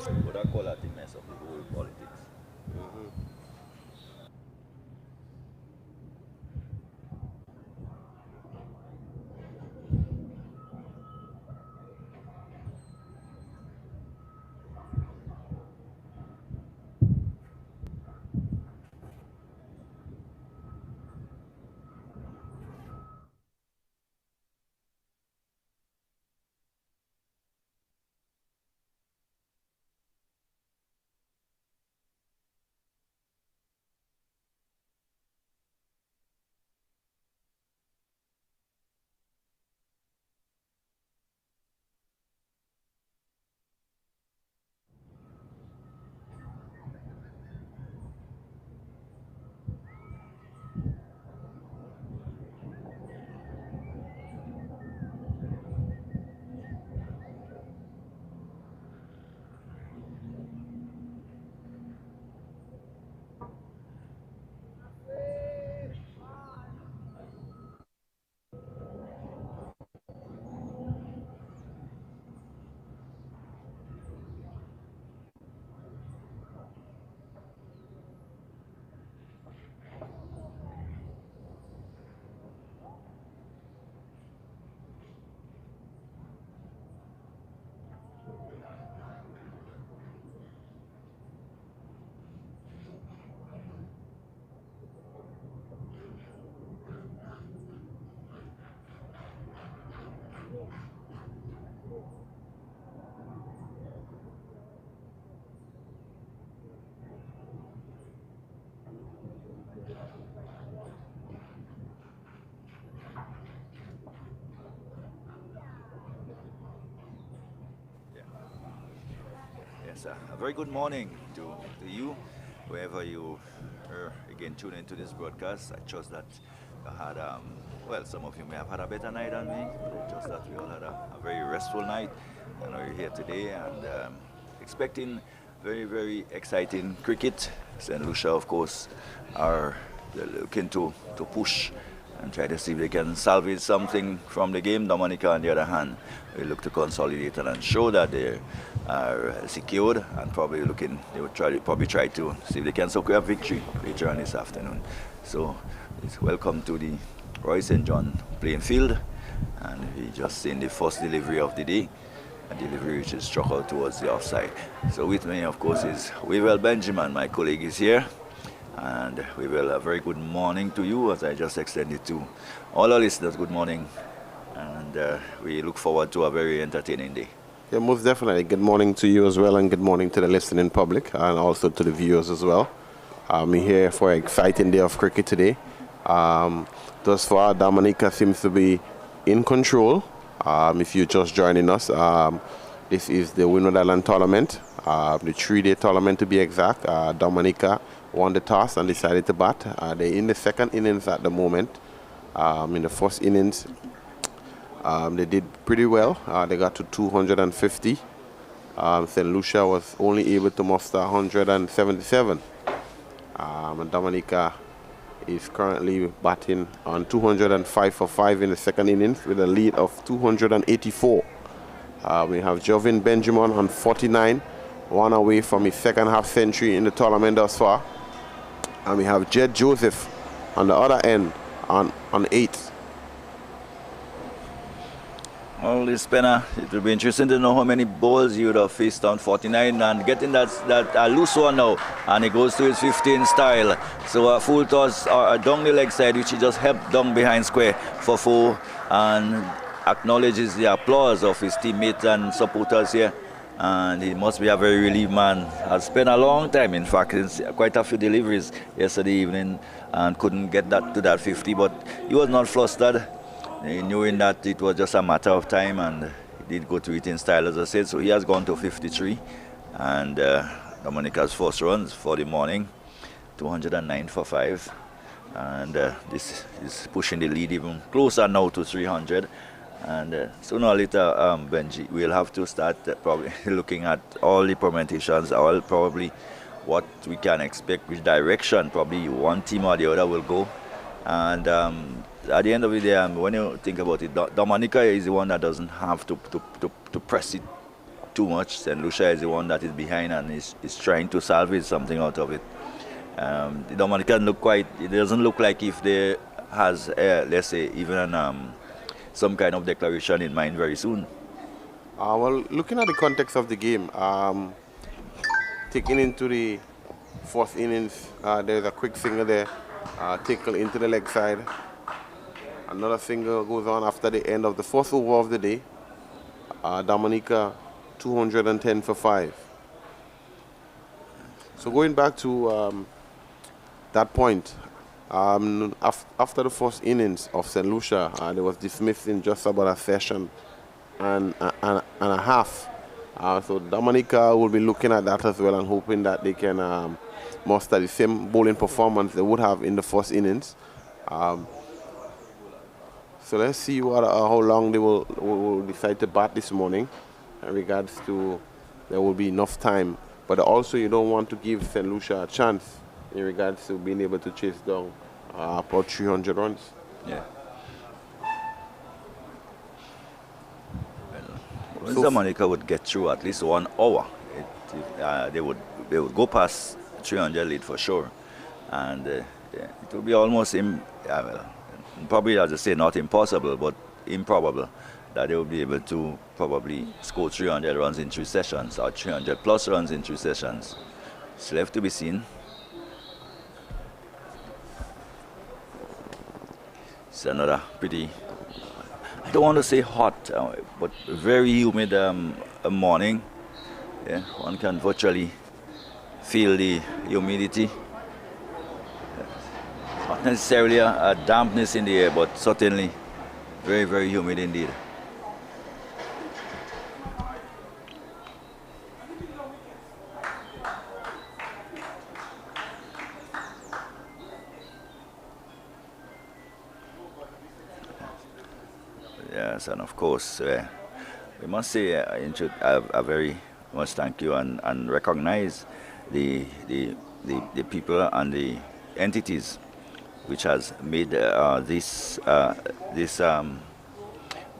What I call that the mess of the whole politics. Yes, a very good morning to you, wherever you are again tune into this broadcast. I trust that you had, well, some of you may have had a better night than me, but I trust that we all had a very restful night. I know you're here today and expecting very, very exciting cricket. St. Lucia, of course, are looking to push and try to see if they can salvage something from the game. Dominica, on the other hand, will look to consolidate and show that they are secured and they will probably try to see if they can secure a victory later on this afternoon. So it's welcome to the Roy St. John playing field, and we just seen the first delivery of the day, a delivery which is struck out towards the offside. So with me, of course, is Windward Benjamin, my colleague is here. And we will a very good morning to you, as I just extended to all our listeners. Good morning, and we look forward to a very entertaining day. Yeah, most definitely. Good morning to you as well, and good morning to the listening public, and also to the viewers as well. We're here for an exciting day of cricket today. Thus far, Dominica seems to be in control. If you're just joining us, this is the Windward Island tournament, the 3-day tournament to be exact. Dominica won the toss and decided to bat. They're in the second innings at the moment. In the first innings, they did pretty well. They got to 250. St. Lucia was only able to muster 177. And Dominica is currently batting on 205 for 5 in the second innings with a lead of 284. We have Jovin Benjamin on 49, one away from his second half century in the tournament thus far. And we have Jed Joseph on the other end on 8. Well, this spinner, it will be interesting to know how many balls you would have faced on 49 and getting that loose one now, and he goes to his 15 style. So a full toss down the leg side, which he just helped down behind square for 4, and acknowledges the applause of his teammates and supporters here. And he must be a very relieved man. Has spent a long time, in fact, quite a few deliveries yesterday evening, and couldn't get that to that 50, but he was not flustered, knowing that it was just a matter of time, and he did go to it in style, as I said. So he has gone to 53, and Dominica's first runs for the morning, 209 for 5, and this is pushing the lead even closer now to 300. And sooner or later, Benji, we'll have to start probably looking at all the permutations, all probably what we can expect, which direction probably one team or the other will go. And at the end of the day, when you think about it, Dominica is the one that doesn't have to press it too much. St. Lucia is the one that is behind and is trying to salvage something out of it. The Dominican it doesn't look like if they has, let's say, even some kind of declaration in mind very soon. Well, looking at the context of the game, taking into the fourth innings, there's a quick single there, tackle into the leg side. Another single goes on after the end of the fourth over of the day. Dominica 210 for 5. So going back to that point, after the first innings of St. Lucia, they was dismissed in just about a session and a half. So Dominica will be looking at that as well and hoping that they can muster the same bowling performance they would have in the first innings. So let's see how long they will decide to bat this morning. In regards to, there will be enough time, but also you don't want to give St. Lucia a chance in regards to being able to chase down about 300 runs. Yeah. Well, so Dominica would get through at least 1 hour. They would go past 300 lead for sure, and it would be almost probably, as I say, not impossible, but improbable that they will be able to probably score 300 runs in 3 sessions or 300 plus runs in 3 sessions. It's left to be seen. It's another pretty, I don't want to say hot, but very humid morning. Yeah, one can virtually feel the humidity. Not necessarily a dampness in the air, but certainly very, very humid indeed. Yes, and of course, we must say a very much thank you and recognize the people and the entities which has made this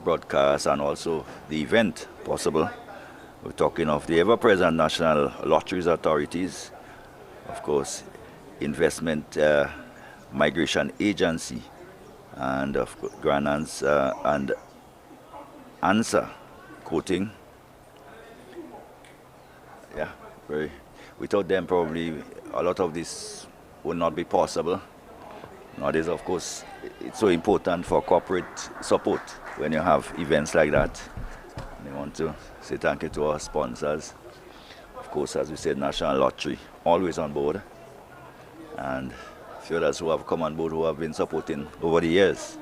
broadcast and also the event possible. We're talking of the ever-present National Lotteries Authorities, of course, Investment Migration Agency, and of course, Grenadines and Answer Coating. Yeah, without them probably a lot of this would not be possible. Nowadays, of course, it's so important for corporate support when you have events like that. We want to say thank you to our sponsors. Of course, as we said, National Lottery, always on board. And a few others who have come on board who have been supporting over the years.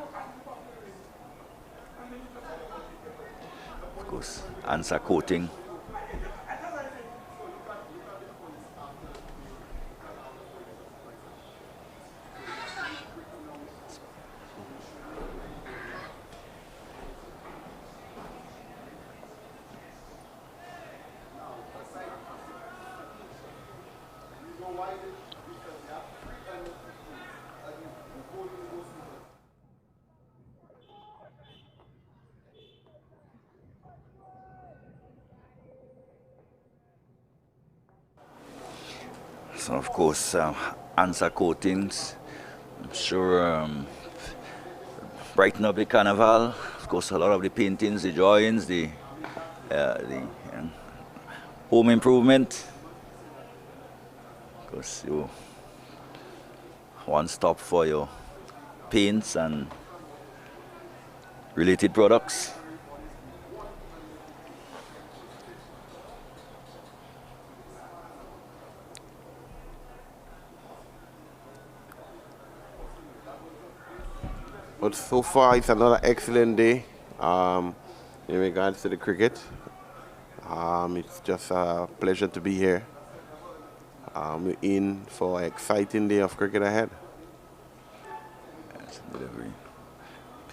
Of course, Answer Coating. So of course, Answer Coatings, I'm sure brighten up the carnival. Of course, a lot of the paintings, the drawings, the home improvement. Of course, you one stop for your paints and related products. But so far, it's another excellent day in regards to the cricket. It's just a pleasure to be here. We're in for an exciting day of cricket ahead. Yes, delivery.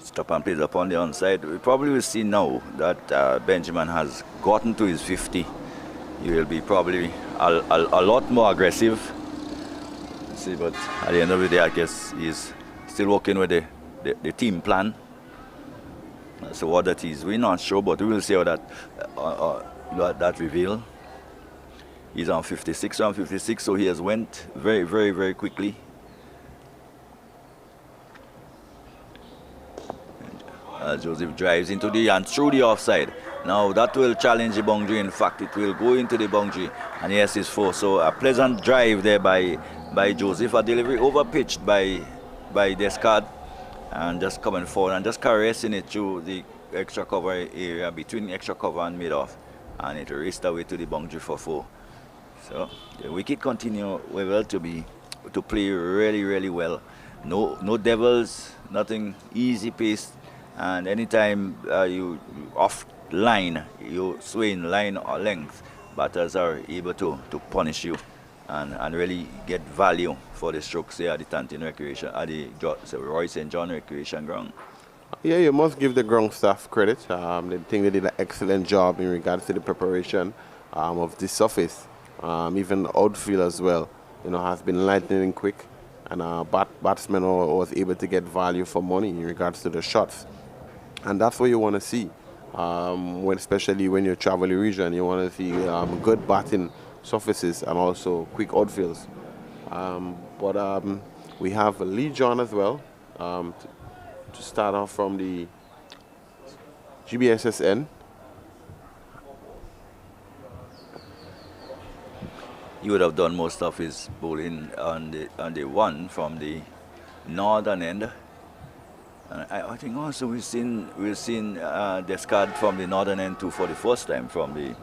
Stop and plays upon the onside. We probably will see now that Benjamin has gotten to his 50. He will be probably a lot more aggressive. See, but at the end of the day, I guess he's still working with the team plan. So what that is, we're not sure, but we will see how that that reveal. He's on 56, round 56, so he has went very, very, very quickly. Joseph drives into the and through the offside. Now that will challenge the boundary. In fact, it will go into the boundary. And yes, it's 4. So a pleasant drive there by Joseph. A delivery over pitched by Descarte. And just coming forward and just caressing it through the extra cover area between extra cover and mid-off. And it raced away to the boundary for 4. So the wicket continue well to play really, really well. No devils, nothing, easy pace. And anytime you off line, you sway in line or length, batters are able to punish you and really get value for the strokes there at the Tantin Recreation, at the Roy St. John Recreation Ground. Yeah, you must give the ground staff credit. They think they did an excellent job in regards to the preparation of the surface. Even the outfield as well, has been lightning quick, and batsman was able to get value for money in regards to the shots. And that's what you want to see, especially when you travel the region. You want to see good batting surfaces and also quick outfields. But we have Lee John as well to start off from the GBSSN. He would have done most of his bowling on the one from the northern end. And I think also we've seen Descarte from the northern end too for the first time, from the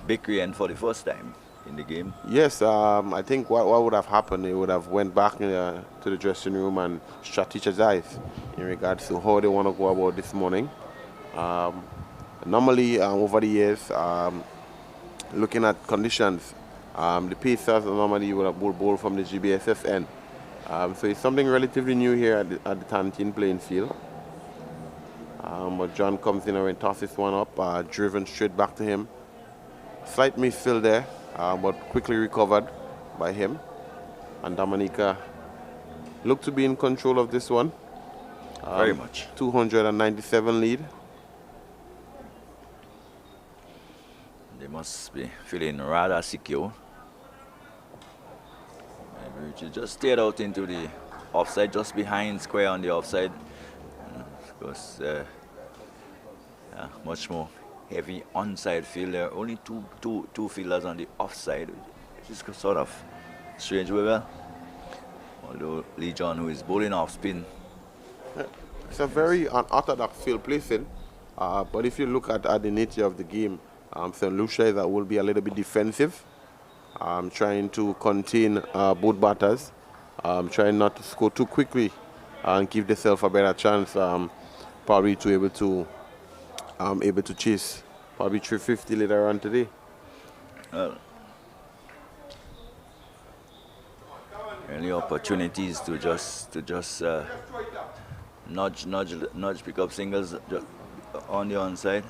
bakery end for the first time in the game. Yes, I think what would have happened, he would have went back to the dressing room and strategized in regards to how they want to go about this morning. Normally, over the years, looking at conditions, the pacers normally would have bowled from the GBSSN. So it's something relatively new here at the Tantin playing field. But John comes in and tosses one up, driven straight back to him. Slight misfill there, but quickly recovered by him. And Dominica looked to be in control of this one. Very much. 297 lead. They must be feeling rather secure. Maybe just stayed out into the offside, just behind square on the offside. Because much more heavy onside field. There are only two fielders on the offside, which is sort of strange. Although Lee John, who is bowling off spin. It's a very unorthodox field placing. But if you look at the nature of the game, St. Lucia will be a little bit defensive, trying to contain both batters, trying not to score too quickly and give themselves a better chance, probably to able to chase probably 350 later on today. Any opportunities to just nudge, pick up singles on the onside.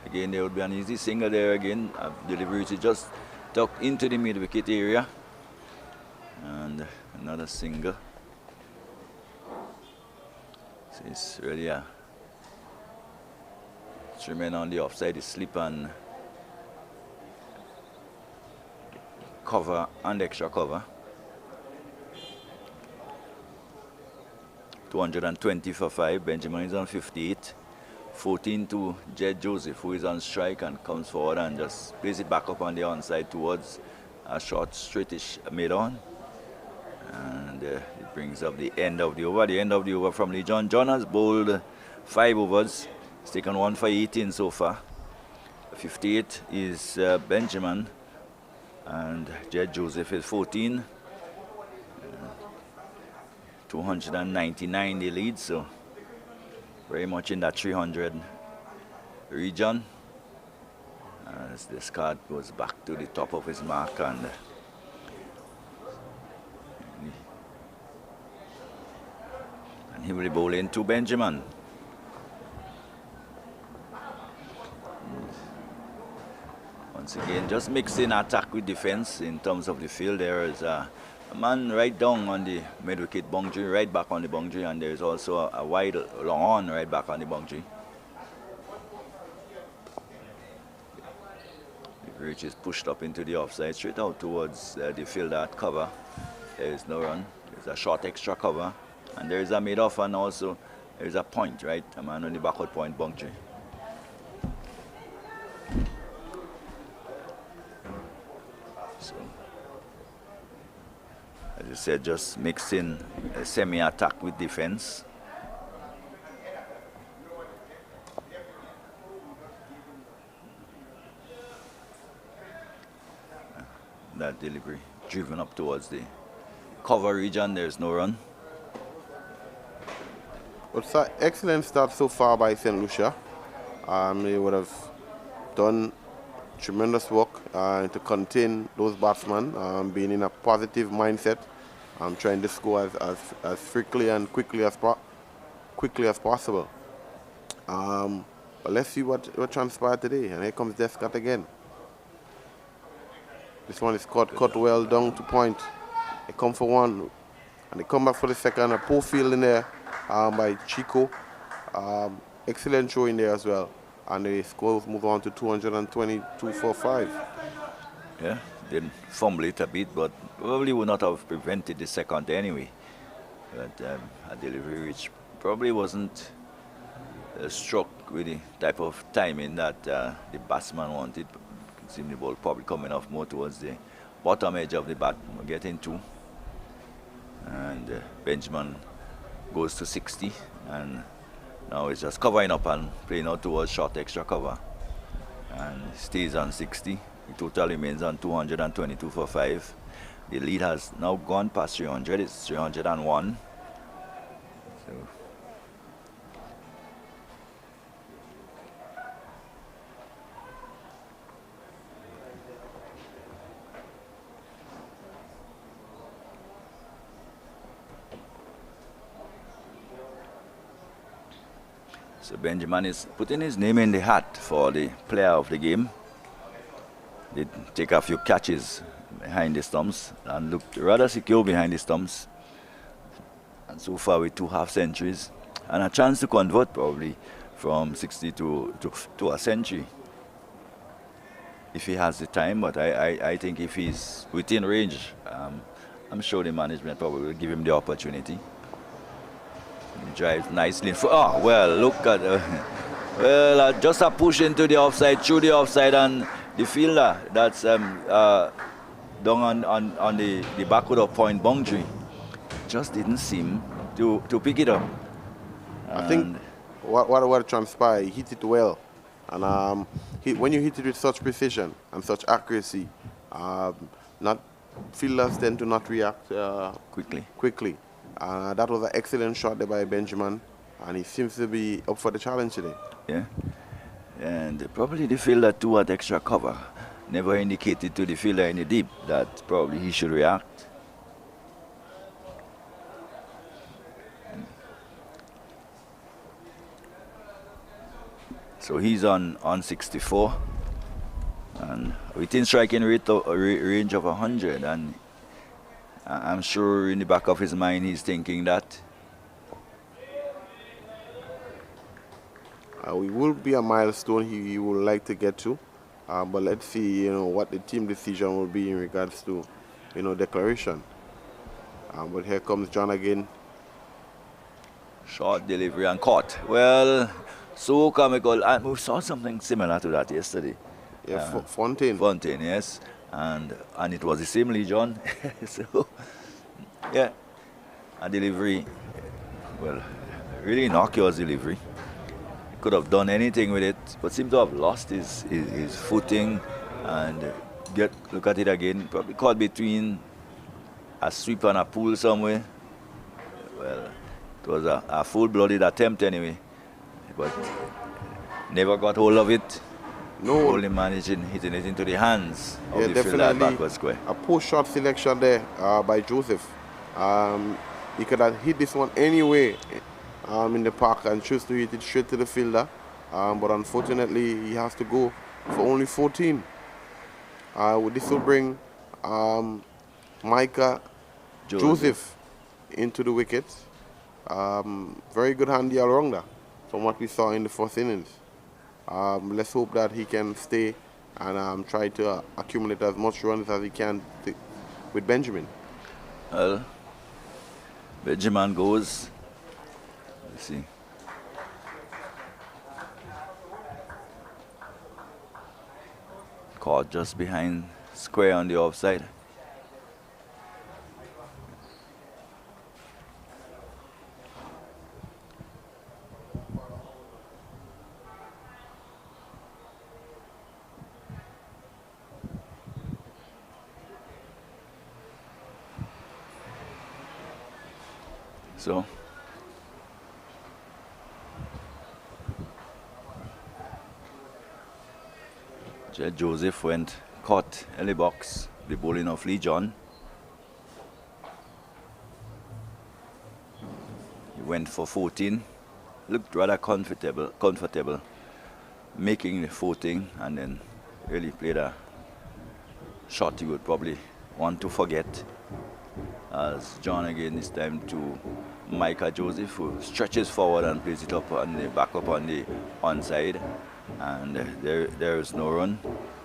Again, there would be an easy single there again. Delivery to just tuck into the mid wicket area. And another single. So it's really a 3 men on the offside. It's slip and cover and extra cover. 220 for 5. Benjamin is on 58. 14 to Jed Joseph, who is on strike and comes forward and just plays it back up on the onside towards a short, straightish mid-on. And it brings up the end of the over. The end of the over from Lee John. John has bowled 5 overs. He's taken 1 for 18 so far. 58 is Benjamin. And Jed Joseph is 14. 299 the lead, so very much in that 300 region. As this card goes back to the top of his mark, and he will bowl into Benjamin. Once again, just mixing attack with defense in terms of the field. There is a man right down on the mid-wicket boundary, right back on the boundary, and there's also a wide long on right back on the boundary. Rich is pushed up into the offside, straight out towards the fielder at cover. There is no run. There's a short extra cover. And there is a mid-off, and also there is a point, right? A man on the backward point boundary. So, as you said, just mixing a semi-attack with defense. That delivery driven up towards the cover region. There's no run. It's an excellent start so far by St. Lucia. They would have done tremendous work to contain those batsmen, being in a positive mindset, trying to score as quickly and quickly as possible. But let's see what transpired today. And here comes Descarte again. This one is cut well down to point. They come for one, and they come back for the second. A poor field in there by Chico. Excellent throw in there as well. And the scores move on to 222 for 5. Yeah, didn't fumble it a bit, but probably would not have prevented the second anyway. But a delivery which probably wasn't struck with the type of timing that the batsman wanted. It seemed the ball probably coming off more towards the bottom edge of the bat, getting two. And Benjamin goes to 60, and now he's just covering up and playing out towards short extra cover. And stays on 60. The total remains on 222 for 5. The lead has now gone past 300. It's 301. So So Benjamin is putting his name in the hat for the player of the game. They take a few catches behind the stumps and looked rather secure behind the stumps. And so far with 2 half centuries and a chance to convert probably from 60 to a century if he has the time. But I think if he's within range, I'm sure the management probably will give him the opportunity. He drives nicely. Oh, well, look at just a push into the offside, through the offside, and the fielder that's down on the backward of point boundary just didn't seem to pick it up. I think what transpired, he hit it well. And when you hit it with such precision and such accuracy, fielders tend to not react quickly. That was an excellent shot there by Benjamin, and he seems to be up for the challenge today. Yeah, and probably the fielder too had extra cover. Never indicated to the fielder in the deep that probably he should react. So he's on 64, and within striking range of 100, and I'm sure in the back of his mind he's thinking that. We will be a milestone he would like to get to, but let's see, what the team decision will be in regards to, declaration. But here comes John again. Short delivery and caught. Well, so comical. And we saw something similar to that yesterday. Yeah, Fontaine. Fontaine, yes. And it was the same John. So, yeah, a delivery, well, really innocuous delivery. He could have done anything with it, but seemed to have lost his footing and look at it again. Probably caught between a sweep and a pull somewhere. Well, it was a full-blooded attempt anyway, but never got hold of it. No. Only managing hitting it into the hands of the fielder at backward square. A post-shot selection there by Joseph. He could have hit this one anyway in the park and choose to hit it straight to the fielder. But unfortunately, he has to go for only 14. This will bring Micah Joseph into the wicket. Very good handy all-rounder from what we saw in the first innings. Let's hope that he can stay and try to accumulate as much runs as he can with Benjamin. Well, Benjamin goes. Let's see. Caught just behind square on the offside. So Joseph went caught in the box, the bowling of Lee John. He went for 14, looked rather comfortable, making the 14, and then really played a shot he would probably want to forget. As John again this time to Micah Joseph, who stretches forward and plays it up on the back up on the onside, and there is no run.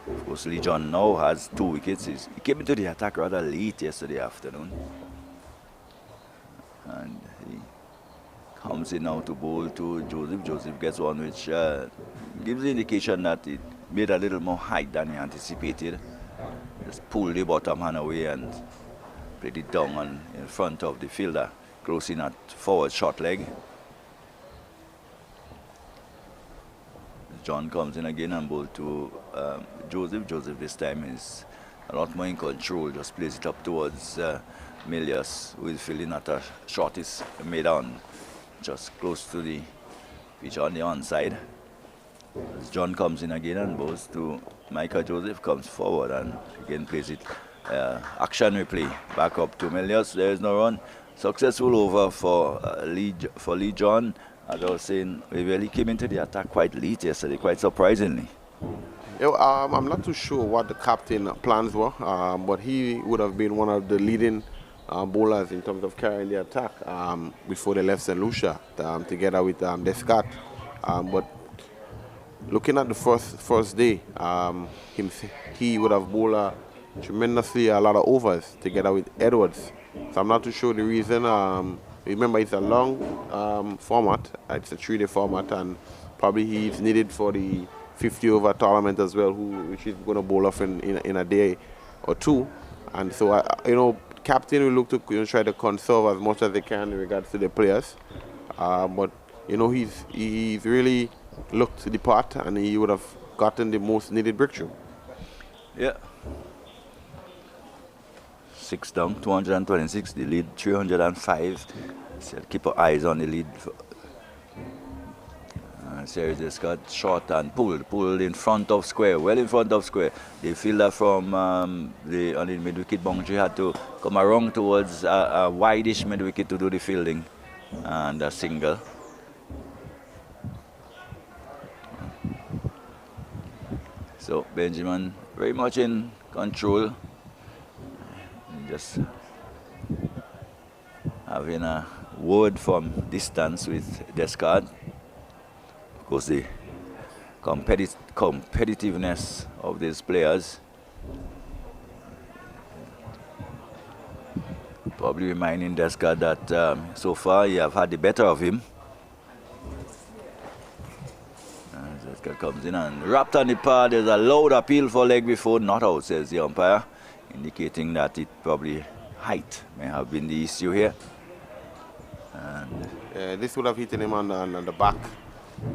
Of course, Lee John now has 2 wickets. He came into the attack rather late yesterday afternoon, and he comes in now to bowl to Joseph. Joseph gets one which gives the indication that it made a little more height than he anticipated. Just pulled the bottom hand away and played it down in front of the fielder, close in at forward short leg. John comes in again and bowls to Joseph. Joseph this time is a lot more in control, just plays it up towards Milius, who is fielding at a shortest mid on, just close to the pitch on the onside. As John comes in again and bowls to Micah Joseph, comes forward and again plays it action replay back up to Milius. There is no run. Successful over for Lee John. As I was saying, we really came into the attack quite late yesterday, quite surprisingly. I'm not too sure what the captain plans were, but he would have been one of the leading bowlers in terms of carrying the attack before they left St. Lucia together with Descarte. But looking at the first day, he would have bowled tremendously a lot of overs together with Edwards. So I'm not too sure the reason. Remember, it's a long format. It's a 3-day format, and probably he's needed for the 50-over tournament as well, which is going to bowl off in a day or two. And so, captain will look to try to conserve as much as they can in regards to the players. But he's really looked the part, and he would have gotten the most needed breakthrough. Yeah. 6 down, 226, the lead 305. So keep our eyes on the lead. Series Descarte shot and pulled in front of square, well in front of square. The fielder from on the mid-wicket boundary had to come around towards a wide-ish mid-wicket to do the fielding, and a single. So Benjamin very much in control. Just having a word from distance with Descarte. Of course, the competitiveness of these players probably reminding Descarte that so far you have had the better of him. Descarte comes in and wrapped on the pad. There's a loud appeal for leg before, not out, says the umpire, indicating that it probably height may have been the issue here. And this would have hit him on the back.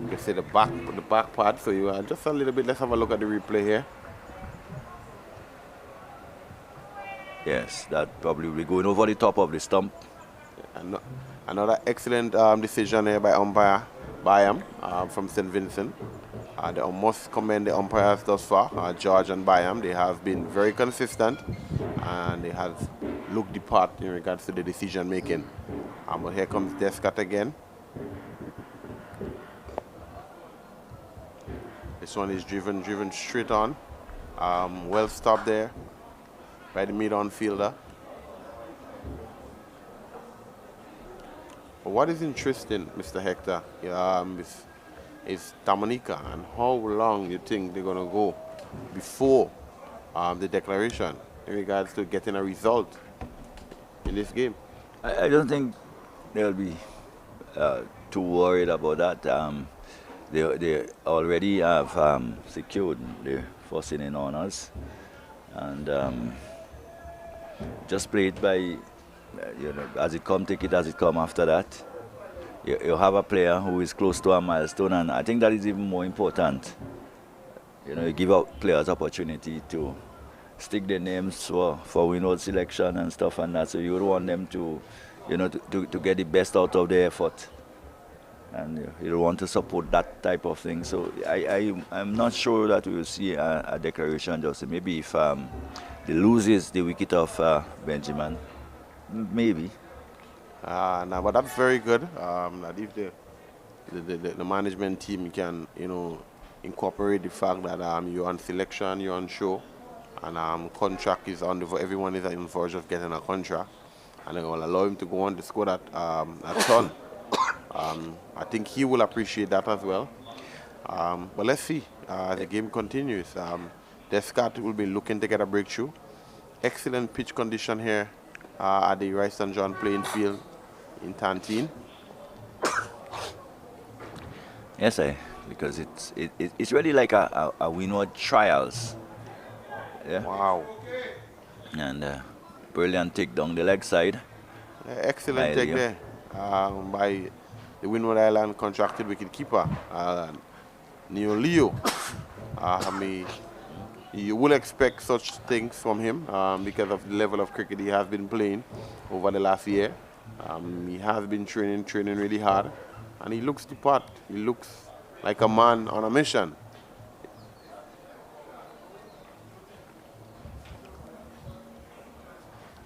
You can see the back pad. So you just a little bit. Let's have a look at the replay here. yes, that probably will be going over the top of the stump. Another excellent decision here by umpire Byam from St. Vincent. I must commend the umpires thus far, George and Byam. They have been very consistent, and they have looked the part in regards to the decision making. But here comes Descarte again. This one is driven straight on. Well stopped there by the mid-on fielder. But what is interesting, Mr. Hector, is Dominica and how long you think they're going to go before the declaration in regards to getting a result in this game? I don't think they'll be too worried about that. They already have secured the first inning honors, and just play it by, as it come, take it as it come. After that, you have a player who is close to a milestone, and I think that is even more important. You give out players opportunity to stick their names for Windward selection and stuff and that. So you would want them to, to get the best out of their effort. And you want to support that type of thing. So I'm not sure that we will see a declaration just maybe if they loses the wicket of Benjamin. Maybe. No, but that's very good. That if the management team can, incorporate the fact that you're on selection, you're on show, and contract is on everyone is on the verge of getting a contract, and they will allow him to go on to score that ton. I think he will appreciate that as well. But let's see as the game continues. Descarte will be looking to get a breakthrough. Excellent pitch condition here at the Rice St. John playing field in Tantine. Yes, because it's really like a Windward trials. Yeah. Wow. And brilliant take down the leg side. Excellent take there by the Windward Island contracted wicketkeeper, Leo. You will expect such things from him because of the level of cricket he has been playing over the last year. He has been training really hard, and he looks the part. He looks like a man on a mission.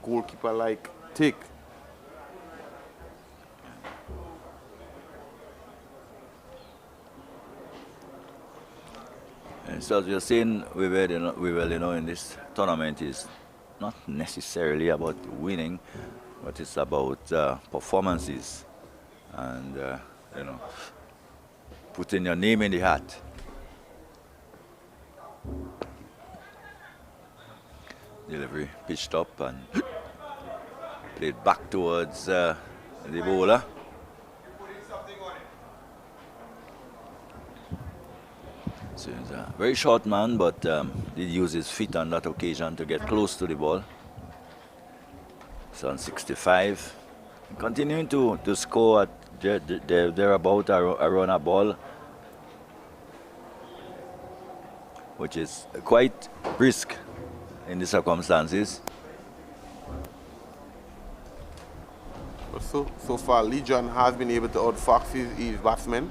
Goalkeeper like take. And so as you're saying, we will, in this tournament is not necessarily about winning, but it's about performances and, putting your name in the hat. Delivery pitched up and played back towards the bowler. So he's a very short man, but did use his feet on that occasion to get close to the ball. So on 65, continuing to score at thereabout around a ball, which is quite brisk in the circumstances. So far, Lee John has been able to outfox his batsmen.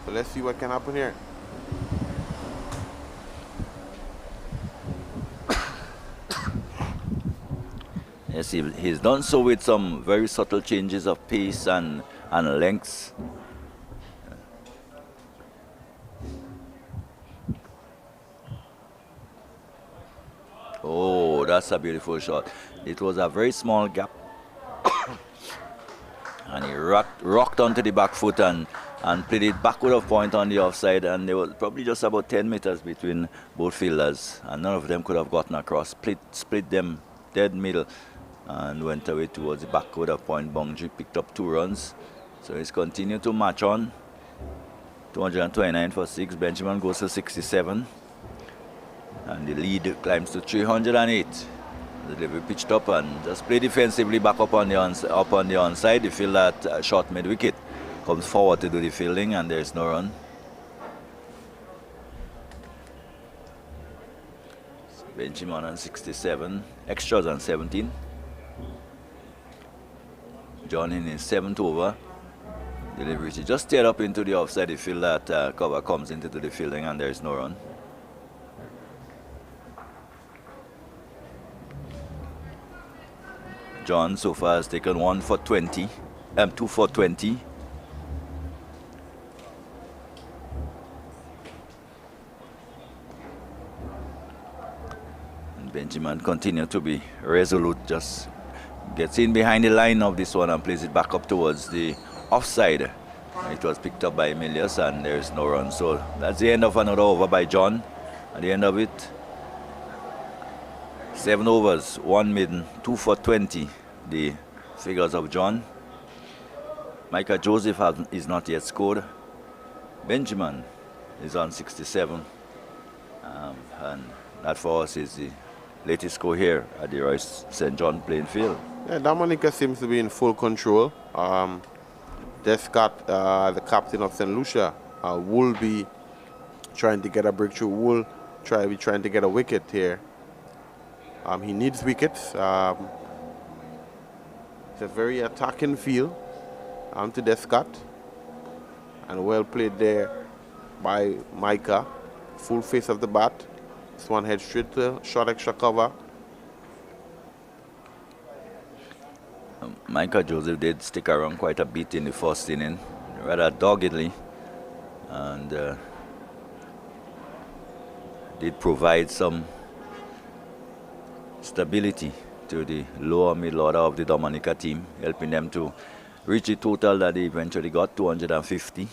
So let's see what can happen here. Yes, he's done so with some very subtle changes of pace and lengths. Oh, that's a beautiful shot. It was a very small gap. And he rocked onto the back foot and played it backward of point on the offside, and there was probably just about 10 meters between both fielders, and none of them could have gotten across. Split them dead middle and went away towards the backward of point boundary, picked up 2 runs. So he's continued to march on. 229 for 6. Benjamin goes to 67. And the lead climbs to 308. The delivery pitched up and just play defensively back up on the onside. You feel that short mid wicket comes forward to do the fielding, and there's no run. So Benjamin on 67, extras on 17. John in his 7th over. Delivery just teared up into the offside. You feel that cover comes into the fielding, and there's no run. John so far has taken 1 for 20, 2 for 20. And Benjamin continues to be resolute, just gets in behind the line of this one and plays it back up towards the offside. It was picked up by Emilius, and there's no run. So that's the end of another over by John. At the end of it, 7 overs, 1 maiden, 2 for 20. The figures of John. Micah Joseph is not yet scored. Benjamin is on 67. And that for us is the latest score here at the Royce St. John playing field. Yeah, Dominica seems to be in full control. Descarte, the captain of St. Lucia, will be trying to get a breakthrough. Will be trying to get a wicket here. He needs wickets. It's a very attacking field to Descarte. And well played there by Micah. Full face of the bat. This one heads straight to short extra cover. Micah Joseph did stick around quite a bit in the first inning, rather doggedly, and did provide some stability to the lower middle order of the Dominica team, helping them to reach the total that they eventually got, 250.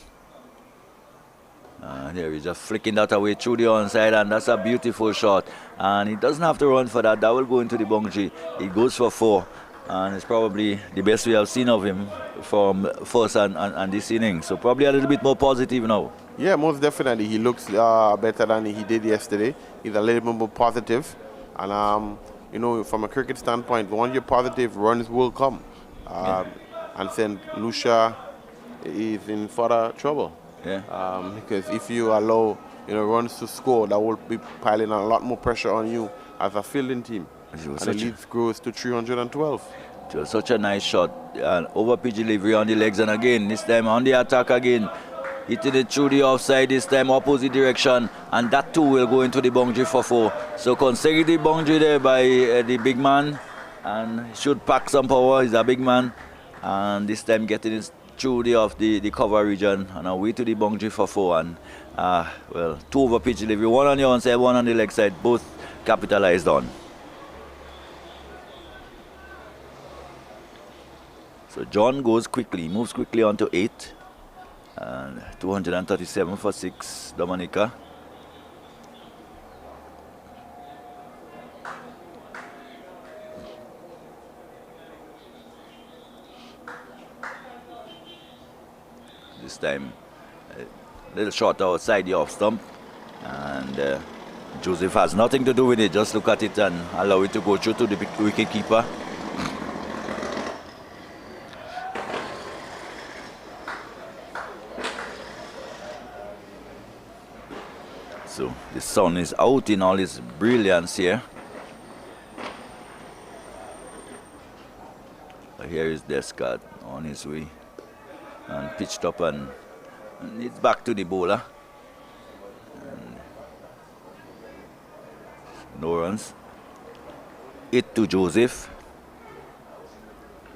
There he's just flicking that away through the onside, and that's a beautiful shot. And he doesn't have to run for that. That will go into the boundary. He goes for 4, and it's probably the best we have seen of him from first and this inning. So probably a little bit more positive now. Yeah, most definitely. He looks better than he did yesterday. He's a little bit more positive. And, you know, from a cricket standpoint, once you're positive, runs will come. And St. Lucia is in further trouble. Yeah. Because if you allow runs to score, that will be piling a lot more pressure on you as a fielding team. And the lead grows to 312. It was such a nice shot. Over pitch delivery on the legs, and again, this time on the attack again. Hitting it through the offside, this time opposite direction, and that too will go into the boundary for 4. So consecutive boundary there by the big man, and should pack some power. He's a big man, and this time getting it through the cover region and away to the boundary for 4. And well, 2 over pitch delivery, 1 on the onside, 1 on the leg side, both capitalized on. So John goes quickly, moves quickly on to 8. And 237 for 6, Dominica. This time, a little short outside the off stump. And Joseph has nothing to do with it. Just look at it and allow it to go through to the wicket keeper. So the sun is out in all its brilliance here. Here is Descarte on his way and pitched up, and it's back to the bowler. And no runs. 8 to Joseph.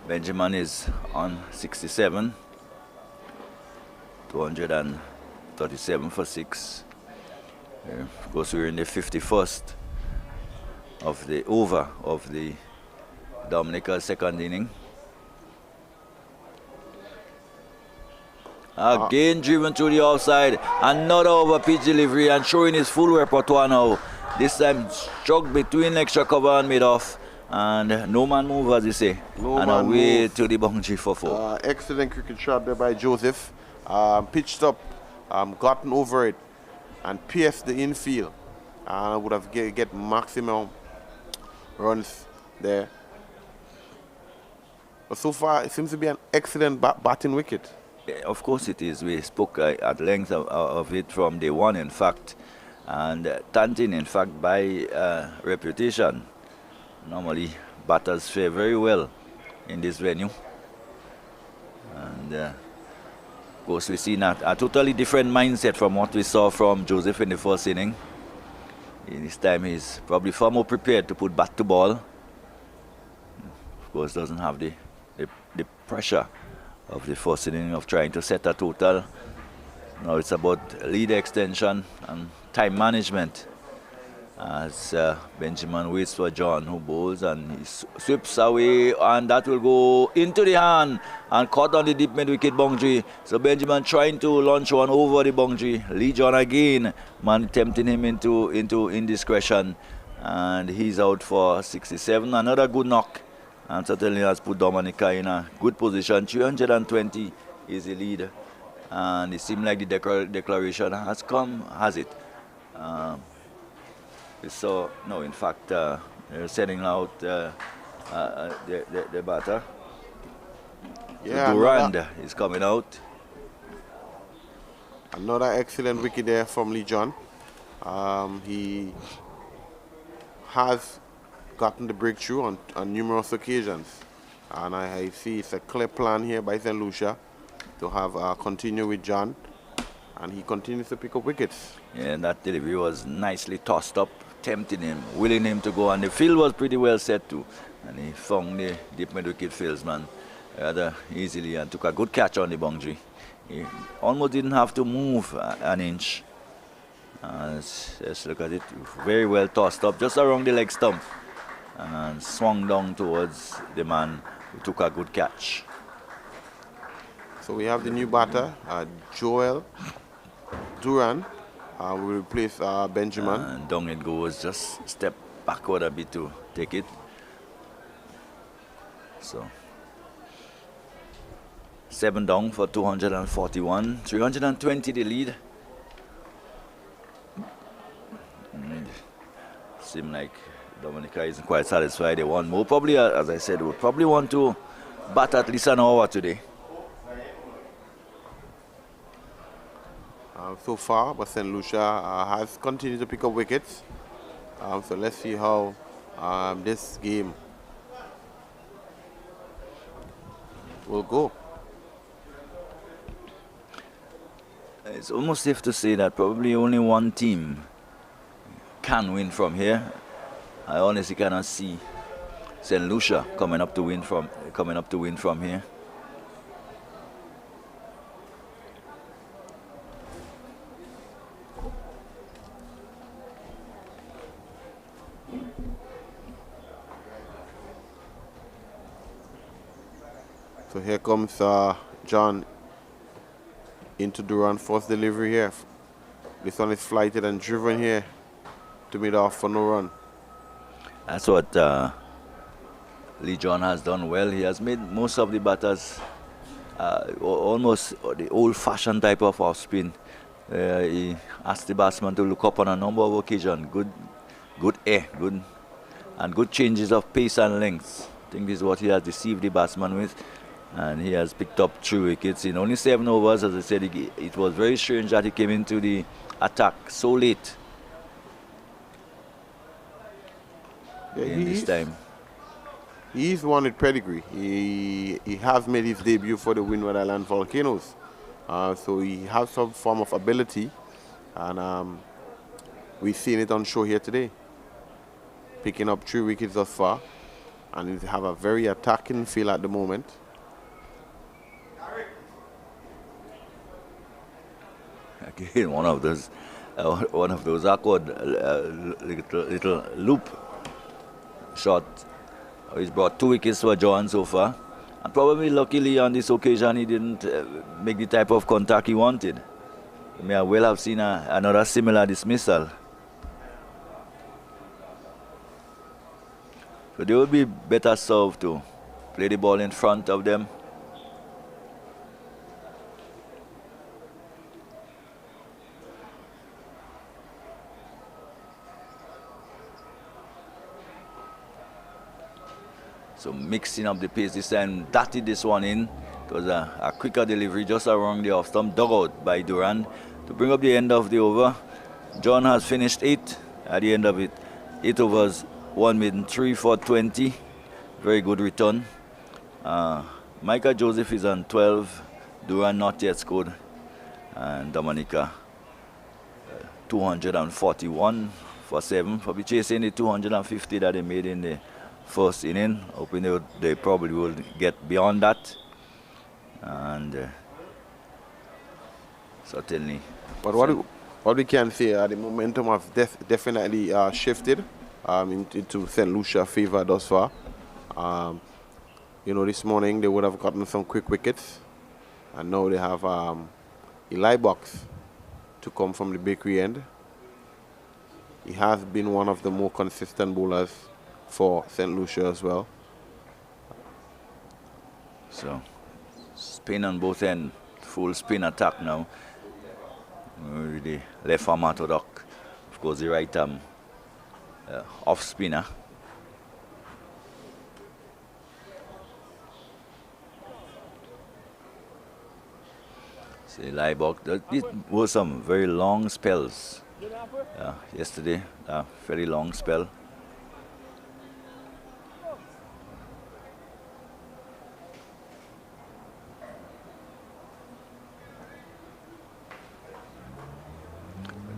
Benjamin is on 67. 237 for 6. Of course, we're in the 51st of the over of the Dominica second inning. Again driven to the outside, another over pitch delivery, and showing his full repertoire now. This time struck between extra cover and mid-off, and no man move, as you say, and away to the boundary for 4. Excellent cricket shot there by Joseph. Pitched up, gotten over it, and pierced the infield. Would have get maximum runs there. But so far, it seems to be an excellent batting wicket. Of course it is. We spoke at length of it from day one, in fact. And Tantin, in fact, by reputation, normally batters fare very well in this venue. And of course, we've seen a totally different mindset from what we saw from Joseph in the first inning. In this time, he's probably far more prepared to put bat to ball. Of course, doesn't have the pressure of the first inning of trying to set a total. Now it's about lead extension and time management. as Benjamin waits for John, who bowls, and he sweeps away, and that will go into the hand and caught on the deep mid-wicket boundary. So Benjamin trying to launch one over the boundary. Lee John again, man tempting him into indiscretion, and he's out for 67. Another good knock, and certainly has put Dominica in a good position. 320 is the lead, and it seems like the declaration has come, has it? So, no, in fact, they're sending out the batter. Yeah, Durand is coming out. Another excellent wicket there from Lee John. He has gotten the breakthrough on numerous occasions. And I see it's a clear plan here by St. Lucia to have continue with John. And he continues to pick up wickets. Yeah, and that delivery was nicely tossed up, tempting him, willing him to go. And the field was pretty well set too. And he found the deep mid-wicket fieldsman rather easily and took a good catch on the boundary. He almost didn't have to move an inch. Let's look at it. Very well tossed up, just around the leg stump. And swung down towards the man who took a good catch. So we have the new batter, Joel Duran. Will replace Benjamin. And down it goes, just step backward a bit to take it. So 7 down for 241, 320 the lead. Seems like Dominica isn't quite satisfied. They want more. Probably, as I said, would probably want to bat at least an hour today. So far, but St. Lucia has continued to pick up wickets. So let's see how this game will go. It's almost safe to say that probably only one team can win from here. I honestly cannot see St. Lucia coming up to win from here. So here comes John into Duran, first delivery here. This one is flighted and driven here to mid off for no run. That's what Lee John has done well. He has made most of the batters almost the old-fashioned type of off spin. He asked the batsman to look up on a number of occasions. Good air, good changes of pace and length. I think this is what he has deceived the batsman with. And he has picked up 3 wickets in only 7 overs. As I said, it was very strange that he came into the attack so late this time. He's one with pedigree. He has made his debut for the Windward Island Volcanoes. So he has some form of ability. And we've seen it on show here today. Picking up 3 wickets thus far. And he have a very attacking feel at the moment. Again, one of those awkward little loop shot. He's brought 2 wickets for John so far, and probably luckily on this occasion he didn't make the type of contact he wanted. He may well have seen another similar dismissal. So they would be better served to play the ball in front of them. So mixing up the pace this time, darted this one in. It was a quicker delivery just around the off stump, dug out by Durand to bring up the end of the over. John has finished 8 at the end of it. 8 overs, 1 maiden, 3 for 20. Very good return. Micah Joseph is on 12. Durand not yet scored. And Dominica 241 for 7. Probably chasing the 250 that they made in the first inning, hoping they probably will get beyond that, and certainly. But what we can say, the momentum has definitely shifted into St. Lucia favor thus far. This morning they would have gotten some quick wickets, and now they have Eli Box to come from the bakery end. He has been one of the more consistent bowlers for St. Lucia as well. So, spin on both ends, full spin attack now. The left arm orthodox, of course the right arm off spinner. See, Liebach, it was some very long spells yesterday, very long spell.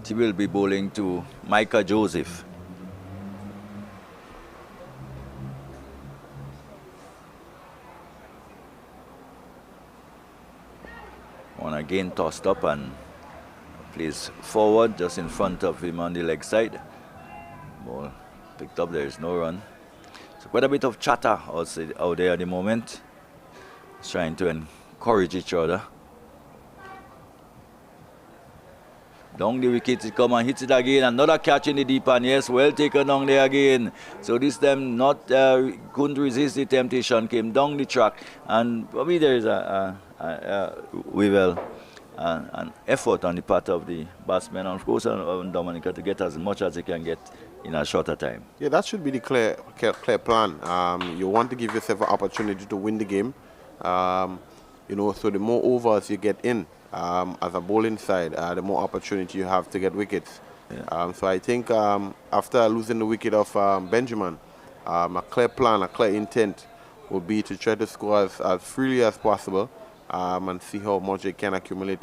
He will be bowling to Micah Joseph. One again tossed up and plays forward just in front of him on the leg side. Ball picked up, there is no run. So quite a bit of chatter out there at the moment. Trying to encourage each other. Down the wicket, it come and hits it again. Another catch in the deep end. Yes, well taken down there again. So this time not couldn't resist the temptation. Came down the track, and probably there is an effort on the part of the batsman, and of course on Dominica to get as much as he can get in a shorter time. Yeah, that should be the clear plan. You want to give yourself an opportunity to win the game. So the more overs you get in. As a bowling side, the more opportunity you have to get wickets. Yeah. So I think after losing the wicket of Benjamin, a clear plan, a clear intent would be to try to score as freely as possible and see how much they can accumulate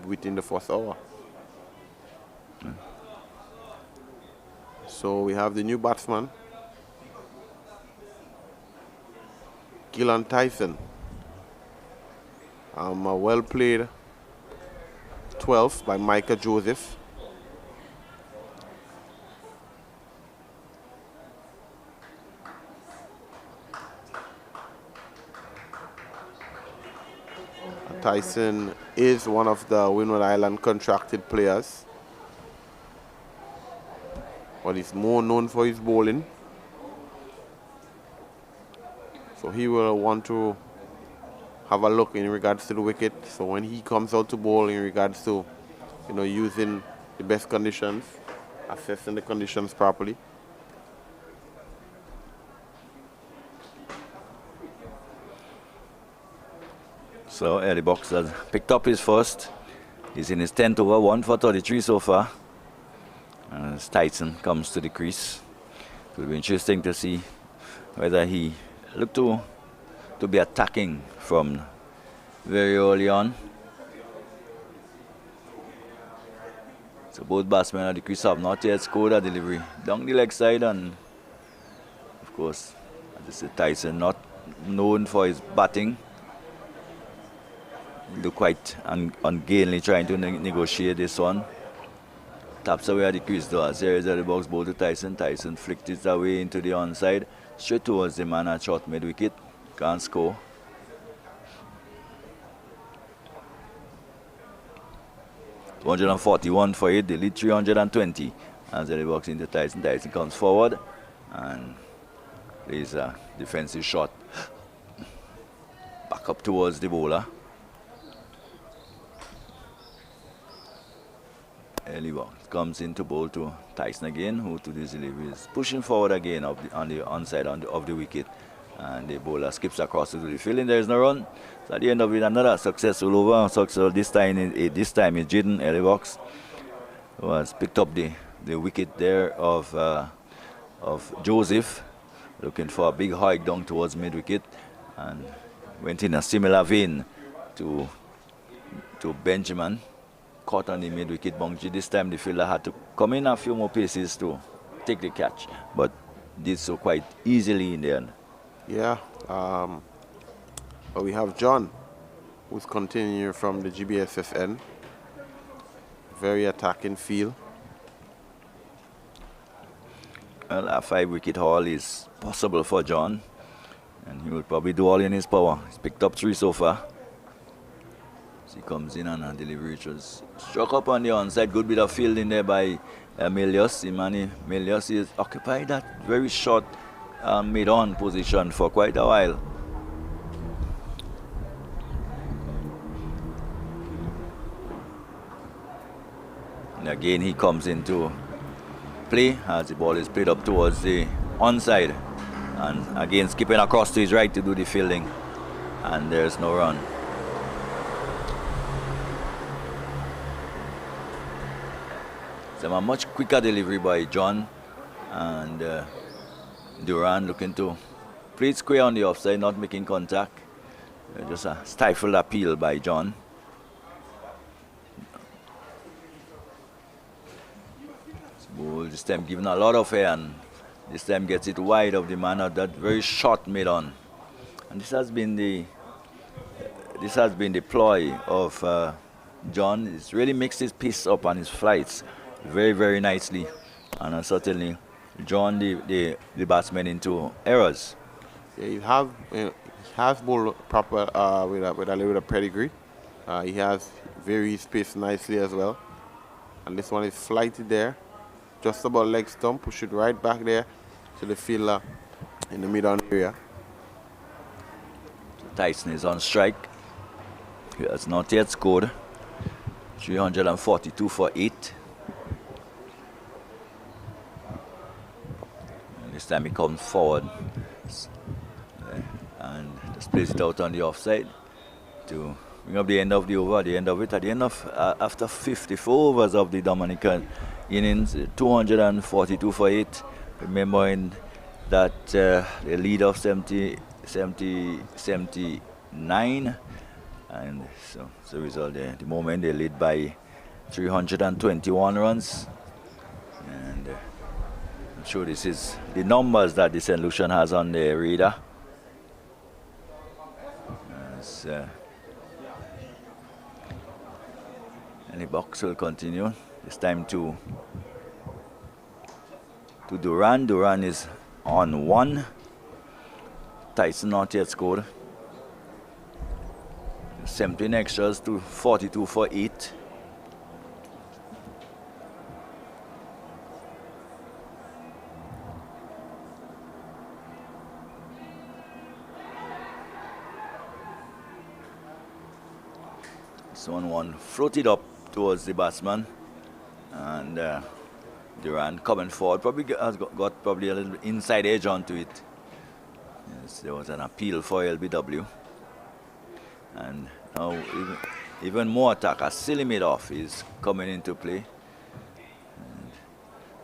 within the first hour. Yeah. So we have the new batsman, Gillan Tyson. A well played 12 by Micah Joseph. Tyson is one of the Windward Island contracted players, but he's more known for his bowling. So he will want to have a look in regards to the wicket. So when he comes out to bowl in regards to, using the best conditions, assessing the conditions properly. So Eddie Box has picked up his first. He's in his 10th over, 1 for 33 so far. And as Tyson comes to the crease, it will be interesting to see whether he looked to be attacking from very early on. So both batsmen at the crease have not yet scored a delivery down the leg side, and of course, this is Tyson, not known for his batting. Look quite ungainly trying to negotiate this one. Taps away at the crease though. A series of the box ball to Tyson. Tyson flicked it away into the onside, straight towards the man at short mid wicket. Can't score. $141 for it, they lead 320 as the box into Tyson. Tyson comes forward and plays a defensive shot back up towards the bowler. Early box comes into bowl to Tyson again, who to this delivery is pushing forward again on the onside of the wicket, and the bowler skips across to the field, and there is no run. So at the end of it, another successful over. Successful this time is Jaden Elibox, who has picked up the wicket there of Joseph, looking for a big hike down towards mid wicket, and went in a similar vein to Benjamin. Caught on the mid wicket boundary. This time the fielder had to come in a few more paces to take the catch, but did so quite easily in the end. Yeah. But we have John, who's continuing from the GBSSN. very attacking feel. Well, a 5-wicket haul is possible for John, and he will probably do all in his power. He's picked up 3 so far. As he comes in and a delivery which was struck up on the onside. Good bit of fielding there by Melius. Imani Melius is occupied that very short mid-on position for quite a while. And again he comes into play as the ball is played up towards the onside, and again skipping across to his right to do the fielding, and there's no run. So a much quicker delivery by John, and Duran looking to play it square on the offside, not making contact. Just a stifled appeal by John. Ball this time giving a lot of air, and this time gets it wide of the man of that very short mid-on. And this has been the ploy of John. It's really mixed his pace up and his flights very, very nicely, and certainly drawn the batsmen into errors. Yeah, he has bowled proper with a little bit of pedigree. He has varied his pace nicely as well, and this one is flighted there, just about leg stump, push it right back there to the fielder in the mid-on area. Tyson is on strike. He has not yet scored. 342 for 8. This time he comes forward and just plays it out on the offside to bring up the end of the over. At the end of after 54 overs of the Dominican innings, 242 for 8. Remembering that the lead of 79, and so the result there. The moment they lead by 321 runs, and I'm sure this is the numbers that the St. Lucian has on their radar. And the box will continue. This time to Duran. Duran is on 1. Tyson not yet scored. 17 extras to 42 for 8. One floated up towards the batsman, and Duran coming forward probably has got probably a little inside edge onto it. Yes, there was an appeal for LBW, and now even more attack. A silly mid-off is coming into play.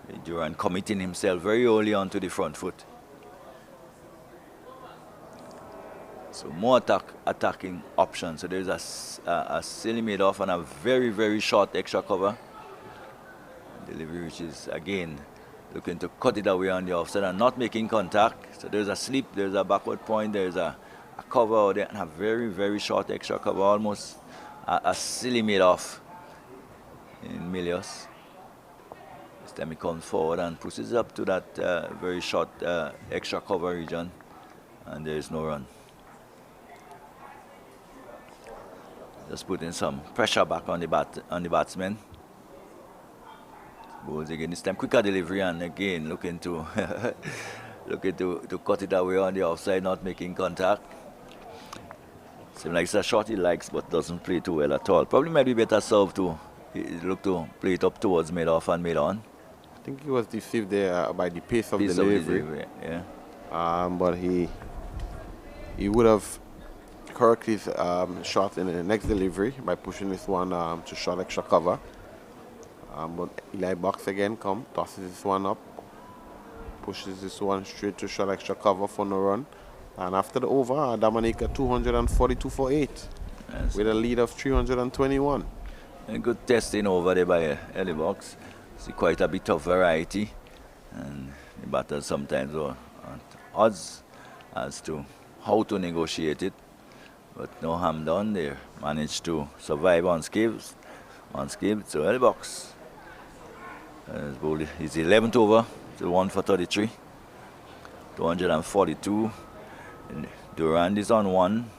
And Duran committing himself very early onto the front foot. So more attacking options. So there's a silly mid-off and a very, very short extra cover. Delivery which is, again, looking to cut it away on the offside and not making contact. So there's a slip, there's a backward point, there's a cover out there, and a very, very short extra cover, almost a silly mid-off in Milius. This time he comes forward and pushes up to that very short extra cover region, and there is no run. Just putting some pressure back on the batsmen. Bowls again, this time quicker delivery, and again looking to cut it away on the offside, not making contact. Seems like it's a shot he likes, but doesn't play too well at all. Probably might be better served to look to play it up towards mid-off and mid-on. I think he was deceived there by the pace of the delivery. Yeah. But he would have correct his shot in the next delivery by pushing this one to short extra cover. But Eli Box again tosses this one up, pushes this one straight to short extra cover for no run. And after the over, Dominica 242 for 8 yes, with a lead of 321. A good testing over there by Eli Box. See quite a bit of variety, and the batters sometimes are at odds as to how to negotiate it. But no harm done. They managed to survive unscathed unscathed. So early box. It's 11th over. So 1 for 33. 242. And Durand is on 1.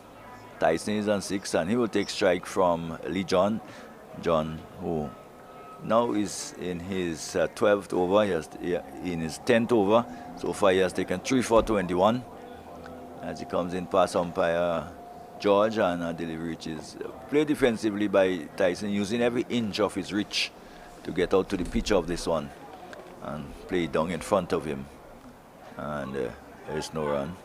Tyson is on 6, and he will take strike from Lee John. John, who now is in his 12th over, in his 10th over. So far he has taken 3 for 21. As he comes in past umpire George, and delivery is played defensively by Tyson, using every inch of his reach to get out to the pitch of this one and play down in front of him. And there's no run.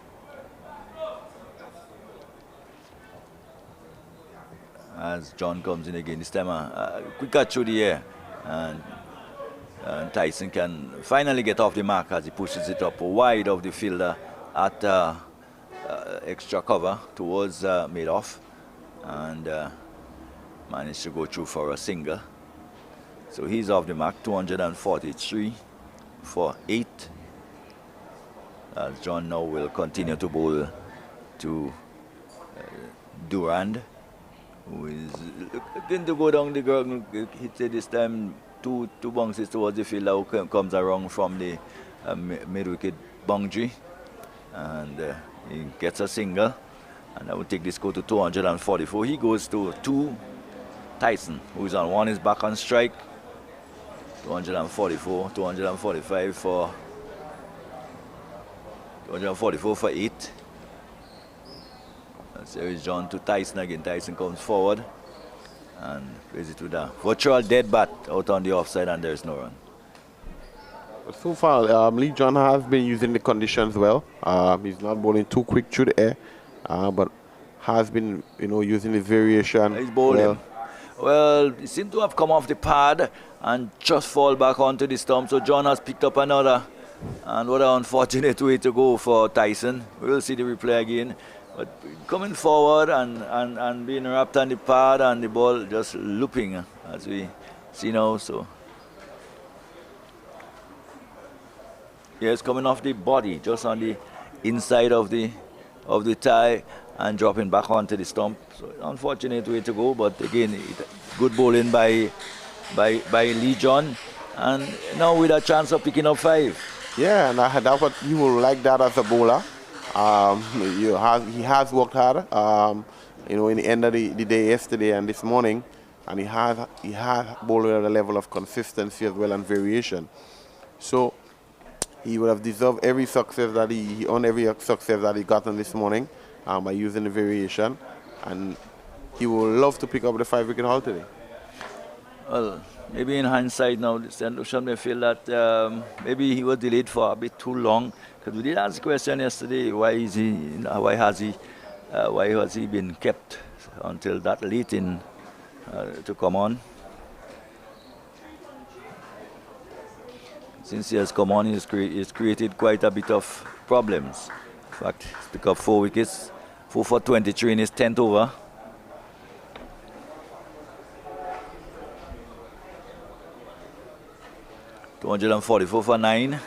As John comes in again, this time a quick cut through the air, and Tyson can finally get off the mark as he pushes it up wide of the fielder at extra cover towards mid-off, and managed to go through for a single. So he's off the mark, 243 for 8. As John now will continue to bowl to Durand, who is looking to go down the ground. Hit it this time, two bounces towards the fielder, who comes around from the mid-wicket boundary, and he gets a single, and I will take this score to 244. He goes to 2. Tyson, who is on 1, is back on strike. 244, 245 for 244 for 8. There is John to Tyson again. Tyson comes forward and plays it to the virtual dead bat out on the offside, and there's no run. So far, Lee John has been using the conditions well. He's not bowling too quick through the air, but has been, using the variation. He's bowling. Well, he seemed to have come off the pad and just fall back onto the stump. So John has picked up another, and what an unfortunate way to go for Tyson. We'll see the replay again. But coming forward and being wrapped on the pad, and the ball just looping, as we see now. So yes, coming off the body, just on the inside of the thigh, and dropping back onto the stump. So unfortunate way to go, but again, good bowling by Lee John, and now with a chance of picking up 5. Yeah, and that's what you will like that as a bowler. He has worked hard, in the end of the day yesterday and this morning, and he has bowled at a level of consistency as well and variation. So he would have deserved every success that he earned every success that he got on this morning by using the variation, and he would love to pick up the 5-wicket haul today. Well, maybe in hindsight now, Lucia may feel that maybe he was delayed for a bit too long. Because we did ask the question yesterday, why has he been kept until that late in to come on? Since he has come on, he's created quite a bit of problems. In fact, he's picked up 4 wickets, 4 for 23 in his 10th over. $244 for 9.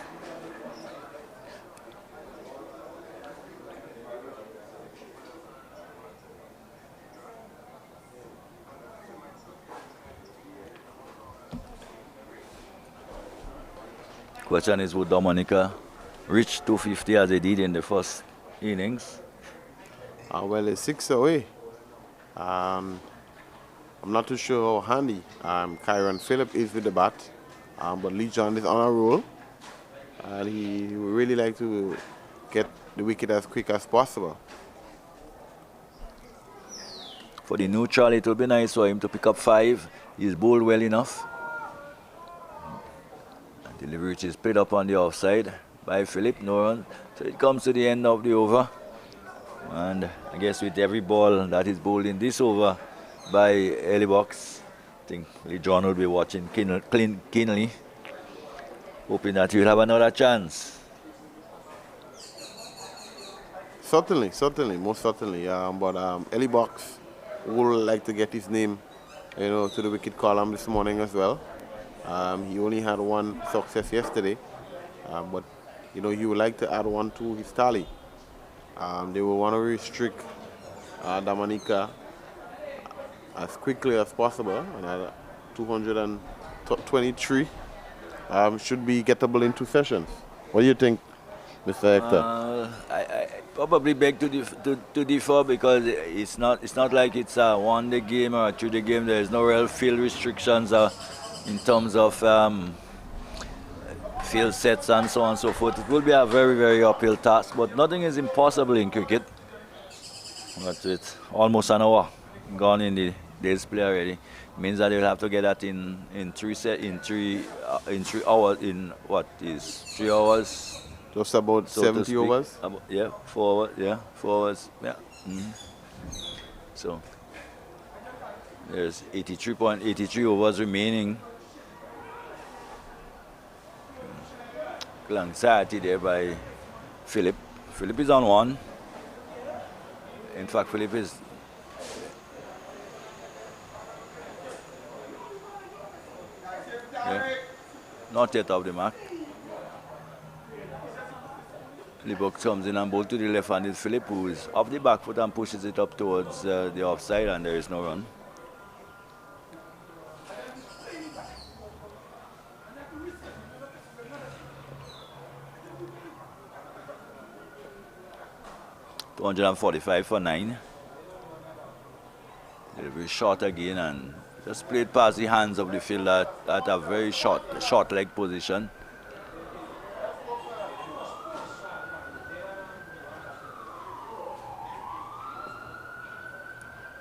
Question is, would Dominica reach 250 as they did in the first innings? Well, it's 6 away. I'm not too sure how handy Kyron Phillip is with the bat, but Lee John is on a roll, and he would really like to get the wicket as quick as possible. For the neutral, it will be nice for him to pick up 5. He's bowled well enough. Delivery is played up on the offside by Phillip, no run. So it comes to the end of the over. And I guess with every ball that is bowled in this over by early box, I think Lee John will be watching keenly, hoping that he'll have another chance. Certainly, most certainly. But Ellie Box would like to get his name, to the wicket column this morning as well. He only had 1 success yesterday, but he would like to add 1 to his tally. They will want to restrict Dominica as quickly as possible, and 223. Should be gettable in 2 sessions. What do you think, Mr. Hector? I probably beg to differ because it's not like it's a one-day game or a two-day game. There's no real field restrictions in terms of field sets and so on and so forth. It will be a very, very uphill task, but nothing is impossible in cricket. But it's almost an hour gone in the day's play already. Means that they'll have to get that in 3 hours. In what is 3 hours? Just about So to 70 speak. overs. Yeah, 4 hours. Yeah, 4 hours. Yeah. So there's 83.83 overs remaining. Anxiety there by Philip. Philip is on one. In fact, Philip is not yet off the mark. Libok comes in and bowls to the left-handed Philip, who is off the back foot and pushes it up towards the offside, and there is no run. .245 for 9. Delivery short again and just played past the hands of the fielder at a very short leg position.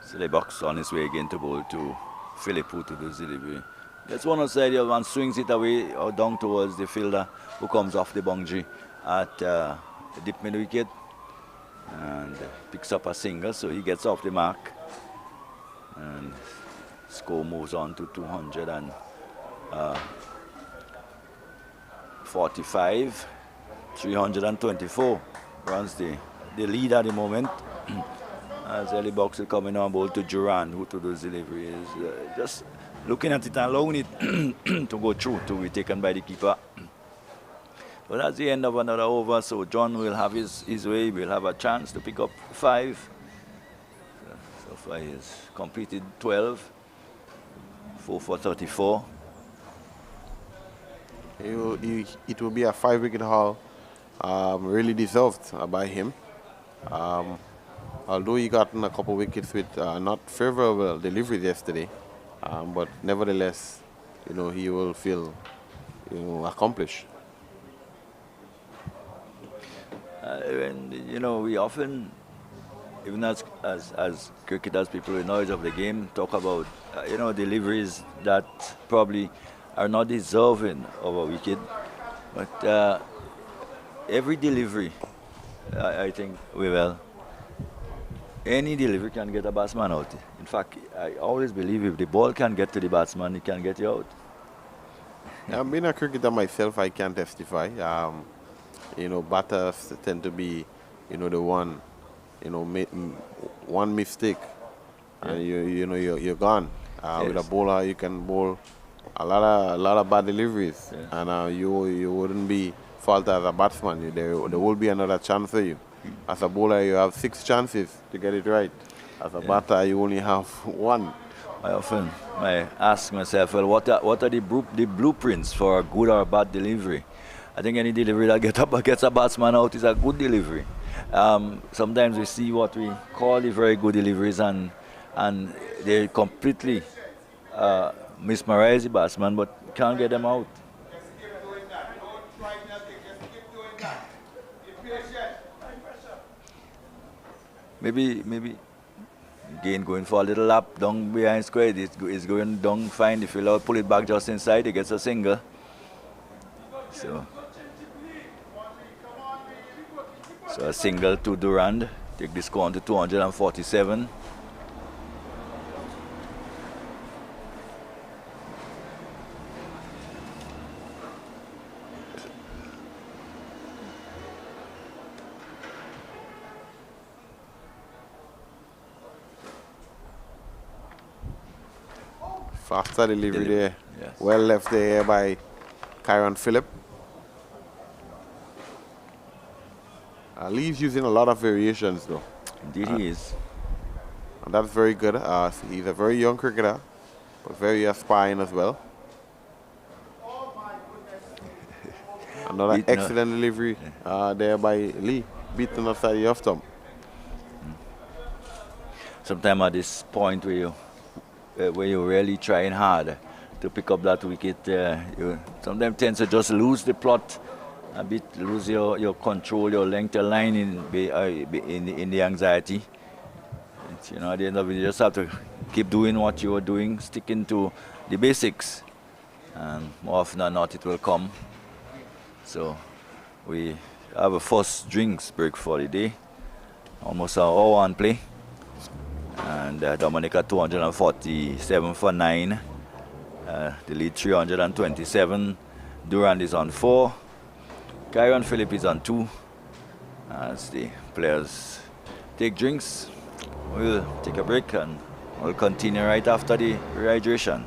Silebox on his way again to bowl to Philip, who to do delivery. That's one outside, the other one swings it away or down towards the fielder who comes off the boundary at the deep mid wicket and picks up a single, so he gets off the mark and score moves on to 245. 324 runs the lead at the moment. As Ellie Box is coming on board to Duran, who to do delivery is just looking at it and allowing it to go through to be taken by the keeper. But that's the end of another over, so John will have his way. We'll have a chance to pick up 5. So far he's completed 12. 4 for 34. It will be a 5-wicket haul, really deserved by him. Although he got a couple wickets with not favorable deliveries yesterday, but nevertheless, he will feel, accomplished. We often, even as cricketers, people with knowledge of the game, talk about, deliveries that probably are not deserving of a wicket. But every delivery, I think, any delivery can get a batsman out. In fact, I always believe if the ball can get to the batsman, it can get you out. Being a cricketer myself, I can testify. Batters tend to be, the one, one mistake, and you're gone. Yes. With a bowler, you can bowl a lot of bad deliveries, and you wouldn't be fault as a batsman. There will be another chance for you. As a bowler, you have 6 chances to get it right. As a batter, you only have 1. I ask myself, well, what are the blueprints for a good or a bad delivery? I think any delivery that gets a batsman out is a good delivery. Sometimes we see what we call the very good deliveries, and they completely mesmerize the batsman, but can't get them out. Maybe again going for a little lap down behind square. It's going down fine. The fielder pull it back just inside. He gets a single. So a single to Durand. Take the score on to 247. Faster delivery there. Yes. Well left there by Kyron Phillip. Lee's using a lot of variations though. Indeed he is. And that's very good. He's a very young cricketer, but very aspiring as well. Another Beating her. excellent delivery there by Lee, beating us at the off stump. Sometimes at this point where you're really trying hard to pick up that wicket, you sometimes tend to just lose the plot a bit, lose your control, your length of line in the anxiety. At the end of it, you just have to keep doing what you are doing, sticking to the basics, and more often than not, it will come. So we have a first drinks break for the day, almost an hour on play, and Dominica 247 for 9, the lead 327, Durand is on 4, Kyron Phillip is on 2. As the players take drinks, we'll take a break and we'll continue right after the rehydration.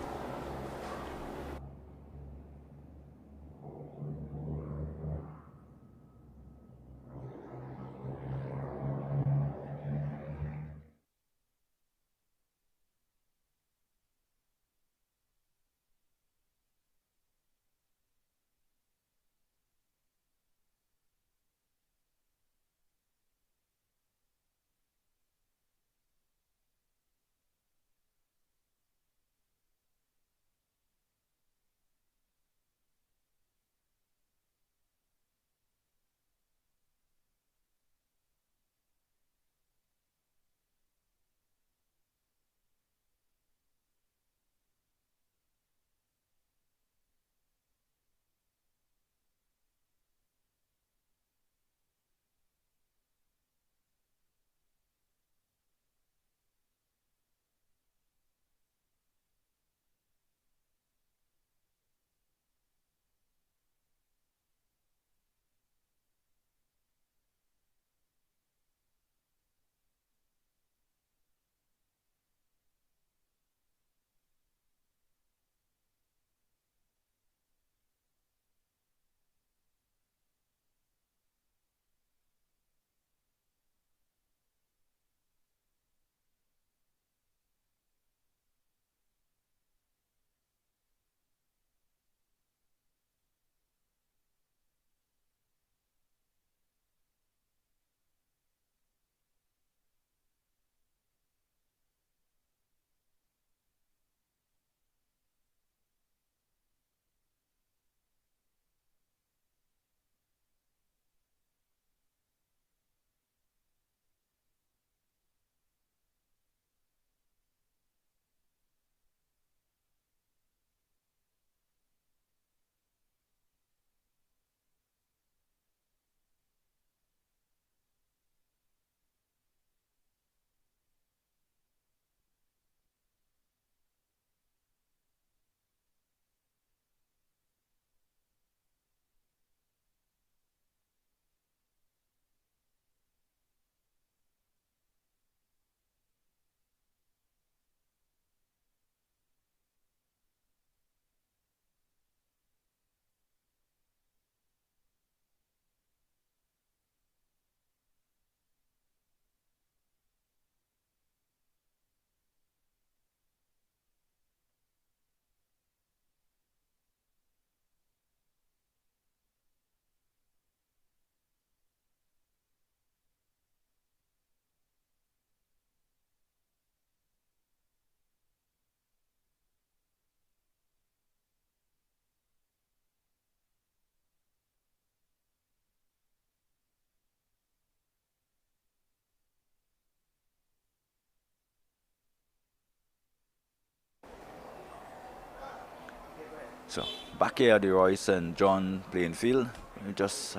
So back here at the Royce and John playing field, you just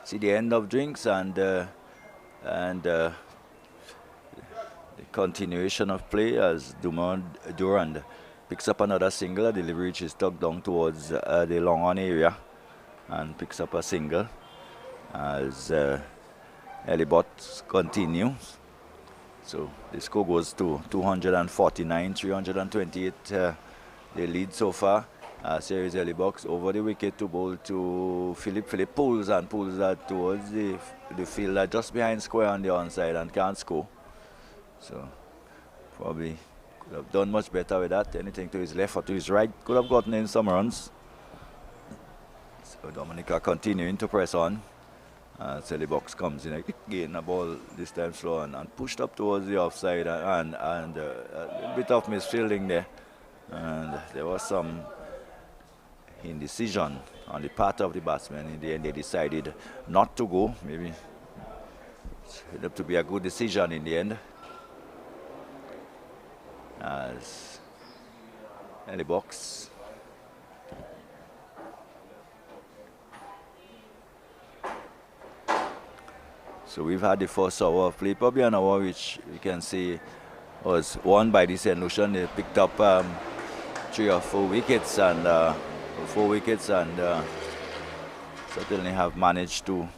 see the end of drinks and the continuation of play as Durand picks up another single. The delivery is tucked down towards the long on area and picks up a single as Elibot continues. So the score goes to 249, 328. They lead so far. Series early box over the wicket to bowl to Philip. Philip pulls that towards the fielder just behind square on the onside and can't score. So probably Could have done much better with that. Anything to his left or to his right could have gotten in some runs. So Dominica continuing to press on. Celly Box comes in again, the ball this time slow and pushed up towards the offside and a bit of misfielding there. And there was some indecision on the part of the batsmen. In the end, they decided not to go. Maybe it ended up to be a good decision in the end. As Celly Box so we've had the first hour of play, probably an hour which we can say was won by the St. Lucia. They picked up 3 or 4 wickets and certainly have managed to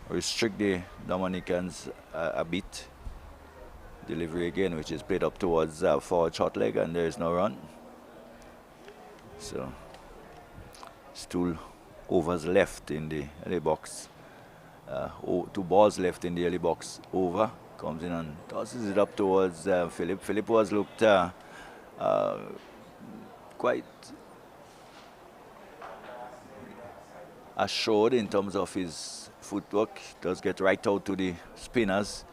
restrict the Dominicans a bit. Delivery again, which is played up towards forward short leg, and there is no run. So it's 2 overs left in the early box. 2 balls left in the early box. Over comes in and tosses it up towards Philip. Philip was looked quite assured in terms of his footwork. Does get right out to the spinners.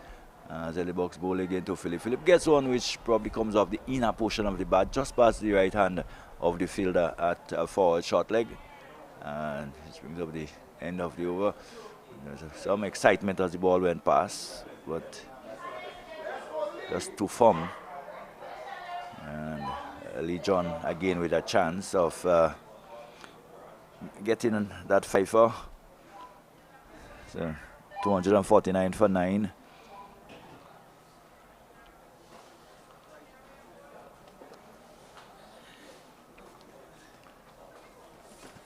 Early box ball again to Philip. Philip gets one which probably comes off the inner portion of the bat, just past the right hand of the fielder at forward short leg. And it brings up the end of the over. There's some excitement as the ball went past, but just too firm. And Lee John again with a chance of getting that fifer. So 249 for 9.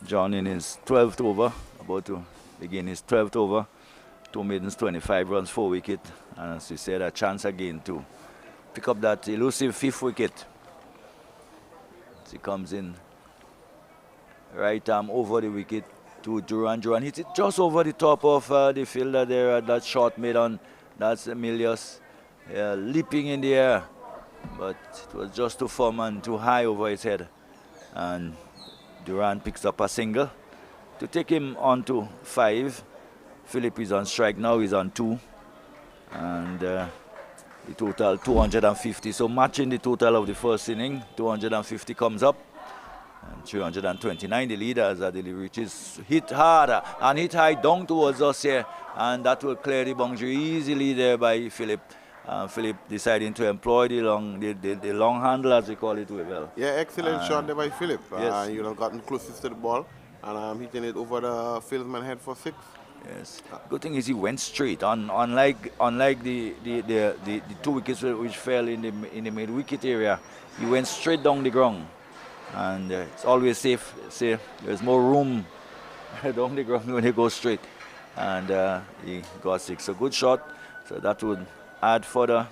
John in his 12th over, about to begin his 12th over. 2 maidens, 25 runs, 4 wicket. And as we said, a chance again to pick up that elusive 5th wicket. As he comes in right arm over the wicket to Duran. Duran hits it just over the top of the fielder there at that shot made on. That's Emilius leaping in the air. But it was just too firm and too high over his head. And Duran picks up a single to take him on to 5. Philip is on strike now, he's on 2. And the total 250. So matching the total of the first inning, 250 comes up. And 329 the leader as the delivery, which is hit hard and hit high down towards us here. And that will clear the boundary easily there by Philip. Philip deciding to employ the long handle, as we call it, well. Yeah, excellent shot there by Philip. Yes. You have gotten closest to the ball and hitting it over the fieldsman head for 6. Yes. Good thing is he went straight. Unlike the 2 wickets which fell in the mid wicket area, he went straight down the ground. And it's always safe. There's more room down the ground when he goes straight. And he got 6. So good shot. So that would add further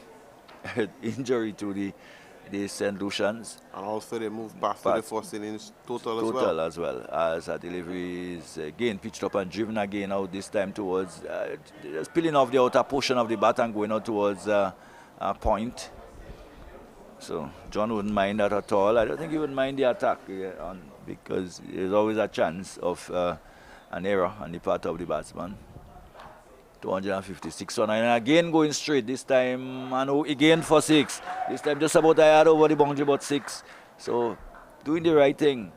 injury to the St. Lucians. And also they moved past to the first innings total as well. As a delivery is again pitched up and driven again out, this time towards just peeling off the outer portion of the bat and going out towards a point. So John wouldn't mind that at all. I don't think he would mind the attack because there's always a chance of an error on the part of the batsman. 256 on 9, and again going straight this time, and again for 6. This time just about a yard over the boundary, but 6. So doing the right thing.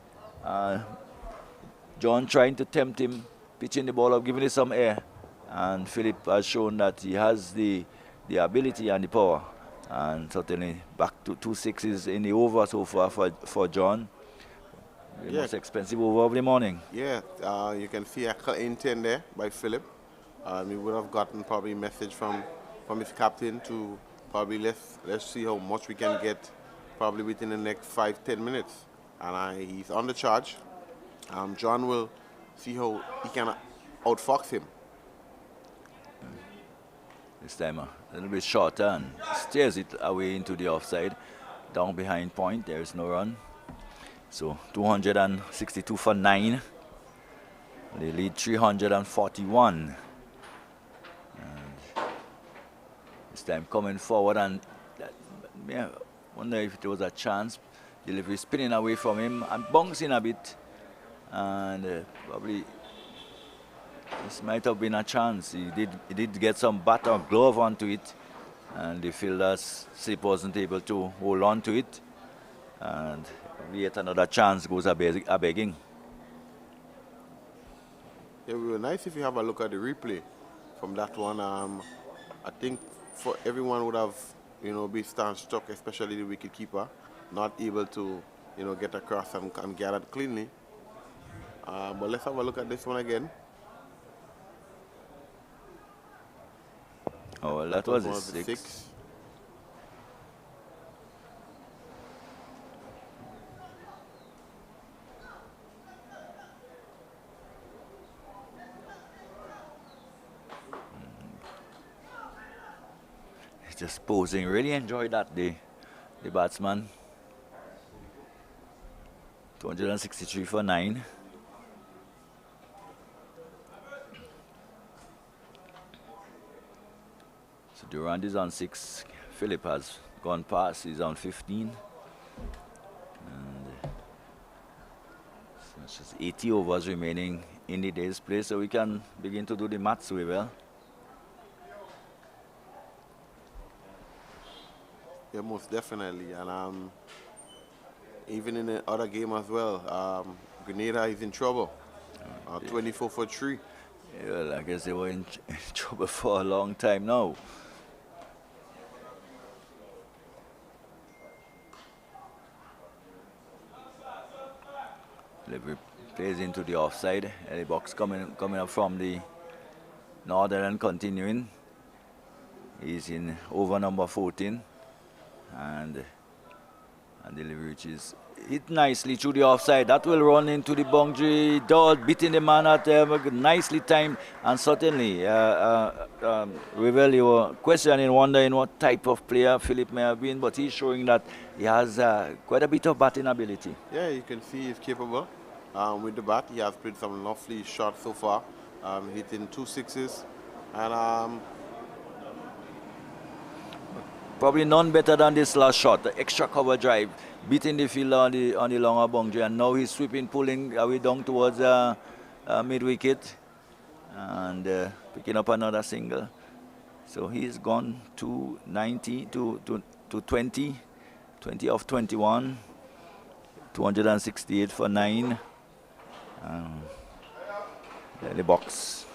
John trying to tempt him, pitching the ball up, giving it some air. And Philip has shown that he has the ability and the power. And certainly back to 2 6s in the over so far for John. The most expensive over of the morning. Yeah, you can see a clear intent there by Philip. We would have gotten probably a message from his captain to probably let's see how much we can get probably within the next 5-10 minutes. And he's on the charge. John will see how he can outfox him. This time a little bit shorter and steers it away into the offside. Down behind point, there is no run. So 262 for 9. They lead 341. And this time coming forward and wonder if it was a chance. Delivery spinning away from him and bouncing a bit. And probably this might have been a chance. He did get some bat or glove onto it. And the fielder's slip wasn't able to hold on to it. And yet another chance goes a begging. Yeah, it would be nice if you have a look at the replay from that one. I think for everyone would have, be stand stuck, especially the wicket keeper, not able to, get across and get it cleanly. But let's have a look at this one again. Oh, well, that was a 6. He's just posing. Really enjoyed that, the batsman. 263 for 9. So Durand is on 6. Philip has gone past. He's on 15. And so it's just 80 overs remaining in the day's play, so we can begin to do the maths very well. Yeah, most definitely. And even in the other game as well, Grenada is in trouble. 24 for 3. Yeah, well, I guess they were in trouble for a long time now. Delivery plays into the offside. The box coming up from the northern and continuing. He's in over number 14. And delivery which is hit nicely through the offside. That will run into the boundary. Dodd beating the man at nicely timed. And certainly, Revel, you were questioning, wondering what type of player Philip may have been, but he's showing that he has quite a bit of batting ability. Yeah, you can see he's capable. With the bat, he has played some lovely shots so far, hitting 2 6s. And probably none better than this last shot, the extra cover drive, beating the fielder on the longer boundary, and now he's sweeping, pulling away down towards mid wicket, and picking up another single. So he's gone to 90 to 20 off 21, 268 for 9. The box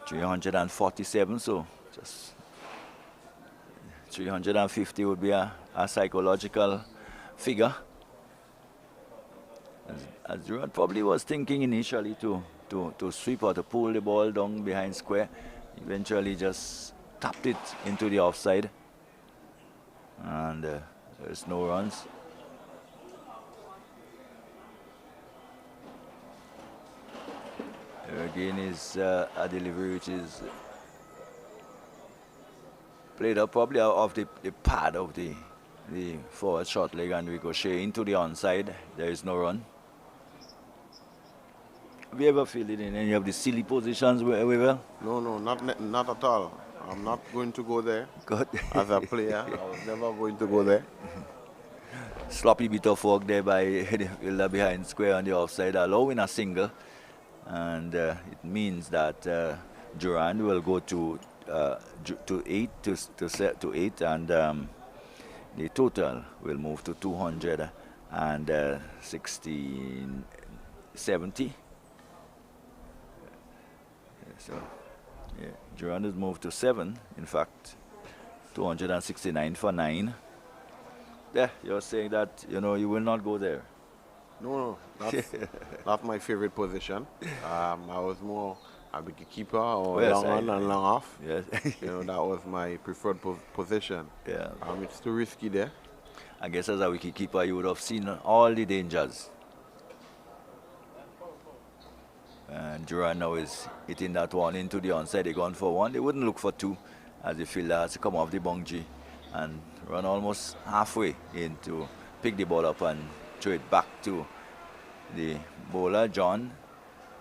347, so just 350 would be a psychological figure. As Durand probably was thinking initially to sweep or to pull the ball down behind square, eventually just tapped it into the offside, and there's no runs. There again is a delivery which is played up probably off the pad of the forward short leg and ricochet into the onside. There is no run. Have you ever fielded in any of the silly positions, Weaver? No, not at all. I'm not going to go there. Good. As a player, I was never going to go there. Sloppy bit of work there by the fielder behind square on the offside, allowing a single. And it means that Durand will go to 8 to 8, and the total will move to 270. So, yeah, Durand has moved to 7. In fact, 269 for 9. Yeah, you're saying that you will not go there. No, that's not my favorite position. I was more a wicket keeper or long on and long off. Yes. That was my preferred position. Yeah. It's too risky there. I guess as a wicket keeper, you would have seen all the dangers. And Durand now is hitting that one into the onside. They gone for 1. They wouldn't look for 2, as the fielder has to come off the boundary and run almost halfway in to pick the ball up and throw it back to the bowler, John,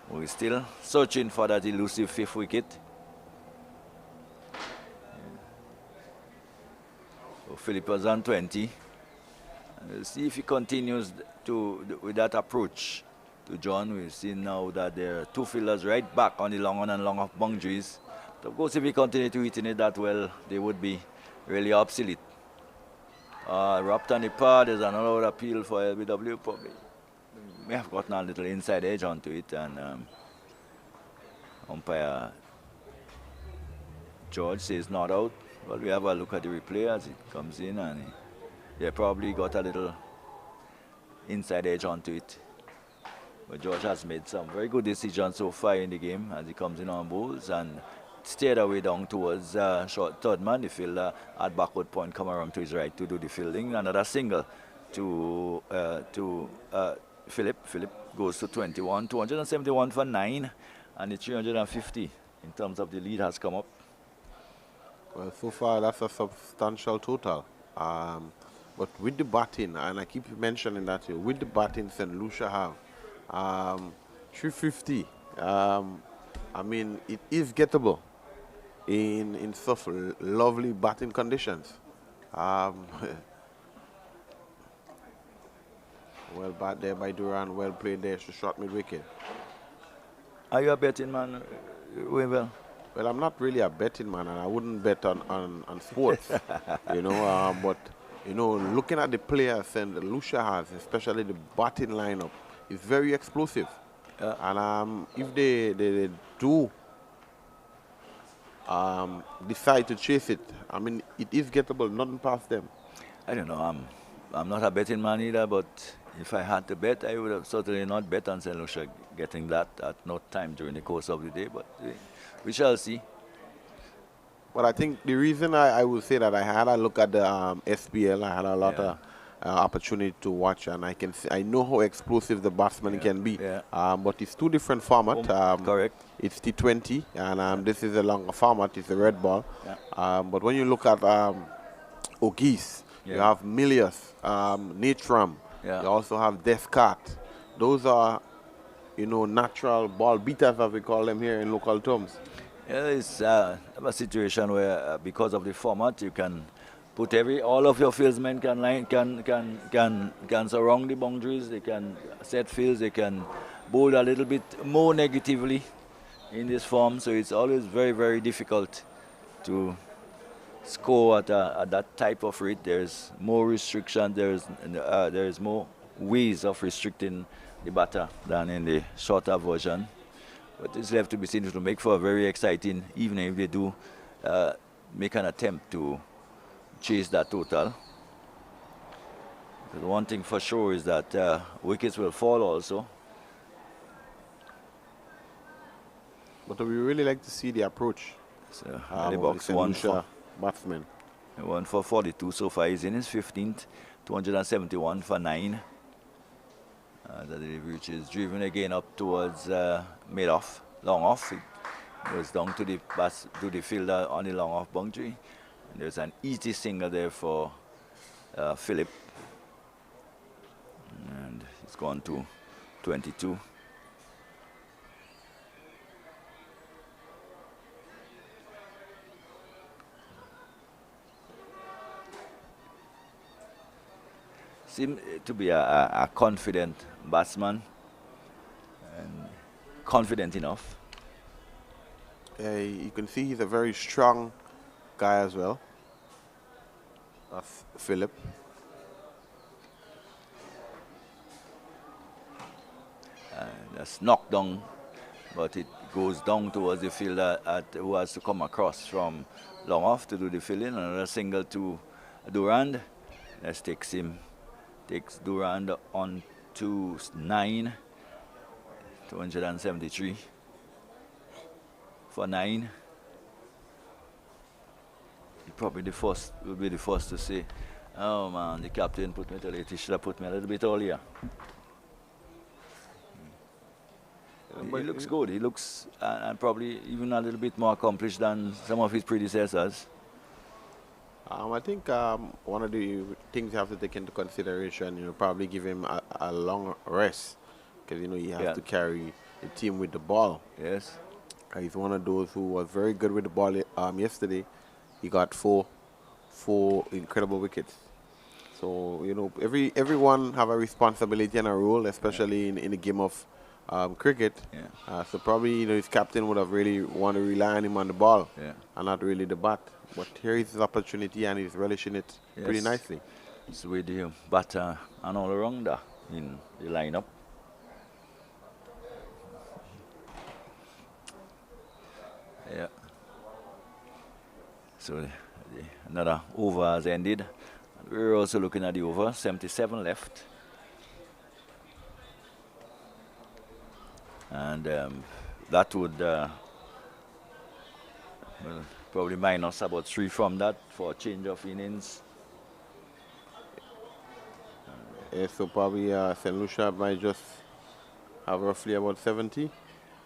who is still searching for that elusive 5th wicket. So Philip was on 20. We'll see if he continues with that approach to John. We've seen now that there are two fielders right back on the long on and long off boundaries. But of course, if he continue to hit it that well, they would be really obsolete. Wrapped on the par, there's another appeal for LBW. Probably may have gotten a little inside edge onto it, and umpire George says not out. Well, we have a look at the replay as it comes in, and they probably got a little inside edge onto it. But George has made some very good decisions so far in the game as he comes in on balls and steered away down towards short third man. The fielder at backward point come around to his right to do the fielding. Another single to Philip. Philip goes to 21, 271 for 9, and the 350 in terms of the lead has come up. Well, so far that's a substantial total. But with the batting, and I keep mentioning that here, with the batting St. Lucia have 350. I mean, it is gettable in such lovely batting conditions. Well bat there by Duran, well played there to short mid wicket. Are you a betting man, Weaver? Well, I'm not really a betting man, and I wouldn't bet on sports, you know. But you know, looking at the players and Lucia has, especially the batting lineup, is very explosive. And if they do decide to chase it, I mean, it is gettable, nothing past them. I don't know. I'm not a betting man either, but if I had to bet, I would have certainly not bet on St. Lucia getting that at no time during the course of the day. But we shall see. But I think the reason I would say that I had a look at the SPL, I had a lot of opportunity to watch, and I know how explosive the batsman can be. But it's two different formats. Correct. It's T20, and this is a longer format. It's a red ball. But when you look at O'Geese, you have Milius, Natram. You also have Descarte. Those are, you know, natural ball beaters, as we call them here in local terms. Yeah, it's a situation where because of the format, you can put all of your fieldsmen can surround the boundaries. They can set fields. They can bowl a little bit more negatively in this form. So it's always very, very difficult to score at that type of rate. There's more restriction. There's more ways of restricting the batter than in the shorter version. But it's left to be seen. It will make for a very exciting evening if they do make an attempt to chase that total. The one thing for sure is that wickets will fall also. But we really like to see the approach. So, the box one for batsman. 1 for 42 so far. He's in his 15th, 271 for 9. The which is driven again up towards mid-off, long off. It goes down to the fielder on the long off boundary. And there's an easy single there for Philip. And it's gone to 22. Seems to be a confident batsman and confident enough. You can see he's a very strong guy as well. That's Philip. That's knocked down, but it goes down towards the fielder who has to come across from long off to do the filling. Another single to Durand. That takes Durand on to 9, 273 for 9. He probably will be the first to say, oh man, the captain put me too late. He should have put me a little bit earlier. He looks good. He looks and probably even a little bit more accomplished than some of his predecessors. I think one of the things you have to take into consideration, you know, probably give him a long rest, because, you know, you have to carry the team with the ball. Yes. He's one of those who was very good with the ball yesterday. He got four 4 incredible wickets. So, everyone have a responsibility and a role, especially in the game of cricket. Yeah. So probably, his captain would have really want to rely on him on the ball Yeah. and not really the bat. But here is his opportunity and he's relishing it pretty Yes. nicely. So with the batter and all around there in the lineup. Yeah. So another over has ended. We're also looking at the over, 77 left. And that would well, probably minus about 3 from that for a change of innings. Yeah, so probably St. Lucia might just have roughly about 70.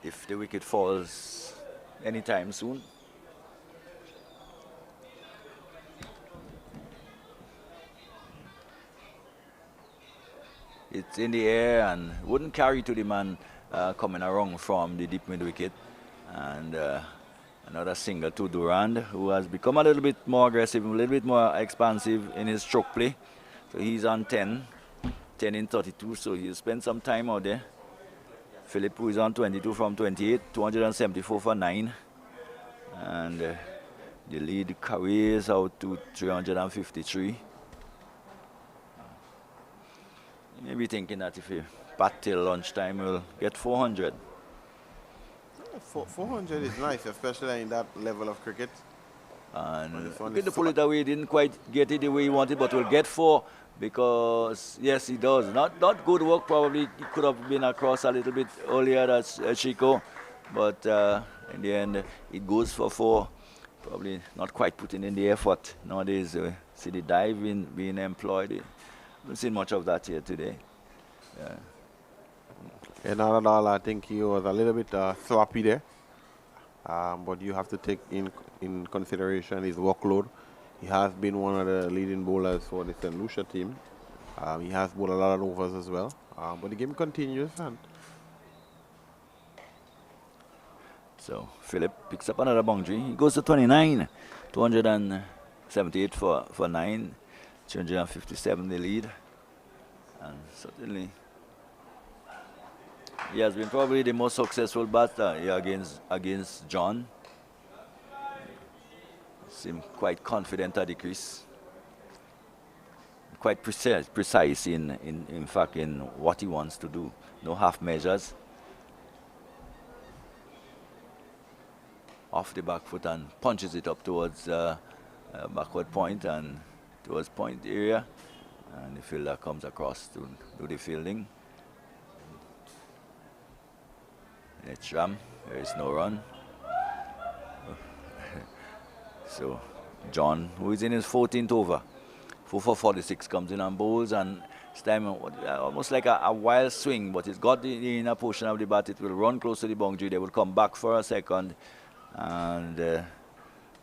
If the wicket falls anytime soon. It's in the air and wouldn't carry to the man coming around from the deep mid wicket. And another single to Durand, who has become a little bit more aggressive, a little bit more expansive in his stroke play. So he's on 10 in 32, so he'll spend some time out there. Philip, who is on 22 from 28, 274 for 9. And the lead carries out to 353. Maybe thinking that if he bat till lunchtime, we'll get 400. 400 is nice, especially in that level of cricket. And this one get is to pull it away, didn't quite get it the way he wanted, but we'll get 4 because, yes, he does. Not good work, probably. He could have been across a little bit earlier, that's Chico. But in the end, it goes for 4. Probably not quite putting in the effort. Nowadays, see the dive being employed. Haven't seen much of that here today. Yeah. And not at all, I think he was a little bit sloppy there. But you have to take in consideration his workload. He has been one of the leading bowlers for the St. Lucia team. He has bowled a lot of overs as well. But the game continues. And so Philip picks up another boundary. He goes to 29. 278 for 9. 357 the lead. And certainly he has been probably the most successful batter here against John. Seemed quite confident at the crease. Quite precise in fact in what he wants to do. No half measures. Off the back foot and punches it up towards backward point and towards point area. And the fielder comes across to do the fielding. It's Ram. There is no run. So John, who is in his 14th over, 4 for 46, comes in on bowls and it's time almost like a wild swing, but it's got the inner portion of the bat. It will run close to the boundary. They will come back for a second, and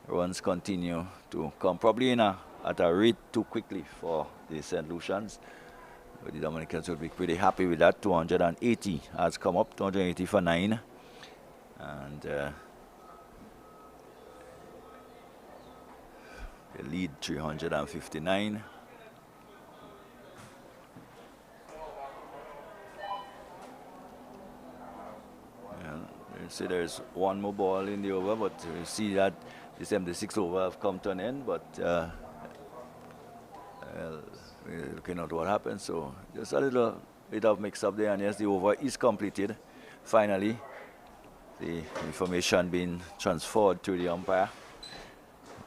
runs continue to come probably at a rate too quickly for the St. Lucians. But the Dominicans will be pretty happy with that. 280 has come up, 280 for 9. And they lead 359. You see there's one more ball in the over, but you see that the 76 over have come to an end, but we're looking at what happens. So just a little bit of mix-up there, and yes, the over is completed. Finally, the information being transferred to the umpire.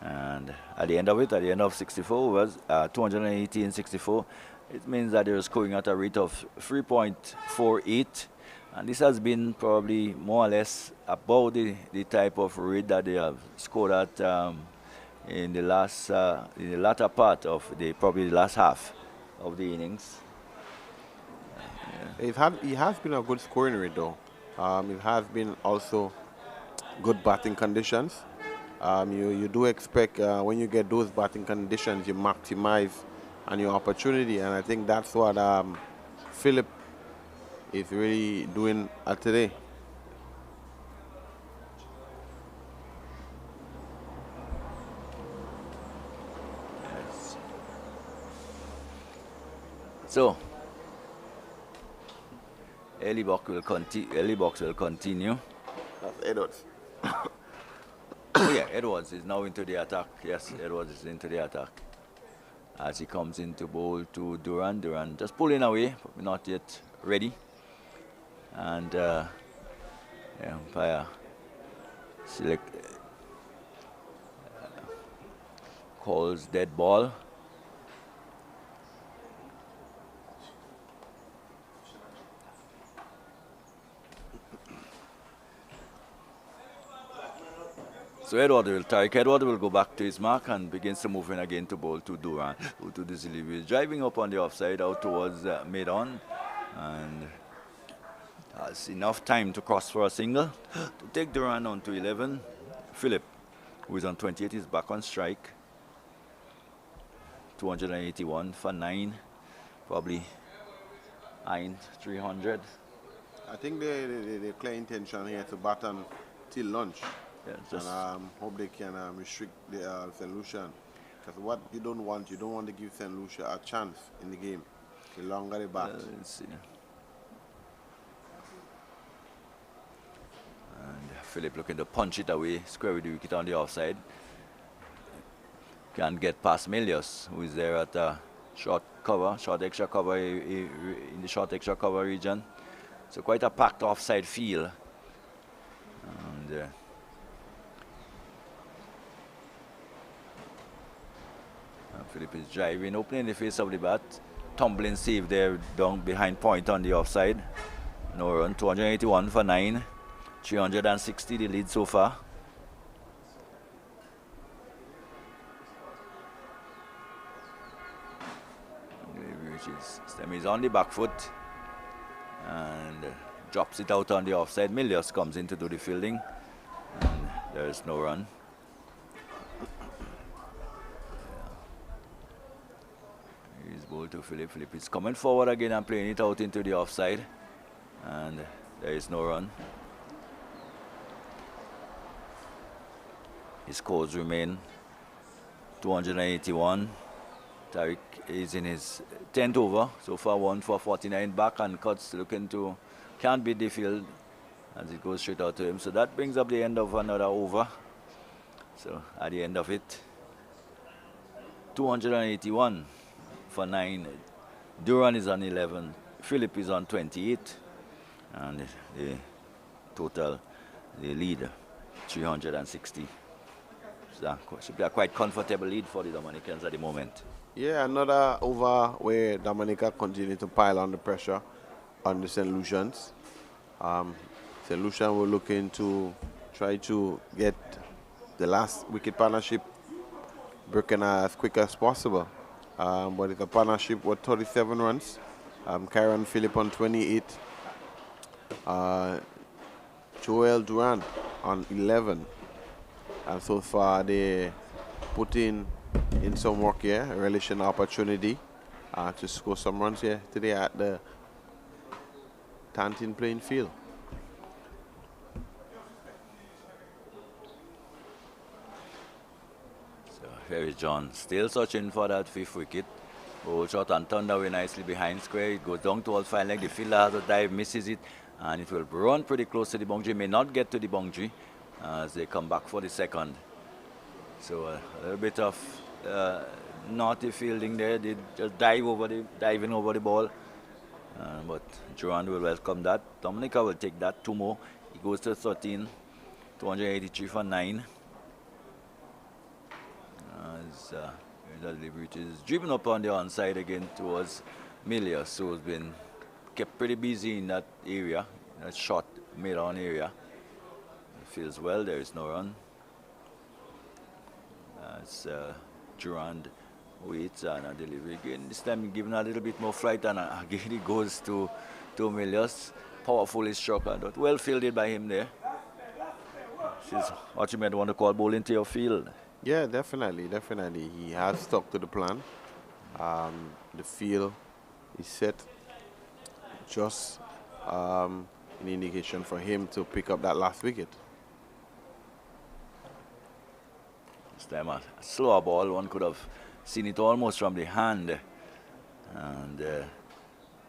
And at the end of it, at the end of 64 overs, 218 64, it means that they're scoring at a rate of 3.48. And this has been probably more or less about the type of rate that they have scored at in the latter part of probably the last half of the innings. it has been a good scoring rate though. It has been also good batting conditions. You do expect when you get those batting conditions, you maximize on your opportunity, and I think that's what Philip is really doing today. So, early box will continue. That's Edwards. Oh yeah, Edwards is now into the attack. Yes, Edwards is into the attack. As he comes into bowl to Duran. Duran just pulling away, but not yet ready. And the umpire calls dead ball. So Tariq Edward will go back to his mark and begins to move in again to bowl to Duran, who to this delivery is driving up on the offside out towards mid-on, and has enough time to cross for a single to take Duran on to 11. Philip, who is on 28, is back on strike. 281 for 9, probably eyeing 300. I think the clear intention here to bat till lunch. Yeah, and hope they can restrict the St. Lucian. Because what you don't want to give St. Lucia a chance in the game. The longer they bat. Let's see. And Philip looking to punch it away, square with the wicket on the offside. Can't get past Milius, who is there at short extra cover in the short extra cover region. So quite a packed offside field. And Philip is driving, opening the face of the bat. Tumbling save there down behind point on the offside. No run, 281 for 9. 360 the lead so far. Stem is on the back foot and drops it out on the offside. Milius comes in to do the fielding, and there is no run. He's bowled to Philip. Philip is coming forward again and playing it out into the offside, and there is no run. His scores remain 281. Tariq is in his 10th over, so far 1 for 49, back and cuts, looking to, can't beat the field as it goes straight out to him. So that brings up the end of another over. So at the end of it, 281 for 9. Duran is on 11, Philip is on 28, and the total, the lead, 360. So that should be a quite comfortable lead for the Dominicans at the moment. Yeah, another over where Dominica continue to pile on the pressure on the St. Lucians. St. Lucian were looking to try to get the last wicket partnership broken as quick as possible. But it's a partnership with 37 runs. Kieran Phillip on 28. Joel Duran on 11. And so far they put in some work here, relishing the opportunity to score some runs here today at the Tantin playing field. So here is John, still searching for that 5th wicket. Oh, shot and turned away nicely behind square. It goes down towards fine leg. The fielder has a dive, misses it, and it will run pretty close to the boundary. May not get to the boundary as they come back for the second. So a little bit of naughty fielding there. They just diving over the ball. But Duran will welcome that. Dominica will take that. 2 more. He goes to 13. 283 for 9. As the Liberty is driven up on the onside again towards Milius, who has been kept pretty busy in that area, that short mid-on area. Feels well, there is no run. As Durand waits and a delivery again. This time given a little bit more flight, and again it goes to Milius. Powerfully struck, but well fielded by him there. This is what you might want to call bowling to your field. Yeah, definitely. He has stuck to the plan. The field is set. Just an indication for him to pick up that last wicket. This time a slower ball, one could have seen it almost from the hand, and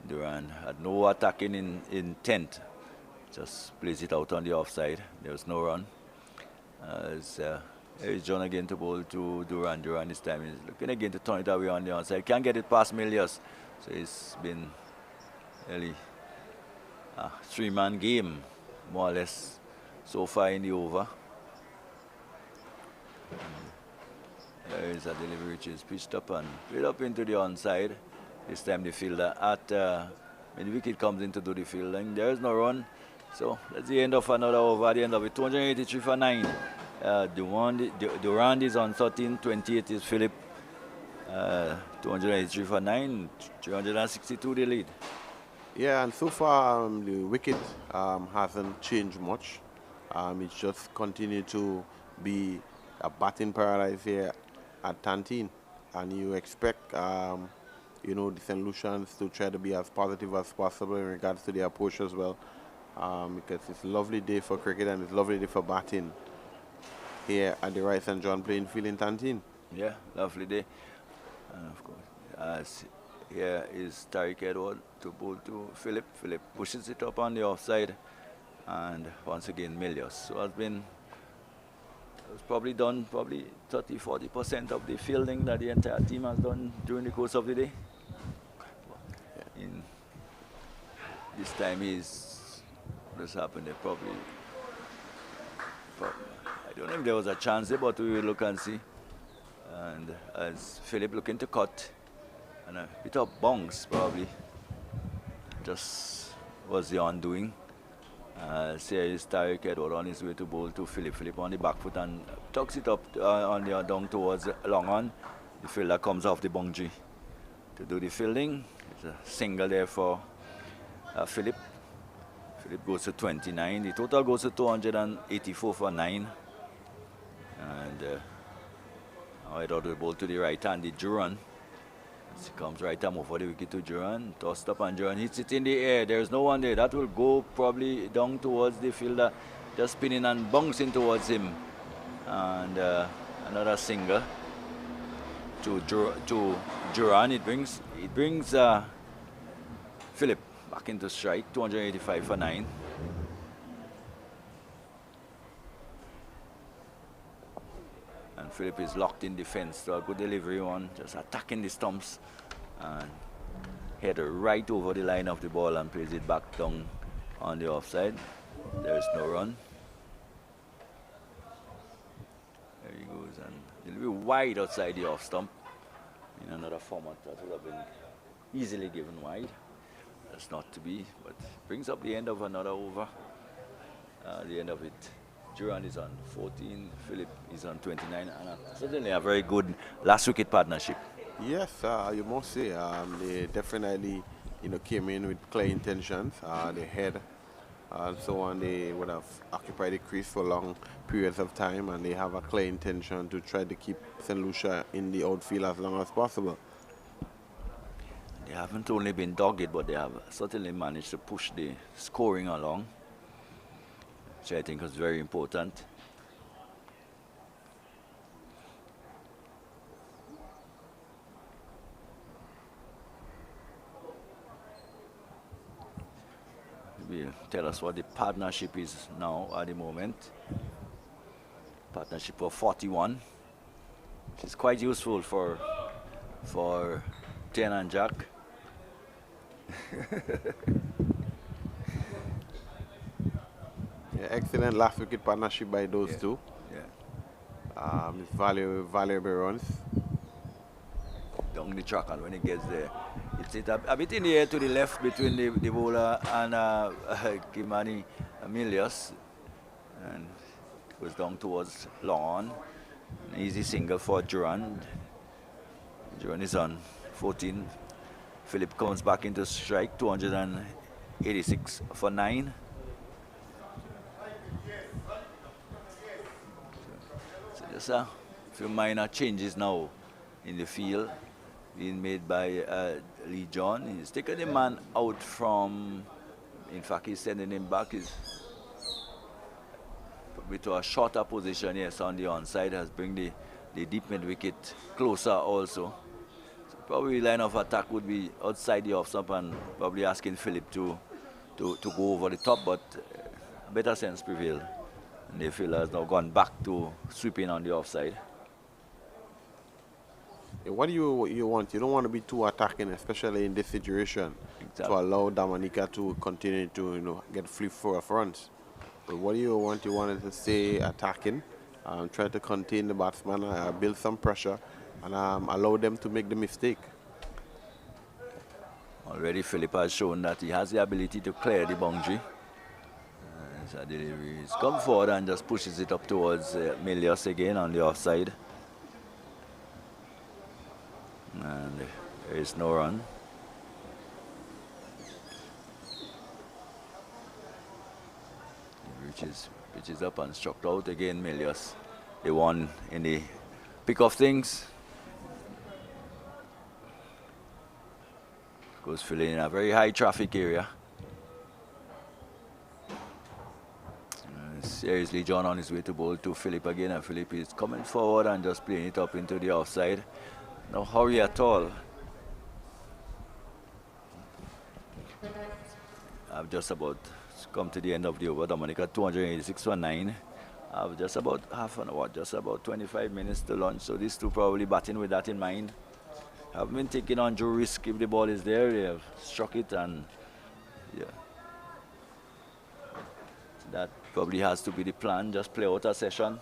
Duran had no attacking intent. Just plays it out on the offside. There was no run. Here's John again to bowl to Duran. Duran this time is looking again to turn it away on the onside. Can't get it past Milius. So it's been really a three-man game, more or less, so far in the over. There is a delivery which is pitched up and played up into the onside. This time the fielder when the wicket comes in to do the fielding, there is no run. So that's the end of another over. At the end of it, 283 for 9. Durand is on 13, 28 is Philip. 283 for 9, 362 the lead. Yeah, and so far the wicket hasn't changed much. It's just continued to be a batting paradise here at Tantine, and you expect the St. Lucians to try to be as positive as possible in regards to their approach as well, because it's a lovely day for cricket and it's a lovely day for batting here at the Rice and John playing field in Tantine. Yeah, lovely day. And of course, as here is Tariq Edward to bowl to Philip. Philip pushes it up on the offside, and once again Milius. So it was probably done 30-40% of the fielding that the entire team has done during the course of the day. This time what's happened there I don't know if there was a chance there, but we will look and see. And as Philip looking to cut, and a bit of bounce probably just was the undoing. Here is Tariq Edward on his way to bowl to Philip. Philip on the back foot and tucks it up down towards long on. The fielder comes off the boundary to do the fielding. It's a single there for Philip. Philip goes to 29. The total goes to 284 for 9. And Edward will bowl to the right hand, the Duran. He comes right arm over the wicket to Duran, tossed up, and Duran hits it in the air. There's no one there. That will go probably down towards the fielder, just spinning and bouncing towards him. And another single to Duran. It brings Philip back into strike, 285 for 9. And Philip is locked in defense, so a good delivery on, just attacking the stumps and head right over the line of the ball and plays it back down on the offside. There's no run. There he goes, and it'll be wide outside the off stump. In another format that would have been easily given wide. That's not to be, but brings up the end of another over. The end of it. Duran is on 14, Philip is on 29, and certainly a very good last wicket partnership. Yes, you must say they definitely came in with clear intentions. They had and so on. They would have occupied the crease for long periods of time, and they have a clear intention to try to keep St. Lucia in the outfield as long as possible. They haven't only been dogged, but they have certainly managed to push the scoring along, which I think was very important. Maybe tell us what the partnership is now at the moment. Partnership of 41, which is quite useful for 10 and Jack. Yeah, excellent last wicket partnership by those two. Yeah. It's valuable runs. Down the track, and when it gets there, it's a bit in the air to the left between the bowler and Kimani Milius, and it goes down towards long on. An easy single for Duran. Duran is on 14. Philip comes back into strike, 286 for 9. So just a few minor changes now in the field being made by Lee John. He's taken the man out from, in fact, he's sending him back. He's probably to a shorter position, yes, on the onside, has bring the deep mid wicket closer also. So probably line of attack would be outside the off stump and probably asking Philip to go over the top, but better sense prevailed. And the fielder has now gone back to sweeping on the offside. What do you want? You don't want to be too attacking, especially in this situation, Exactly. to allow Dominica to continue to get free for fronts. But what do you want? You want to stay attacking, try to contain the batsman, build some pressure, and allow them to make the mistake. Already Philip has shown that he has the ability to clear the boundary. So he's come forward and just pushes it up towards Milius again on the offside. And there is no run. He reaches up and struck out again, Milius. They won in the pick of things. Goes filling in a very high traffic area. Seriously, John on his way to bowl to Philip again, and Philip is coming forward and just playing it up into the offside. No hurry at all. I've just about come to the end of the over. Dominica 286 for 9. I've just about half an hour, just about 25 minutes to launch. So these two probably batting with that in mind. Haven't been taking undue risk if the ball is there. They have struck it, and yeah. That probably has to be the plan, just play out a session.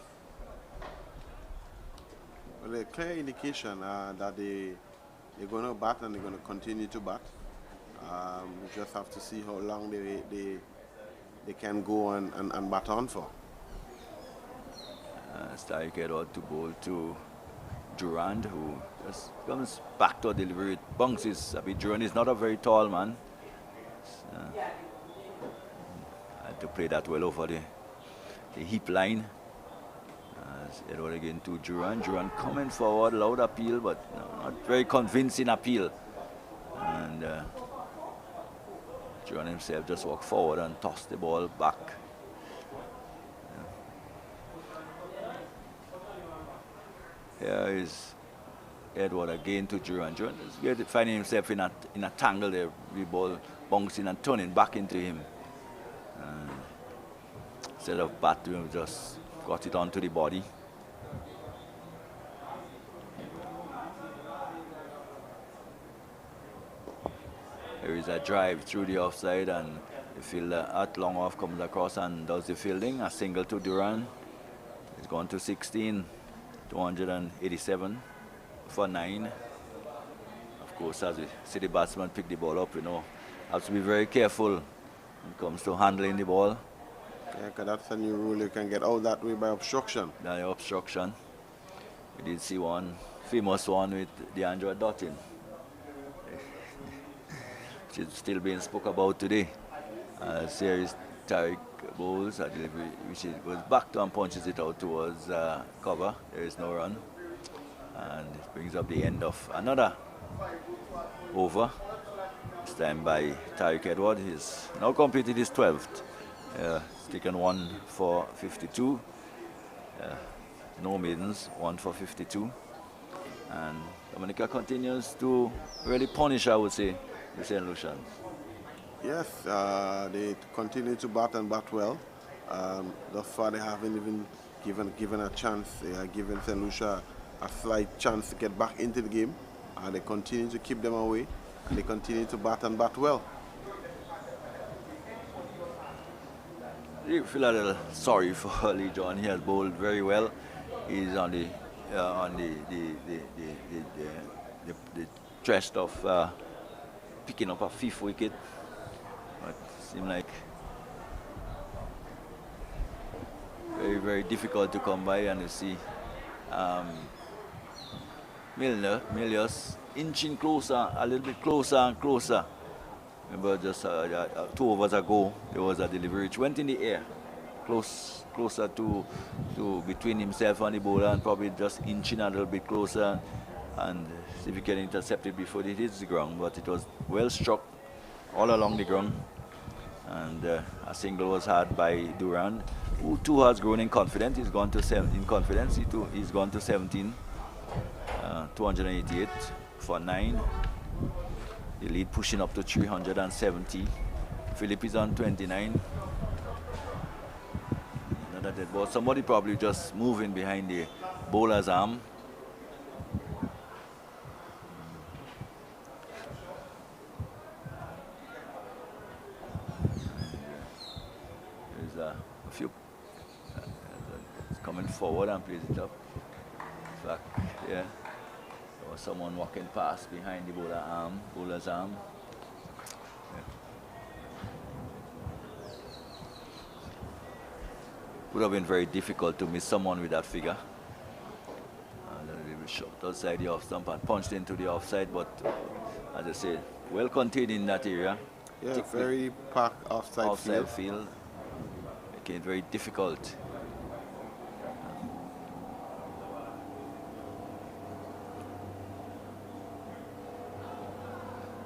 Well, a clear indication that they're going to bat and they're going to continue to bat. We just have to see how long they can go and bat on for. Stark out to bowl to Durand, who just comes back to a delivery. Bounces a bit. Durand is not a very tall man. Had to play that well over the heap line. Edward again to Durand. Durand coming forward, loud appeal, but not very convincing appeal. And Durand himself just walked forward and tossed the ball back. Here is Edward again to Durand. Durand is finding himself in a tangle there. The ball bouncing and turning back into him. Instead of bat to him, just got it onto the body. There is a drive through the offside, and the fielder at long off comes across and does the fielding. A single to Durand. It's gone to 16. 287 for 9. Of course, as we see the batsman pick the ball up, have to be very careful when it comes to handling the ball. Yeah, because that's a new rule. You can get out that way by obstruction. By obstruction. We did see one famous one with DeAndre Dottin, which is still being spoke about today. Series Tariq bowls a delivery, which goes back to and punches it out towards cover. There is no run, and it brings up the end of another over. This time by Tariq Edward. He's now completed his 12th. He's taken 1 for 52. No maidens, 1 for 52. And Dominica continues to really punish, I would say, the St. Lucians. Yes, they continue to bat and bat well. Thus far, they haven't even given a chance. They are giving St. Lucia a slight chance to get back into the game. They continue to keep them away, and they continue to bat and bat well. I feel a little sorry for Lee John. He has bowled very well. He's on the thresh of picking up a 5th wicket. But it seemed like very, very difficult to come by, and you see Milius inching closer, a little bit closer and closer. Remember, just 2 overs ago, there was a delivery which went in the air, closer to between himself and the bowler, and probably just inching a little bit closer, and see if he can intercept it before it hits the ground. But it was well struck all along the ground, and a single was had by Durand, who too has grown in confidence. He's gone to 17 confidence. He's gone to 17, 288. for 9. The lead pushing up to 370. Philip is on 29. Another dead ball. Somebody probably just moving behind the bowler's arm. There's a few coming forward and plays it up. Back, yeah. There was someone walking past behind the bowler's arm. Would have been very difficult to miss someone with that figure. And they were shot outside the off stump and punched into the offside, but as I said, well contained in that area. Yeah, very packed offside field. Making it very difficult.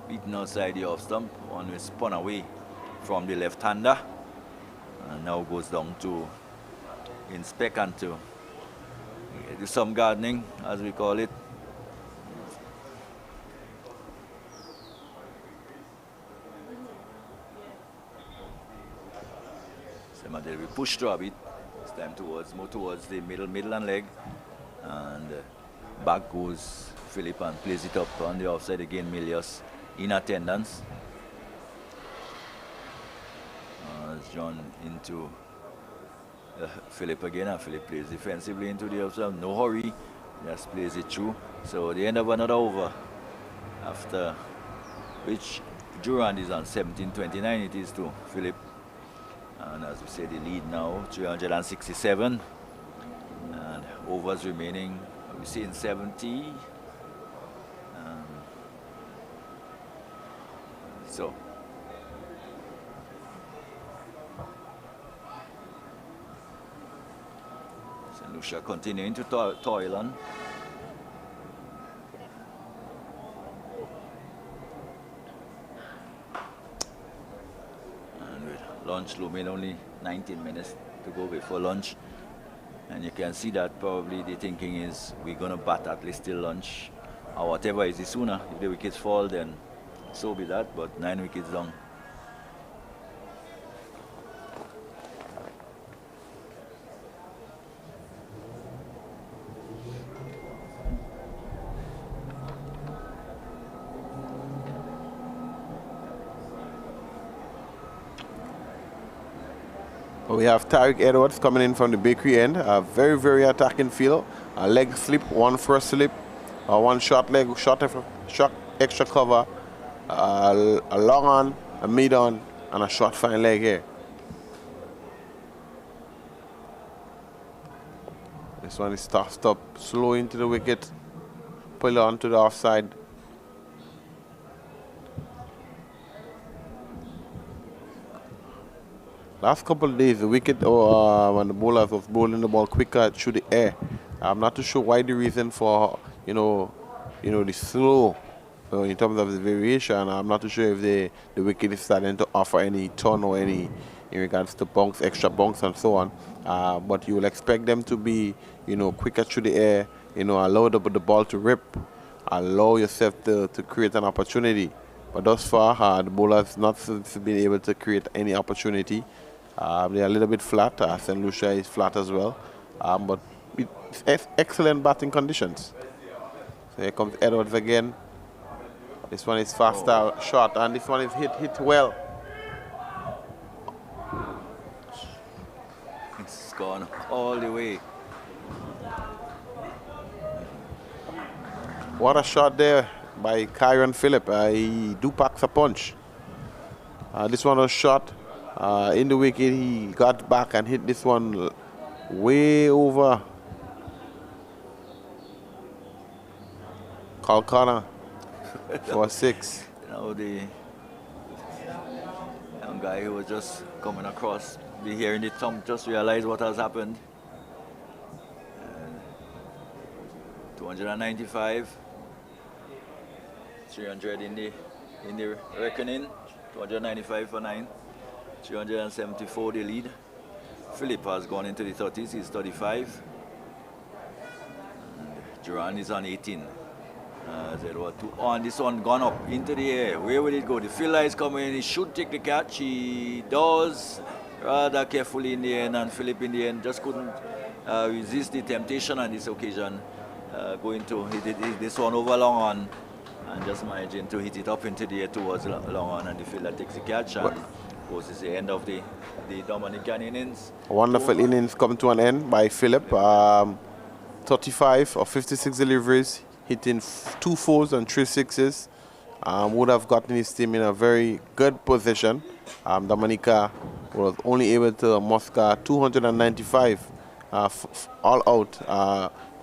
Beaten outside the off stump, one was spun away from the left-hander, and now goes down to inspect and to do some gardening, as we call it. They will push through a bit. This time more towards the middle and leg, and back goes Philip and plays it up on the offside again. Milius in attendance. It's John into Philip again, and Philip plays defensively into the offside. No hurry, just plays it through. So the end of another over, after which Durand is on 17-29. It is to Philip. And as we say, the lead now 367, and overs remaining, we see in 70. So St. Lucia continuing to toil on. Lunch looming, only 19 minutes to go before lunch, and you can see that probably the thinking is we're going to bat at least till lunch, or whatever is the sooner. If the wickets fall, then so be that, but 9 wickets down. We have Tariq Edwards coming in from the bakery end. A very, very attacking field. A leg slip, one first slip, one short leg, short extra cover, a long on, a mid on, and a short fine leg here. This one is tossed up, slow into the wicket, pull on to the offside. Last couple of days, the wicket, when the bowlers was bowling the ball quicker through the air. I'm not too sure why the reason for, the slow, in terms of the variation. I'm not too sure if the wicket is starting to offer any turn or any in regards to bunks, extra bunks and so on. But you will expect them to be, quicker through the air, allow the ball to rip, allow yourself to create an opportunity. But thus far, the bowlers not been able to create any opportunity. They are a little bit flat. St. Lucia is flat as well. But it's excellent batting conditions. So here comes Edwards again. This one is faster, short, and this one is hit well. It's gone all the way. What a shot there by Kyron Phillip. He do packs a punch. This one was shot in the wicket. He got back and hit this one way over Kalkana for 6. The young guy who was just coming across, be hearing the thump, just realized what has happened. 295. 300 in the reckoning, 295 for 9, 374 the lead. Philip has gone into the 30s, he's 35. And Duran is on 18. 0 2 on. This one gone up into the air. Where will it go? The fielder is coming. He should take the catch. He does rather carefully in the end, and Philip in the end just couldn't resist the temptation on this occasion. Going to hit this one over long on, and just managing to hit it up into the air towards long on, and the fielder takes the catch, and of course it's the end of the Dominican innings. A wonderful innings come to an end by Philip. 35 or 56 deliveries, hitting 2 fours and 3 sixes. Would have gotten his team in a very good position. Dominica was only able to muster 295 all out.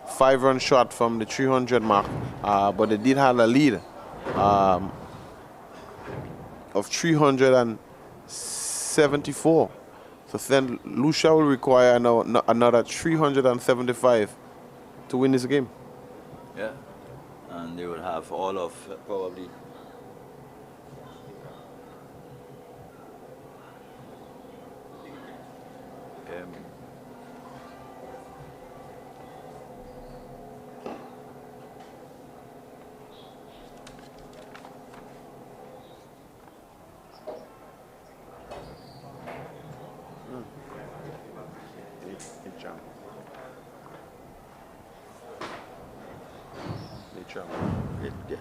5-run shot from the 300 mark, but they did have a lead of 374. So then Lucia will require another 375 to win this game. Yeah, and they will have all of probably yeah.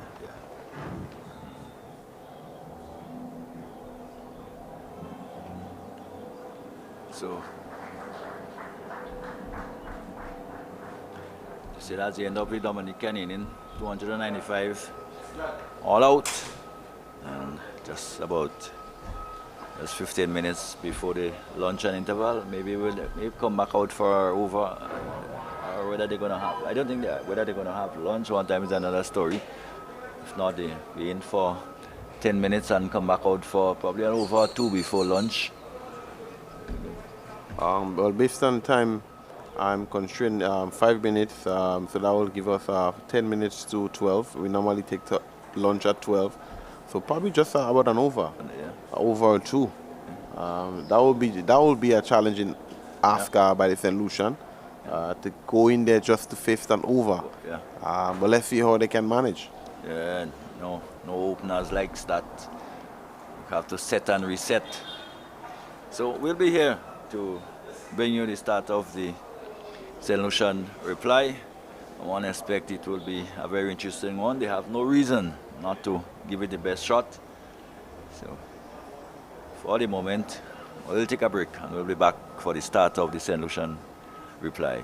So that's the end of the Dominican inning. 295 all out, and just 15 minutes before the lunch and interval. Maybe we'll come back out for over. Or whether they're gonna have, I don't think whether they're gonna have lunch one time is another story. If not, they be in for 10 minutes and come back out for probably an over or 2 before lunch. Well, based on time, I'm constrained 5 minutes, so that will give us 10 minutes to 12. We normally take lunch at 12, so probably just about an over, over or 2. That will be a challenging ask by the St. Lucian. To go in there just to face an over. But let's see how they can manage. Yeah, no openers likes that. You have to set and reset. So we'll be here to bring you the start of the St. Lucian reply. I want to expect it will be a very interesting one. They have no reason not to give it the best shot. So for the moment, we'll take a break and we'll be back for the start of the St. Lucian reply.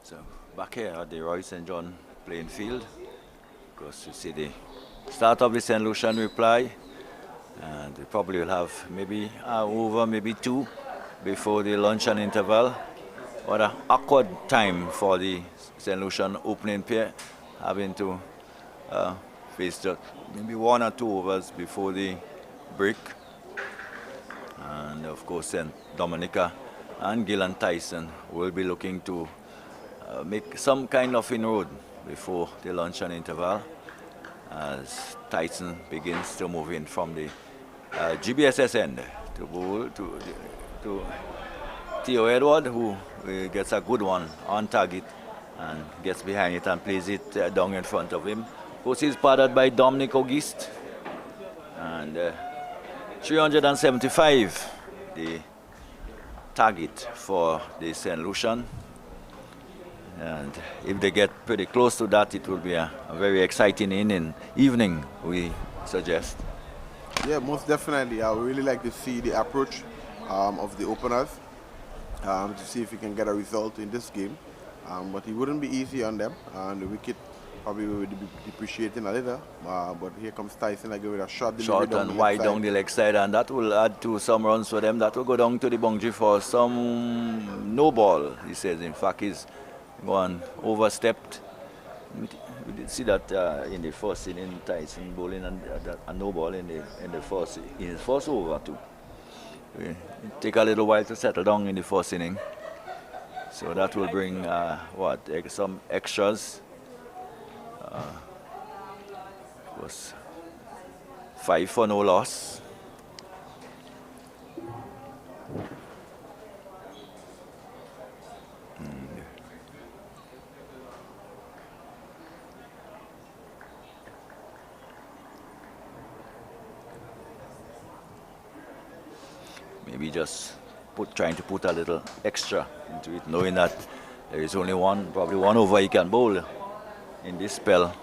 So back here at the Roy St. John playing field, of course you see the start of the St. Lucian reply, and we probably will have maybe over, maybe two before the luncheon interval. What an awkward time for the St. Lucian opening pair, having to face just maybe one or two overs before the break. And of course, St. Dominica and Gill and Tyson will be looking to make some kind of inroad before the luncheon interval, as Tyson begins to move in from the GBSS end to bowl to Theo Edward, who gets a good one on target and gets behind it and plays it down in front of him. Of course, he's padded by Dominic Auguste, and 375 the target for the St. Lucian. And if they get pretty close to that, it will be a very exciting evening, we suggest. Yeah, most definitely. I would really like to see the approach of the openers to see if we can get a result in this game. But it wouldn't be easy on them, and the wicket probably will be depreciating a little. But here comes Tyson again with a short delivery. Short and wide down the leg side, and that will add to some runs for them. That will go down to the boundary for some no ball, he says. In fact, he's gone overstepped. We did see that in the first inning, Tyson bowling and a no ball in his first over too. It take a little while to settle down in the first inning, so that will bring some extras. Was 5 for no loss. Maybe just trying to put a little extra into it, knowing that there is only probably one over he can bowl in this spell.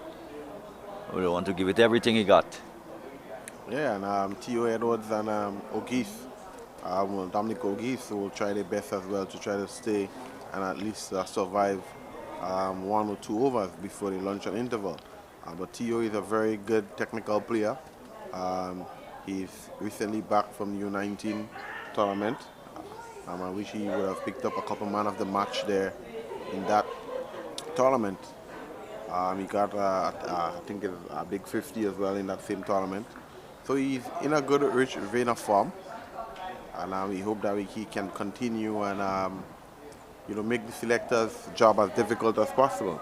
We want to give it everything he got. Yeah, and Theo Edwards and Auguste, Dominic Auguste will try their best as well to try to stay and at least survive 1 or 2 overs before the luncheon interval. But Theo is a very good technical player. He's recently back from the U19 tournament. I wish he would have picked up a couple man of the match there in that tournament. He got, I think, a big 50 as well in that same tournament. So he's in a good, rich vein of form. And we hope that he can continue and, make the selectors' job as difficult as possible.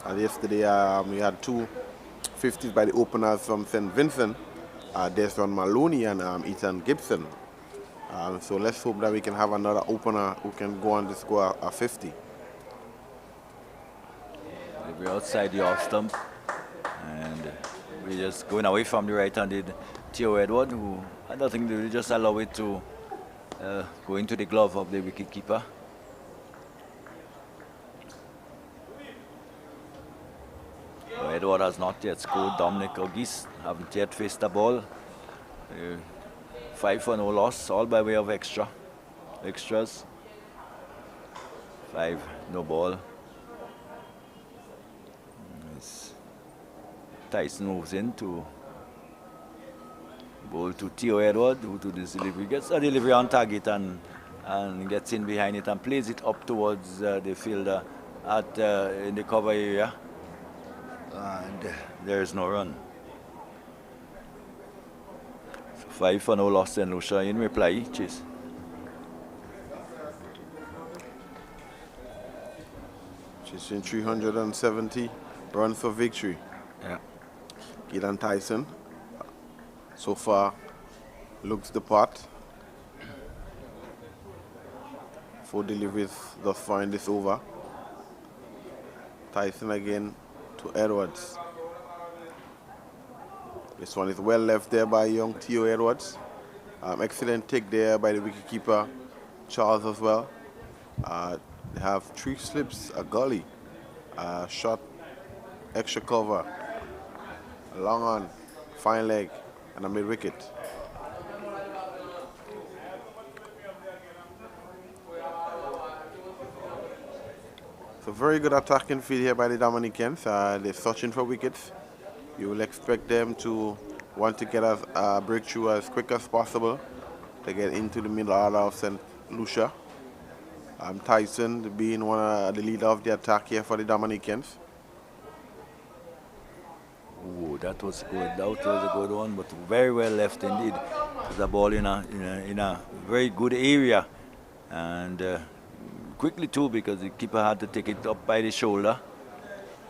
And yesterday we had 2 50s by the openers from St. Vincent, Desmond Maloney and Ethan Gibson. So let's hope that we can have another opener who can go on to score a 50. We're outside the off stump, and we're just going away from the right-handed Theo Edward, who I don't think they will just allow it to go into the glove of the wicketkeeper. So Edward has not yet scored. Dominic Auguste haven't yet faced the ball. 5 for no loss, all by way of extras. 5, no ball. Tyson moves in to bowl to Theo Edward, who to this delivery gets a delivery on target and gets in behind it and plays it up towards the fielder in the cover area. And there's no run. 5 for no loss, and Lucia in reply. Cheers. Chasing 370 runs for victory. Yeah. Gill Tyson so far looks the part. 4 deliveries thus far in this over. Tyson again to Edwards. This one is well left there by young Theo Edwards. Excellent take there by the wicketkeeper Charles as well. They have 3 slips, a gully, a shot, extra cover, a long on, fine leg, and a mid wicket. very good attacking field here by the Dominicans. They're searching for wickets. You will expect them to want to get a breakthrough as quick as possible to get into the middle order of St. Lucia. Tyson being one of the leader of the attack here for the Dominicans. Ooh, that was good. That was a good one, but very well left indeed. The ball in a very good area, and quickly too, because the keeper had to take it up by the shoulder.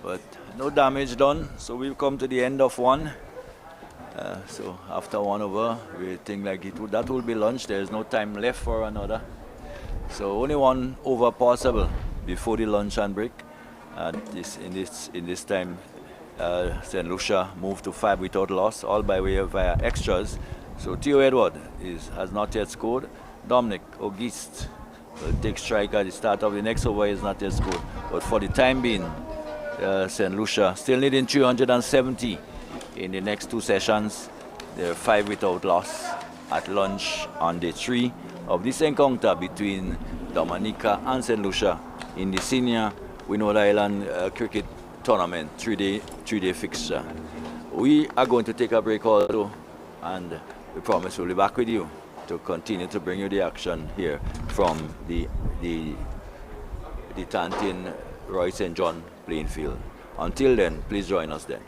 But no damage done, so we've come to the end of one. So after one over, we think like that will be lunch. There's no time left for another. So only one over possible before the lunch and break. In this time, St. Lucia moved to 5 without loss, all by way of via extras. So Theo Edward has not yet scored. Dominic Auguste will take strike at the start of the next over, is not yet scored. But for the time being, St. Lucia still needing 370 in the next two sessions. They're 5 without loss at lunch on day 3 of this encounter between Dominica and St. Lucia in the senior Windward Island cricket tournament, three-day fixture. We are going to take a break also, and we promise we'll be back with you to continue to bring you the action here from the Tantin Roy St. John playing field. Until then, please join us then.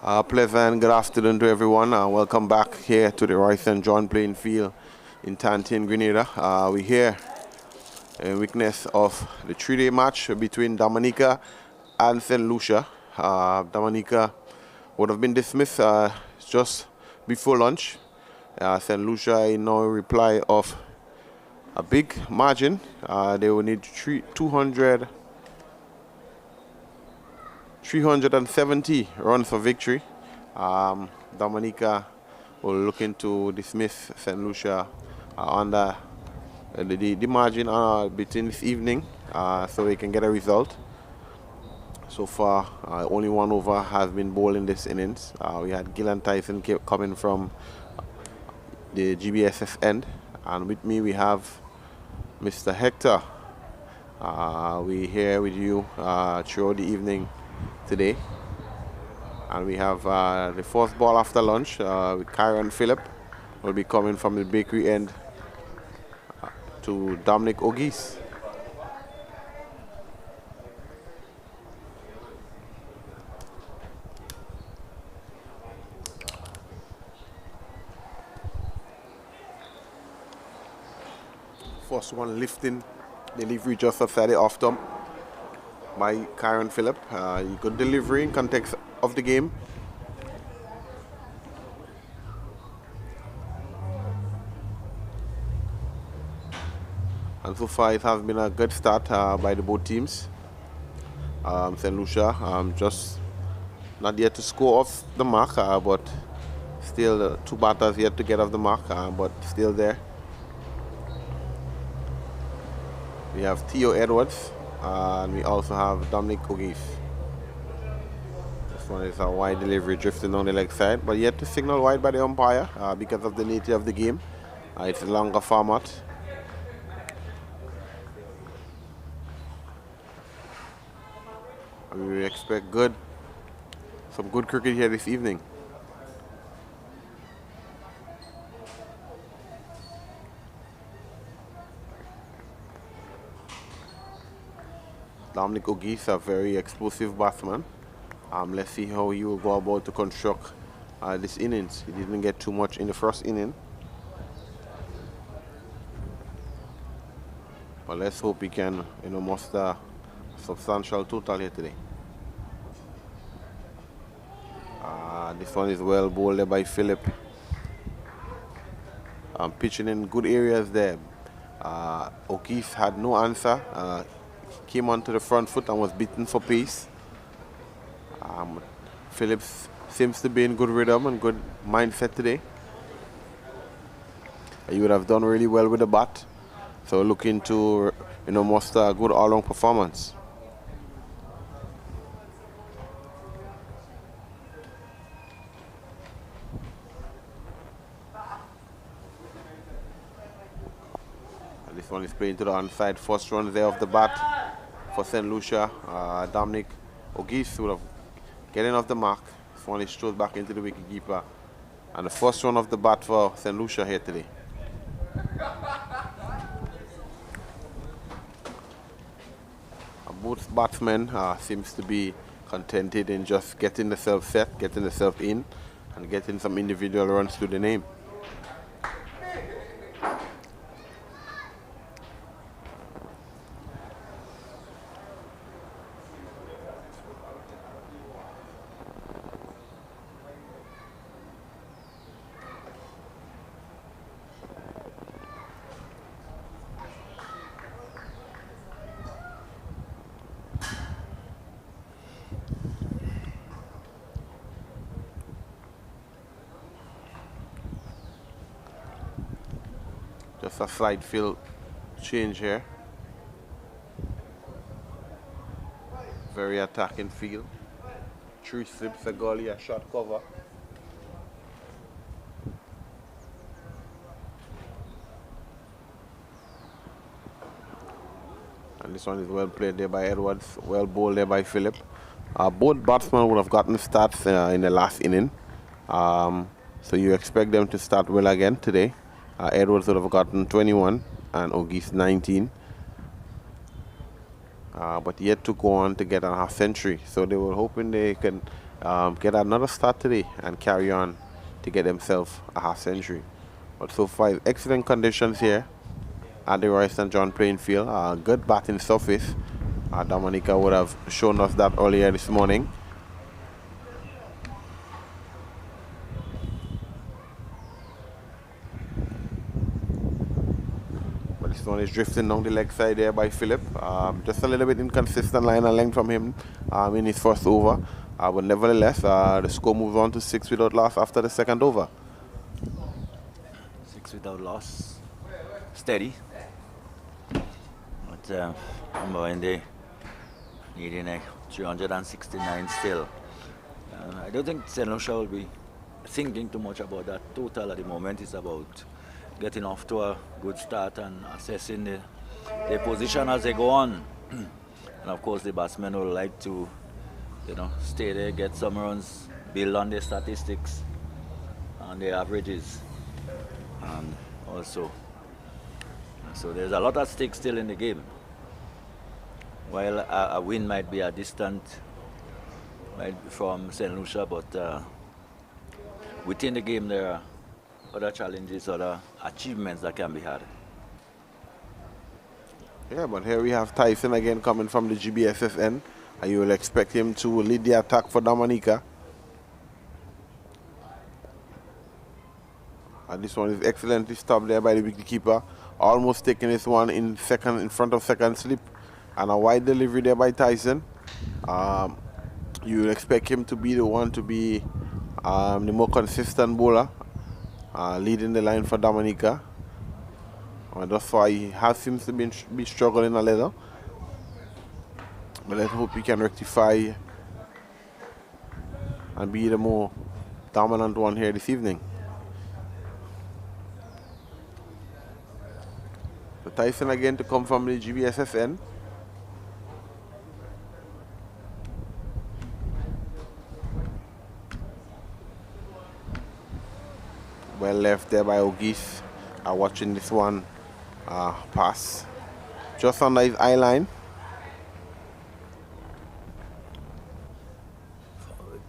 Pleasant good afternoon to everyone. Welcome back here to the Roy St. John playing field in Tantin, Grenada. We're here in witness of the 3-day match between Dominica and St. Lucia. Dominica would have been dismissed just before lunch. St. Lucia in no reply of a big margin. They will need 370 runs for victory. Dominica will looking to dismiss St. Lucia under the margin between this evening so they can get a result. So far, only one over has been bowled in this innings. We had Gill and Tyson coming from the GBSS end, and with me we have Mr. Hector. We're here with you throughout the evening today, and we have the first ball after lunch with Kyron Phillip will be coming from the bakery end to Dominic O'Geese. First one lifting delivery just outside the off stump by Kyron Phillip. Good delivery in context of the game. And so far it has been a good start by the both teams. St. Lucia just not yet to score off the mark, but still two batters yet to get off the mark, but still there. We have Theo Edwards, and we also have Dominic O'Geese. This one is a wide delivery drifting down the leg side, but yet to signal wide by the umpire because of the nature of the game. It's a longer format. We expect some good cricket here this evening. Dominic O'Geese, a very explosive batsman. Let's see how he will go about to construct this innings. He didn't get too much in the first inning, but let's hope he can, muster a substantial total here today. This one is well bowled by Phillip. Pitching in good areas there. O'Geese had no answer. Came onto the front foot and was beaten for pace. Phillips seems to be in good rhythm and good mindset today. He would have done really well with the bat. So looking to muster a good all-round performance. And this one is playing to the onside. First run there off the bat for St. Lucia. Dominic O'Geese would have getting off the mark. This one is thrown back into the wicketkeeper. And the first run of the bat for St. Lucia here today. Both batsmen seems to be contented in just getting themselves set, getting themselves in, and getting some individual runs to the name. Just a slight field change here. Very attacking field. 3 slips, a gully, a short cover. And this one is well played there by Edwards, well bowled there by Phillip. Both batsmen would have gotten starts in the last inning. So you expect them to start well again today. Edwards would have gotten 21 and O'Geese 19. But yet to go on to get a half century. So they were hoping they can get another start today and carry on to get himself a half century. But so far, excellent conditions here at the Roy St. John playing field. Good batting surface. Dominica would have shown us that earlier this morning. But this one is drifting down the leg side there by Philip. Just a little bit inconsistent line and length from him in his first over. But nevertheless, the score moves on to 6 without loss after the second over. 6 without loss. Steady. But remember when they needing a 369 still. I don't think St. Lucia will be thinking too much about that total at the moment. It's about getting off to a good start and assessing their position as they go on. And of course the batsmen will like to, stay there, get some runs, build on their statistics and their averages. And also, so there's a lot at stake still in the game. While a win might be a distant from St. Lucia, but within the game there are other challenges, other achievements that can be had. Yeah, but here we have Tyson again coming from the GBSSN, and you will expect him to lead the attack for Dominica. And this one is excellently stopped there by the wicketkeeper, almost taking this one in front of second slip, and a wide delivery there by Tyson. You will expect him to be the one to be the more consistent bowler, leading the line for Dominica. And thus far, he seems to be struggling a little. But let's hope he can rectify and be the more dominant one here this evening. So Tyson again to come from the GBSSN. Well left there by Ogis. Watching this one pass just under his eye line.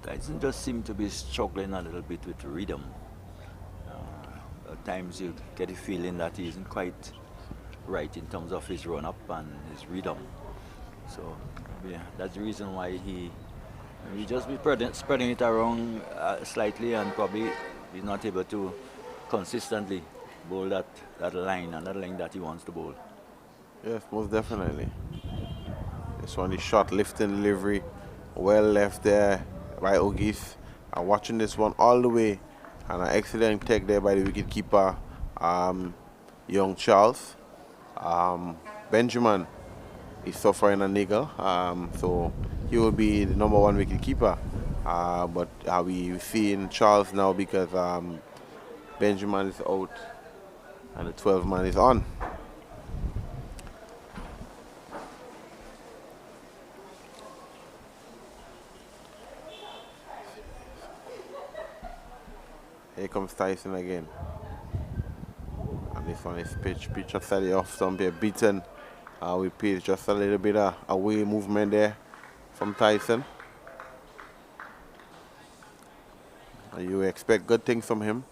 Tyson just seems to be struggling a little bit with rhythm. At times you get the feeling that he isn't quite right in terms of his run-up and his rhythm. So yeah, that's the reason why he just be spreading it around slightly, and probably he's not able to consistently bowl that line and that length that he wants to bowl. Yes, most definitely. This one is short lifting delivery, well left there by Ogis. Watching this one all the way, and an excellent take there by the wicketkeeper, young Charles. Benjamin is suffering a niggle, so he will be the number one wicketkeeper. But we seeing Charles now because Benjamin is out and the 12th man is on. Here comes Tyson again. And this one is pitch slightly off stump here, beaten with pitch, just a little bit of away movement there from Tyson. And you expect good things from him.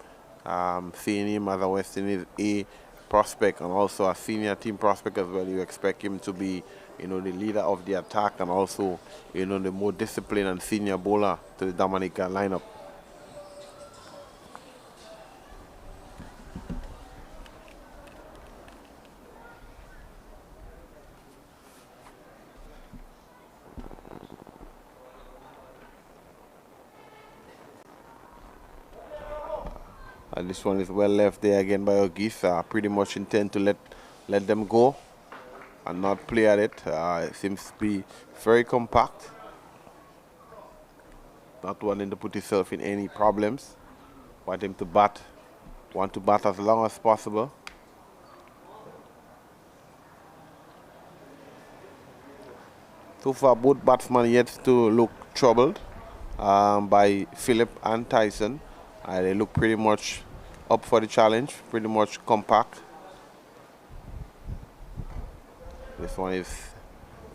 Seeing him as a West Indies A prospect and also a senior team prospect as well, you expect him to be, the leader of the attack and also, the more disciplined and senior bowler to the Dominica lineup. And this one is well left there again by Ogis. Pretty much intend to let them go and not play at it. It seems to be very compact. Not wanting to put himself in any problems. Want to bat as long as possible. So far, both batsmen yet to look troubled by Philip and Tyson. They look pretty much up for the challenge, pretty much compact. This one is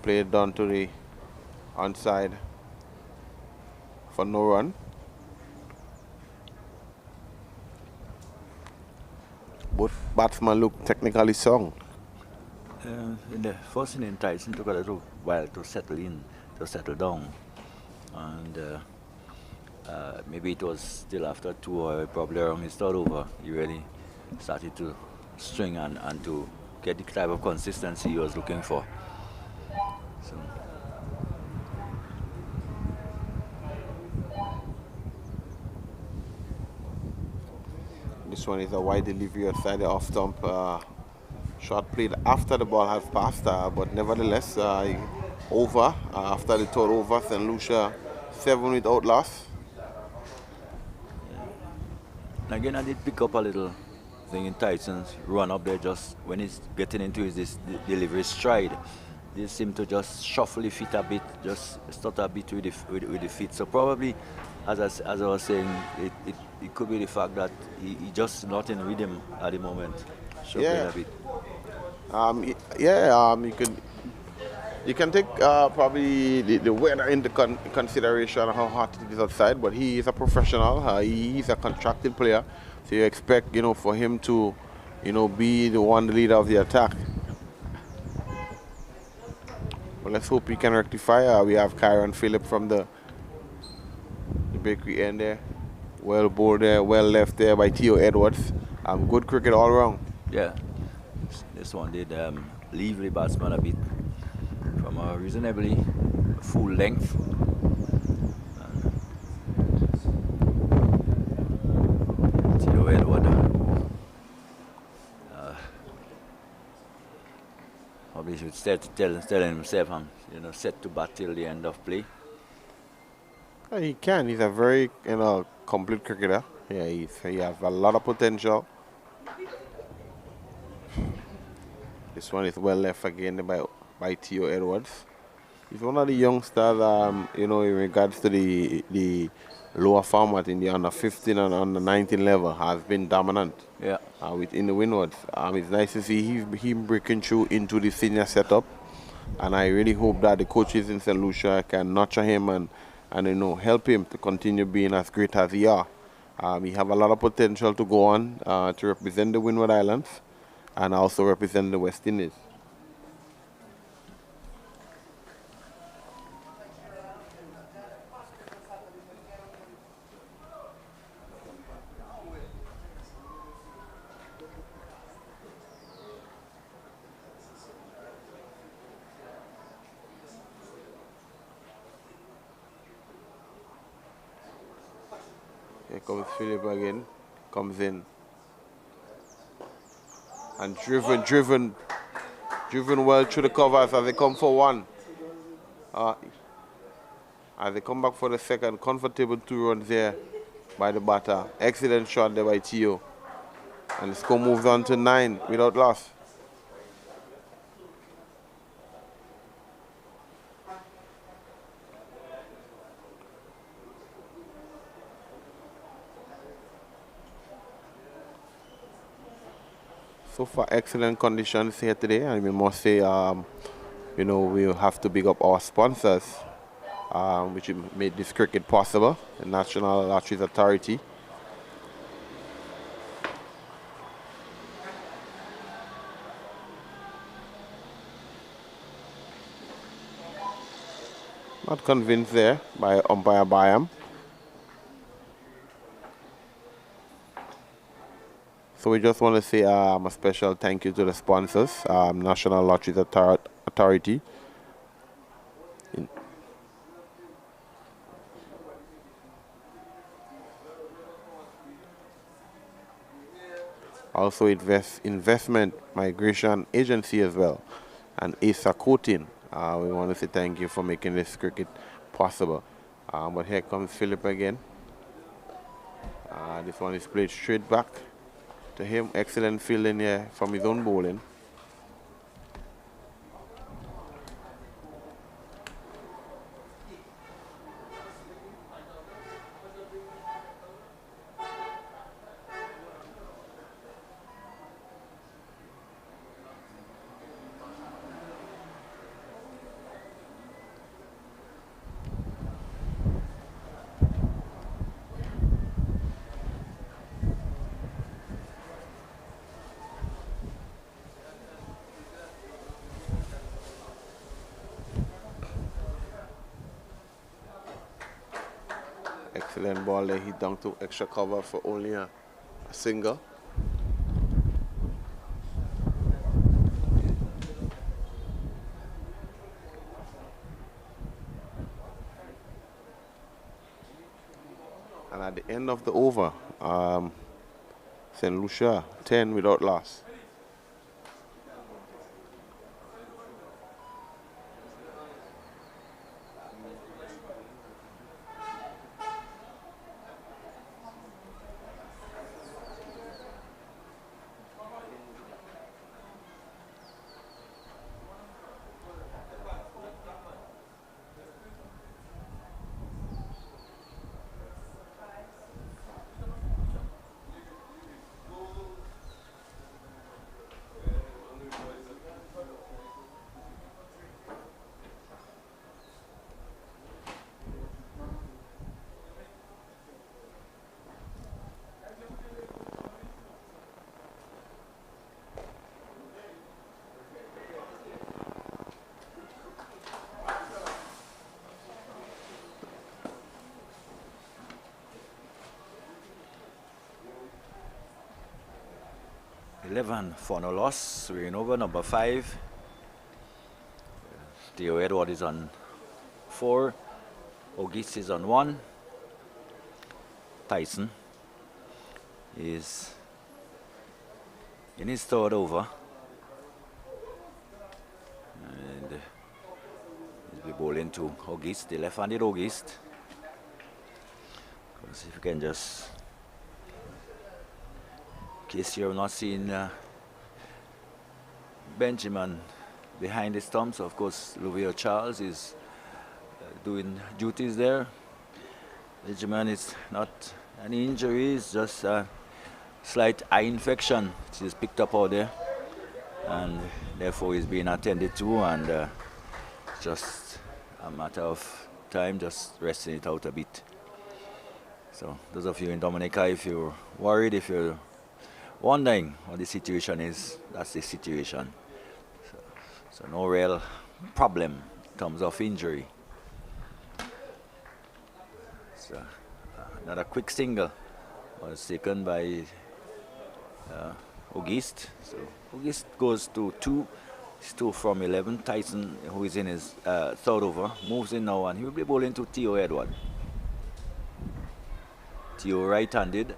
played down to the onside for no run. Both batsmen look technically sound. In the first inning, Tyson took a little while to settle in, to settle down. And maybe it was still after 2 or probably around his third over, he really started to string and to get the type of consistency he was looking for. So, this one is a wide delivery outside the off stump. Shot played after the ball has passed, but nevertheless, over after the third over, St. Lucia 7 without loss. and again, I did pick up a little thing in Tyson's run up there just when he's getting into his delivery stride. They seem to just shuffle the feet a bit, just stutter a bit with the feet. So probably, as I was saying, it could be the fact that he just not in rhythm at the moment. Shuffling Yeah. a bit. You can take probably the weather into consideration, how hot it is outside, but he is a professional. He's a contracted player, so you expect, for him to, be the leader of the attack. But let's hope he can rectify. We have Kyron Phillip from the bakery end there. Well bowled there, well left there by Theo Edwards. Good cricket all around. Yeah, this one did leave the batsman a bit from a reasonably full length. Theo Edward probably should start telling himself set to bat till the end of play. He can. He's a very complete cricketer. Yeah, he has a lot of potential. This one is well left again by Theo Edwards. He's one of the youngsters, in regards to the lower format in the under 15 and under 19 level, has been dominant. Yeah. Within the Windwards. It's nice to see him breaking through into the senior setup, and I really hope that the coaches in St. Lucia can nurture him and help him to continue being as great as he are. He have a lot of potential to go on to represent the Windward Islands and also represent the West Indies. Here comes Phillip again, comes in. And driven well through the covers as they come for one. As they come back for the second, comfortable 2 runs there by the batter. Excellent shot there by Theo. And the score moves on to 9 without loss. So far, excellent conditions here today, and we must say, we'll have to big up our sponsors, which made this cricket possible, the National Lotteries Authority. Not convinced there by umpire Bayam. So we just want to say a special thank you to the sponsors, National Lotteries Authority. Also Investment Migration Agency as well, and ASA Coating. We want to say thank you for making this cricket possible. But here comes Phillip again. This one is played straight back to him. Excellent fielding here from his own bowling. Excellent ball there. He dunked to extra cover for only a single. And at the end of the over, St. Lucia 10 without loss. For no loss. We're in over number 5. Theo Edward is on 4. Auguste is on 1. Tyson is in his third over. And he'll be bowling to Auguste, the left-handed Auguste. Because if you can just, in case you have not seen Benjamin behind the stumps, of course, Louis Charles is doing duties there. Benjamin is not any injury, it's just a slight eye infection which is picked up out there, and therefore he's being attended to, and just a matter of time, just resting it out a bit. So those of you in Dominica, if you're worried, if you're wondering what the situation is, that's the situation. So no real problem in terms of injury. So another quick single was taken by Auguste. So Auguste goes to 2. It's 2 from 11. Tyson, who is in his third over, moves in now, and he will be bowling to Theo Edward. Theo right-handed.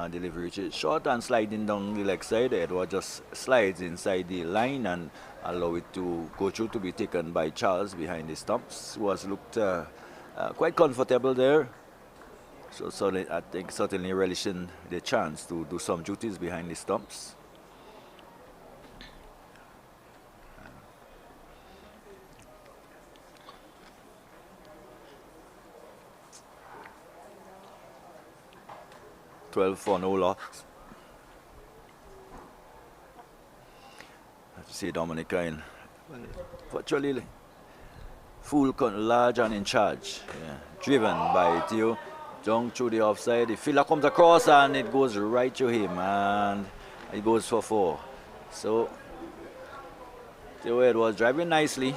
Delivery short and sliding down the leg side. Edward just slides inside the line and allow it to go through to be taken by Charles behind the stumps, who has looked quite comfortable there. So I think certainly relishing the chance to do some duties behind the stumps. $12 for no loss. Let's see Dominica in virtually full, large and in charge. Yeah. Driven by Theo. Down through the offside. The fielder comes across and it goes right to him, and it goes for 4. So Theo Edward was driving nicely,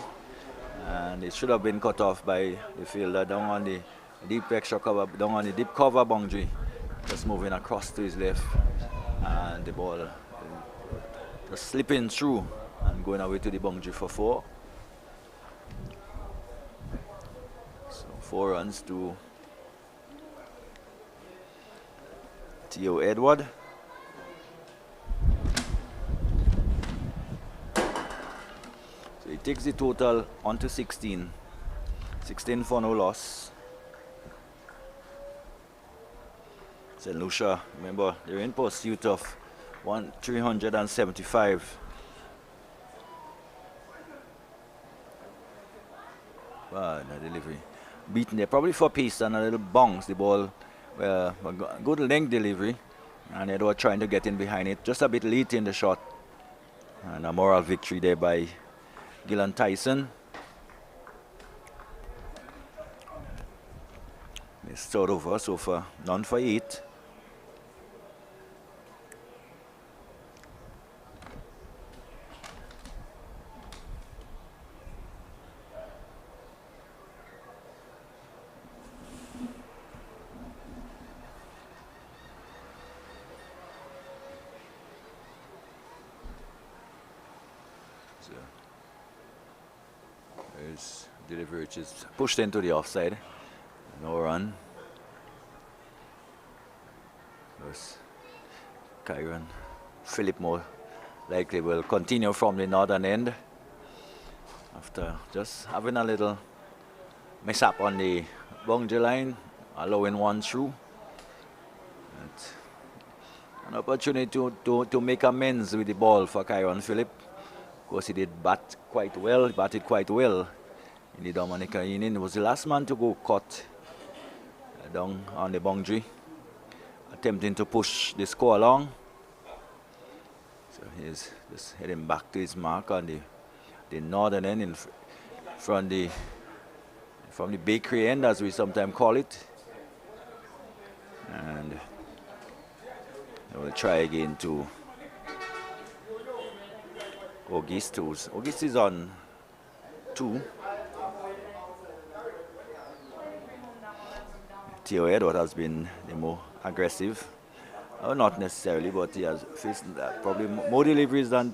and it should have been cut off by the fielder down on the deep extra cover, down on the deep cover boundary. Just moving across to his left, and the ball just slipping through and going away to the boundary for 4. So 4 runs to Theo Edward. So he takes the total onto 16. 16 for no loss. St. Lucia, remember, they're in pursuit of 375. Wow, no delivery. Beaten there, probably for pace and a little bounce. The ball, a good length delivery, and they were trying to get in behind it. Just a bit late in the shot. And a moral victory there by Gillan Tyson. It's third over so far, none for 8. His delivery which is pushed into the offside. No run. Yes. Kyron Philip more likely will continue from the northern end after just having a little mishap on the boundary line, allowing one through. An opportunity to make amends with the ball for Kyron Philip. Of course, he did batted quite well in the Dominica inning. He was the last man to go caught down on the boundary, attempting to push the score along. So he's just heading back to his mark on the northern end from the bakery end, as we sometimes call it. And we'll try again to Auguste. Auguste is on 2. Theo Edward has been the more aggressive. Not necessarily, but he has faced probably more deliveries than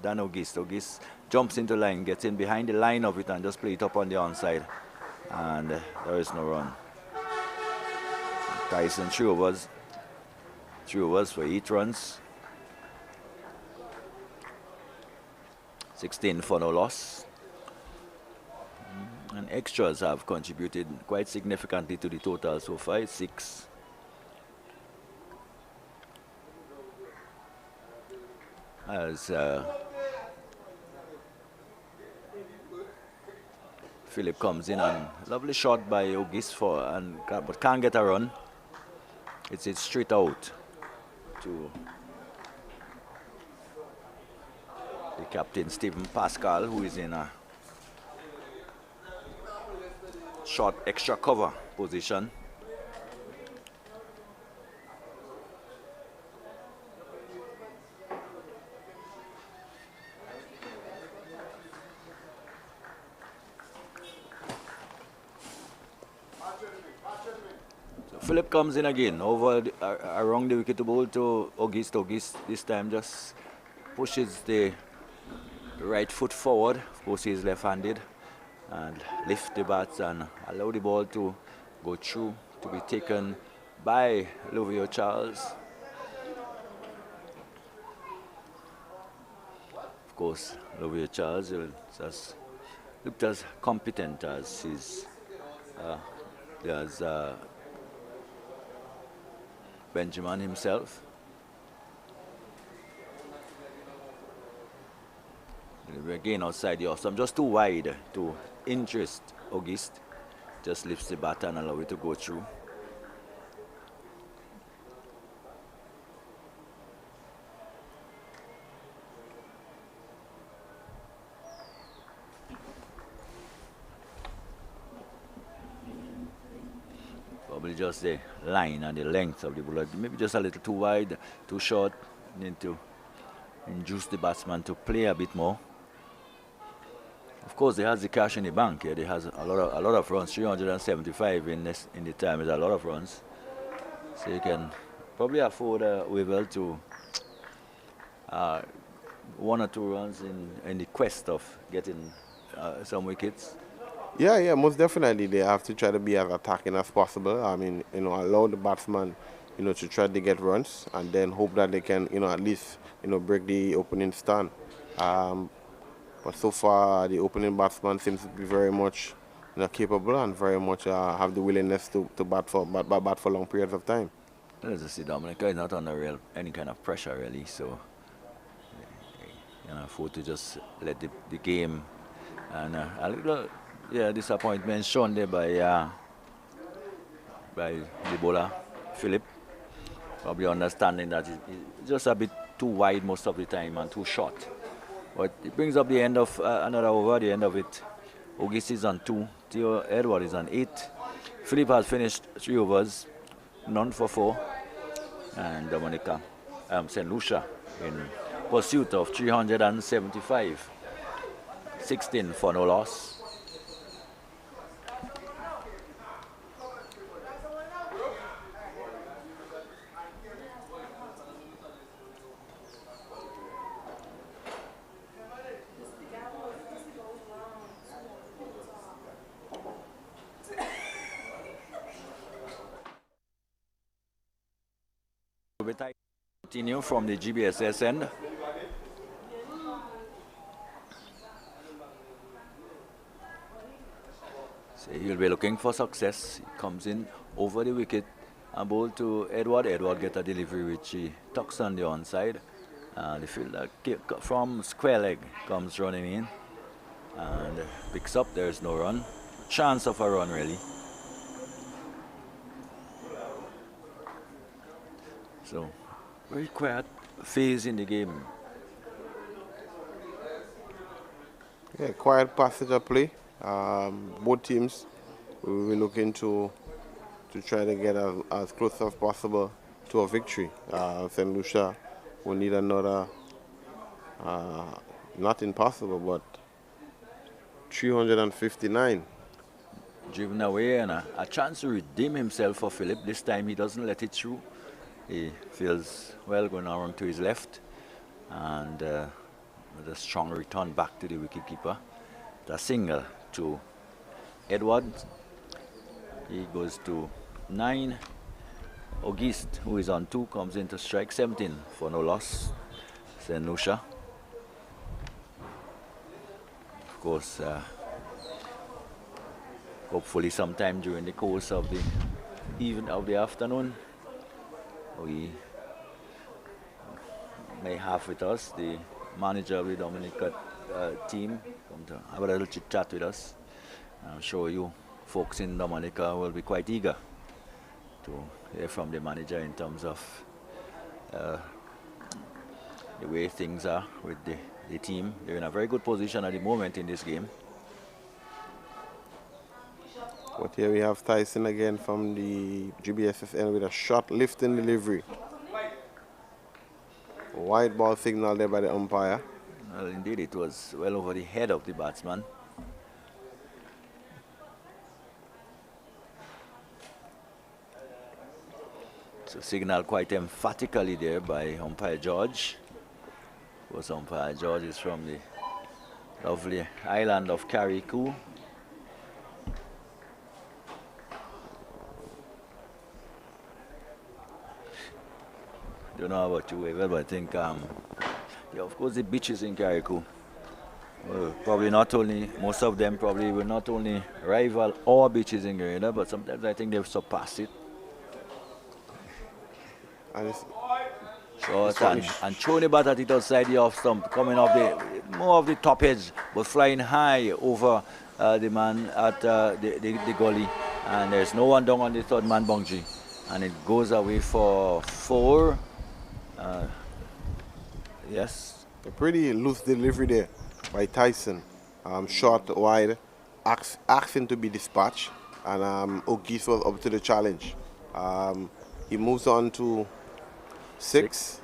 Auguste. Auguste jumps into line, gets in behind the line of it, and just play it up on the onside. And there is no run. Tyson three overs for 8 runs. 16 for no loss. And extras have contributed quite significantly to the total so far. 6. As Philip comes in, and lovely shot by Auguste but can't get a run. It's straight out to the captain Stephan Pascal, who is in a short extra cover position. Philip comes in again around the wicket ball to Auguste. Auguste this time just pushes the right foot forward. Of course, he's left-handed, and lift the bats and allow the ball to go through to be taken by Lucia Charles. Of course, Lucia Charles has looked as competent as Benjamin himself. We're again outside the off. So I'm just too wide to interest Auguste. Just lifts the bat and allow it to go through. Probably just the line and the length of the bullet. Maybe just a little too wide, too short. Need to induce the batsman to play a bit more. Of course, he has the cash in the bank here. He has a lot of runs. 375 in the time is a lot of runs. So you can probably afford Weevil to 1 or 2 runs in the quest of getting some wickets. Yeah, most definitely. They have to try to be as attacking as possible. I mean, allow the batsman, to try to get runs, and then hope that they can, at least, break the opening stand. But so far, the opening batsman seems to be very much, capable and very much have the willingness to bat for long periods of time. As I see, Dominica is not under any kind of pressure, really. So, afford to just let the game and a little. Yeah, disappointment shown there by the bowler, Philip. Probably understanding that it's just a bit too wide most of the time and too short. But it brings up the end of another over, the end of it. Auguste is on 2, Theo Edward is on 8. Philip has finished 3 overs, none for 4. And Dominica, St. Lucia in pursuit of 375. 16 for no loss. Continue from the GBSS end. So he'll be looking for success. He comes in over the wicket and ball to Edward. Edward get a delivery which he tucks on the onside. The fielder from square leg comes running in and picks up. There's no run. Chance of a run really. So very quiet phase in the game. Yeah, quiet passage of play. Both teams will be looking to try to get as close as possible to a victory. St. Lucia will need another, not impossible, but 359. Driven away and a chance to redeem himself for Philip. This time he doesn't let it through. He feels well going around to his left and with a strong return back to the wicketkeeper. The single to Edward. He goes to 9. Auguste, who is on 2, comes in to strike 17 for no loss. St. Lucia. Of course, hopefully sometime during the course of the afternoon, we may have with us the manager of the Dominica team come to have a little chit chat with us. I'm sure you folks in Dominica will be quite eager to hear from the manager in terms of the way things are with the team. They're in a very good position at the moment in this game. But here we have Tyson again from the GBSSN with a short lifting delivery. White ball signal there by the umpire. Well, indeed, it was well over the head of the batsman. So signal quite emphatically there by umpire George. Of course, umpire George is from the lovely island of Carriacou. Don't know about you, Evel, but I think, yeah, of course, the beaches in Carriacou, probably not only, most of them probably will not only rival our beaches in Grenada, but sometimes I think they've surpassed it. And it's Short and throwing the bat at it outside the off stump, coming off more of the top edge, but flying high over the man at the gully. And there's no one down on the third man boundary. And it goes away for 4. Yes. a pretty loose delivery there by Tyson. Short, wide, asking to be dispatched. And Auguste was up to the challenge. He moves on to 6.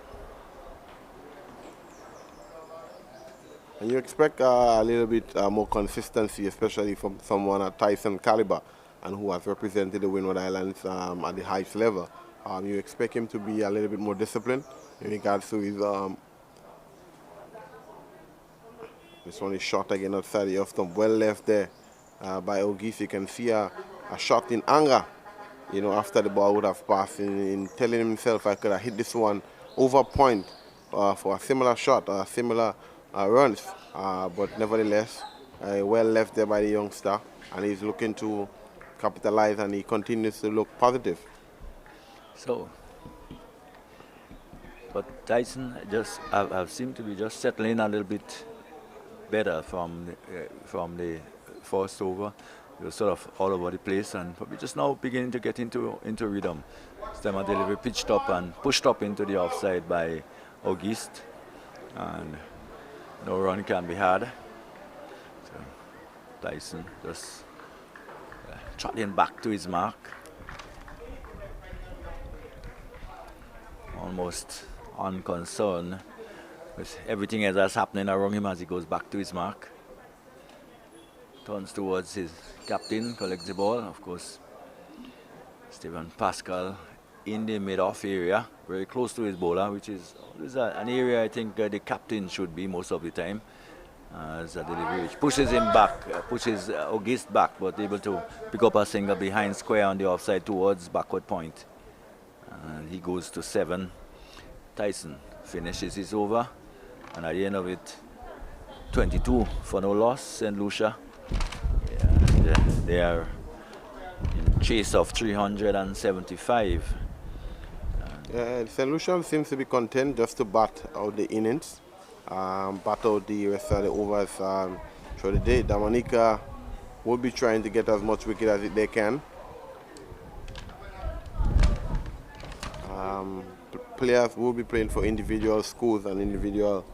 And you expect a little bit more consistency, especially from someone at Tyson caliber and who has represented the Windward Islands at the highest level. You expect him to be a little bit more disciplined in regards to his. This one is shot again outside the off stump, well left there by Auguste. You can see a shot in anger, you know, after the ball would have passed, in telling himself I could have hit this one over point for a similar shot, similar runs, but nevertheless, well left there by the youngster, and he's looking to capitalize, and he continues to look positive. So, but Tyson just have seemed to be just settling a little bit better from the first over. He was sort of all over the place, and probably just now beginning to get into rhythm. Stemmer delivery pitched up and pushed up into the offside by Auguste, and no run can be had. So Tyson just trotting back to his mark, almost unconcerned with everything else that's happening around him as he goes back to his mark. Turns towards his captain, collects the ball. Of course, Stephan Pascal in the mid-off area, very close to his bowler, which is always an area I think the captain should be most of the time. As a delivery which pushes him back, pushes Auguste back, but able to pick up a single behind square on the offside towards backward point. And he goes to 7. Tyson finishes his over, and at the end of it, 22 for no loss. St. Lucia, and, they are in chase of 375. St. Lucia seems to be content just to bat out the innings, bat out the rest of the overs for the day. Dominica will be trying to get as much wicket as they can. Players will be playing for individual scores and individual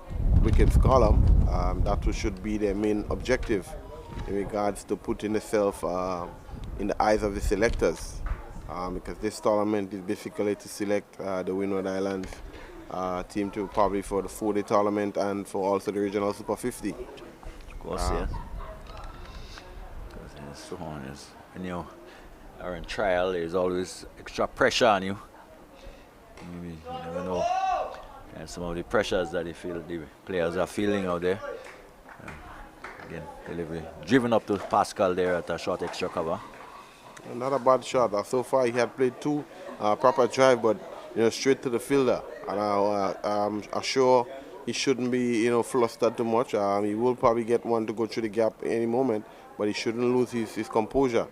wickets column. That should be their main objective in regards to putting itself in the eyes of the selectors, because this tournament is basically to select the Windward Islands team to probably for the 4-day tournament and for also the regional Super 50. Of course, yes. Because when you are in trial, there's always extra pressure on you. You never know. And some of the pressures that the players are feeling out there. Again, delivery driven up to Pascal there at a short extra cover. Not a bad shot. So far, he had played 2 proper drive, but straight to the fielder. And I'm sure he shouldn't be flustered too much. He will probably get one to go through the gap any moment, but he shouldn't lose his composure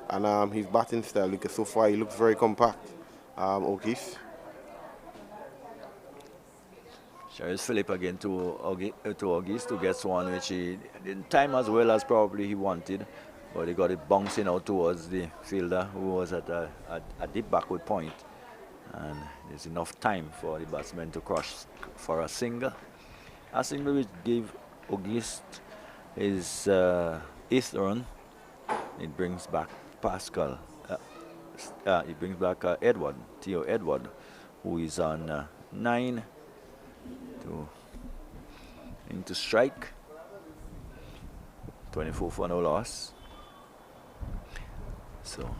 and his batting style, because so far he looks very compact. Auguste. Charles Philip again to Auguste, who gets one which he didn't time as well as probably he wanted, but he got it bouncing out towards the fielder, who was at a deep backward point, and there's enough time for the batsman to cross for a single which gave Auguste his 8th run. It brings back Pascal. It brings back Theo Edward, who is on 9 into strike. 24 for no loss. So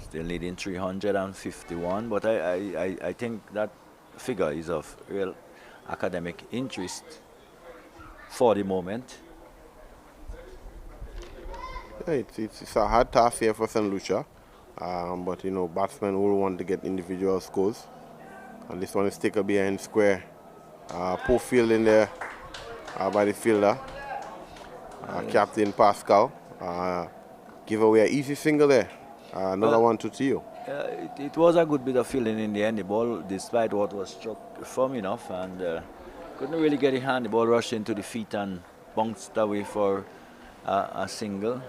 still leading 351, but I think that figure is of real academic interest for the moment. Yeah, it's a hard task here for St. Lucia, but batsmen will want to get individual scores, and this one is taken behind square. Poor fielding there by the fielder, Captain Pascal. Give away an easy single there. Another one to Theo. It was a good bit of fielding in the end. The ball, despite what was struck firm enough, and couldn't really get a hand. The ball rushed into the feet and bounced away for a single.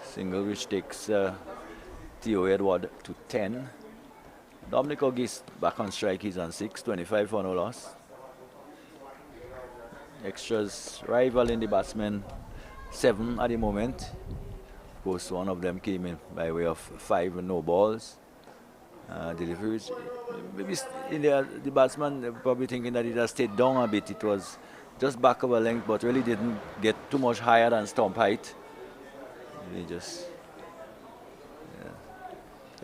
Single which takes Theo Edward to 10. Dominic Auguste back on strike, he's on 6, 25 for no loss. Extras rival in the batsmen, 7 at the moment. Of course, one of them came in by way of 5 and no balls. Deliveries, maybe the batsman probably thinking that it has stayed down a bit. It was just back of a length, but really didn't get too much higher than stump height. They just...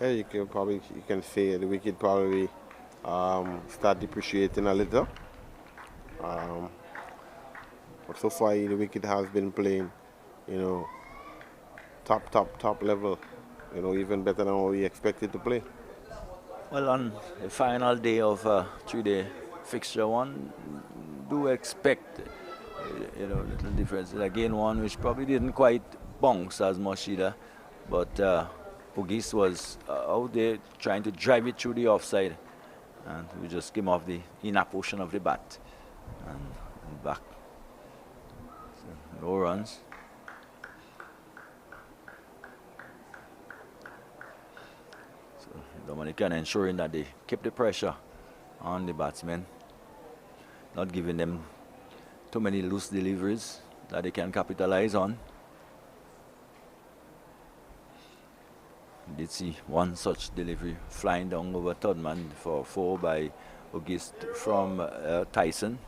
Yeah, you can say the wicket probably start depreciating a little. But so far the wicket has been playing, top level, even better than what we expected to play. Well, on the final day of 3-day fixture one, do expect little difference. Again, one which probably didn't quite bounce as much either, but Auguste was out there trying to drive it through the offside, and we just came off the inner portion of the bat and back. So, no runs. So Dominican ensuring that they keep the pressure on the batsmen, not giving them too many loose deliveries that they can capitalize on. Did see one such delivery flying down over third man for 4 by Auguste from Tyson.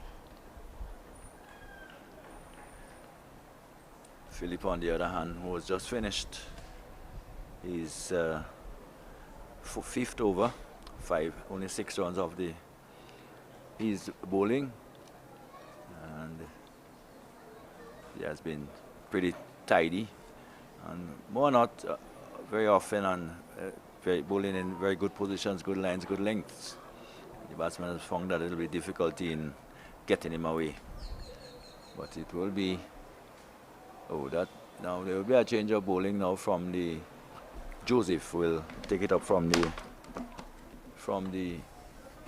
Philip, on the other hand, who was just finished his 5th over, only 6 runs off his bowling, and he has been pretty tidy and more not. Very often on bowling in very good positions, good lines, good lengths. the batsman has found that a little bit difficulty in getting him away. But it will be, now there will be a change of bowling now from the, Joseph will take it up from the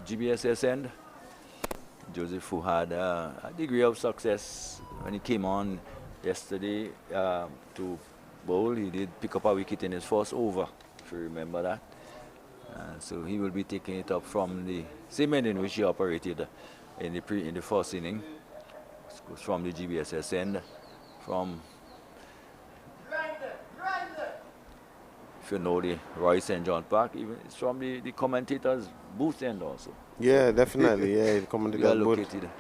GBSS end. Joseph, who had a degree of success when he came on yesterday to bowl, he did pick up a wicket in his first over, if you remember that. So he will be taking it up from the same end in which he operated in the first inning. It goes from the GBSS end, from, if you know the Roy St. John Park, even it's from the commentator's booth end also. Yeah, definitely. Yeah, the We commentator's are booth. located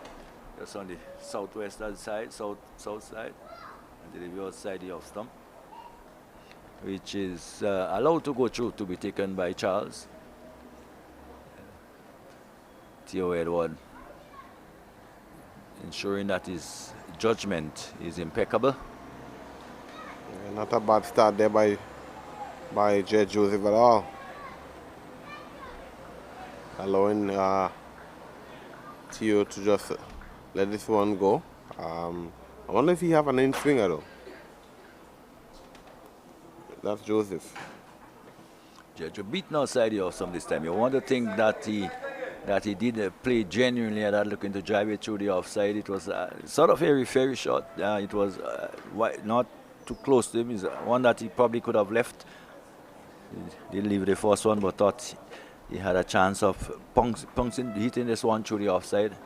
just on the southwestern side, south side, and the outside the off stump, which is allowed to go through to be taken by Charles. Theo Edward ensuring that his judgment is impeccable. Yeah, not a bad start there by Jed Joseph at all. Allowing Theo to just let this one go. I wonder if he have an in-swinger though. That's Joseph. Judge beaten outside the off stump this time. You want to think that he did play genuinely and that looking to drive it through the offside. It was sort of a very short. It was not too close to him. It's one that he probably could have left. He didn't leave the first one, but thought he had a chance of hitting this one through the offside.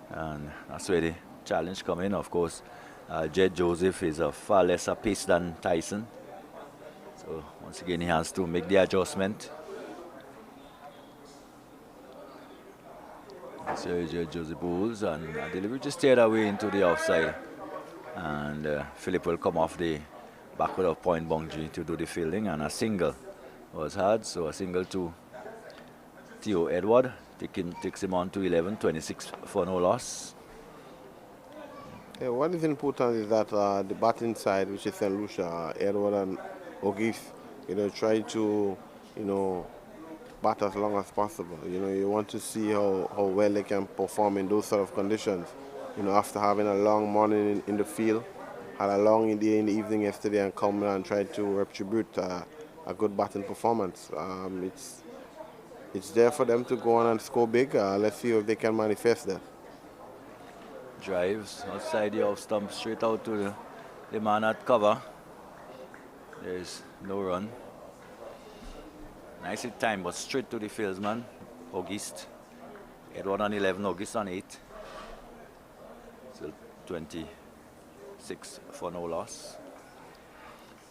And that's where the challenge come in, of course. Jed Joseph is a far lesser pace than Tyson. So once again, he has to make the adjustment. So Jed Joseph bowls and delivery just steered away into the offside. And Philip will come off the backward of point boundary to do the fielding, and a single was had. So a single to Theo Edward takes him on to 11, 26 for no loss. Yeah, what is important is that the batting side, which is St. Lucia, Edward and Auguste, try to, bat as long as possible. You want to see how well they can perform in those sort of conditions. After having a long morning in the field, had a long day in the evening yesterday, and come and try to retribute a good batting performance. It's there for them to go on and score big. Let's see if they can manifest that. Drives outside the off stump, straight out to the man at cover. There's no run. Nicely timed, but straight to the fieldsman, Auguste. Edward on 11, Auguste on 8. Still 26 for no loss.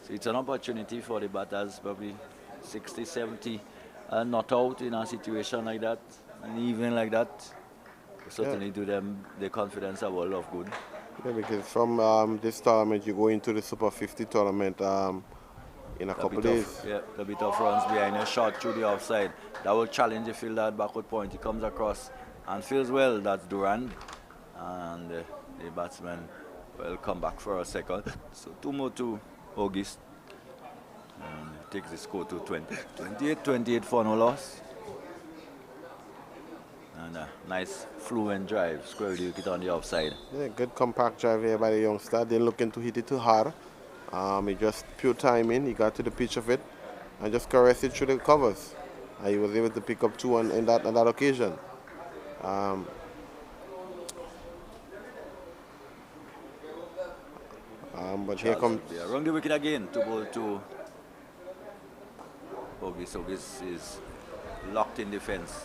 So it's an opportunity for the batters, probably 60, 70, not out in a situation like that, an evening like that. Certainly do them the confidence a world of good. Yeah, because from this tournament, you go into the Super 50 tournament in a couple days. Yeah, a bit of runs behind a shot through the offside. That will challenge the fielder at backward point. He comes across and feels well. That's Durand. And the batsman will come back for a second. So 2 more to Auguste. And takes the score to 28 for no loss. And a nice fluent drive, square wicket on the offside. Yeah, good compact drive here by the youngster. Didn't looking to hit it too hard. He just pure timing. He got to the pitch of it and just caressed it through the covers. He was able to pick up 2 on that occasion. But Charles, here comes. Around the wicket again to bowl to Auguste. Auguste is locked in defense.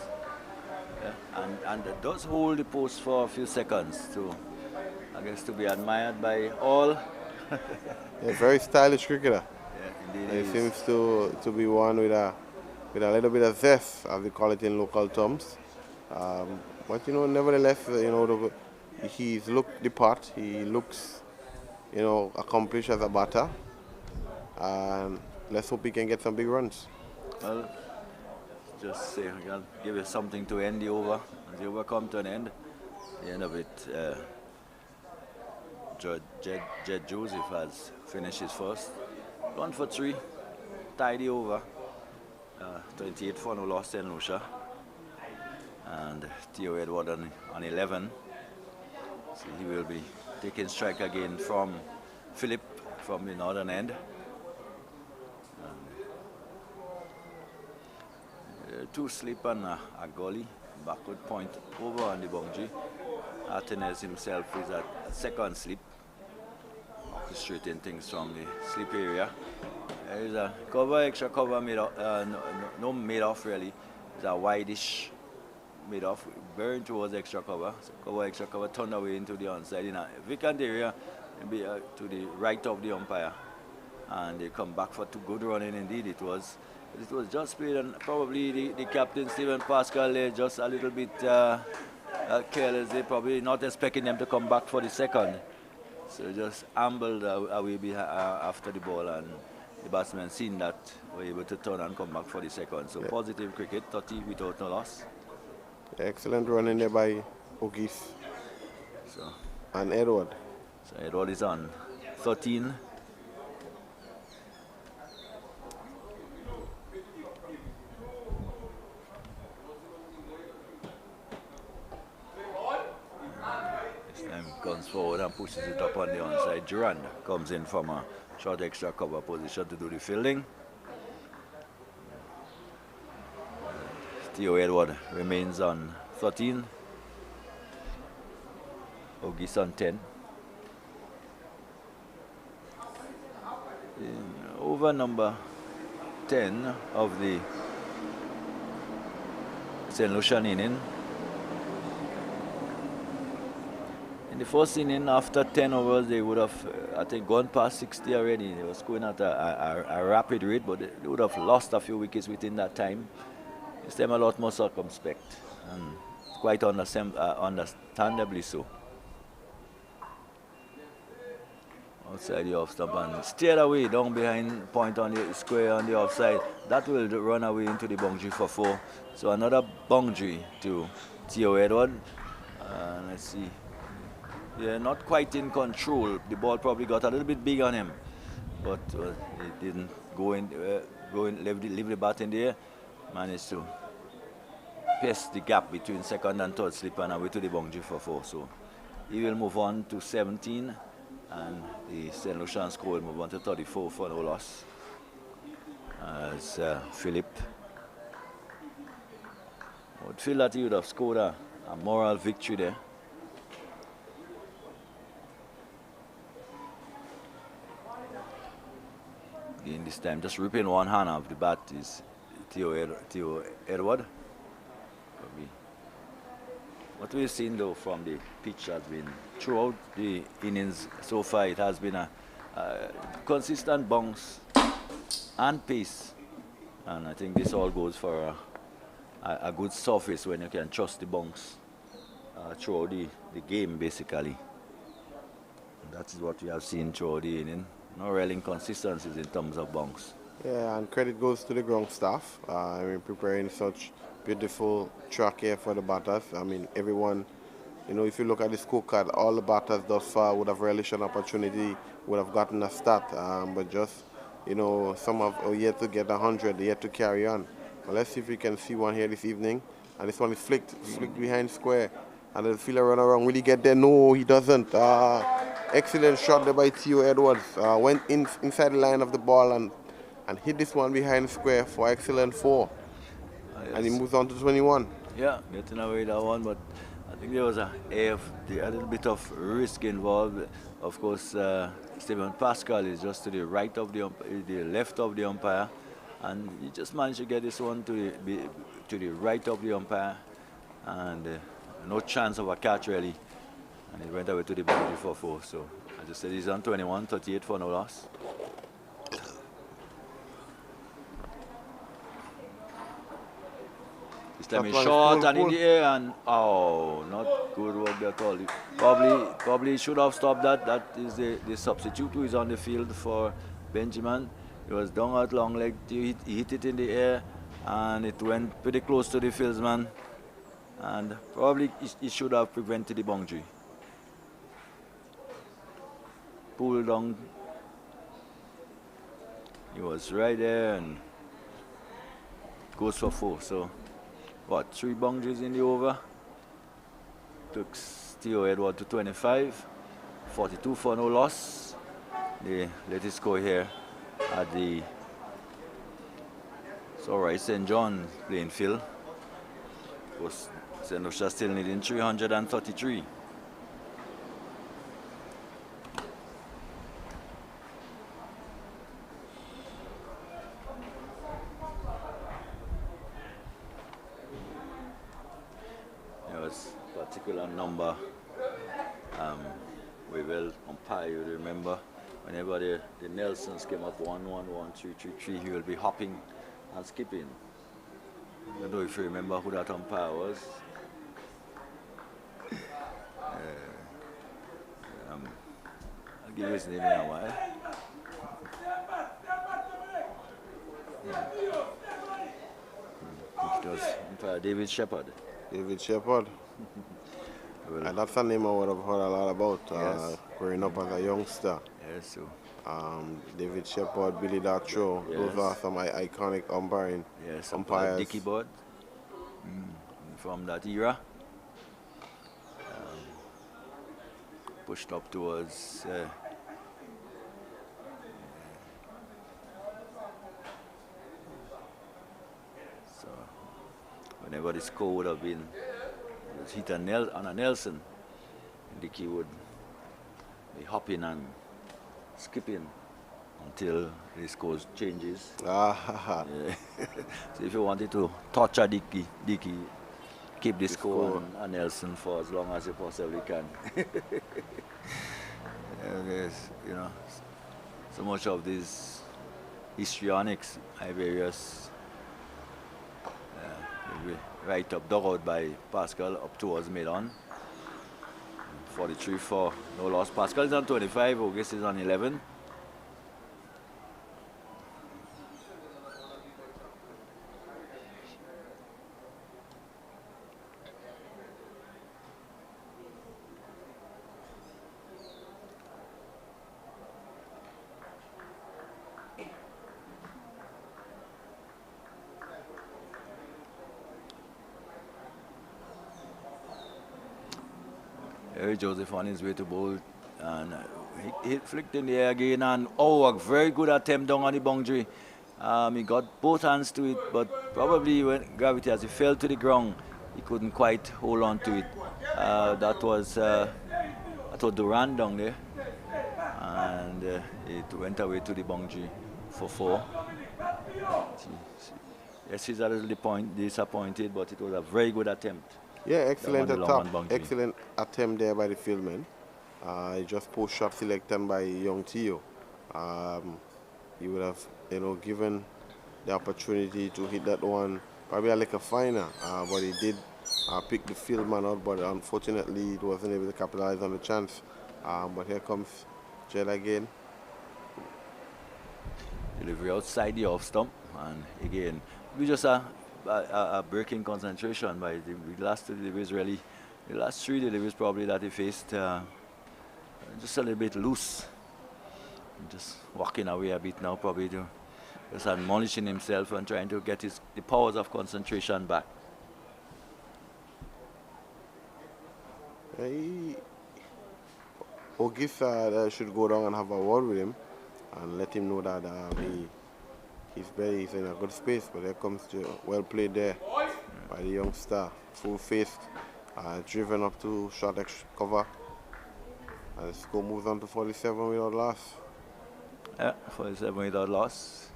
Yeah, and does hold the post for a few seconds too. I guess to be admired by all. A very stylish cricketer. Yeah, indeed. He seems to be one with a little bit of zest, as we call it in local terms. But nevertheless, he's looked the part. He looks, accomplished as a batter. And let's hope he can get some big runs. Well, just say, I'll give you something to end the over. As the over come to an end, the end of it, Jed Joseph has finished his first. 1 for 3, tied the over. 28 for no loss, St. Lucia. and Theo Edward on 11. So he will be taking strike again from Philip from the northern end. Two slip and a goalie, backward point over on the boundary. Artenes himself is at second slip, orchestrating things from the slip area. There is a cover, extra cover made off, no made off really. It's a wideish made off, bearing towards extra cover. So extra cover, turned away into the onside in a vacant area, maybe to the right of the umpire. And they come back for two good running indeed. It was just played, and probably the captain Stephan Pascal there just a little bit careless. They probably not expecting them to come back for the second. So just ambled away after the ball, and the batsmen seen that were able to turn and come back for the second. So positive cricket, 30 without no loss. Excellent running there by Ogis and Edward. So Edward is on 13. Comes forward and pushes it up on the onside. Durand comes in from a short extra cover position to do the fielding. Theo Edward remains on 13. Ogis on 10. Over number 10 of the St. Lucian inning. In the first inning, after 10 overs, they would have, I think, gone past 60 already. They were scoring at a rapid rate, but they would have lost a few wickets within that time. It's them a lot more circumspect, and quite understandably so. Outside the off stump and steered away down behind point on the square on the offside. That will run away into the boundary for 4. So another boundary to Theo Edward. Let's see. Yeah, not quite in control. The ball probably got a little bit big on him, but he didn't leave the bat in the air. Managed to pierce the gap between second and third slip and away to the boundary for 4. So he will move on to 17, and the St. Lucian score will move on to 34 for no loss. As Philip would feel that he would have scored a moral victory there. In this time, just ripping one hand off the bat is Theo Edward. What we've seen though from the pitch has been, throughout the innings so far, it has been a consistent bounce and pace. And I think this all goes for a good surface when you can trust the bounce throughout the game basically. And that is what we have seen throughout the inning. No real inconsistencies in terms of bounce. Yeah, and credit goes to the ground staff. Preparing such beautiful track here for the batters. I mean, everyone, if you look at the scorecard, all the batters thus far would have relished an opportunity, would have gotten a start. But just, some have yet to get 100, yet to carry on. But let's see if we can see one here this evening. And this one is flicked behind square. And the fielder run around. Will he get there? No, he doesn't. Excellent shot there by Theo Edwards. Went inside the line of the ball and hit this one behind square for excellent 4. Yes. And he moves on to 21. Yeah, getting away that one, but I think there was a little bit of risk involved. Of course, Stephan Pascal is just to the right of the left of the umpire, and he just managed to get this one to the right of the umpire, and no chance of a catch really. And it went away to the boundary for 4. So I just said he's on 21, 38 for no loss. This time he's short and in the air, and not good work at all. Probably should have stopped that. That is the substitute who is on the field for Benjamin. He was down at long leg. He hit it in the air, and it went pretty close to the fieldsman. And probably he should have prevented the boundary. Pulled down. He was right there and goes for 4. So what, 3 boundaries in the over. Took Theo Edward to 25. 42 for no loss. They let it score here at the St. John playing field. Was St. Lucia still needing 333. There was a particular number we will umpire, you remember, whenever the Nelsons came up 1-1, 1-3-3-3, he will be hopping and skipping. I don't know if you remember who that umpire was. I'll give you his name now, why? It was umpire David Shepherd. David Shepherd. Well, And that's a name I would have heard a lot about Yes. growing up as a youngster. yes, so David Shepherd, Billy Dartro, those Yes. are some iconic umpiring yes, umpires. Dickie Bud from that era. Pushed up towards so whenever the score would have been it was hit on a Nelson, Dickie would be hopping and skipping until the score changes. Ah, Yeah. So if you wanted to torture Dickie, keep the score score. on Nelson for as long as you possibly can. Yes, you know, so much of this histrionics, various right up dugout by Pascal up towards mid-on. 43 for no loss. Pascal is on 25, August is on 11. Harry Joseph on his way to bowl, and he flicked in the air again, and a very good attempt down on the boundary. He got both hands to it, but probably when gravity, as he fell to the ground, he couldn't quite hold on to it. That was Duran down there, and it went away to the boundary for 4. Yes, he's a little disappointed, but it was a very good attempt. yeah, excellent Down on the long attack. boundary. Excellent attempt there by the fieldman. He just post shot selected by young Theo. He would have, given the opportunity to hit that one probably like a finer, but he did pick the fieldman out, but unfortunately it wasn't able to capitalize on the chance. But here comes Jed again. Delivery outside the off stump, and again, we just a breaking concentration by the last 2 deliveries. Really, the last 3 deliveries probably that he faced just a little bit loose, just walking away a bit now, probably just admonishing himself and trying to get the powers of concentration back. August should go down and have a word with him and let him know that he's in a good space. But there comes well played there by the youngster, full faced, driven up to Shadrack cover, and the score moves on to 47 without loss. Yeah, 47 without loss.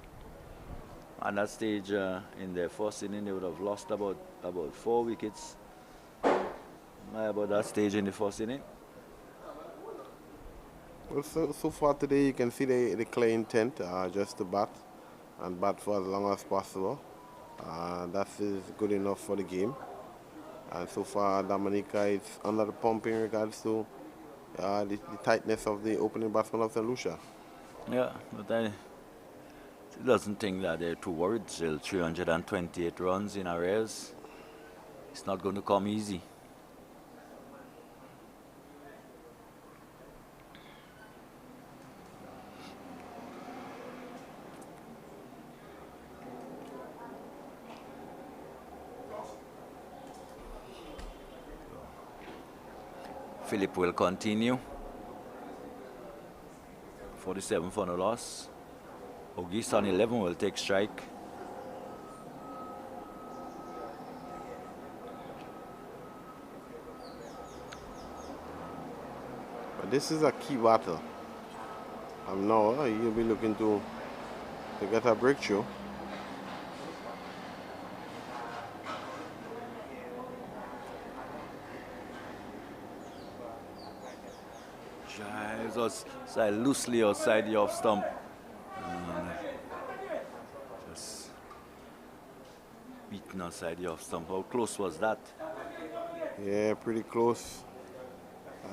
At that stage in their first inning, they would have lost about 4 wickets. About that stage in the first inning. Well, so far today you can see the clear intent, just to bat and bat for as long as possible. That is good enough for the game. And so far Dominica is under the pump in regards to the tightness of the opening batsman of St. Lucia. Yeah, but I doesn't think that they're too worried. Still 328 runs in arrears. It's not going to come easy. Philip will continue. 47 for no loss. Auguste on 11 will take strike. But this is a key battle. Now he'll be looking to get a breakthrough. Drives us side loosely outside the off stump. Just beaten outside the off stump. How close was that? Yeah, pretty close.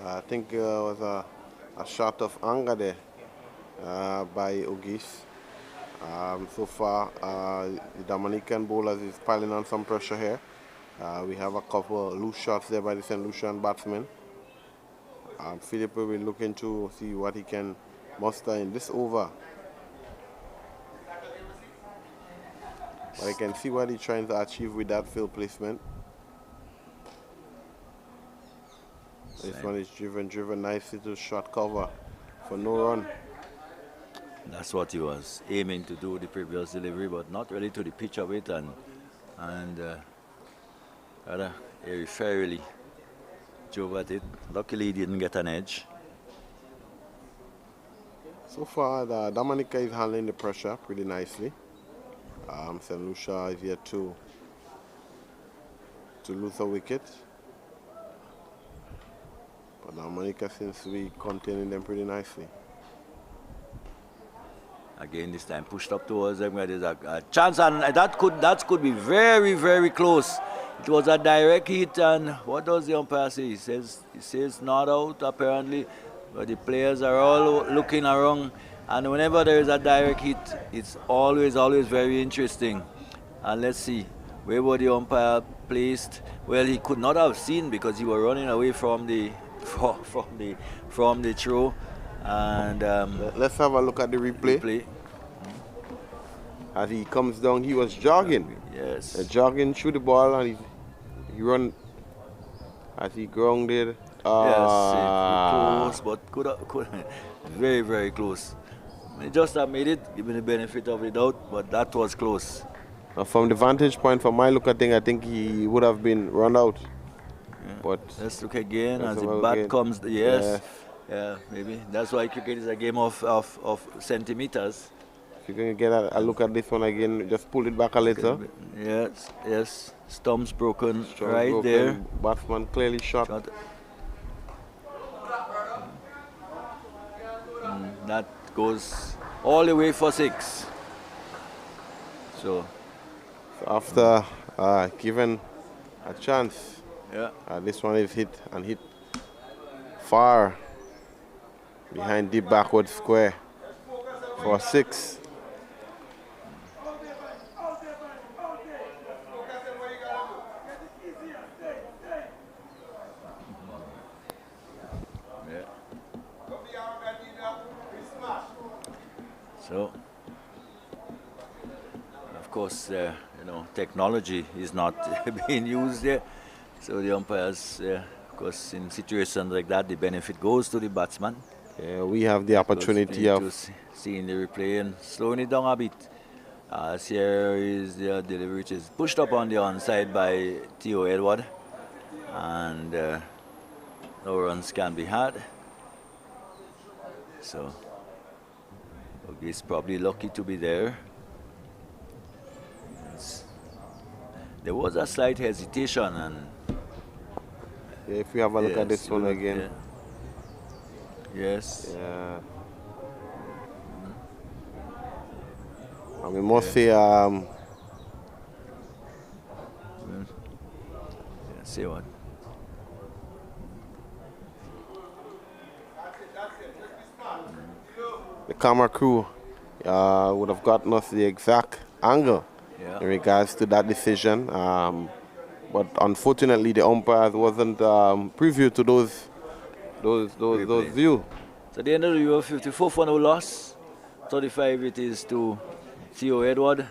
I think it was a shot of anger there by Auguste. So far, the Dominican bowlers is piling on some pressure here. We have a couple loose shots there by the St. Lucian batsmen. Philip will be looking to see what he can muster in this over. But I can see what he's trying to achieve with that field placement. This one is driven nicely to short cover for no run. That's what he was aiming to do with the previous delivery, but not really to the pitch of it, and rather fairly drove at it. Luckily, he didn't get an edge. So far, the Dominica is handling the pressure pretty nicely. St. Lucia is yet to lose a wicket. But Dominica seems to be containing them pretty nicely. Again, this time pushed up towards them where there's a chance, and that could be very, very close. It was a direct hit, and what does the umpire say? He says not out apparently, but the players are all looking around, and whenever there is a direct hit, it's always very interesting. And let's see, where was the umpire placed? Well, he could not have seen because he was running away from the throw. And let's have a look at the replay. As he comes down, he was jogging. Yes. Jogging through the ball, and he run as he grounded. Yes, close, but could very, very close. He just have made it, given the benefit of the doubt, but that was close. From the vantage point, from my look at things, I think he would have been run out. Yeah. But let's look again as the bat comes. Yes. Yeah, maybe. That's why cricket is a game of centimeters. If you're going to get a look at this one again, just pull it back a little. Yes. Stumps broken right there. Batsman clearly shot. That goes all the way for 6. So after given a chance, this one is hit far behind deep backward square for 6. So, of course, technology is not being used there. So the umpires, of course, in situations like that, the benefit goes to the batsman. Yeah, we have the opportunity of seeing the replay and slowing it down a bit. Here is the delivery, which is pushed up on the onside by Theo Edward, and no runs can be had. So he's probably lucky to be there. There was a slight hesitation, and if we have a look at this one again. Yes. Yeah. I mean, must say, say what? The camera crew would have gotten us the exact angle in regards to that decision. But unfortunately, the umpires wasn't privy to those views. So the end of the year, 54 for no loss. 35 it is to Theo Edward.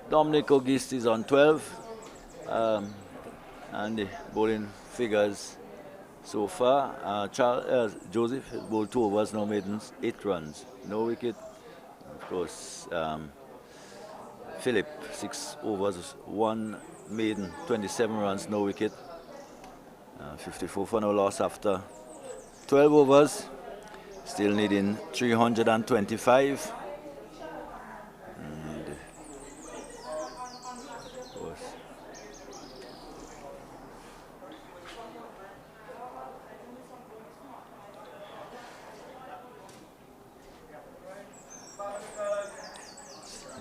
Dominic Auguste is on 12. And the bowling figures So far, Joseph bowled 2 overs, no maidens, 8 runs, no wicket. Of course, Philip 6 overs, 1 maiden, 27 runs, no wicket. 54 for no loss after 12 overs. Still needing 325. And of course,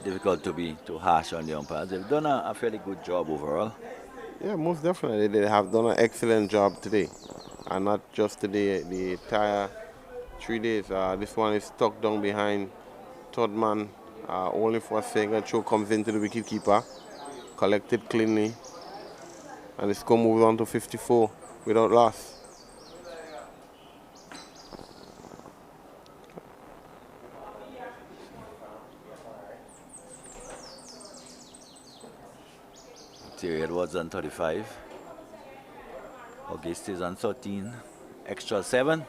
difficult to be too harsh on the umpires. They've done a fairly good job overall. Yeah, most definitely. They have done an excellent job today. And not just today, the entire 3 days. This one is stuck down behind third man, only for a second. Throw comes into the wicketkeeper, collected cleanly, and the score moves on to 54 without loss. Terry Edwards on 35. August is on 13. Extra 7.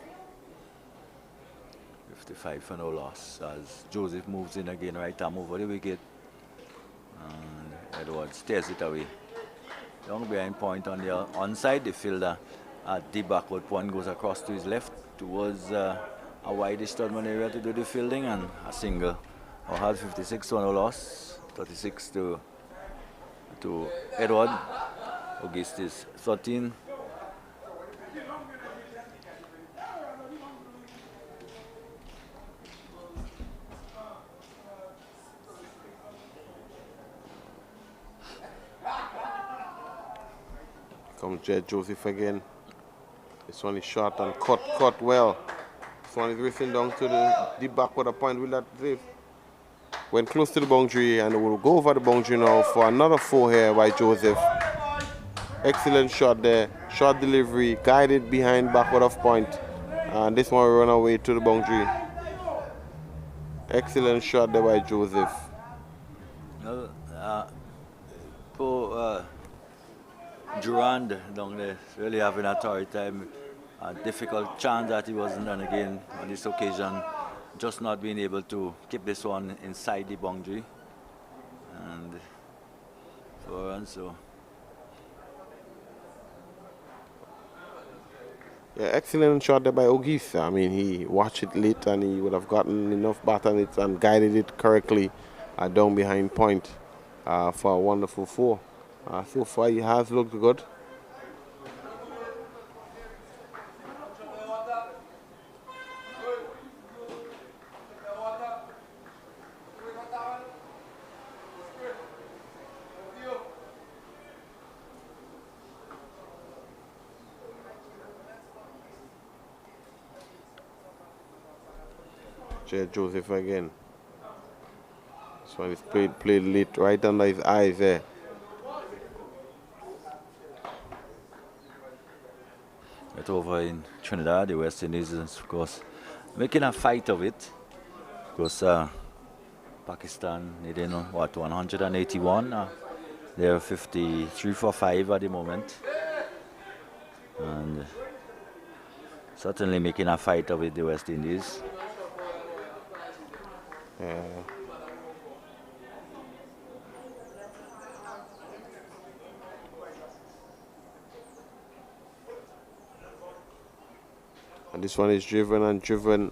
55 for no loss as Joseph moves in again, right arm over the wicket. And Edwards stares it away. Long behind point on the onside. The fielder at the backward point goes across to his left towards a wide Studman area to do the fielding, and a single. Or had 56 for no loss. 36 to Edward. August is 13. Comes Jed Joseph again. This one is short and cut well. This one is racing down to the backward point. Will that save? Went close to the boundary and will go over the boundary now for another 4 here by Joseph. Excellent shot there. Short delivery, guided behind backward of point. And this one will run away to the boundary. Excellent shot there by Joseph. Durand down there really having a hard time. A difficult chance that he wasn't done again on this occasion. Just not being able to keep this one inside the boundary. And 4 runs, so. Yeah, excellent shot there by Auguste. I mean, he watched it late and he would have gotten enough bat on it and guided it correctly down behind point for a wonderful 4. So far, he has looked good. Jed Joseph again. This one is played late, right under his eyes there. Right over in Trinidad, the West Indies is, of course, making a fight of it. Because Pakistan needing, 181. They're 53 for 5 at the moment. And certainly making a fight of it, the West Indies. And this one is driven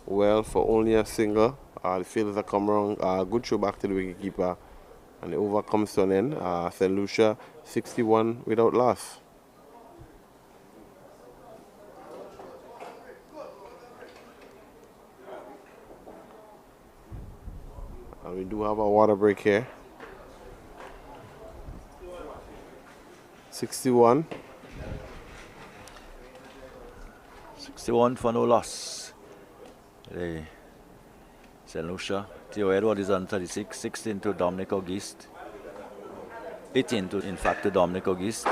well for only a single. The fielders are come wrong. Good throw back to the wicketkeeper. And the over comes to an end. St. Lucia 61 without loss. And we do have a water break here. 61. 61 for no loss. St. Lucia. Theo Edward is on 36. 16 to Dominic Auguste. 18 to, in fact, to Dominic Auguste.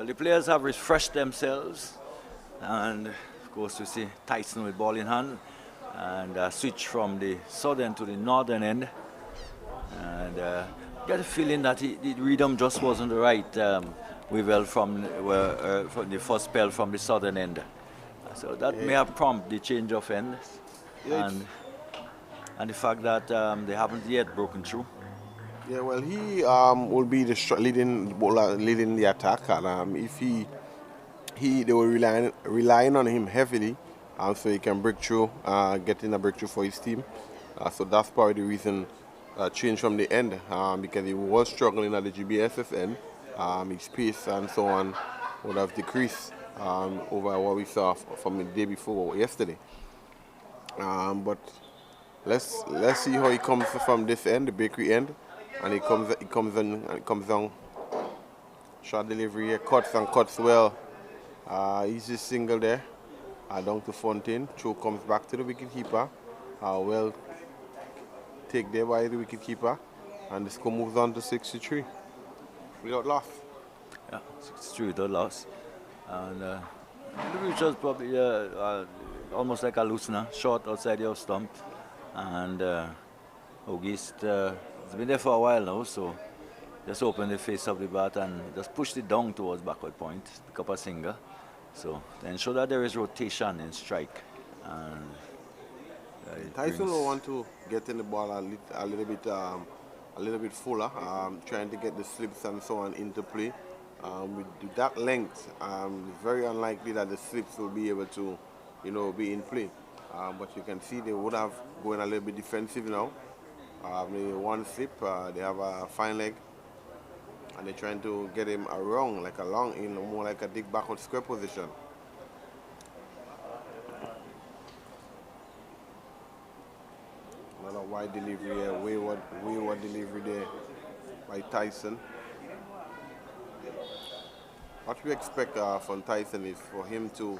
the players have refreshed themselves, and of course we see Tyson with ball in hand, and switch from the southern to the northern end, and get a feeling that the rhythm just wasn't right. We well from the first spell from the southern end, so that may have prompted the change of end, Yeah, and the fact that they haven't yet broken through. yeah, well, he will be the leading the attack, and if they were relying on him heavily, so he can break through, getting a breakthrough for his team. So that's probably the reason change from the end, because he was struggling at the GBSS end. His pace and so on would have decreased over what we saw from the day before yesterday. But let's see how he comes from this end, the bakery end, and he comes down. Shot delivery here, cuts well. Easy single there, down to Fontaine. Throw comes back to the wicketkeeper. Well take there by the wicketkeeper, and the score moves on to 63 without loss. Yeah, 63 without loss, and which was probably almost like a loosener, short outside your stump, and Auguste has been there for a while now, so just open the face of the bat and just pushed it down towards backward point, pick up a single. So to ensure that there is rotation in strike. And Tyson will want to get in the ball a little bit fuller, trying to get the slips and so on into play. With that length, it's very unlikely that the slips will be able to, be in play. But you can see they would have going a little bit defensive now. Maybe one slip, they have a fine leg, and they're trying to get him around, like a long in, more like a dig backward square position. Another wide delivery here, wayward delivery there by Tyson. What we expect from Tyson is for him to,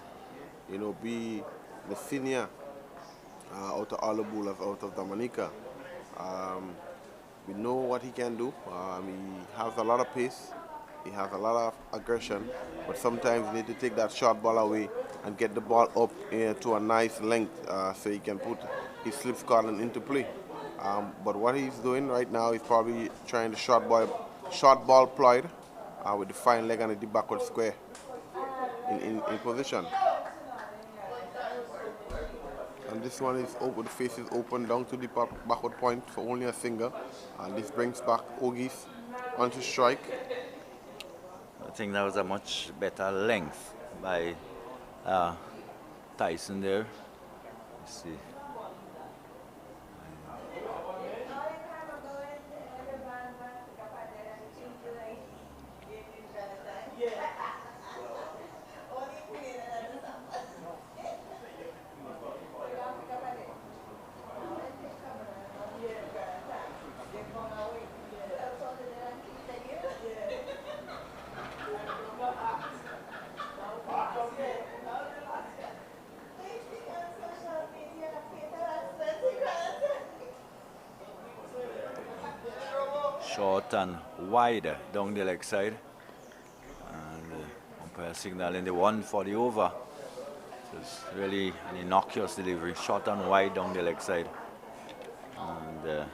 be the senior out of all the bowlers out of Dominica. We know what he can do. He has a lot of pace. He has a lot of aggression, but sometimes you need to take that short ball away and get the ball up to a nice length so he can put his slip cordon into play. But what he's doing right now is probably trying to short ball Ployd with the fine leg and the backward square in position. And this one is open, the face is open down to the backward point for only a single. And this brings back Auguste onto strike. I think that was a much better length by Tyson there. Let's see. Short and wide down the leg side, and umpire signaling the one for the over. So it's really an innocuous delivery, short and wide down the leg side, and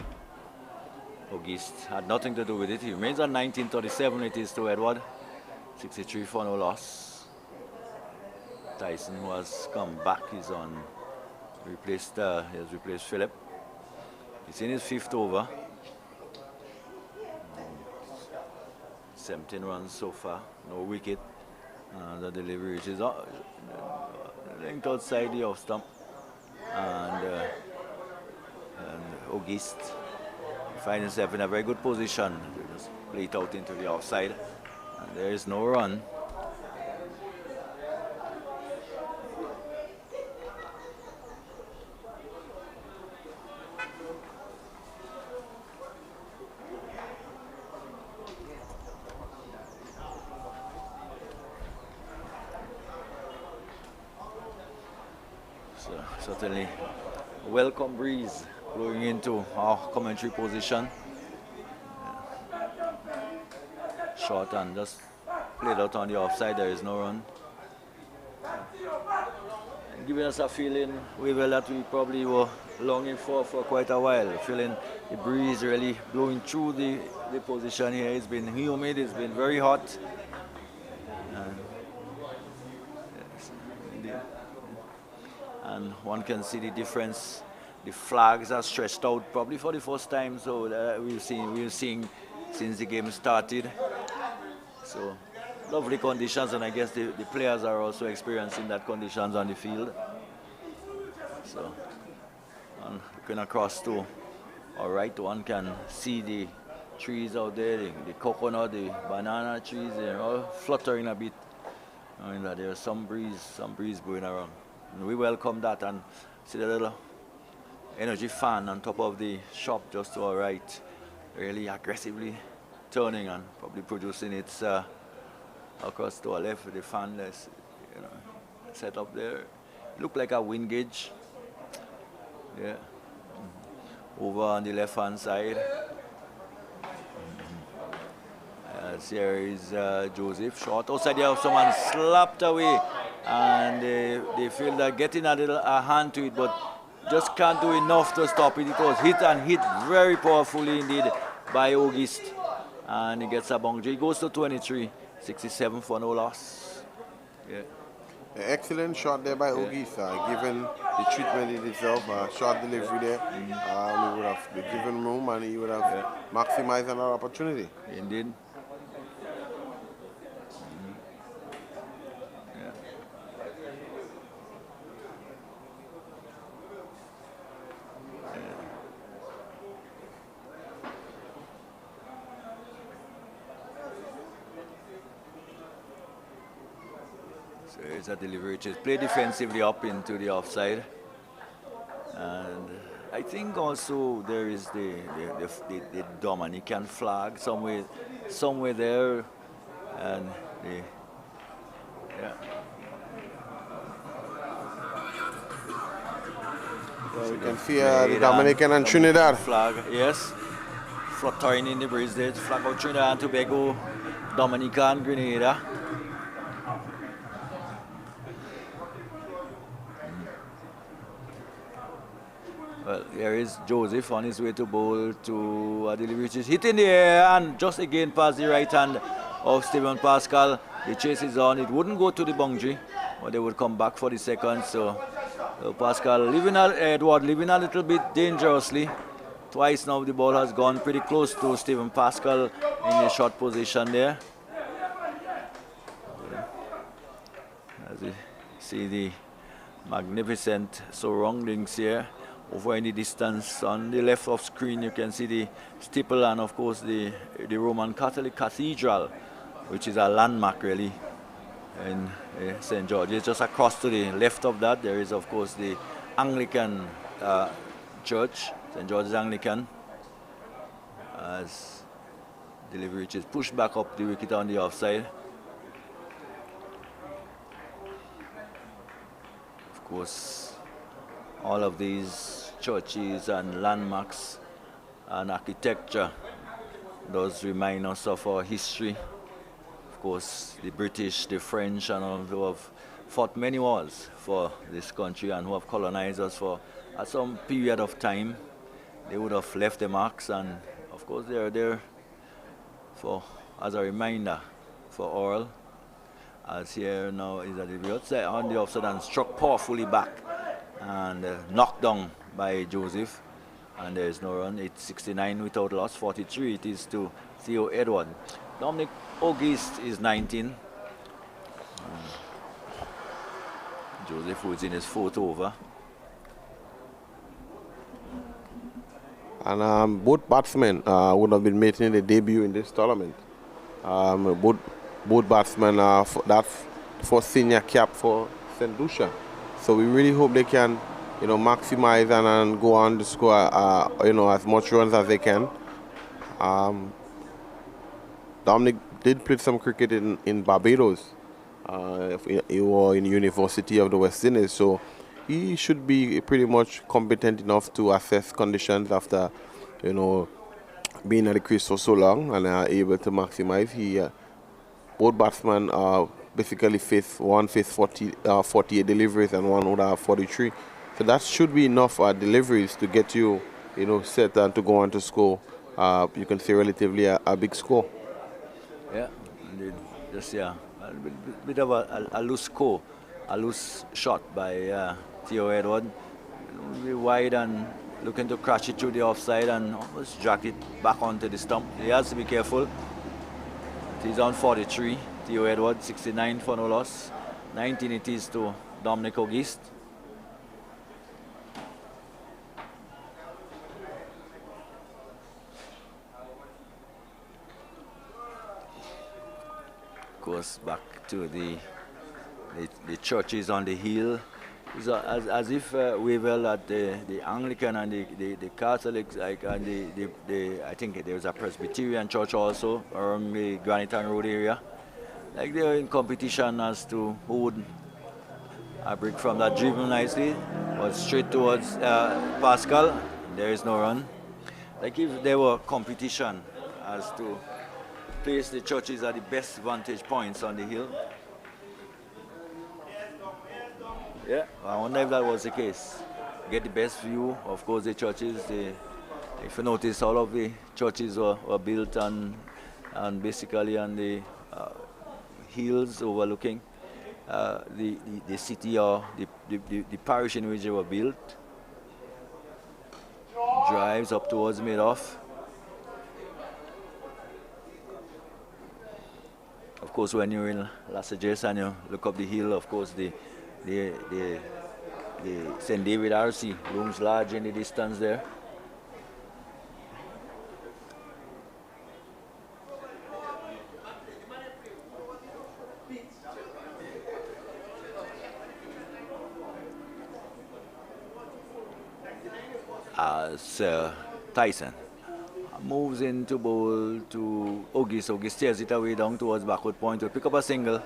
Auguste had nothing to do with it. He remains on 1937. It is to Edward, 63 for no loss. Tyson, who has come back, is on he has replaced Philip. He's in his fifth over. 17 runs so far, no wicket. The delivery reaches linked outside the off stump, and Auguste finds himself in a very good position. Just play it out into the offside, and there is no run. Certainly a welcome breeze blowing into our commentary position. Short and just played out on the offside. There is no run. Giving us a feeling that we probably were longing for quite a while. Feeling the breeze really blowing through the position here. It's been humid, it's been very hot. And, yes, indeed. And one can see the difference. The flags are stretched out probably for the first time, so we've seen since the game started. So lovely conditions, and I guess the players are also experiencing that conditions on the field. So, and looking across to our right, one can see the trees out there, the coconut, the banana trees, they're all fluttering a bit. I mean that there's some breeze going around. And we welcome that, and see the little energy fan on top of the shop just to our right, really aggressively turning and probably producing its across to our left with the fan that's set up there. Look like a wind gauge. Yeah. Over on the left hand side. Here is Joseph short. Outside there, someone slapped away, and they feel that getting a hand to it, but just can't do enough to stop it. It was hit very powerfully indeed by Auguste, and he gets a boundary. He goes to 23, 67 for no loss. Yeah. Excellent shot there by Auguste, given the treatment he deserved. Short delivery there. He would have been given room, and he would have maximized another opportunity. Indeed. There's a delivery which is play defensively up into the offside, and I think also there is the Dominican flag somewhere there, and Well, we can see the Dominican and Trinidad flag. Yes, fluttering in the breeze there. Flag of Trinidad and Tobago, Dominica and Grenada. Well, here is Joseph on his way to bowl to a delivery which is hit in the air and just again past the right hand of Stephan Pascal. The chase is on. It wouldn't go to the boundary, but they would come back for the second. So Pascal Edward leaving a little bit dangerously. Twice now the ball has gone pretty close to Stephan Pascal in the short position there. As you see the magnificent surroundings here. Over in the distance on the left of screen you can see the steeple and of course the Roman Catholic Cathedral, which is a landmark really in St. George's. Just across to the left of that there is of course the Anglican church, St. George's Anglican, as delivery which is pushed back up the wicket on the offside. Of course all of these churches and landmarks and architecture does remind us of our history. Of course, the British, the French, and all who have fought many wars for this country and who have colonized us for at some period of time. They would have left the marks, and of course they are there for as a reminder for all. As here now is at the outside on the offside and struck powerfully back and knocked down by Joseph, and there is no run. It's 69 without loss, 43 it is to Theo Edward. Dominic Auguste is 19. Joseph who's in his fourth over. And both batsmen would have been making their debut in this tournament. Both batsmen that's for senior cap for St. Lucia. So we really hope they can, maximize and go on to score, as much runs as they can. Dominic did play some cricket in Barbados. He was in University of the West Indies, so he should be pretty much competent enough to assess conditions after, being at the crease for so long and able to maximize. both batsmen basically face 48 deliveries and one would have 43. So that should be enough deliveries to get you, set and to go on to score. You can say relatively a big score. Yeah, indeed. Just a bit of a loose score, a loose shot by Theo Edward. Be wide and looking to crash it through the offside and almost drag it back onto the stump. He has to be careful. He's on 43. Theo Edward 69 for no loss. 19 it is to Dominic Auguste. Goes back to the churches on the hill. It's as if we were at the Anglican and the Catholics, like, and I think there was a Presbyterian church also around the Grenada Road area. Like they're in competition as to who would break from that dribble nicely, but straight towards Pascal. There is no run. Like if there were competition as to place the churches at the best vantage points on the hill. Yeah, I wonder if that was the case. Get the best view. Of course, the churches, if you notice, all of the churches were built on basically on the hills overlooking the city or the parish in which they were built. Drives up towards mid-off. Of course, when you're in Las Vegas and you look up the hill, of course, the St. David RC looms large in the distance there. As Tyson moves into bowl to Auguste. Auguste steers it away down towards backward point to pick up a single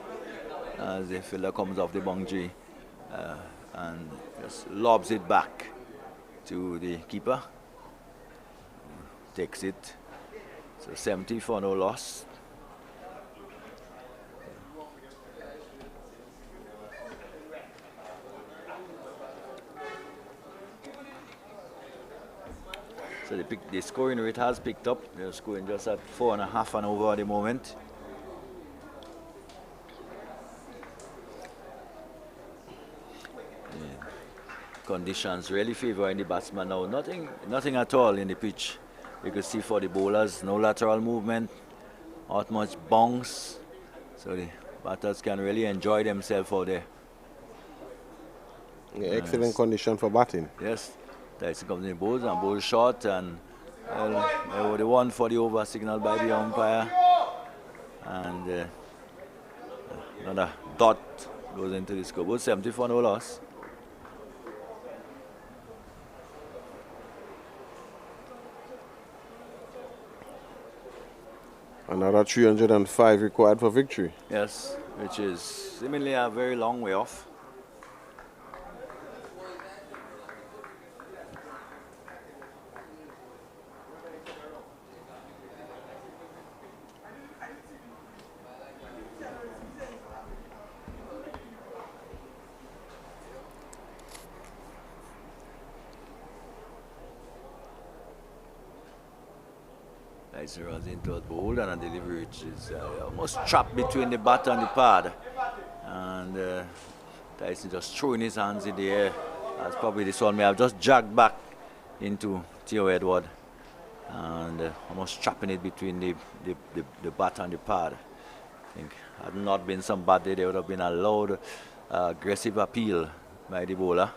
as the fielder comes off the boundary and just lobs it back to the keeper. Takes it. So 70 for no loss. So the scoring rate has picked up. They're scoring just at 4.5 and over at the moment. Conditions really favoring the batsman now. Nothing at all in the pitch. You can see for the bowlers, no lateral movement, not much bounce. So the batters can really enjoy themselves out there. Yeah, excellent condition for batting. Yes. Tyson comes in bowls and bowls short, and they were the one for the over signal by the umpire. And another dot goes into the scoreboard. 70 for no loss. Another 305 required for victory. Yes, which is seemingly a very long way off. Tyson runs into a bowl and a delivery which is almost trapped between the bat and the pad. And Tyson just throwing his hands in the air. As probably this one may have just jagged back into Theo Edward. And almost trapping it between the bat and the pad. I think had not been some bad day, there would have been a loud, aggressive appeal by the bowler.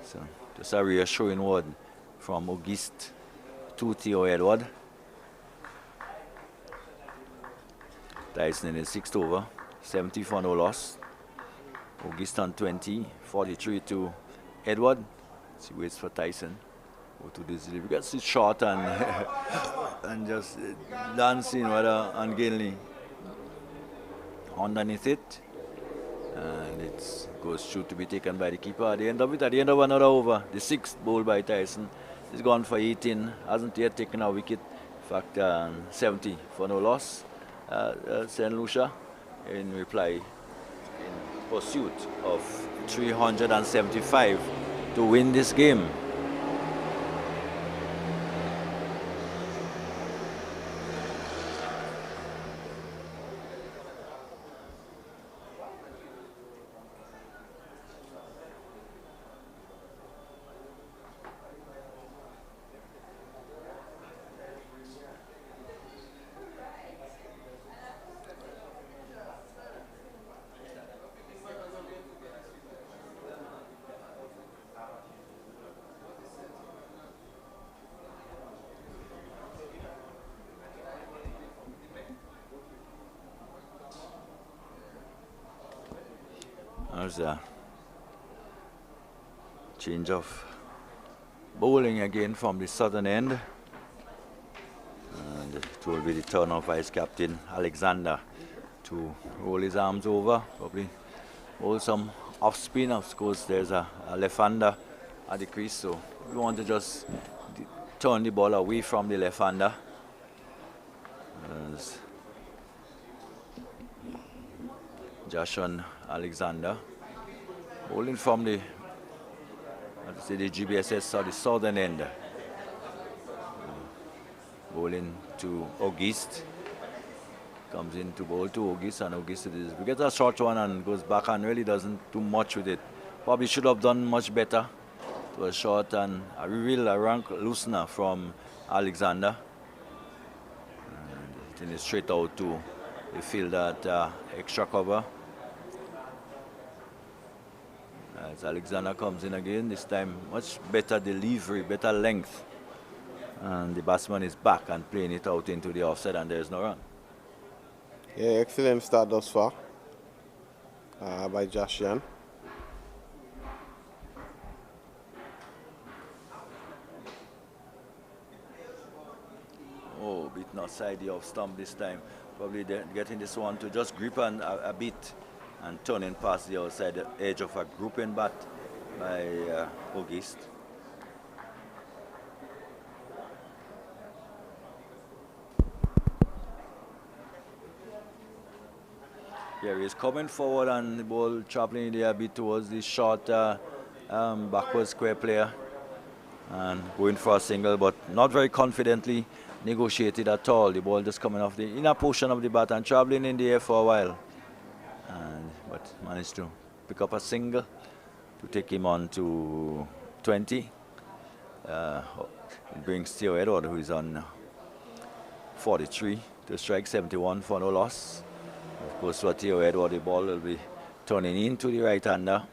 So just a reassuring word from Auguste to Theo Edward. Tyson in his 6th over, 70 for no loss. Auguste on 20, 43 to Edward. He waits for Tyson. Go to this delivery. Gets it short and and just dancing rather ungainly underneath it. And it goes through to be taken by the keeper. At the end of another over, the 6th bowl by Tyson. He's gone for 18, hasn't yet taken a wicket. In fact, 70 for no loss. St. Lucia in reply in pursuit of 375 to win this game. There's a change of bowling again from the southern end. And it will be the turn of Vice Captain Alexander to roll his arms over, probably hold some off spin. Of course, there's a left-hander at the crease, so we want to just turn the ball away from the left-hander. Joshua Alexander bowling from the GBSS or the southern end. Bowling to Auguste. Comes in to bowl to Auguste, and Auguste gets a short one and goes back and really doesn't do much with it. Probably should have done much better. It was short and a real rank loosener from Alexander. And hitting it straight out to the field at extra cover. As Alexander comes in again, this time much better delivery, better length. And the batsman is back and playing it out into the offside, and there's no run. Yeah, excellent start thus far by Joshua. Oh, beaten outside the off stump this time. Probably getting this one to just grip and a bit and turning past the outside edge of a grouping bat by Auguste. Yeah, he's coming forward and the ball traveling there a bit towards the short backward square player and going for a single, but not very confidently negotiated at all. The ball just coming off the inner portion of the bat and traveling in the air for a while. But managed to pick up a single to take him on to 20. It brings Theo Edward, who is on 43, to strike 71 for no loss. Of course, for Theo Edward, the ball will be turning into the right-hander,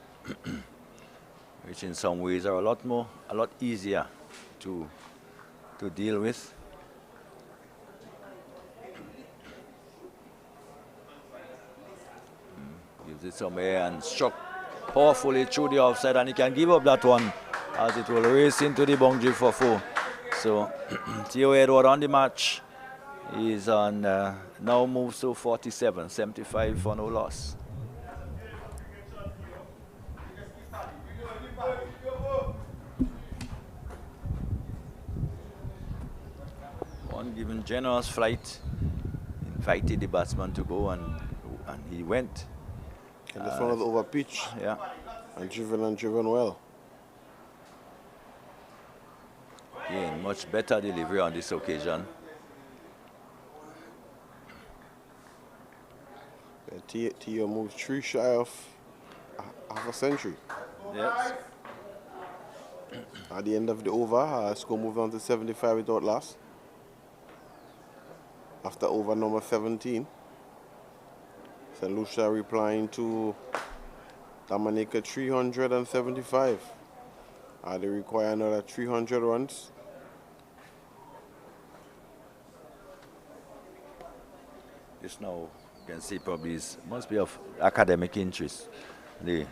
which in some ways are a lot easier to deal with. Gives it some air and struck powerfully through the offside, and he can give up that one as it will race into the boundary for 4. So Theo Edward on the match. He's on now moves to 47, 75 for no loss. One given generous flight, invited the batsman to go, and he went. And this one was over pitch. Yeah. And driven well. Again, much better delivery on this occasion. Theo moves 3 shy of half a century. Yes. At the end of the over, score moved on to 75 without loss. After over number 17. St. Lucia replying to Dominica 375. They require another 300 runs. This now you can see probably must be of academic interest. The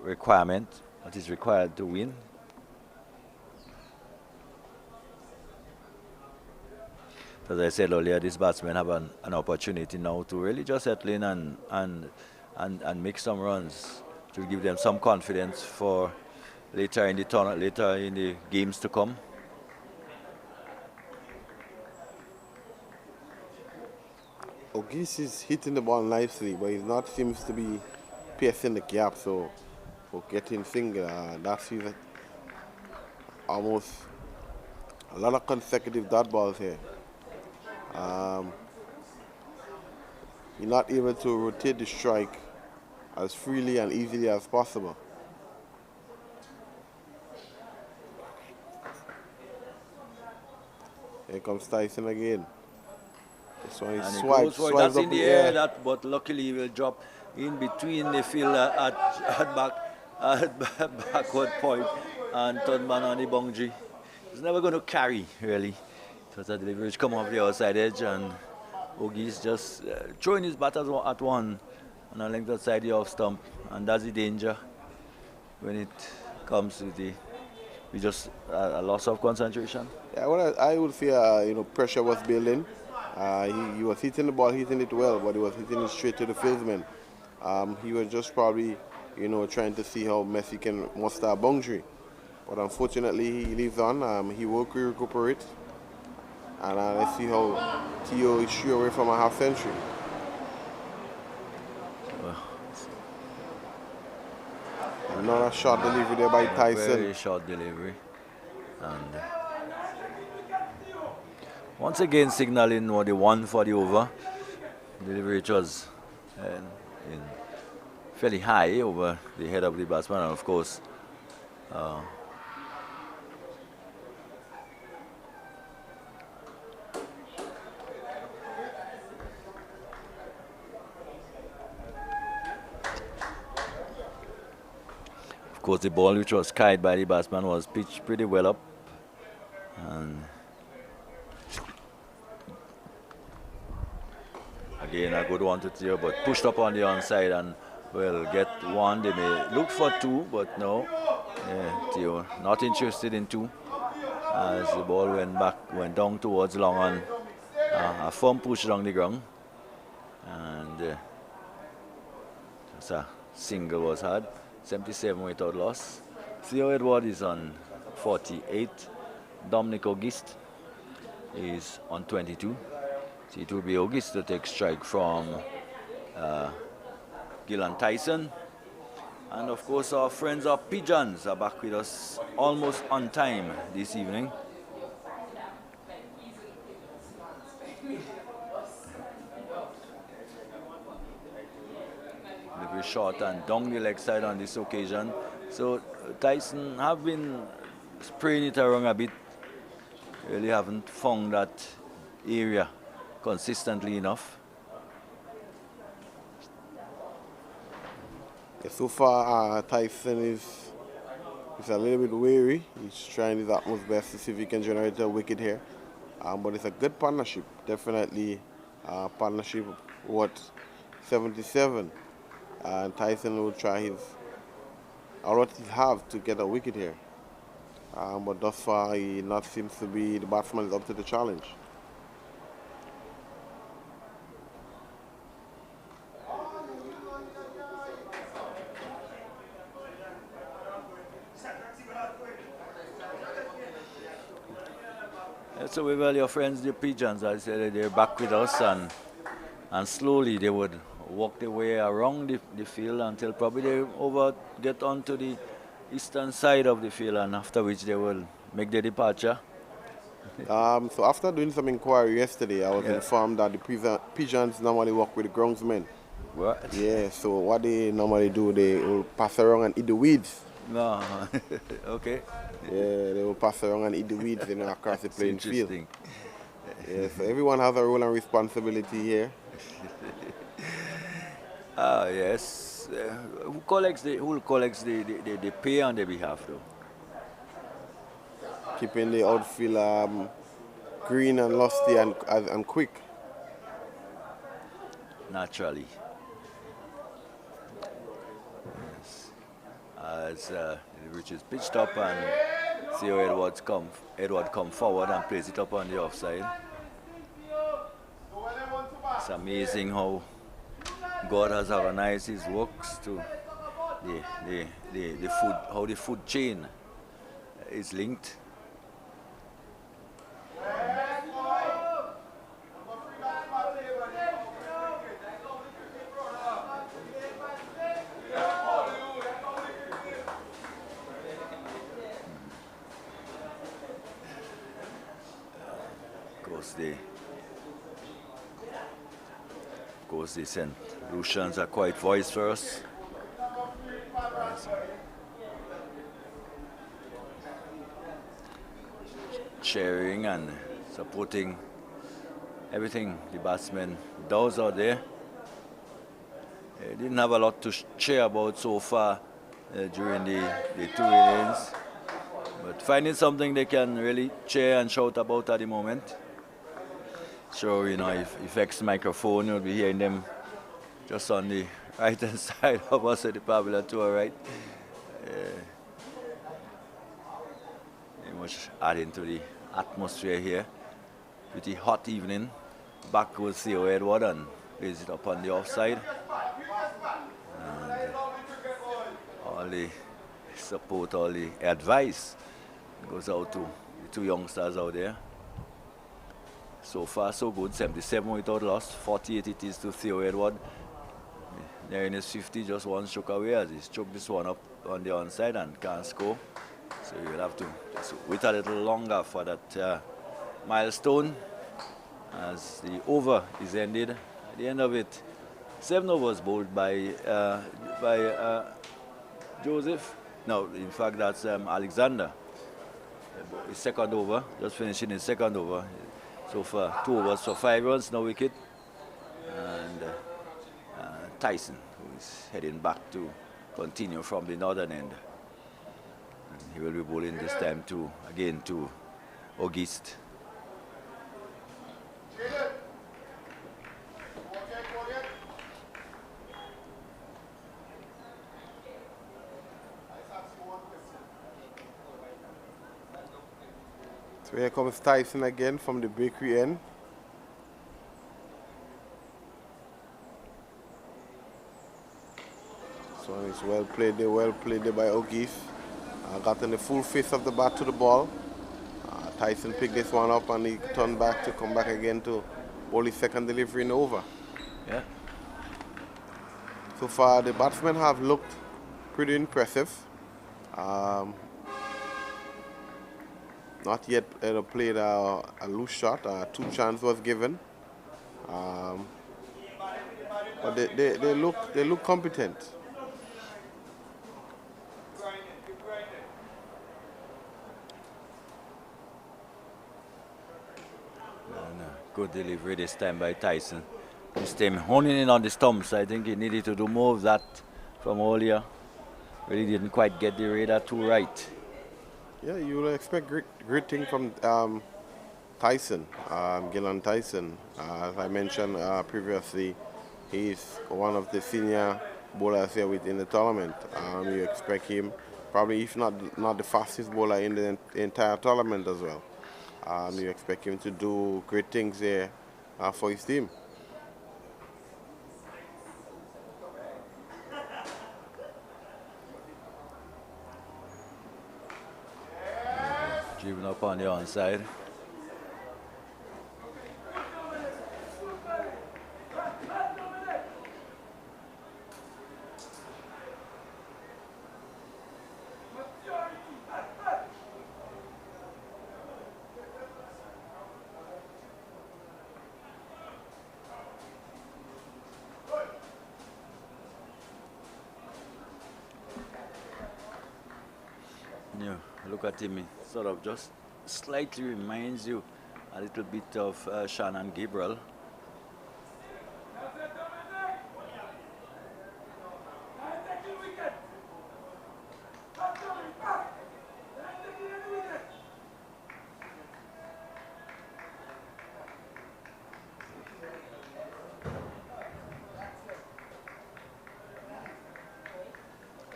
requirement that is required to win. As I said earlier, these batsmen have an opportunity now to really just settle in and make some runs to give them some confidence for later in the tournament, later in the games to come. Ogis is hitting the ball nicely, but he's not seems to be piercing the gap. So for getting single, that's almost a lot of consecutive dot balls here. You're not able to rotate the strike as freely and easily as possible. Here comes Tyson again. This one is swipes that's up in the air, but luckily he will drop in between the fielder at backward point and third man on the boundary. He's never going to carry, really. It was a delivery which come off the outside edge, and Ogis just throwing his bat at one on the length outside the off stump, and that's the danger when it comes to just a loss of concentration. Yeah, well, I would say pressure was building. He was hitting the ball, hitting it well, but he was hitting it straight to the fieldsman. He was just probably trying to see how Messi can muster a boundary. But unfortunately, he leaves on. He will recuperate. And let's see how Tio is sure away from a half century. Another short delivery there by Tyson. Very short delivery. And once again signaling the one for the over. Delivery which was fairly high over the head of the batsman, and of course the ball which was kited by the batsman was pitched pretty well up, and again a good one to Theo, but pushed up on the onside and will get one. They may look for two, but no. Theo not interested in two, as the ball went down towards long on. A firm push along the ground, and just a single was had. 77 without loss. Theo Edward is on 48. Dominic August is on 22. So it will be August to take strike from Gillan Tyson. And of course our friends of Pigeons are back with us almost on time this evening. Very short and down the leg side on this occasion. So Tyson have been spraying it around a bit. Really haven't found that area consistently enough. Yeah, so far Tyson is a little bit wary. He's trying his utmost best to see if he can generate a wicket here. But it's a good partnership. Definitely partnership worth 77. And Tyson will try all what he have to get a wicket here. But thus far, he not seems to be, the batsman is up to the challenge. So we well, your friends, the Pigeons, I said they're back with us, and slowly they would walk their way around the field until probably they get onto the eastern side of the field, and after which they will make their departure. So after doing some inquiry yesterday, I was informed that the Pigeons normally work with the groundsmen. What? Yeah, so what they normally do, they will pass around and eat the weeds. No, okay. Yeah, they will pass around and eat the weeds across the playing field. Yeah, so everyone has a role and responsibility here. Yes. Who collects the pay on their behalf, though? Keeping the outfield green and lusty and quick. Naturally. Yes. As which is pitched up, and see how Edward come forward and plays it up on the offside. It's amazing how God has organized his works to the food, how the food chain is linked. course, the St. Lucians are quite boisterous. Cheering and supporting everything the batsmen does out there. They didn't have a lot to cheer about so far during the two innings, but finding something they can really cheer and shout about at the moment. Sure, if X microphone, you'll be hearing them just on the right hand side of us at the Pavilion tour, right? Very much adding to the atmosphere here. Pretty hot evening. Back with Theo Edward and plays it up on the offside. And all the support, all the advice goes out to the two youngsters out there. So far, so good. 77 without loss. 48 it is to Theo Edward. There in his 50, just one stroke away as he choked this one up on the onside and can't score. So you'll have to just wait a little longer for that milestone as the over is ended. At the end of it, 7 overs bowled by Joseph. No, in fact, that's Alexander. His second over, just finishing his second over. So far, 2 overs for 5 runs, no wicket. And Tyson, who is heading back to continue from the northern end. And he will be bowling this time to Auguste. So here comes Tyson again from the bakery end. So it's well played there by Auguste. Got in the full face of the bat to the ball. Tyson picked this one up and he turned back to come back again to bowl his second delivery in over. Yeah. So far the batsmen have looked pretty impressive. Not yet played a loose shot. 2 chances was given, but they look competent. Good delivery this time by Tyson. This time honing in on the stumps. I think he needed to do more of that from earlier. Really didn't quite get the radar too right. Yeah, you will expect great thing from Tyson, Gillan Tyson. As I mentioned previously, he's one of the senior bowlers here within the tournament. You expect him, probably if not the fastest bowler in the entire tournament as well. You expect him to do great things here for his team. Driven up on the onside. Yeah, look at him, he sort of just slightly reminds you a little bit of Shannon Gabriel.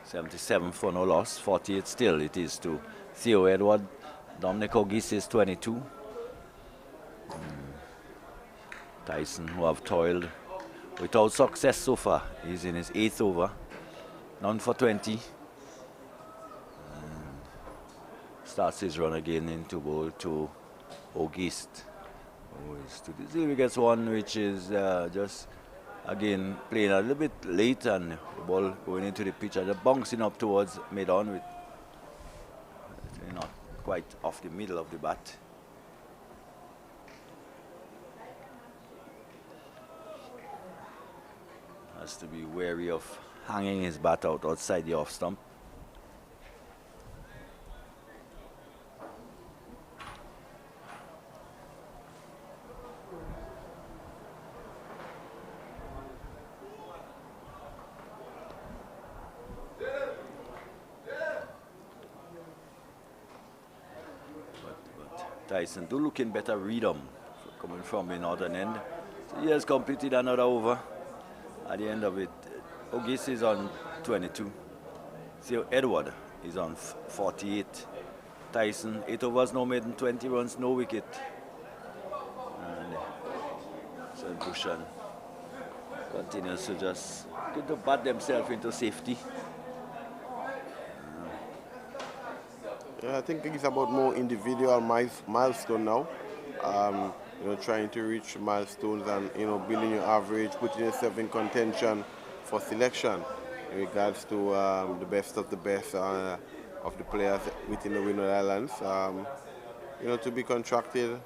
.77 for no loss, 48 still it is to Theo Edward. Dominic Auguste is 22. Tyson, who have toiled without success so far, he's in his 8th over. None for 20. And starts his run again into bowl to Auguste, who is to the zero. He gets one which is just again playing a little bit late and the ball going into the pitch and bouncing up towards mid-on with not quite off the middle of the bat. Has to be wary of hanging his bat out outside the off stump. Tyson do looking better rhythm coming from the northern end. So he has completed another over. At the end of it, Auguste is on 22. So Edward is on 48. Tyson, 8 overs, no maiden, 20 runs, no wicket. And so Lucian continues to just get to bat themselves into safety. Yeah, I think it's about more individual milestone now. Trying to reach milestones and building your average, putting yourself in contention for selection in regards to the best of the best of the players within the Windward Islands. To be contracted,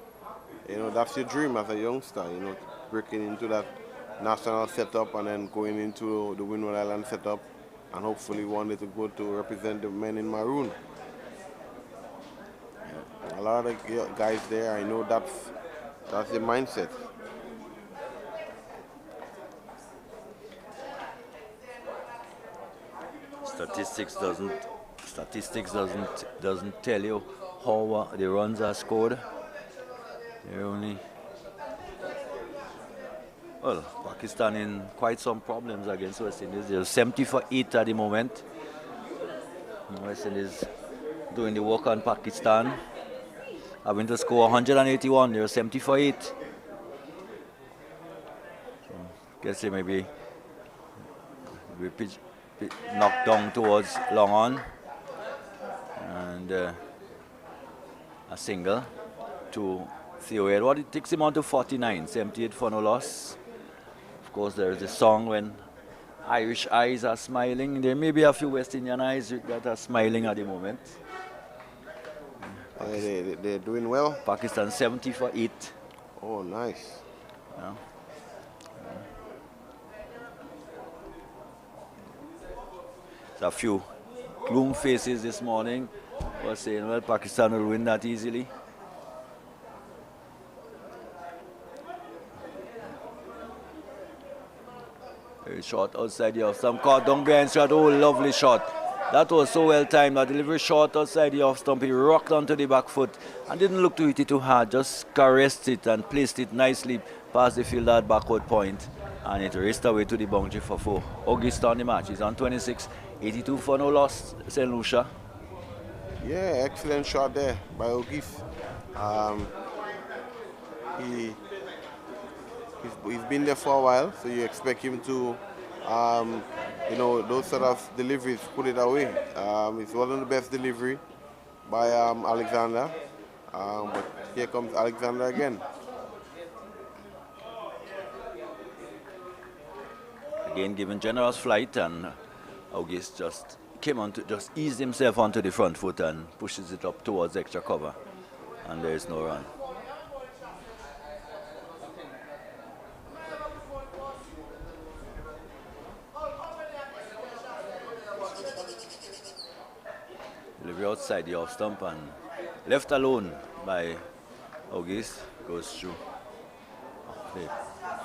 that's your dream as a youngster. Breaking into that national setup and then going into the Windward Island setup, and hopefully one day to go to represent the men in maroon. A lot of guys there, I know that's the mindset. Statistics doesn't tell you how the runs are scored. They're only Pakistan in quite some problems against West Indies. They're 70 for 8 at the moment. West Indies doing the work on Pakistan. Having to score 181, they're 70 for 8. So, guess they maybe knocked down towards long on. And a single to Theo Edward. It takes him on to 49, 78 for no loss. Of course, there's a song when Irish eyes are smiling. There may be a few West Indian eyes that are smiling at the moment. They're doing well. Pakistan 70 for 8. Oh, nice. Yeah. There's a few gloom faces this morning. Were saying, well, Pakistan will win that easily. Very short outside the off stump. Caught down behind shot. Oh, lovely shot. That was so well timed. That delivery short outside the off stump. He rocked onto the back foot and didn't look to hit it too hard. Just caressed it and placed it nicely past the fielder at backward point. And it raced away to the boundary for 4. Auguste on the match. He's on 26. 82 for no loss, St. Lucia. Yeah, excellent shot there by Auguste. He's been there for a while, so you expect him to those sort of deliveries, put it away. It's one of the best delivery by Alexander. But here comes Alexander again. Again, given generous flight, and Auguste just just eased himself onto the front foot and pushes it up towards extra cover. And there is no run. Delivery outside the off stump and left alone by Auguste, goes through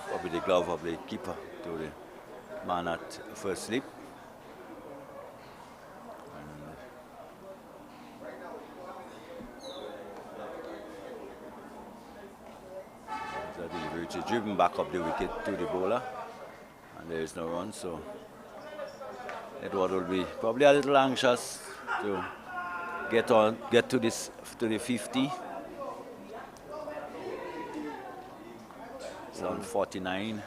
probably the glove of the keeper to the man at first slip. The delivery is driven back up the wicket to the bowler, and there is no run, so Edward will be probably a little anxious to get to the 50. It's on 49.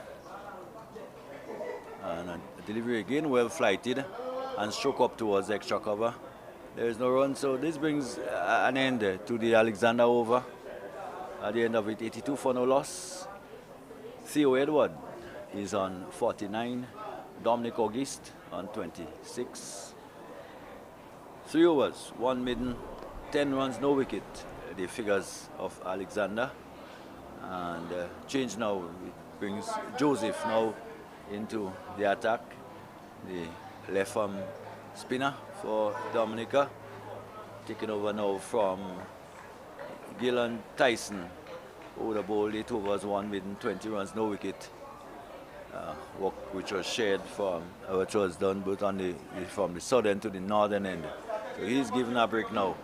And a delivery again well flighted and struck up towards extra cover. There is no run, so this brings an end to the Alexander over. At the end of it, 82 for no loss. Theo Edward is on 49. Dominic Auguste on 26. 3 overs, 1 maiden, 10 runs, no wicket. The figures of Alexander. And change now, it brings Joseph now into the attack. The left arm spinner for Dominica. Taking over now from Gillan Tyson, who the bowled 8 overs, 1 win, 20 runs, no wicket. Work which was shared from, which was done both on from the southern to the northern end. So he's given a break now.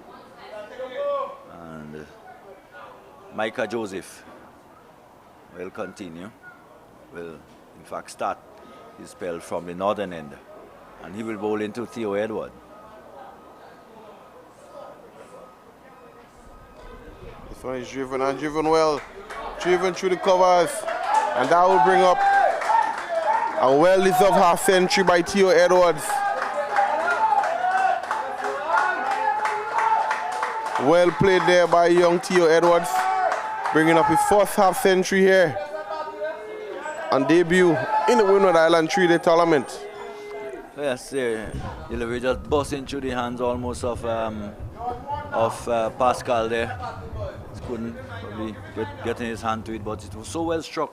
And Micah Joseph will continue. Will in fact start his spell from the northern end. And he will bowl into Theo Edward. This one is driven and driven well. Driven through the covers. And that will bring up a well-deserved half-century by Theo Edwards. Well played there by young Theo Edwards. Bringing up his first half-century here. On debut in the Windward Island 3-day tournament. Yes, delivery just busting through the hands almost of Pascal there. He couldn't probably get in his hand to it, but it was so well struck.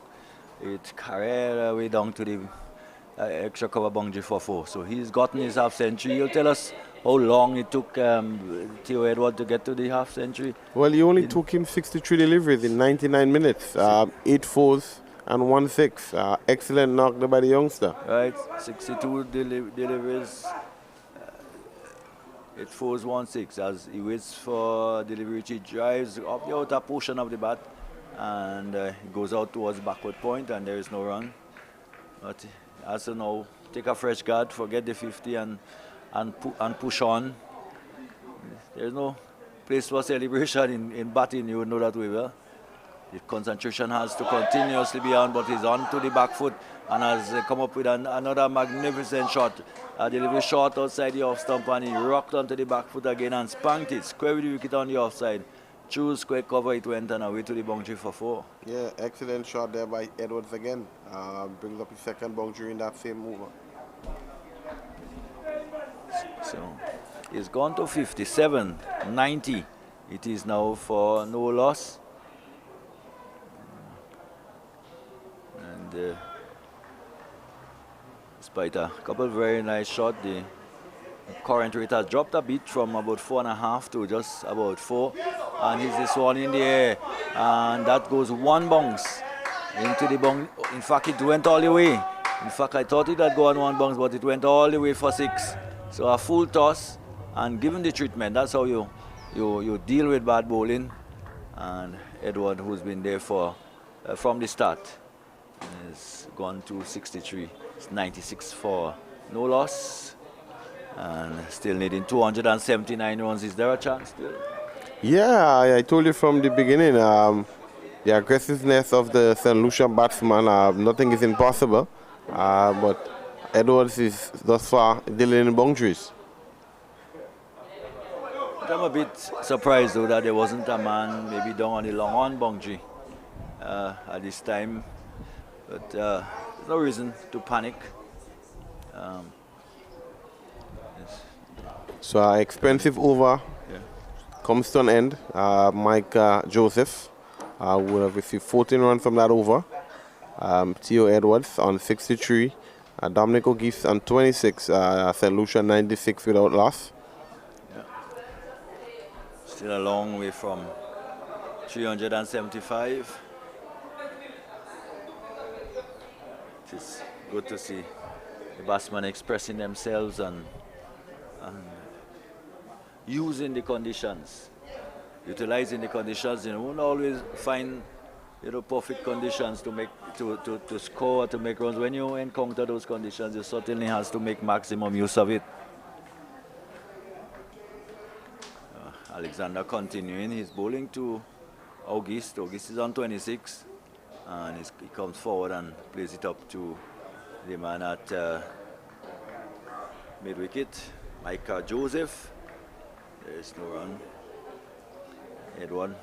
It carried way down to the extra cover boundary for 4. So he's gotten his half century. He'll tell us how long it took Theo Edward to get to the half century. Well, he only took him 63 deliveries in 99 minutes. 8 fours and 1 6. Excellent knock by the youngster. Right, 62 deliveries. 8 fours, 1 6. As he waits for delivery, he drives up the outer portion of the bat. And he goes out towards backward point, and there is no run. But as to now, take a fresh guard, forget the 50, and push on. There's no place for celebration in batting, you would know that way well. The concentration has to continuously be on, but he's on to the back foot and has come up with another magnificent shot. Delivery short outside the off stump, and he rocked onto the back foot again and spanked it, square with the wicket on the offside. True square cover, it went and away to the boundary for 4. Yeah, excellent shot there by Edwards again. Brings up his second boundary in that same over. So he's gone to 57, 90. It is now for no loss. And despite a couple of very nice shots, the current rate has dropped a bit from about 4.5 to just about 4. And he's this one in the air. And that goes 1 bounce into the bounce. In fact, it went all the way. In fact, I thought it had gone 1 bounce, but it went all the way for 6. So a full toss, and given the treatment, that's how you deal with bad bowling. And Edward, who's been there for from the start, has gone to 63. It's 96 for no loss. And still needing 279 runs. Is there a chance still? Yeah, I told you from the beginning, the aggressiveness of the St. Lucian batsman, nothing is impossible. But Edwards is thus far dealing in boundaries. I'm a bit surprised though that there wasn't a man maybe down on the long on boundary at this time. But there's no reason to panic. So our expensive over comes to an end. Mike Joseph would have received 14 runs from that over. Theo Edwards on 63. Dominic O'Geef's on 26. St. Lucia 96 without loss. Yeah. Still a long way from 375. It is good to see the batsmen expressing themselves and using the conditions, utilizing the conditions. You won't always find perfect conditions to make to score, to make runs. When you encounter those conditions, you certainly has to make maximum use of it. Alexander continuing his bowling to August. August is on 26, and he comes forward and plays it up to the man at mid-wicket, Micah Joseph. There is no run. Edward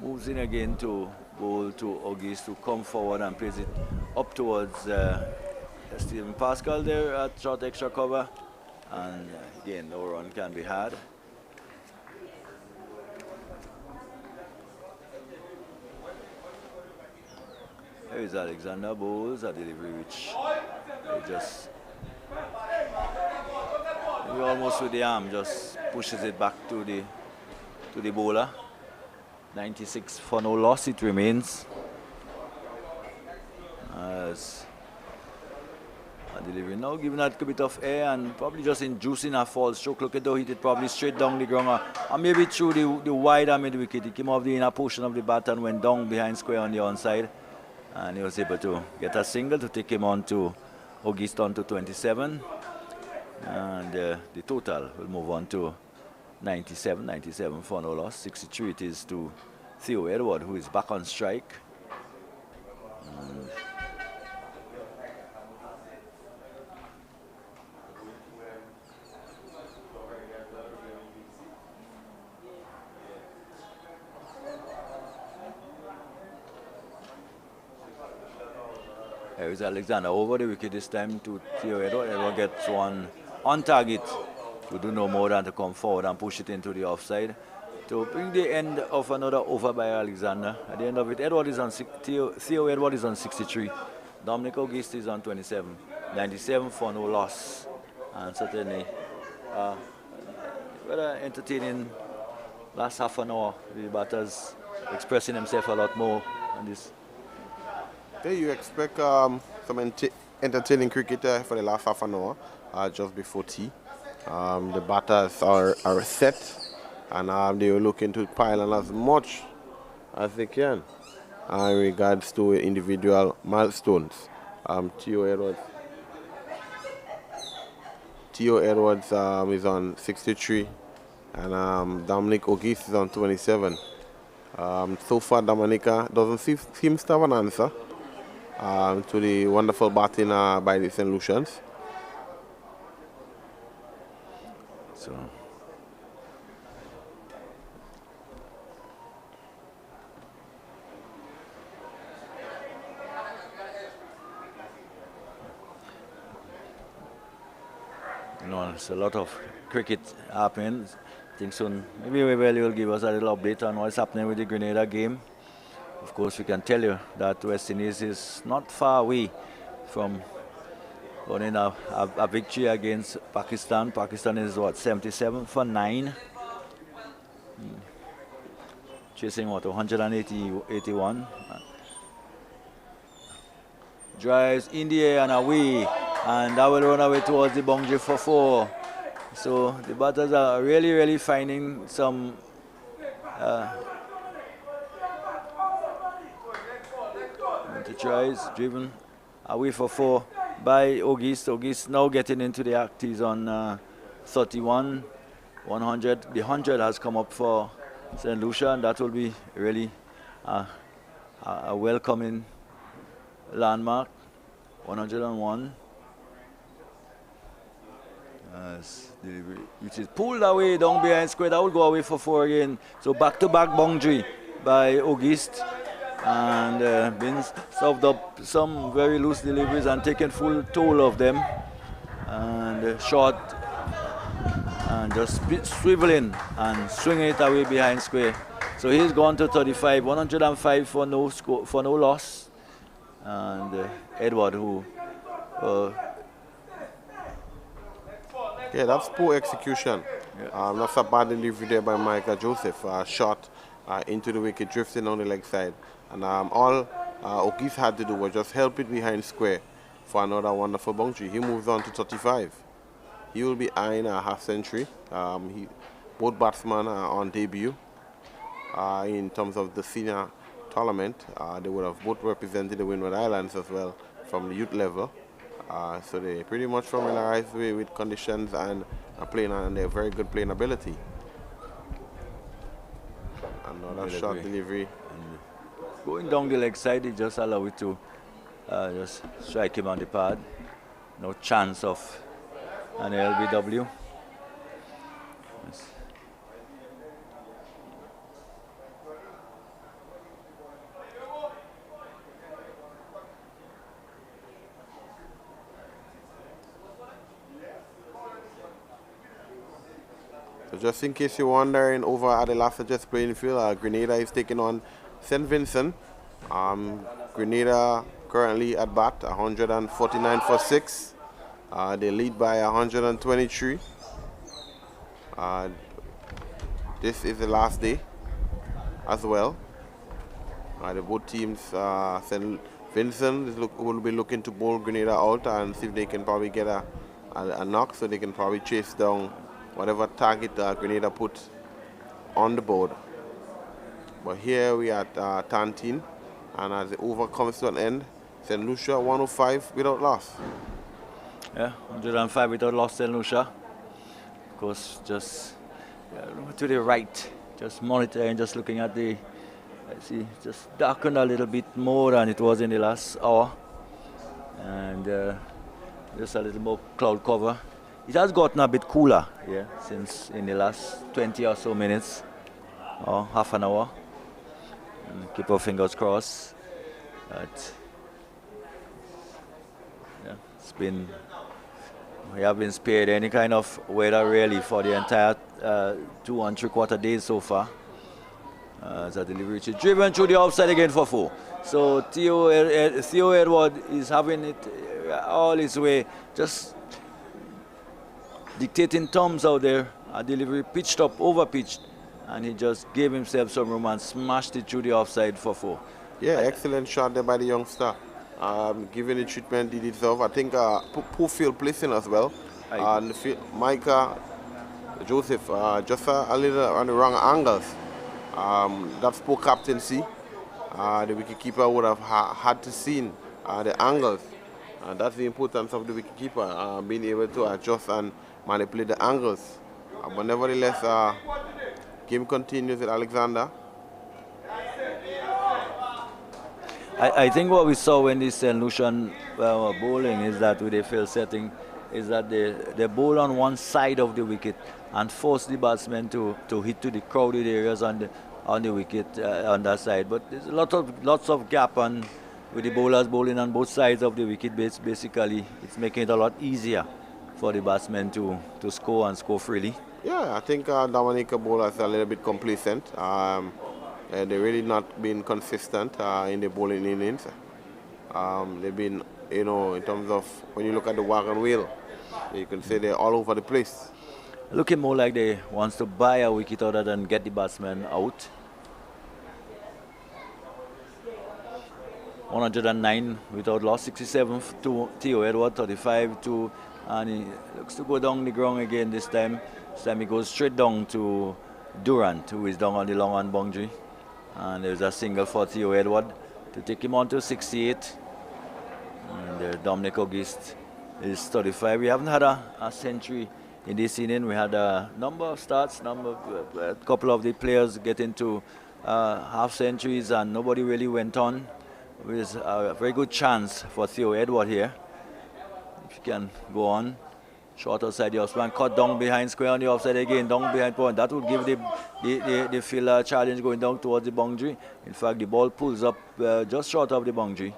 moves in again to bowl to August, to come forward and plays it up towards Stephan Pascal there at short extra cover. And again, no run can be had. There is Alexander Bowles, a delivery which he just he almost with the arm just pushes it back to the bowler. 96 for no loss it remains. As a delivery now giving that a bit of air and probably just inducing a false stroke. Look at though hit it probably straight down the ground or maybe through the wider mid wicket. He came off the inner portion of the bat and went down behind square on the onside. And he was able to get a single to take him on to Auguste on to 27. And the total will move on to 97 for no loss. 63 it is to Theo Edward, who is back on strike. Here is Alexander over the wicket this time to Theo Edward. Edward gets one on target to do no more than to come forward and push it into the offside to bring the end of another over by Alexander. At the end of it, Edward is on Theo Edward is on 63. Dominic Auguste is on 27. 97 for no loss. And certainly rather entertaining last half an hour. The batters expressing themselves a lot more on this. Yeah, you expect some entertaining cricket for the last half an hour, just before tea. The batters are set, and they are looking to pile on as much as they can in regards to individual milestones. Theo Edwards is on 63, and Dominic Auguste is on 27. So far, Dominica doesn't seem to have an answer to the wonderful batting by the St. Lucians. So you know, there's a lot of cricket happening. I think soon maybe Webel will give us a little update on what's happening with the Grenada game. Of course, we can tell you that West Indies is not far away from winning a victory against Pakistan. Pakistan is what, 77 for 9? Chasing what, 181? Drives in the air and away, and that will run away towards the boundary for 4. So the batters are really finding some the tries driven away for 4 by Auguste. Auguste now getting into the act. He's on 31, 100. The 100 has come up for St. Lucia, and that will be really a welcoming landmark. 101. Which is pulled away down behind square. That will go away for 4 again. So back-to-back boundary by Auguste. And been served up some very loose deliveries and taken full toll of them. And short and just swiveling and swinging it away behind square. So he's gone to 35, 105 for no score, for no loss. And Edward, who yeah, that's poor execution. Yeah. That's a bad delivery there by Michael Joseph. Shot into the wicket, drifting on the leg side. And all Auguste had to do was just help it behind square for another wonderful boundary. He moves on to 35. He will be eyeing a half century. Both batsmen are on debut. In terms of the senior tournament, they would have both represented the Windward Islands as well from the youth level. So they're pretty much familiarized with conditions and playing, and they're very good playing ability. Another short delivery. Going down the leg side, he just allow it to just strike him on the pad. No chance of an LBW. Yes. So just in case you're wondering, over at the Lafayette playing field, Grenada is taking on St. Vincent. Grenada currently at bat, 149 for 6. They lead by 123. This is the last day as well. The both teams, St. Vincent will be looking to bowl Grenada out and see if they can probably get a knock, so they can probably chase down whatever target Grenada put on the board. But here we are at Tantin, and as the over comes to an end, St. Lucia 105 without loss. Yeah, 105 without loss, St. Lucia. Of course, just to the right, just monitoring, just looking at the, let's see, just darkened a little bit more than it was in the last hour. And just a little more cloud cover. It has gotten a bit cooler, yeah, since in the last 20 or so minutes, or half an hour. And keep our fingers crossed. But yeah, we have been spared any kind of weather really for the entire 2 3/4 days so far. As a delivery is driven through the outside again for 4. So Theo Edward is having it all his way, just dictating terms out there. A delivery pitched up, over pitched, and he just gave himself some room and smashed it through the offside for 4. Yeah, excellent shot there by the youngster. Given the treatment he deserves. I think poor field placing as well. Micah Joseph just a little on the wrong angles. That's poor captaincy. The wicketkeeper would have had to see the angles. That's the importance of the wicketkeeper, being able to adjust and manipulate the angles. But nevertheless, game continues with Alexander. I think what we saw when this St. Lucian were bowling is that with the field setting, is that they bowl on one side of the wicket and force the batsmen to hit to the crowded areas on the wicket on that side. But there's lots of gap, and with the bowlers bowling on both sides of the wicket, basically it's making it a lot easier for the batsmen to score and score freely. Yeah, I think Dominica bowlers are a little bit complacent. They've really not been consistent in the bowling innings. They've been, in terms of when you look at the wagon wheel, you can say they're all over the place. Looking more like they wants to buy a wicket other than get the batsman out. 109 without loss, 67 to Theo Edward, 35 to, and he looks to go down the ground again this time. This time he goes straight down to Durant, who is down on the long on boundary. And there's a single for Theo Edward to take him on to 68. And Dominic August is 35. We haven't had a century in this inning. We had a number of starts, a couple of the players get into half centuries, and nobody really went on. With a very good chance for Theo Edward here. If he can go on. Short outside the offside, cut down behind square on the offside again, down behind point. That would give the fielder challenge going down towards the boundary. In fact, the ball pulls up just short of the boundary,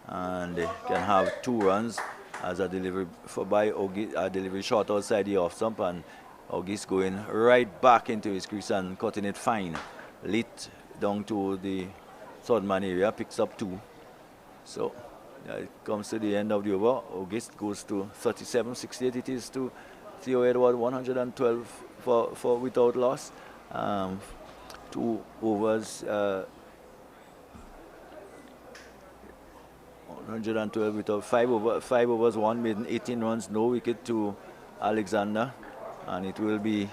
and they can have 2 runs as a delivery by August, a delivery short outside the off stump, and August going right back into his crease and cutting it fine. Lit down to the third man area, picks up 2. So it comes to the end of the over. August goes to 37, 68 it is to Theo Edward, 112 for without loss. 2 overs, 112 without 5 overs, 1 maiden, 18 runs, no wicket to Alexander. And it will be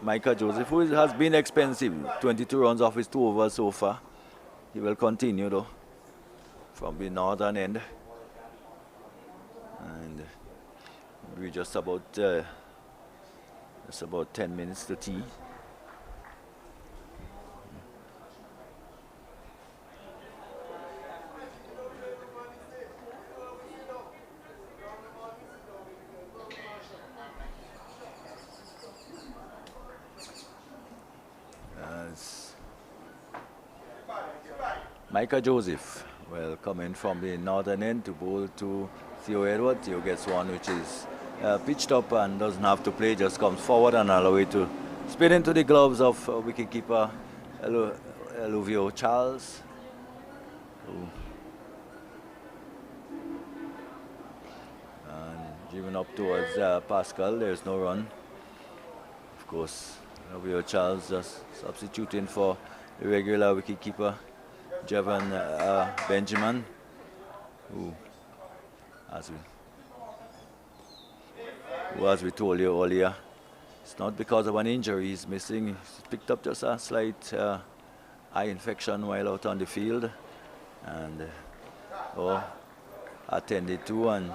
Micah Joseph, who has been expensive, 22 runs off his 2 overs so far. He will continue though from the northern end, and we're just about 10 minutes to tea. Micah Joseph will come in from the northern end to bowl to Theo Edward. Theo gets one which is pitched up and doesn't have to play, just comes forward and allow it to spin into the gloves of wicketkeeper Eluvio Charles. Ooh. And driven up towards Pascal, there's no run. Of course, Rio Charles just substituting for the regular wicketkeeper, Javan Benjamin, who, as we told you earlier, it's not because of an injury he's missing. He's picked up just a slight eye infection while out on the field, and attended to, and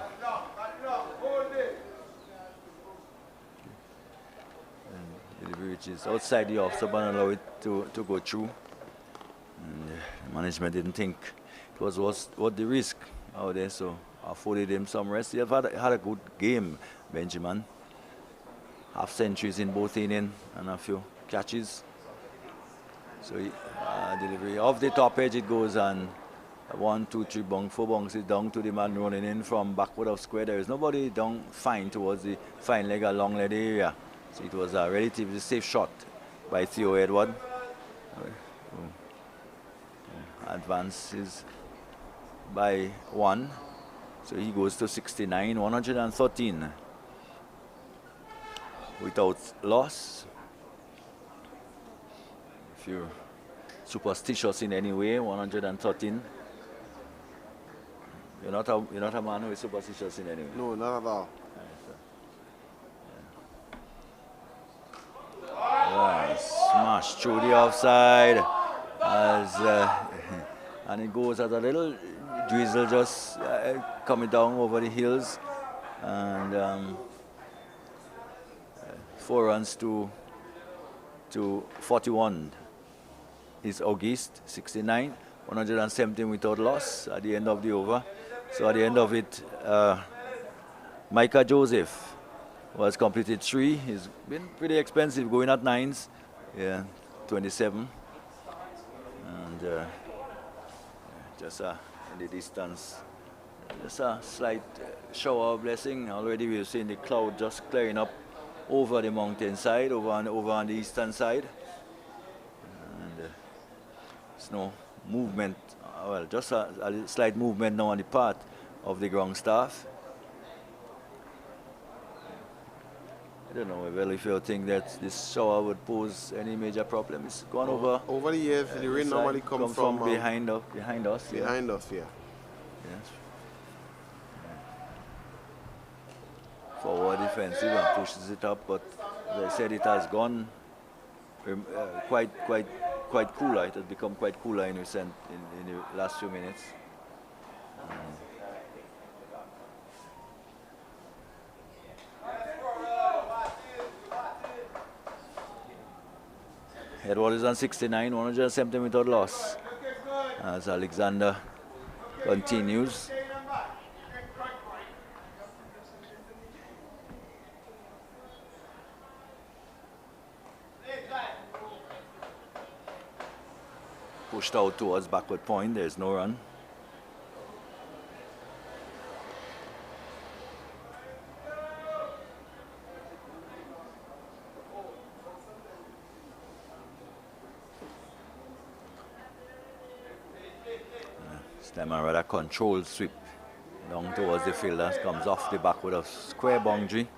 delivery which is outside the off, so allow it to go through. And management didn't think it was worth the risk out there, so afforded him some rest. He had a good game, Benjamin. Half centuries in both innings and a few catches. So delivery off the top edge it goes, and 1, 2, 3 bong, 4 bongs is down to the man running in from backward of square. There is nobody down fine towards the fine leg or long leg area. So it was a relatively safe shot by Theo Edward. Advances by 1. So he goes to 69, 113. Without loss. If you're superstitious in any way, 113. You're not a man who is superstitious in any way. No, not at all. Smash through the offside, and it goes as a little drizzle just coming down over the hills, and 4 runs to 41 is August, 69, 117 without loss at the end of the over. So at the end of it, Micah Joseph was completed 3. He's been pretty expensive, going at 9s. Yeah, 27. And just in the distance, just a slight shower of blessing. Already we've seen the cloud just clearing up over the mountainside, over on the eastern side. And there's no movement, well, just a slight movement now on the part of the ground staff. I don't know if you think that this shower would pose any major problem. It's gone over. Over the years, the rain normally comes from behind us. Behind us, yeah. Yes. Forward defensive and pushes it up, but as I said, it has gone quite cooler. It has become quite cooler in the last few minutes. Edward is on 69, 117 without loss. As Alexander continues. Pushed out towards backward point, there's no run. Stephan rather controlled sweep down towards the fielder, comes off the backward of square boundary.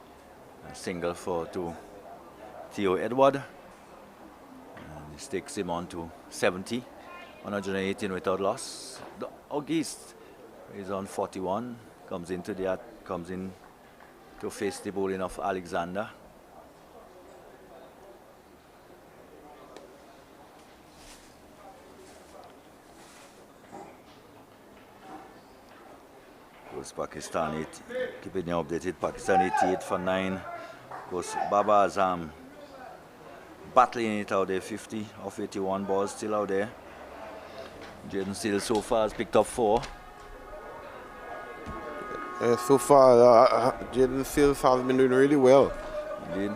A single to Theo Edward. And this takes him on to 70, 118 without loss. August is on 41, comes in to face the bowling of Alexander. Pakistan, keeping you updated. Pakistan 88 for 9. Of course, Baba Azam battling it out there. 50 of 81 balls still out there. Jaden Steele so far has picked up 4. So far, Jaden Steele has been doing really well. Indeed.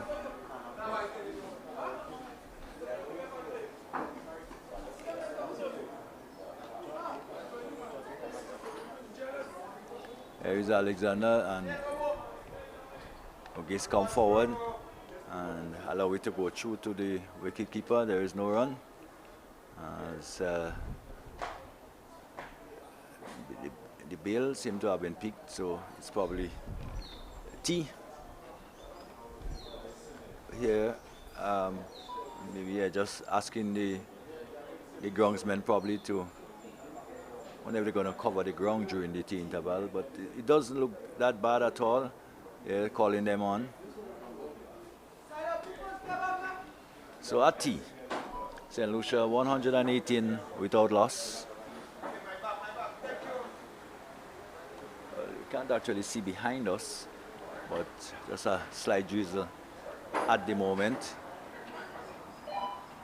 There is Alexander, and August come forward and allow it to go through to the wicket keeper. There is no run. As the bill seem to have been picked, so it's probably T here. Um, Maybe just asking the groundsmen probably to whenever they're going to cover the ground during the tea interval, but it doesn't look that bad at all. They're calling them on. So at tea, St. Lucia 118 without loss. You can't actually see behind us, but just a slight drizzle at the moment.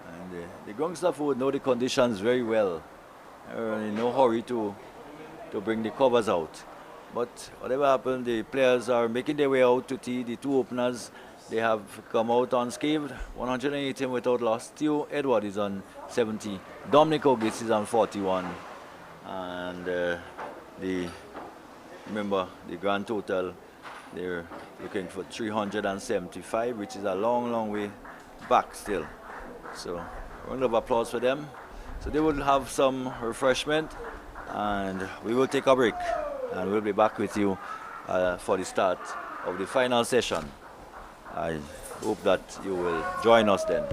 And the ground staff would know the conditions very well. They're in no hurry to bring the covers out. But whatever happened, the players are making their way out to tee. The two openers, they have come out unscathed. 118 without loss. Theo Edward is on 70. Dominic Ogis is on 41. And remember, the grand total, they're looking for 375, which is a long, long way back still. So, round of applause for them. So they will have some refreshment, and we will take a break, and we'll be back with you for the start of the final session. I hope that you will join us then.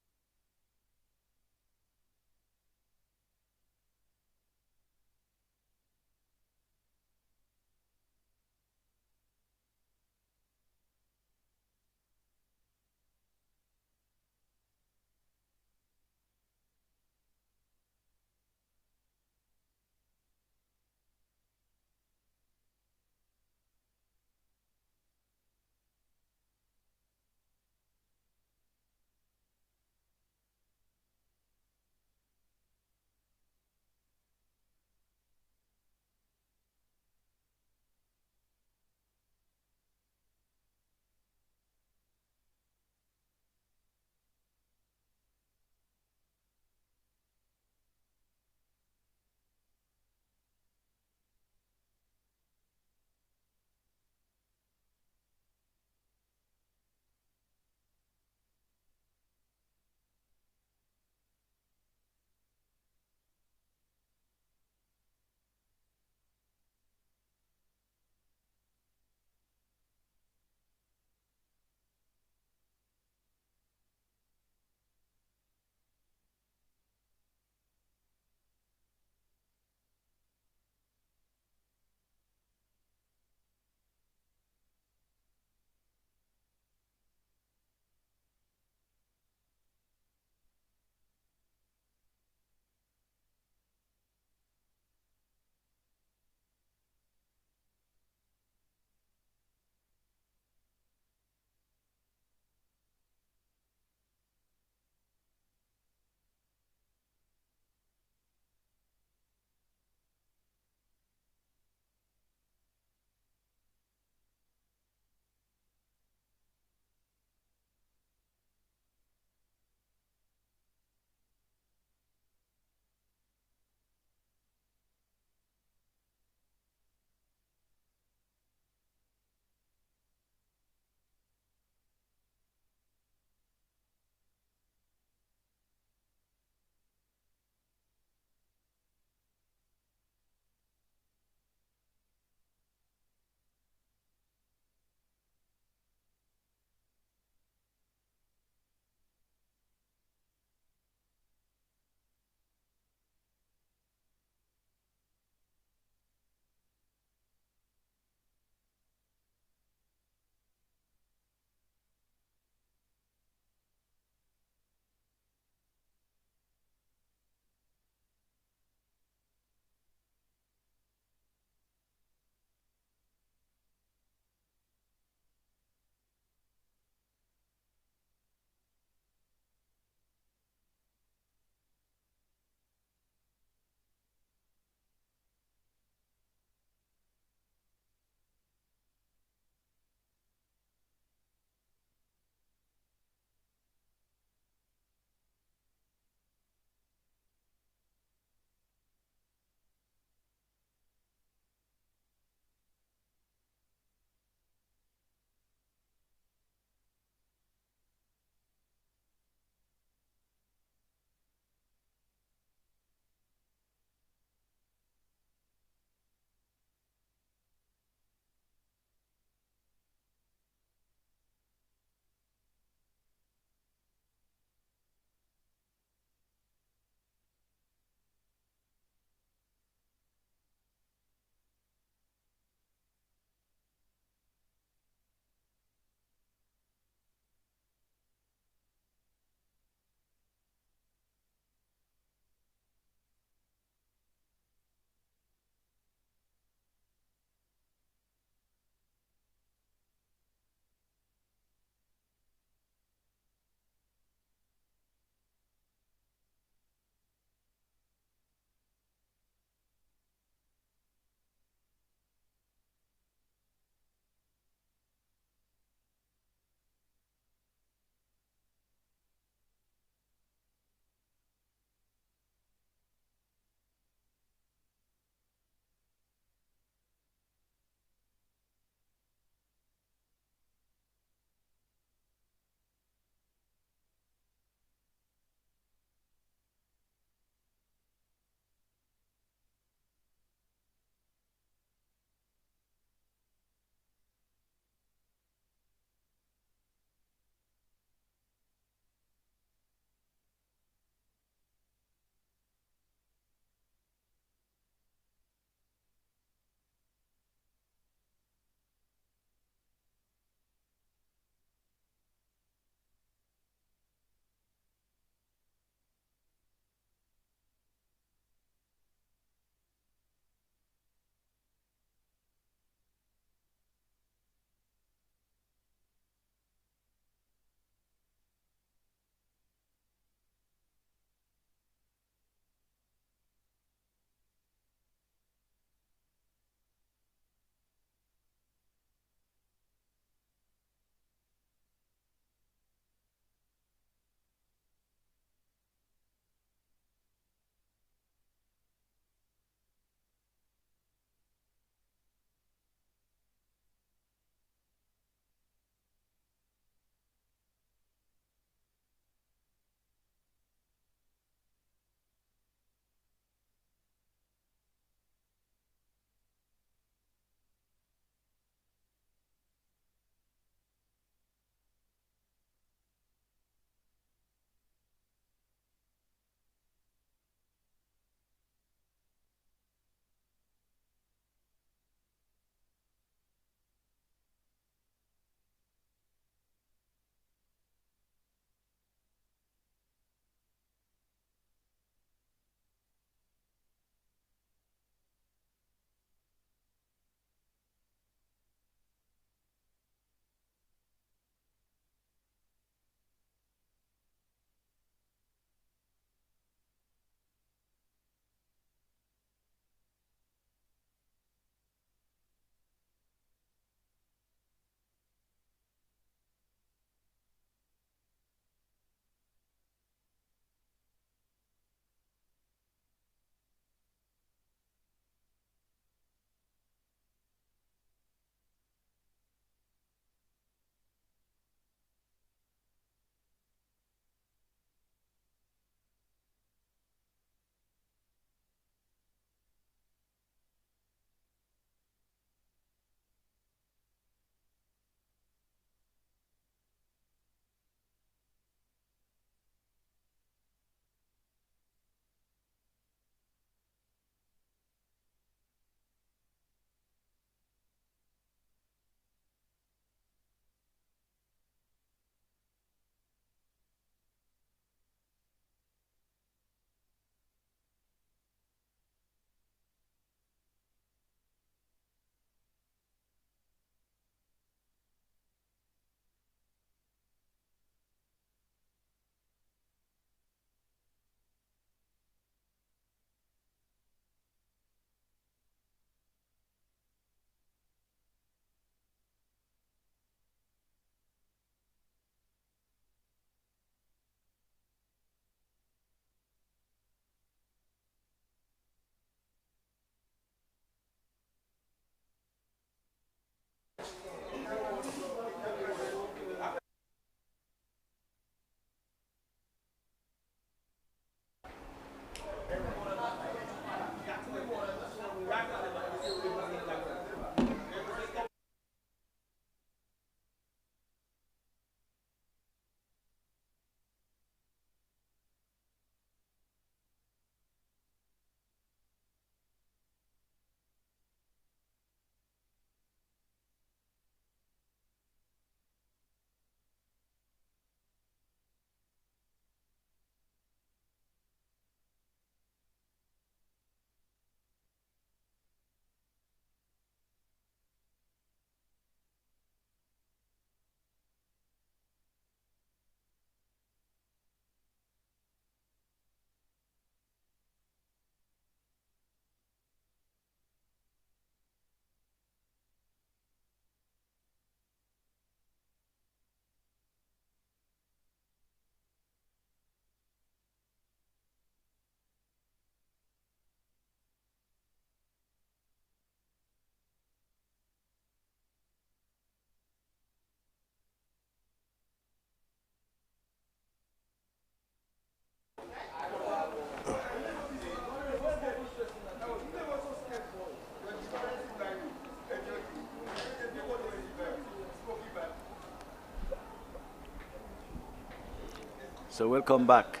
So welcome back.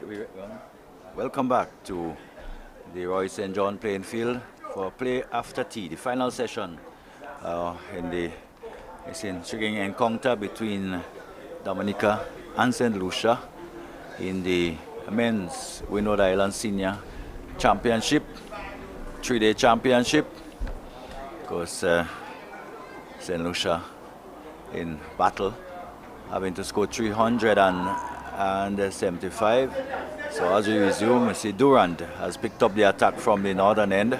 Welcome back to the Roy St. John playing field for play after tea, the final session in the intriguing encounter between Dominica and St. Lucia in the men's Windward Island Senior Championship, 3-day championship. Of course, St. Lucia in battle, having to score 375. So as we resume, we see Durand has picked up the attack from the northern end.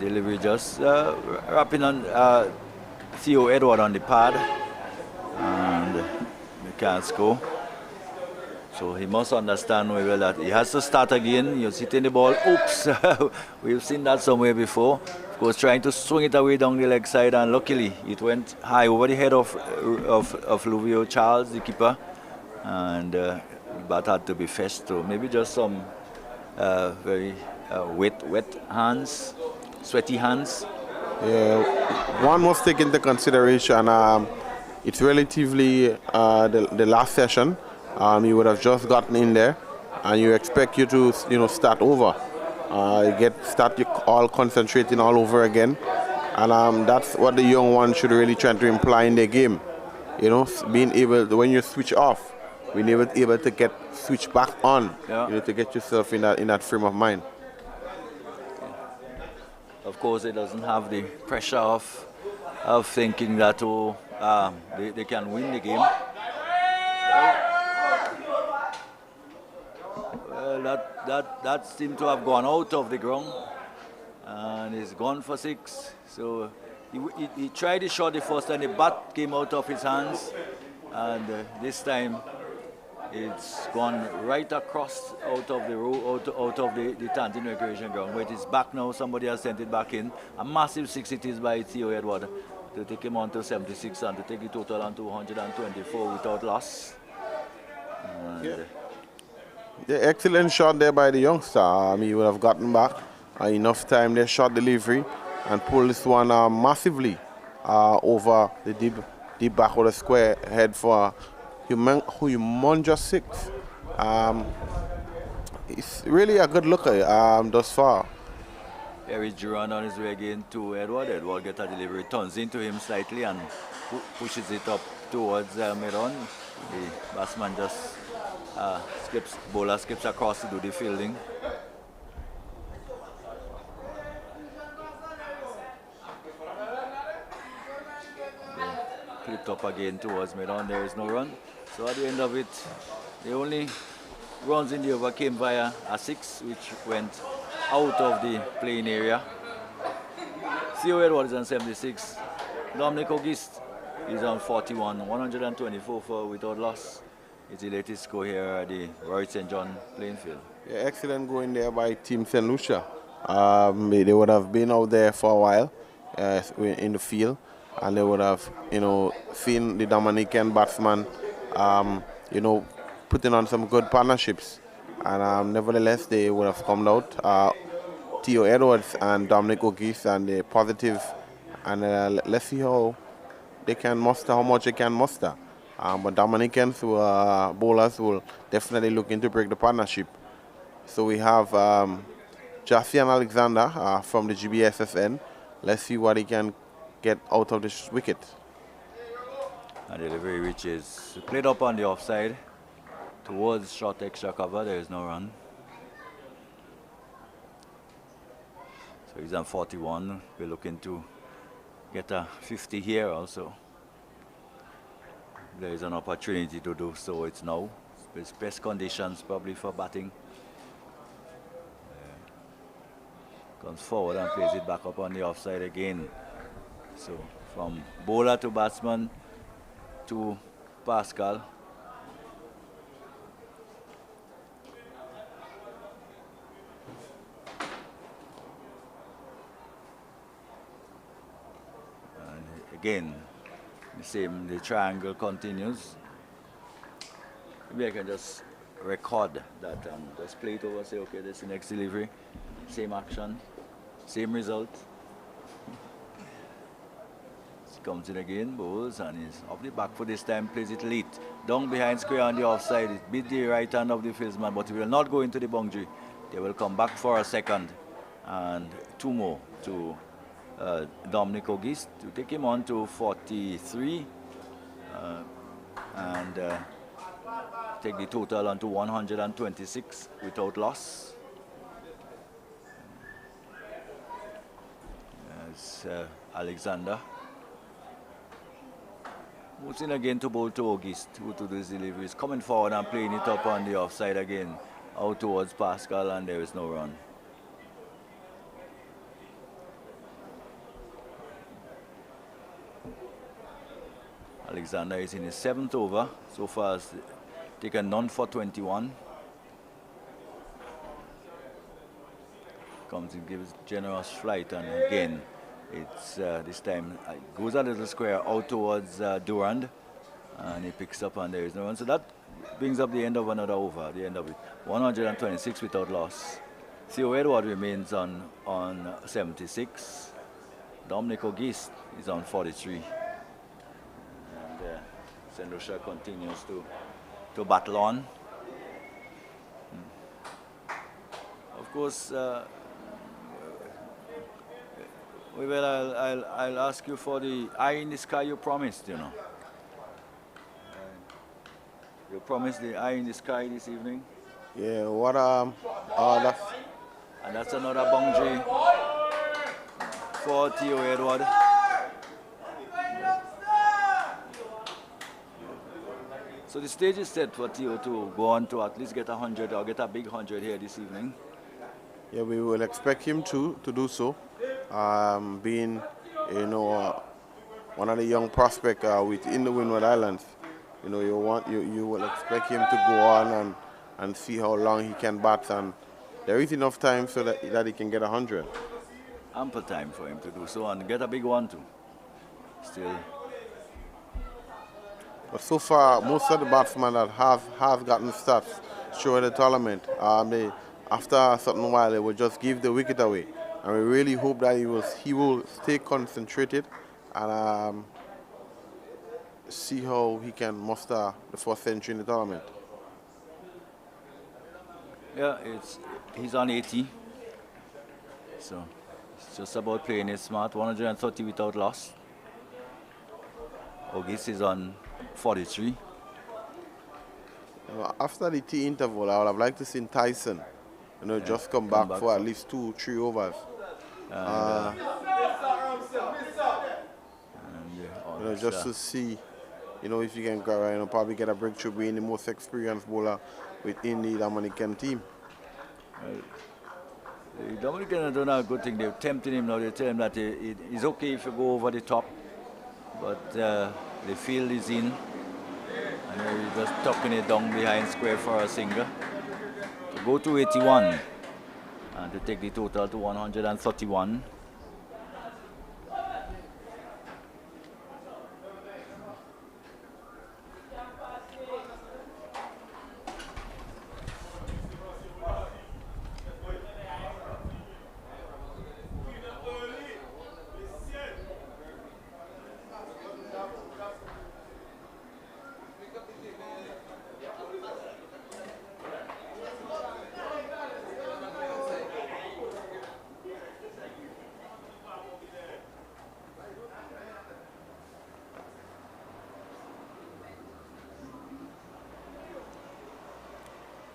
Delivery just wrapping on Theo Edward on the pad, and he can't score. So he must understand very well that he has to start again. He's hitting the ball. Oops! We've seen that somewhere before. Of course, trying to swing it away down the leg side, and luckily it went high over the head of Luvio Charles, the keeper, and the bat had to be fetched. So maybe just some very wet hands, sweaty hands. Yeah, one must take into consideration. It's relatively the last session. You would have just gotten in there, and you expect you to start over. Start all concentrating all over again, and that's what the young ones should really try to imply in their game. Being able when you switch off, being able to get switch back on. Yeah. To get yourself in that frame of mind. Of course, it doesn't have the pressure of thinking that they can win the game. That seemed to have gone out of the ground, and he's gone for 6. So he tried the shot the first time, the bat came out of his hands, and this time it's gone right across out of the row, out of the Tantin recreation ground. But it's back now. Somebody has sent it back in. A massive 6 it is by Theo Edward to take him on to 76 and to take the total on to 124 without loss. Yeah, excellent shot there by the youngster. He would have gotten back enough time there, shot delivery, and pulled this one massively over the deep back of the square head for humongous 6. It's really a good looker thus far. Here is Durand on his way again to Edward. Edward gets a delivery, turns into him slightly and pushes it up towards mid-on. The batsman just bowler skips across to do the fielding. Clipped up again towards mid-on. There is no run. So at the end of it, the only runs in the over came via a 6, which went out of the playing area. Theo Edwards on 76. Dominic August is on 41. 124 for without loss. It's the latest score here at the Roy St. John playing field. Yeah, excellent going there by Team St. Lucia. They would have been out there for a while in the field, and they would have, seen the Dominican batsman, putting on some good partnerships. And nevertheless, they would have come out. Theo Edwards and Dominic August, and they're positive. And let's see how they can muster, how much they can muster. But Dominicans bowlers will definitely look into break the partnership. So we have Jassian Alexander from the GBSSN. Let's see what he can get out of this wicket. And delivery which is played up on the offside towards short extra cover. There is no run. So he's on 41. We're looking to get a 50 here also. There is an opportunity to do so. It's now. It's best conditions probably for batting. Comes forward and plays it back up on the offside again. So from bowler to batsman to Pascal. And again, the triangle continues. Maybe I can just record that and just play it over, say, okay, this is the next delivery. Same action, same result. comes in again, bowls, and he's off the back for this time, plays it late. Down behind square on the offside. It beat the right hand of the fieldsman, but he will not go into the boundary. They will come back for a second. And two more to Dominic Auguste to take him on to 43 and take the total on to 126 without loss. As Alexander moves in again to bowl to Auguste, who to this delivery is coming forward and playing it up on the offside again, out towards Pascal, and there is no run. Alexander is in his 7th over. So far has taken none for 21. Comes and gives generous flight, and again, it's this time goes a little square out towards Durand, and he picks up, and there is no run. So that brings up the end of another over, the end of it. 126 without loss. Theo Edward remains on 76. Dominic Auguste is on 43. St. Lucia continues to battle on. Of course, I'll ask you for the eye in the sky you promised, you know. You promised the eye in the sky this evening. Yeah, and that's another boundary for Theo Edward. So the stage is set for Theo to go on to at least get 100 or get a big 100 here this evening. Yeah, we will expect him to do so. Being, one of the young prospects within the Windward Islands, you will expect him to go on and see how long he can bat, and there is enough time so that he can get 100. Ample time for him to do so and get a big one too. Still. But so far, most of the batsmen that have gotten stats through the tournament, after a certain while, they will just give the wicket away. And we really hope that he will stay concentrated and see how he can muster the first century in the tournament. Yeah, he's on 80. So it's just about playing it smart. 130 without loss. Auguste is on 43. After the tea interval, I would have liked to see Tyson, just come back for at least 2-3 overs. Just to see, if you can probably get a breakthrough, being the most experienced bowler within the Dominican team. The Dominicans are doing a good thing. They're tempting him now. They tell him that it's okay if you go over the top, but the field is in, and he's just tucking it down behind square for a single. To go to 81 and to take the total to 131.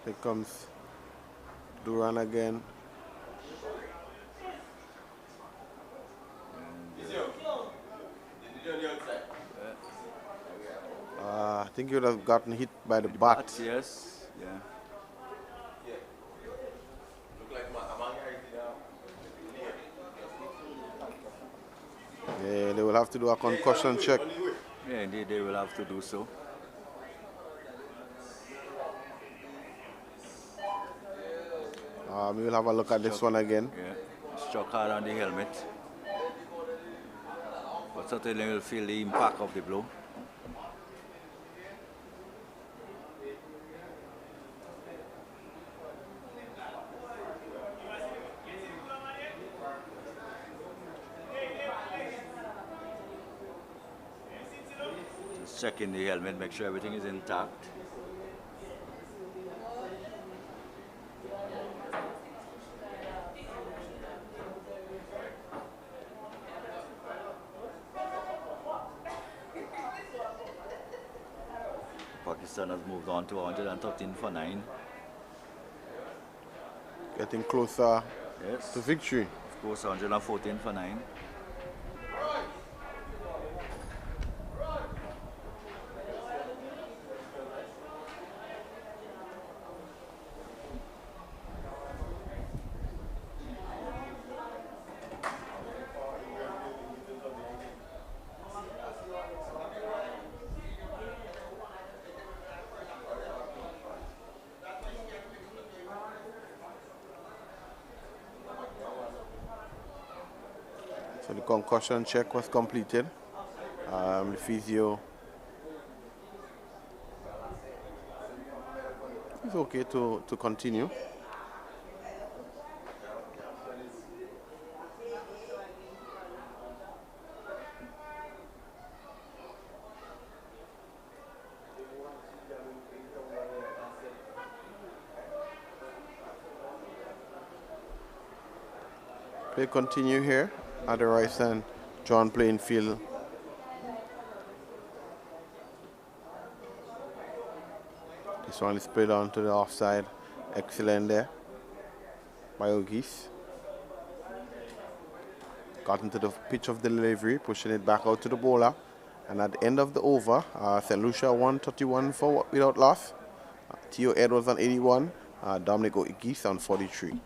Here comes Duran again. I think he would have gotten hit by the bat. Yes, yeah. Yeah, they will have to do a concussion check. Yeah, indeed, they will have to do so. We will have a look at this one again. Yeah, struck hard on the helmet. But certainly will feel the impact of the blow. Just checking the helmet, make sure everything is intact. Pakistan has moved on to 113 for 9. Getting closer Yes. to victory. Of course, 114 for 9. So the concussion check was completed. The physio is okay to continue. Play continue here at the Rice and John playing field. This one is played on to the offside. Excellent there by Ogis. Got into the pitch of delivery, pushing it back out to the bowler. And at the end of the over, St. Lucia 131 for without loss. Theo Edwards on 81, Dominic Ogis on 43.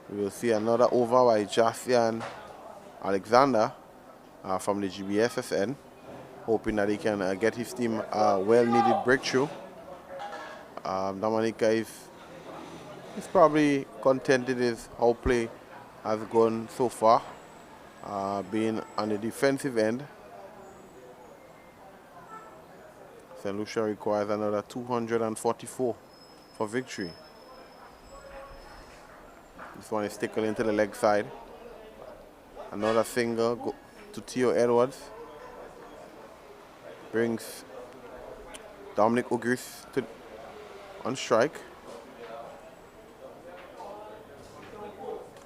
We will see another over by Jassian Alexander from the GBSSN, hoping that he can get his team a well-needed breakthrough. Dominica is probably contented with how play has gone so far, being on the defensive end. St. Lucia requires another 244 for victory. This one is tickled into the leg side. Another single go to Theo Edwards. Brings Dominic Ogis on strike.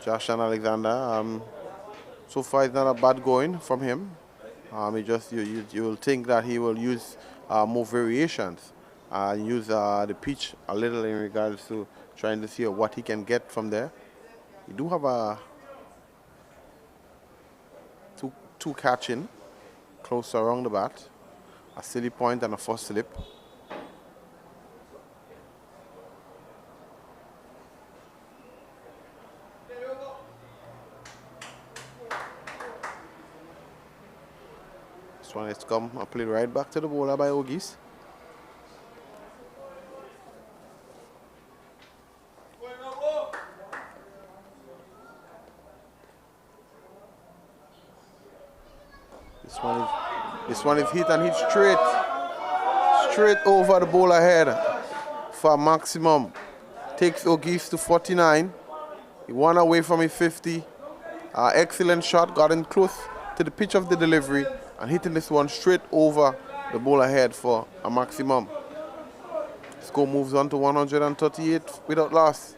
Josh and Alexander, so far it's not a bad going from him. You will think that he will use more variations and use the pitch a little in regards to trying to see what he can get from there. You do have a two catching close around the bat, a silly point and a first slip. This one has come and played right back to the bowler by Ogis. This one is hit and hit straight over the bowler head for a maximum. Takes Ogis to 49. He won away from his 50. Excellent shot, got in close to the pitch of the delivery and hitting this one straight over the bowler head for a maximum. Score moves on to 138 without loss.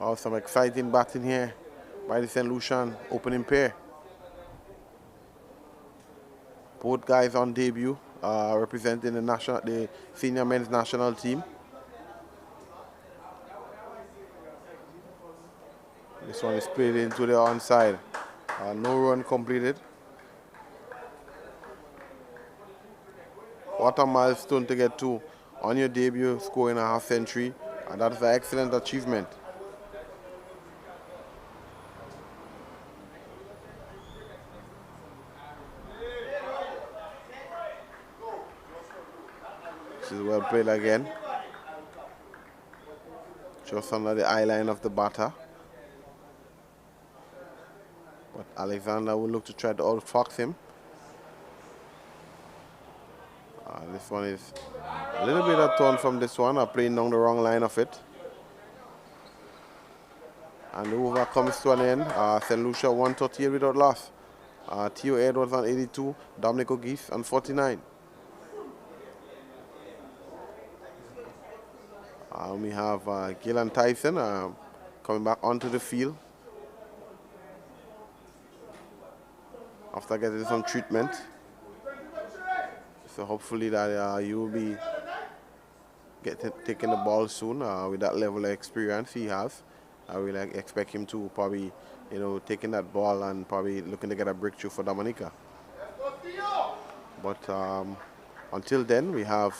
Oh, some exciting batting here by the St. Lucian opening pair. Both guys on debut, representing the senior men's national team. This one is played into the onside. No run completed. What a milestone to get to on your debut, scoring a half century, and that's an excellent achievement. This is well played again. Just under the eye line of the batter. But Alexander will look to try to outfox him. This one is a little bit of turn from this one, playing down the wrong line of it. And the over comes to an end. St. Lucia 138 without loss. Theo Edwards on 82, Dominic O'Geese on 49. We have Gillan Tyson coming back onto the field after getting some treatment. So hopefully that you will be taking the ball soon with that level of experience he has. I will expect him to probably, taking that ball and probably looking to get a breakthrough for Dominica. But until then, we have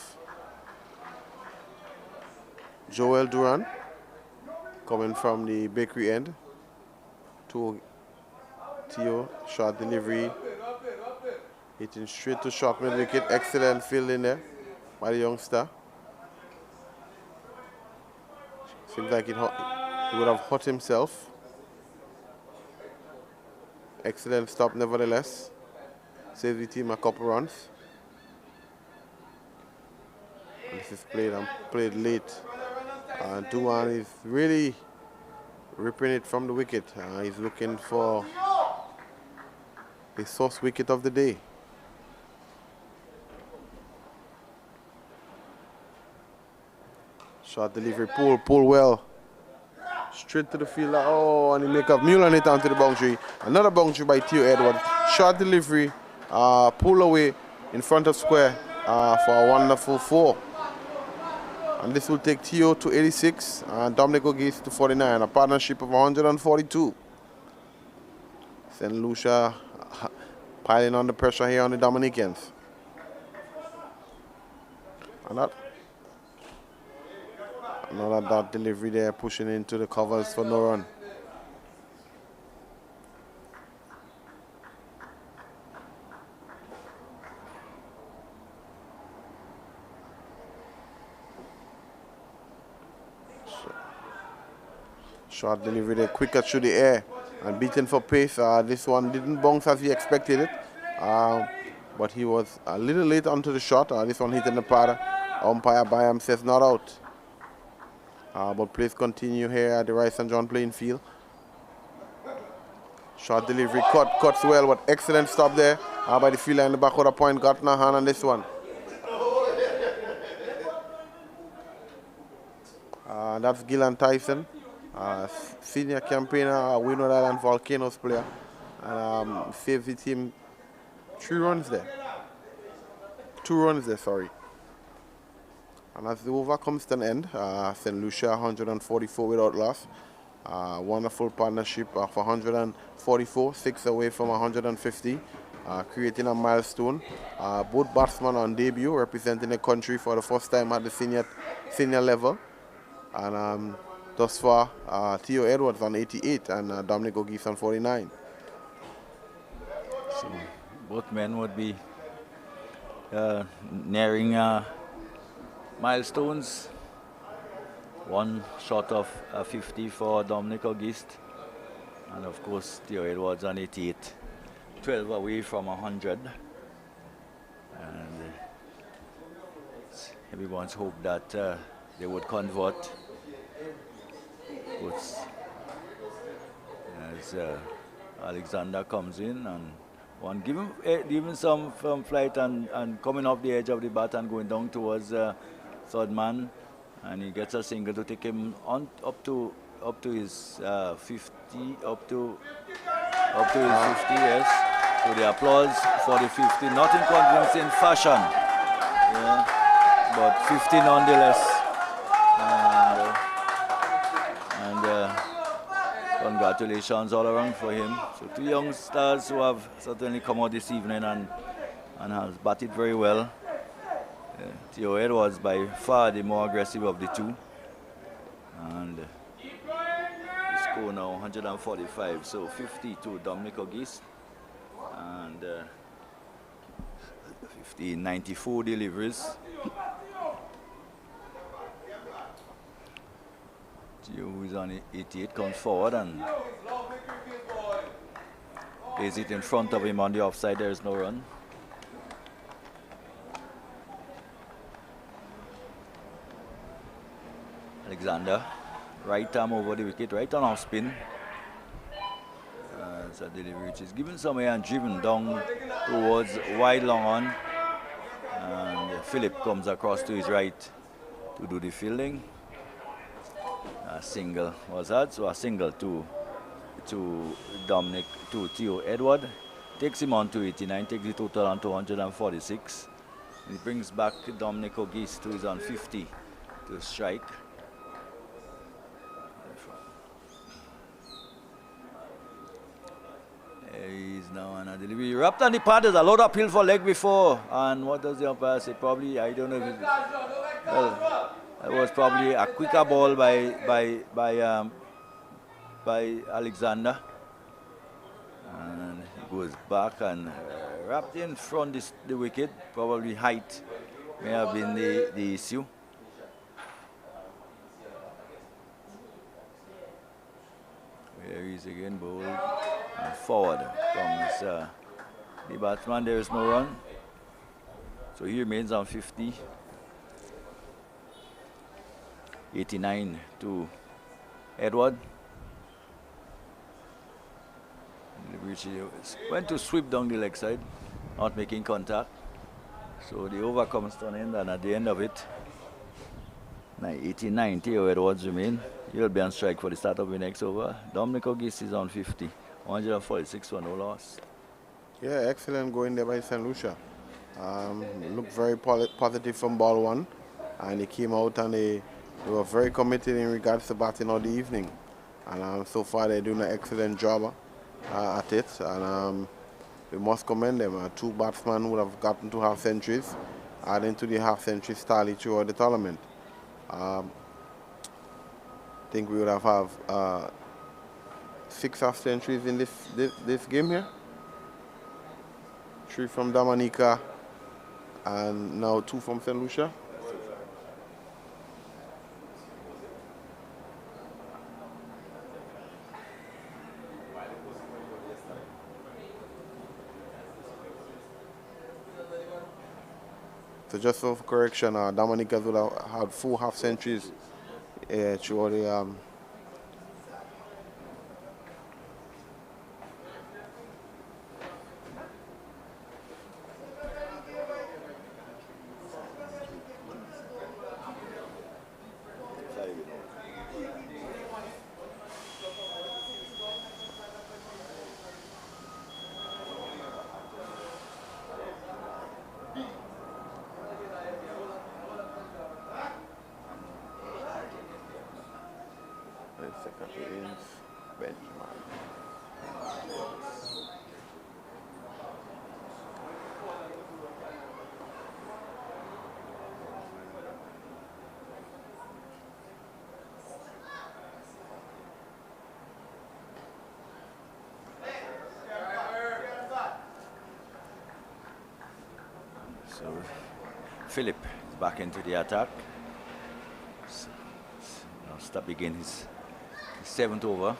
Joel Duran coming from the bakery end to Theo, short delivery, hitting straight to short mid wicket. Excellent field in there by the youngster. Seems like he would have hurt himself. Excellent stop nevertheless. Saves the team a couple runs. And this is played late. Duan is really ripping it from the wicket. He's looking for the source wicket of the day. Short delivery, pull well. Straight to the fielder. Oh, and he make a mule on it onto the boundary. Another boundary by Theo Edwards. Short delivery, pull away in front of square for a wonderful 4. And this will take Theo to 86 and Dominic O'Geese to 49. A partnership of 142. St. Lucia piling on the pressure here on the Dominicans. Another dot delivery there, pushing into the covers for no run. Short delivery there, quicker through the air and beaten for pace. This one didn't bounce as he expected it, but he was a little late onto the shot. This one hitting the pad. Umpire Byam says not out. But plays continue here at the Rice and John playing field. Short delivery, cuts well, but excellent stop there by the fielder in the back of the point. Got in a hand on this one. That's Gillan Tyson, senior campaigner, Windward Island Volcanoes player, and saves the team 2 runs there, sorry. And as the over comes to an end, St. Lucia 144 without loss. Wonderful partnership of 144, 6 away from 150, creating a milestone. Both batsmen on debut, representing the country for the first time at the senior level. And thus far, Theo Edwards on 88 and Dominic O'Geese on 49. So both men would be nearing milestones. One short of 50 for Dominic O'Geese, and of course Theo Edwards on 88, 12 away from 100. And it's everyone's hope that they would convert. As Alexander comes in and one give him some firm flight and coming off the edge of the bat and going down towards third man, and he gets a single to take him on up to his 50, up to his 50. Yes. So the applause for the 50, not in convincing fashion, yeah, but 50 nonetheless. And congratulations all around for him. So 2 young stars who have certainly come out this evening and has batted very well. Theo Edwards by far the more aggressive of the 2. And the score now 145, so 50 to Dominic O'Geese. And 94 deliveries. Theo, who is on 88, comes forward and Plays it in front of him on the offside. There is no run. Alexander, right arm over the wicket, right on off spin. It's a delivery which is given somewhere and driven down towards wide long on. And Philip comes across to his right to do the fielding. A single was had, so a single to Dominic, to Theo Edward. Takes him on to 89, takes the total on to 146. And he brings back Dominic O'Geese to his on 50 to strike. He's now on a delivery. Wrapped on the pad, there's a load uphill for leg before. And what does the umpire say? Probably, I don't know if it, well, it was probably a quicker ball by Alexander. And he goes back and wrapped in front the wicket. Probably height may have been the issue. There he is again, bowled. And forward comes the batsman. There is no run. So he remains on 50. 89 to Edward. Which went to sweep down the leg side, not making contact. So the over comes to an end, and at the end of it, 89 Theo Edwards remain. He'll be on strike for the start of the next over. Dominic O'Geese is on 50. 146 for no loss. Yeah, excellent going there by St. Lucia. Looked very positive from ball one, and they came out and they were very committed in regards to batting all the evening. And so far they're doing an excellent job at it, and we must commend them. Two batsmen would have gotten to half centuries, adding to the half century tally throughout the tournament. I think we would have 6 half centuries in this game here. 3 from Dominica and now 2 from St. Lucia. So just for correction, Dominica would have had 4 half centuries throughout the So Philip is back into the attack. Now start begin his 7th over.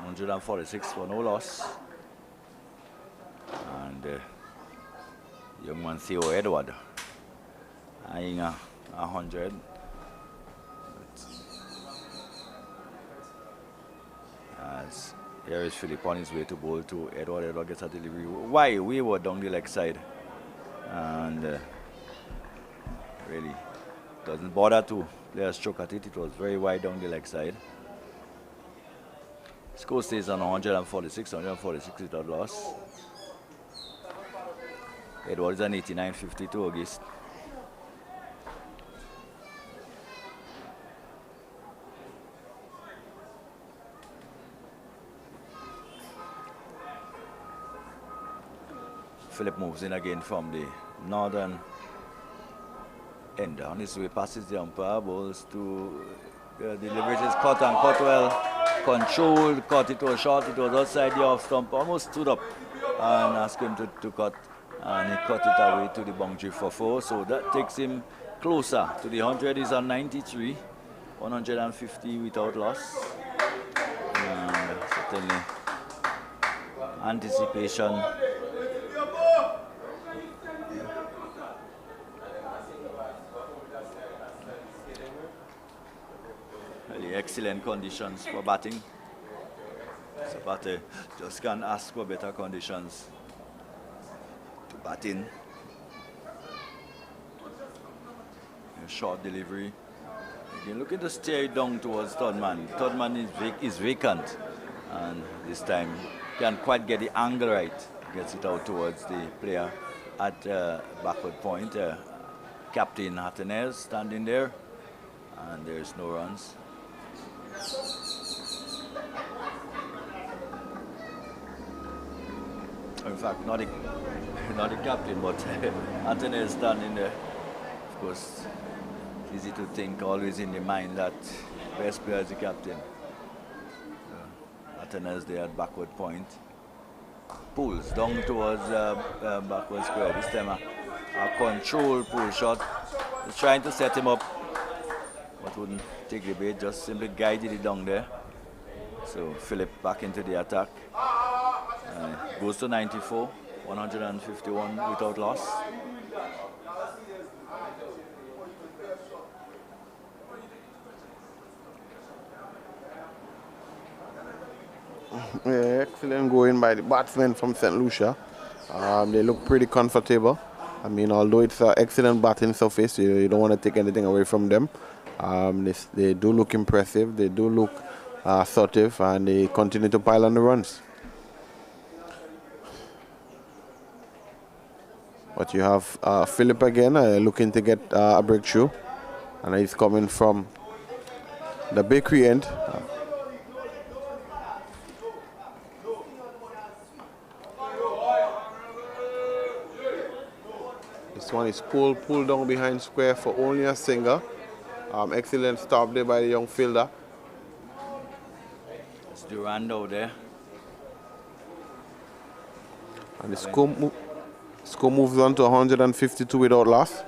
146 for no loss. And young man Theo Edward eyeing 100. As here is Philip on his way to bowl to Edward. Edward gets a delivery. Why? We were down the leg side. And really doesn't bother to play a stroke at it. It was very wide down the leg side. Score stays on 146 without loss. Edward is an 89-52 August. Philip moves in again from the northern end. On his way passes the umpire, bowls to delivers his cut and cut well. Controlled, cut, it was short, it was outside the off stump, almost stood up and asked him to cut, and he cut it away to the boundary for 4. So that takes him closer to the 100. He's on 93, 150 without loss. And certainly anticipation. Really excellent conditions for batting. Zapata just can't ask for better conditions to bat in. A short delivery. Again, looking to steer it down towards third man. Third man is vacant, and this time can't quite get the angle right. Gets it out towards the player at backward point. Captain Hattenes standing there, and there's no runs. In fact, not the captain, but Hattenes standing there. Of course, it's easy to think always in the mind that best player is the captain. Hattenes there at backward point. Pulls down towards backward square. This time a control pull shot. He's trying to set him up, but wouldn't take the bait, just simply guided it down there. So Philip back into the attack. Goes to 94, 151 without loss. Yeah, excellent going by the batsmen from St. Lucia. They look pretty comfortable. I mean, although it's an excellent batting surface, you don't want to take anything away from them. They do look impressive, they do look assertive, and they continue to pile on the runs. But you have Philip again looking to get a breakthrough, and he's coming from the bakery end. This one is pulled down behind square for only a single. Excellent stop there by the young fielder. It's Durando there. And the score moves on to 152 without loss.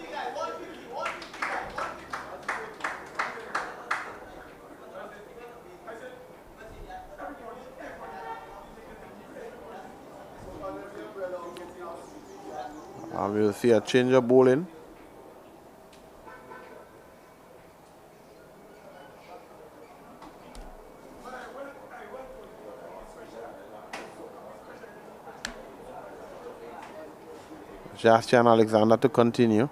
We'll see a change of bowling. Lucia and Alexander to continue.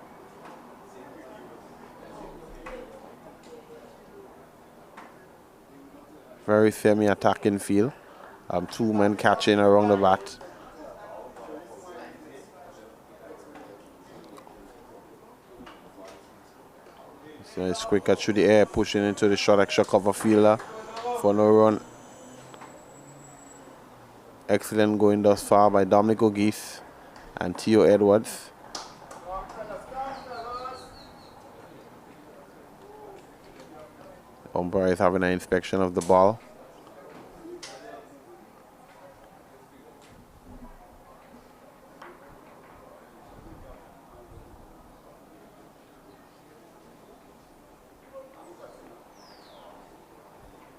Very semi-attacking field. Two men catching around the bat. So it's quicker through the air, pushing into the short extra cover fielder for no run. Excellent going thus far by Dominic Geese and Theo Edwards. The umpire is having an inspection of the ball.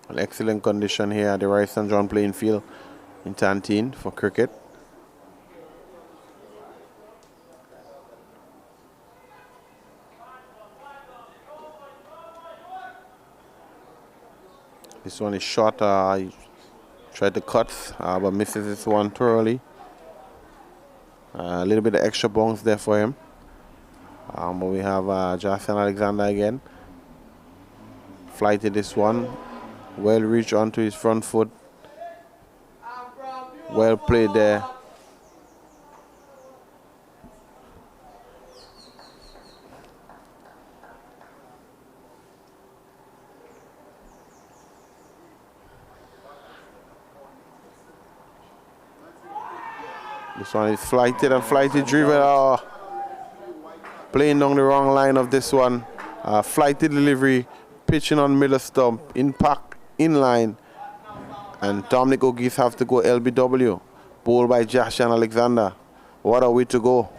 An excellent condition here at the Rice St. John playing field in Tantine for cricket. This one is short. He tried to cut, but misses this one thoroughly. A little bit of extra bounce there for him. But we have Justin Alexander again. Flighted this one. Well reached onto his front foot. Well played there. This one is flighted and flighted driven. Playing down the wrong line of this one. Flighted delivery, pitching on middle stump, impact in line. And Dominic O'Geese have to go LBW. Bowled by Josh and Alexander. What a way to go.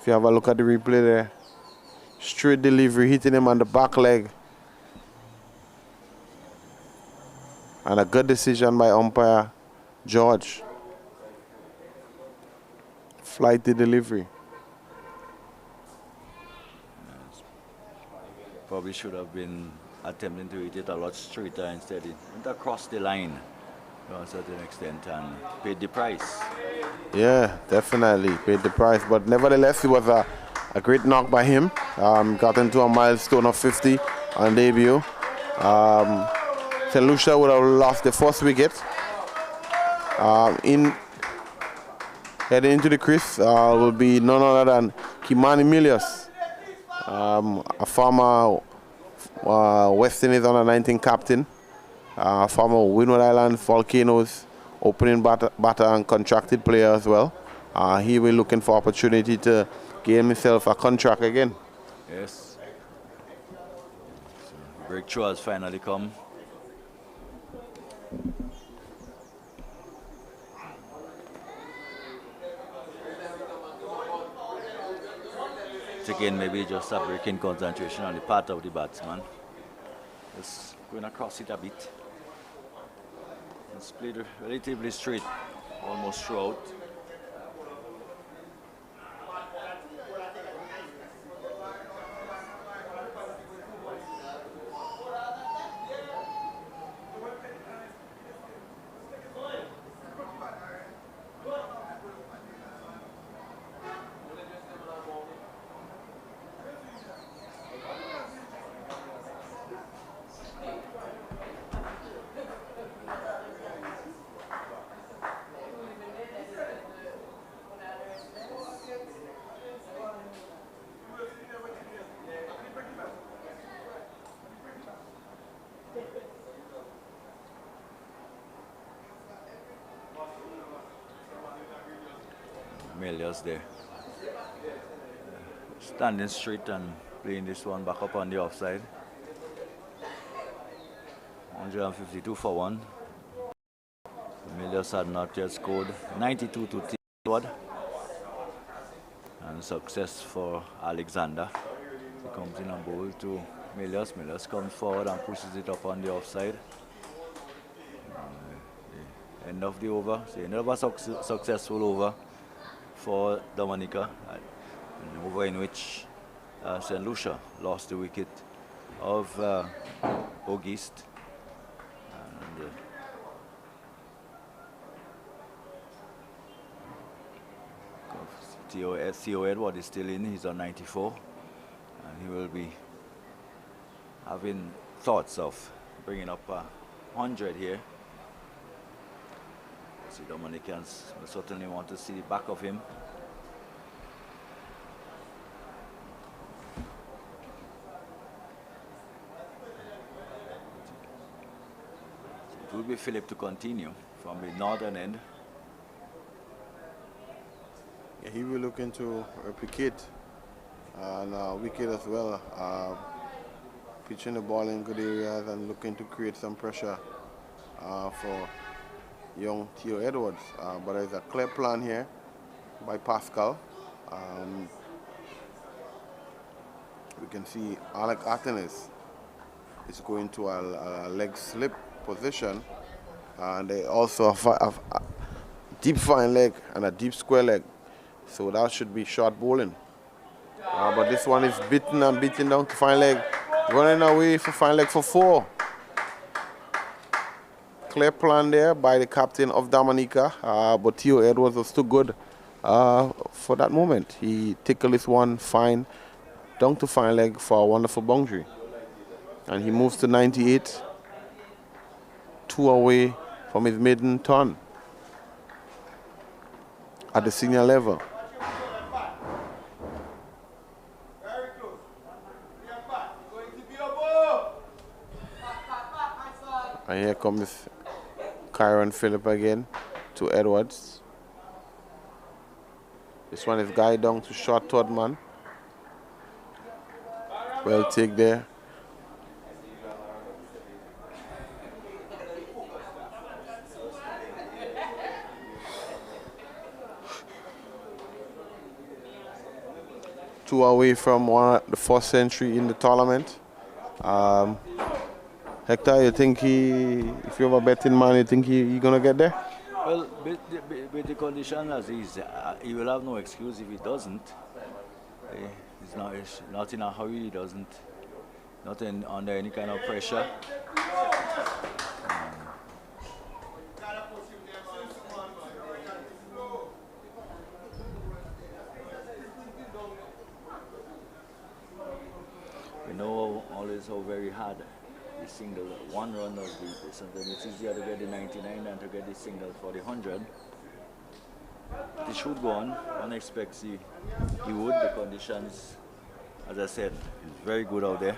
If you have a look at the replay there, Straight delivery, hitting him on the back leg. And a good decision by umpire George. Flighty delivery. Yes. Probably should have been attempting to hit it a lot straighter instead. It went across the line to a certain extent and paid the price. Yeah, definitely paid the price. But nevertheless, it was a great knock by him. Got into a milestone of 50 on debut. St. Lucia would have lost the first wicket. Heading into the crease will be none other than Kimani Milius, a former West Indies under-19 captain, former Windward Island Volcanoes opening batter and contracted player as well. He will be looking for opportunity to gain himself a contract again. Yes. So breakthrough has finally come. Again, maybe just a break in concentration on the part of the batsman. Just going across it a bit. It's played relatively straight almost throughout. Melius there. Standing straight and playing this one back up on the offside. 152 for 1. Melius had not yet scored. 92 to Windward. And success for Alexander. He comes in and bowl to Melius. Melius comes forward and pushes it up on the offside. The end of the over. So another successful over for Dominica, an over in which St. Lucia lost the wicket of Auguste. And Theo Edward is still in, he's on 94, and he will be having thoughts of bringing up 100 here. The Dominicans will certainly want to see the back of him. So it will be Philip to continue from the northern end. Yeah, he will look into replicate and wicket as well. Pitching the ball in good areas and looking to create some pressure for young Theo Edwards, but there's a clear plan here by Pascal. We can see Alec Atenis is going to a leg slip position, and they also have a deep fine leg and a deep square leg, so that should be short bowling. But this one is beaten and beaten down to fine leg, running away for fine leg for 4. Clear plan there by the captain of Dominica, but Theo Edwards was too good for that moment. He tickled this one fine, down to fine leg for a wonderful boundary. And he moves to 98, 2 away from his maiden turn at the senior level. And here comes Kyron Phillip again to Edwards. This one is guy down to short third man. Well take there. 2 away from the first century in the tournament. Hector, you think if you're a betting man, you think he gonna get there? Well, with the condition as is, he will have no excuse if he doesn't. He's not in a hurry. He doesn't. Not under any kind of pressure. We know always how very hard the single one run does beat. Sometimes it's easier to get the 99 than to get the single for the 100. It should go on. One expects he would. The conditions, as I said, is very good out there.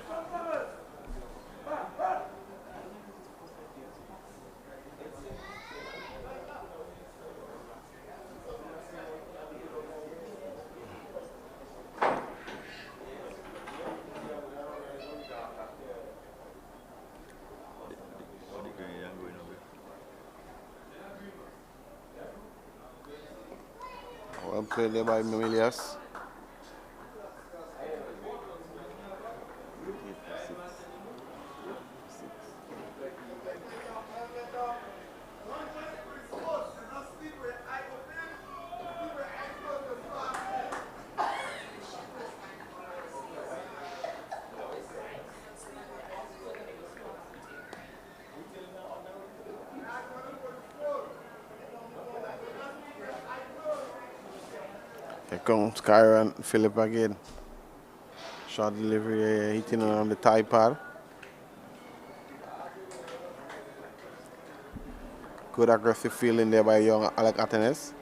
Well played there by Mamilias. Here comes Kyra and Philip again. Shot delivery hitting on the tie pad. Good aggressive fielding there by young Alec Atenes,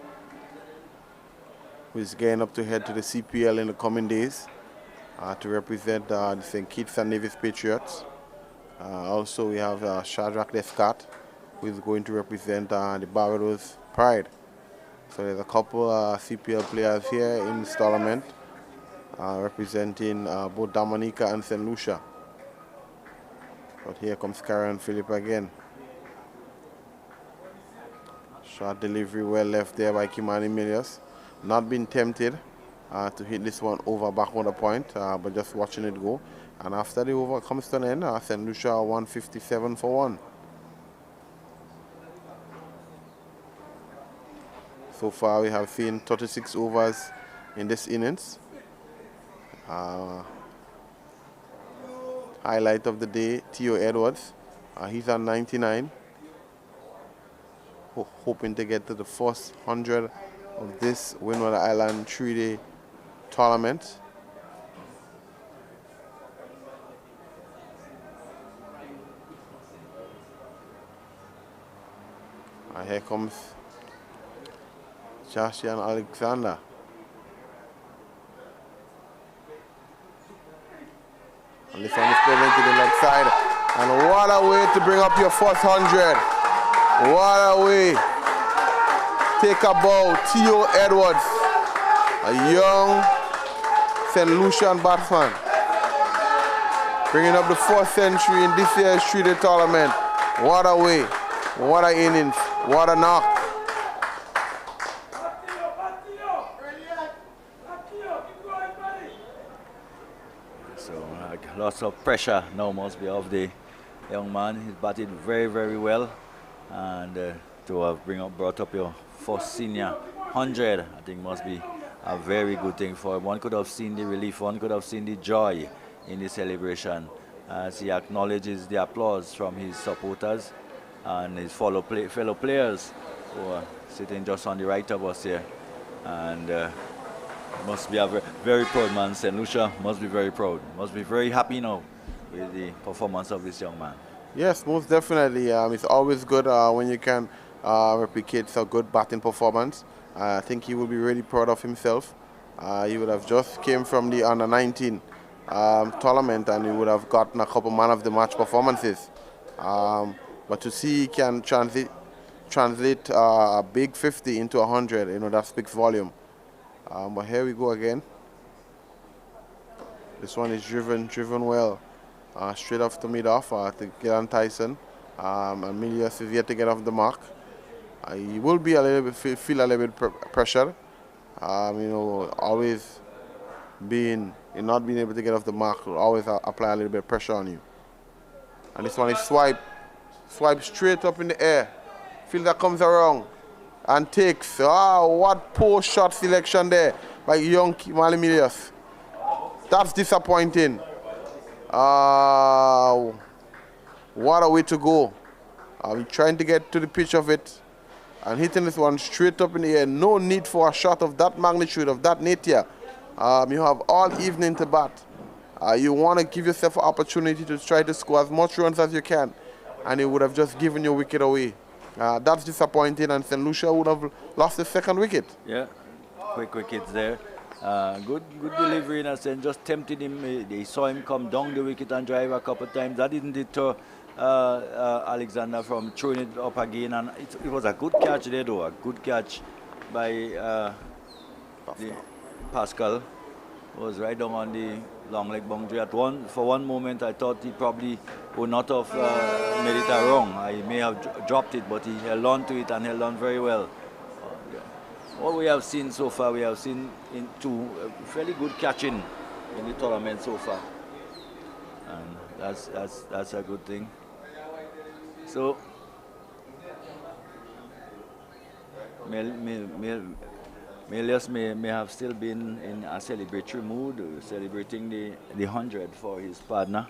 who is getting up to head to the CPL in the coming days to represent the St. Kitts and Nevis Patriots. Also, we have Shadrack Descarte, who is going to represent the Barbados Pride. So there's a couple CPL players here in this tournament representing both Dominica and St. Lucia. But here comes Karen Philip again. Short delivery well left there by Kimani Milius. Not been tempted to hit this one over backward point, but just watching it go. And after the over comes to an end, St. Lucia 157 for 1. So far we have seen 36 overs in this innings. Highlight of the day, Theo Edwards. He's on 99. Hoping to get to the first 100 of this Windward Island 3-day tournament. Here comes Jashian Alexander. And this one is played into the left side. And what a way to bring up your first 100. What a way. Take a bow, Theo Edwards, a young St. Lucian batsman. Bringing up the first century in this year's 3-day tournament. What a way. What a innings. What a knock. Lots of pressure now must be off the young man. He's batted very, very well, and to have brought up your first senior 100, I think must be a very good thing for him. One could have seen the relief, one could have seen the joy in the celebration as he acknowledges the applause from his supporters and his fellow players who are sitting just on the right of us here, and must be a very proud man. St. Lucia must be very proud. Must be very happy now with the performance of this young man. Yes, most definitely. It's always good when you can replicate a good batting performance. I think he will be really proud of himself. He would have just came from the under-19 tournament and he would have gotten a couple man of the match performances. But to see he can translate a big 50 into 100, that speaks volume. But here we go again. This one is driven well. Straight off to mid-off to Gillan Tyson. And Milius is yet to get off the mark. He will be a little bit feel a little bit pressure. Always not being able to get off the mark will always apply a little bit of pressure on you. And this one is swipe straight up in the air. Fielder comes around and takes. What poor shot selection there by young Malimilius. That's disappointing. What a way to go. I'm trying to get to the pitch of it and hitting this one straight up in the air. No need for a shot of that magnitude, of that nature. You have all evening to bat. You want to give yourself an opportunity to try to score as much runs as you can, and it would have just given your wicket away. That's disappointing, and St. Lucia would have lost the second wicket. Yeah, quick wickets there. Good delivery in a sense, just tempted him. They saw him come down the wicket and drive a couple of times. That didn't deter Alexander from throwing it up again, and it was a good catch there though, a good catch by Pascal. Was right down on the long leg boundary. For one moment I thought he probably would not have made it a wrong. I may have dropped it, but he held on to it and held on very well. What we have seen so far, we have seen into fairly good catching in the tournament so far, and that's a good thing. So Melius may have still been in a celebratory mood, celebrating the 100 for his partner,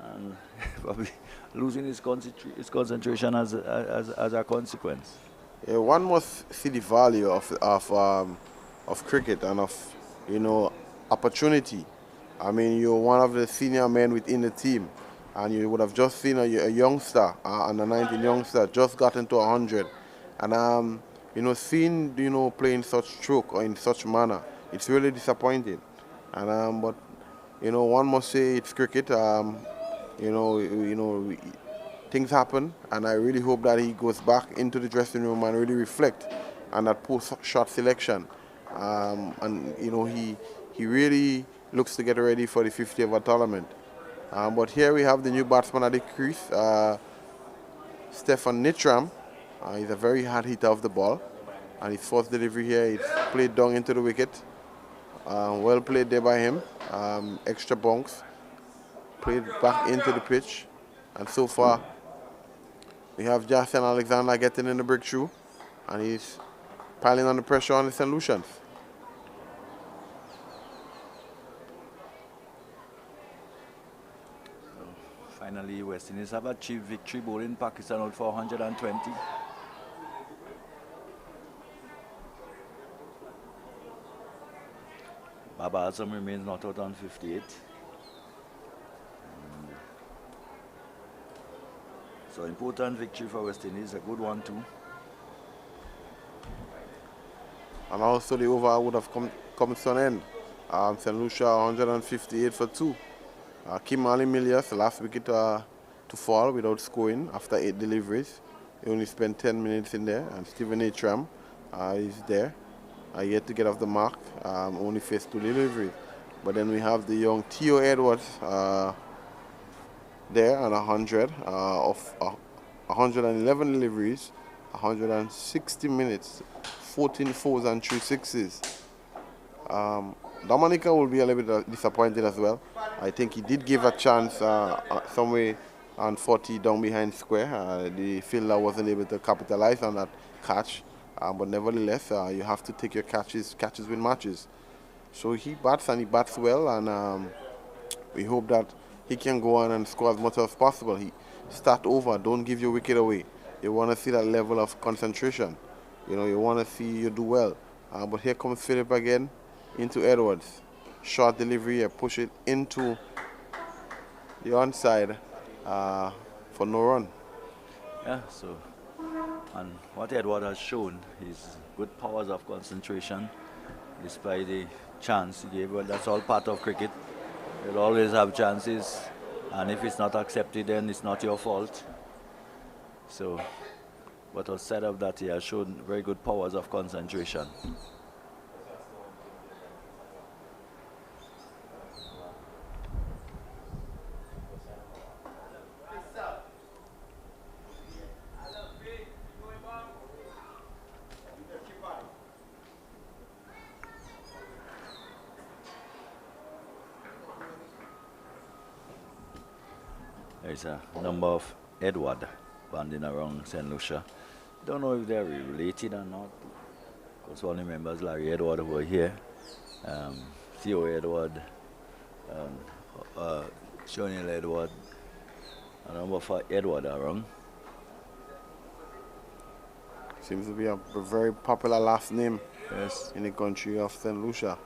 and probably losing his concentration as a consequence. Yeah, one must see the value of cricket and of opportunity. I mean, you're one of the senior men within the team, and you would have just seen a youngster, under 19 youngster, just got into 100, and seeing play in such stroke or in such manner, it's really disappointing. And but one must say it's cricket. Things happen, and I really hope that he goes back into the dressing room and really reflect on that post-shot selection. And he really looks to get ready for the 50th over tournament. But here we have the new batsman at the crease, Stephan Pascal. He's a very hard hitter of the ball, and his first delivery here is played down into the wicket. Well played there by him. Extra bunks, played back into the pitch, and so far we have Jason Alexander getting in the breakthrough, and he's piling on the pressure on the St. Lucians. Finally, West Indies have achieved victory bowling Pakistan out for 120. Baba Azam remains not out on 58. So important victory for West Indies, a good one too. And also the over would have come to an end. St. Lucia 158 for 2. Kim Ali Milius, the last wicket to fall without scoring after 8 deliveries. He only spent 10 minutes in there, and Stephan Pascal is there. Yet to get off the mark, only faced 2 deliveries. But then we have the young Theo Edwards there on 100 of 111 deliveries, 160 minutes, 14 fours and 3 sixes. Dominica will be a little bit disappointed as well. I think he did give a chance somewhere on 40 down behind square. The fielder wasn't able to capitalize on that catch. But nevertheless, you have to take your catches win matches. So he bats, and he bats well, and we hope that he can go on and score as much as possible. He start over, don't give your wicket away. You want to see that level of concentration. You want to see you do well. But here comes Philip again into Edwards. Short delivery, push it into the onside for no run. Yeah, so, and what Edward has shown is good powers of concentration despite the chance he gave. Well, that's all part of cricket. You'll always have chances, and if it's not accepted, then it's not your fault. So, what was said of that, he has shown very good powers of concentration. There's a number of Edward banding around St. Lucia. Don't know if they're related or not. Because one remembers Larry Edward over here, Theo Edward, um, uh, Johnny Edward, a number of Edward around. Seems to be a very popular last name Yes. in the country of St. Lucia.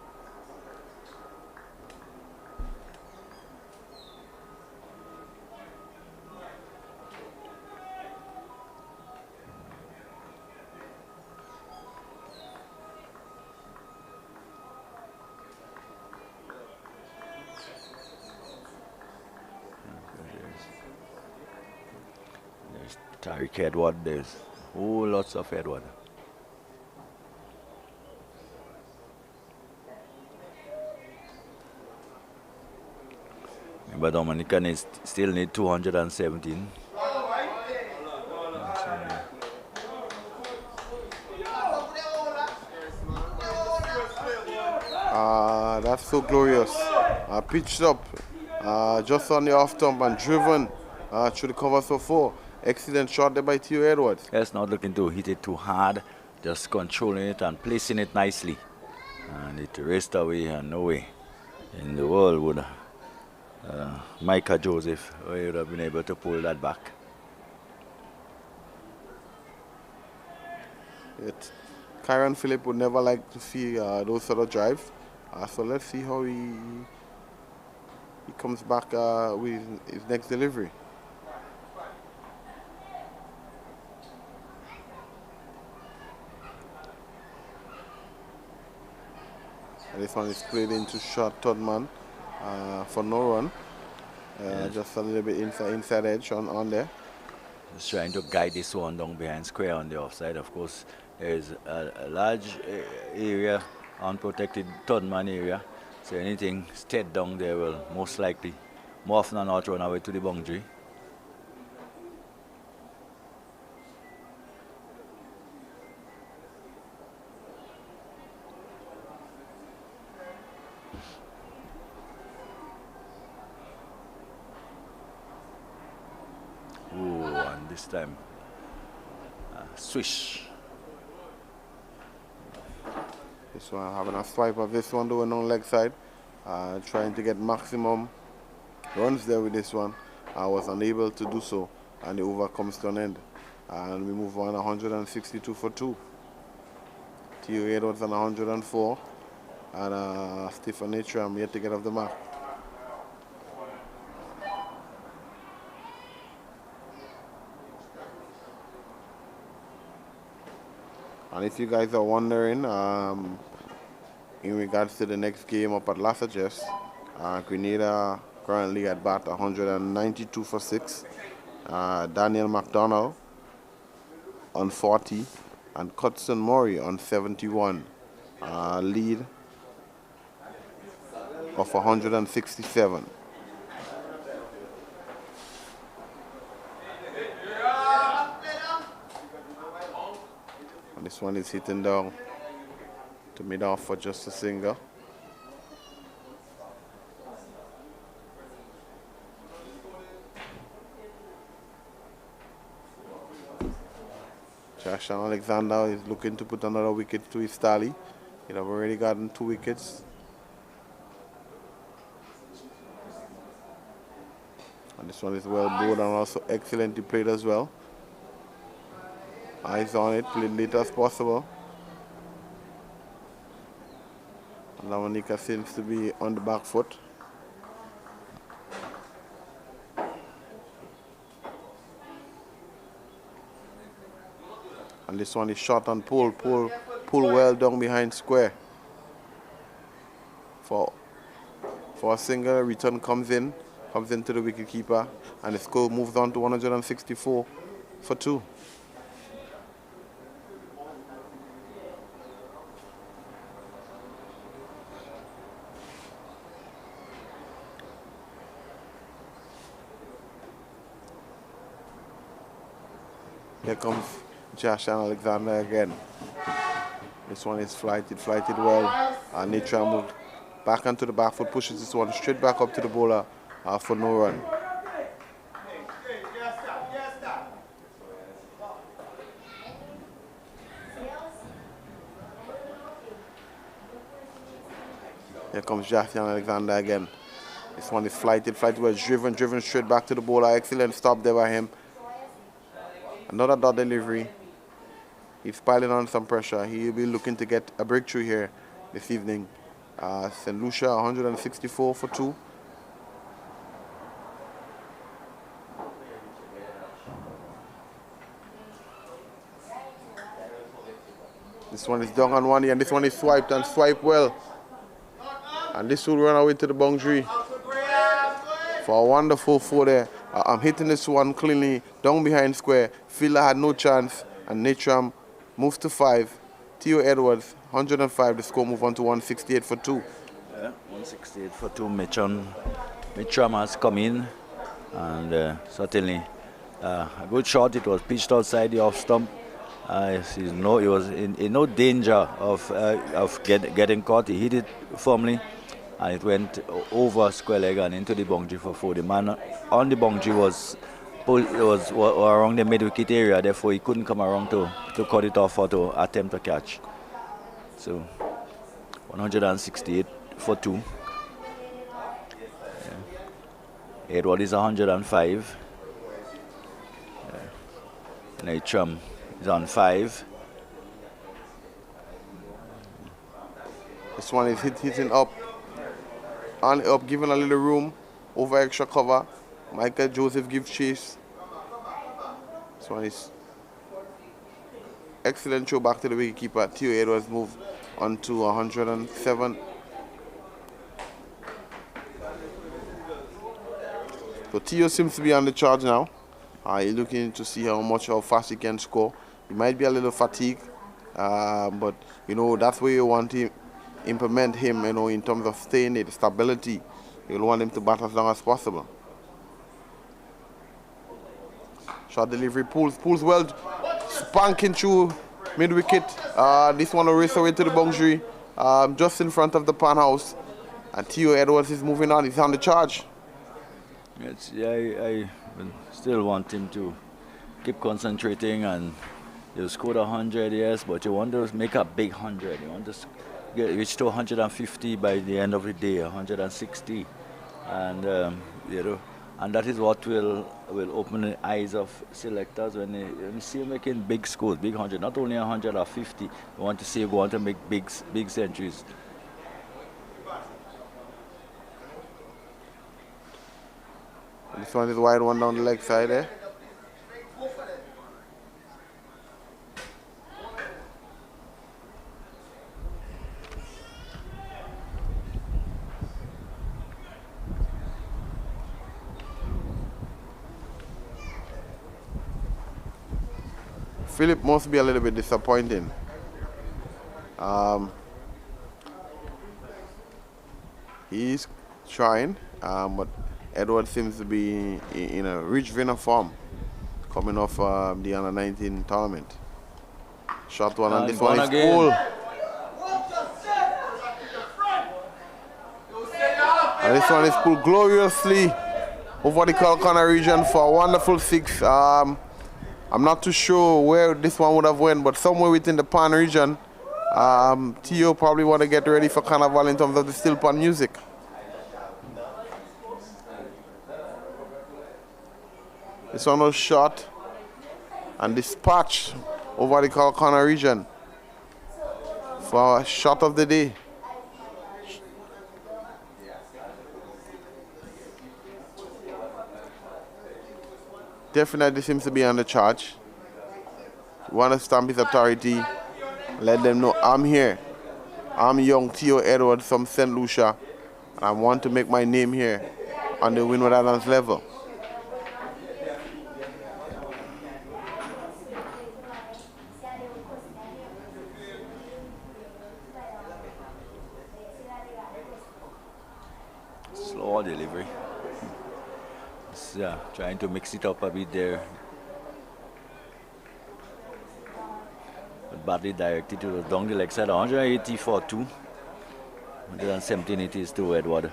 There's Tariq Edward, there's whole lots of Edward. But Dominica still need 217. That's so glorious. Pitched up just on the off stump and driven through the cover so far. Excellent shot there by Theo Edwards. Yes, not looking to hit it too hard, just controlling it and placing it nicely. And it raced away, and no way in the world would Micah Joseph would have been able to pull that back. Kyron Phillip would never like to see those sort of drives. So let's see how he comes back with his next delivery. And this one is played into short third man for no run. Yes. Just a little bit inside edge on there. Just trying to guide this one down behind square on the offside. Of course, there is a large area, unprotected third man area. So anything stayed down there will most likely, more often than not, run away to the boundary. Ooh, and this time, swish. This one having a swipe of this one doing on leg side. Trying to get maximum runs there with this one. I was unable to do so, and the over comes to an end. And we move on 162 for 2. Theo Edwards on 104, and Stephan Pascal yet to get off the mark. And if you guys are wondering, in regards to the next game up at Lassages, Grenada currently at bat 192 for 6. Daniel McDonald on 40 and Cutson Murray on 71. Lead of 167. And this one is hitting down to mid off for just a single. Josh Alexander is looking to put another wicket to his tally. He'd have already gotten 2 wickets. And this one is well bowled and also excellently played as well. Eyes on it, played late as possible. And Dominica seems to be on the back foot. And this one is shot and pull well down behind square. For a single, return comes into the wicket keeper, and the score moves on to 164 for 2. Here comes Josh Alexander again. This one is flighted well. Nitra moved back onto the back foot, pushes this one straight back up to the bowler for no run. Here comes Jackson Alexander again. This one is flighted. Flighted was driven straight back to the bowler. Excellent stop there by him. Another dot delivery. He's piling on some pressure. He'll be looking to get a breakthrough here this evening. St. Lucia 164 for 2. This one is down on one and this one is swiped and swiped well. And this will run away to the boundary for a wonderful 4 there. I'm hitting this one cleanly down behind square. Fielder had no chance and Natram moves to 5. Theo Edwards 105. The score move on to 168 for 2. Yeah, 168 for 2. Mitram has come in and certainly a good shot. It was pitched outside the off stump. He was in no danger of getting caught. He hit it firmly and it went over square leg and into the boundary for 4. The man on the boundary was around the mid wicket area, therefore he couldn't come around to cut it off or to attempt to catch. So 168 for 2. Yeah. Edward is 105. Yeah. Natram is on 5. This one is hitting up and up, giving a little room over extra cover. Michael Joseph gives chase. This one is excellent throw back to the wicketkeeper. Theo Edwards move on to 107. So Theo seems to be on the charge now. He's looking to see how fast he can score. He might be a little fatigued, but that's where you want to implement him. In terms of staying there, the stability. You'll want him to bat as long as possible. Shot delivery, pulls well, spanking through mid wicket. This one will race away to the boundary, just in front of the pan house. And Theo Edwards is moving on. He's on the charge. I still want him to keep concentrating, and you scored 100, yes, but you want to make a big 100. You want to reach to 150 by the end of the day, 160, and and that is what will open the eyes of selectors when you see you making big scores, big 100, not only 150. You want to see you go on to make big centuries. This one is wide one down the leg side there. Philip must be a little bit disappointing. He's trying, but Edward seems to be in a rich vein of form, coming off the under-19 tournament. Shot one, and this one is pulled. And this one is pulled gloriously over the Kalkana region for a wonderful 6. I'm not too sure where this one would have went, but somewhere within the pan region. Theo probably want to get ready for Carnival in terms of the steel pan music. This one was shot and dispatched over the Kalkana region for a shot of the day. Definitely seems to be on the charge. Want to stamp his authority, let them know I'm here. I'm young Theo Edwards from St. Lucia, and I want to make my name here on the Windward Islands level. Slow delivery. Yeah, trying to mix it up a bit there. But badly directed. It was down the leg side. 180 for 2. 117 it is to Edward.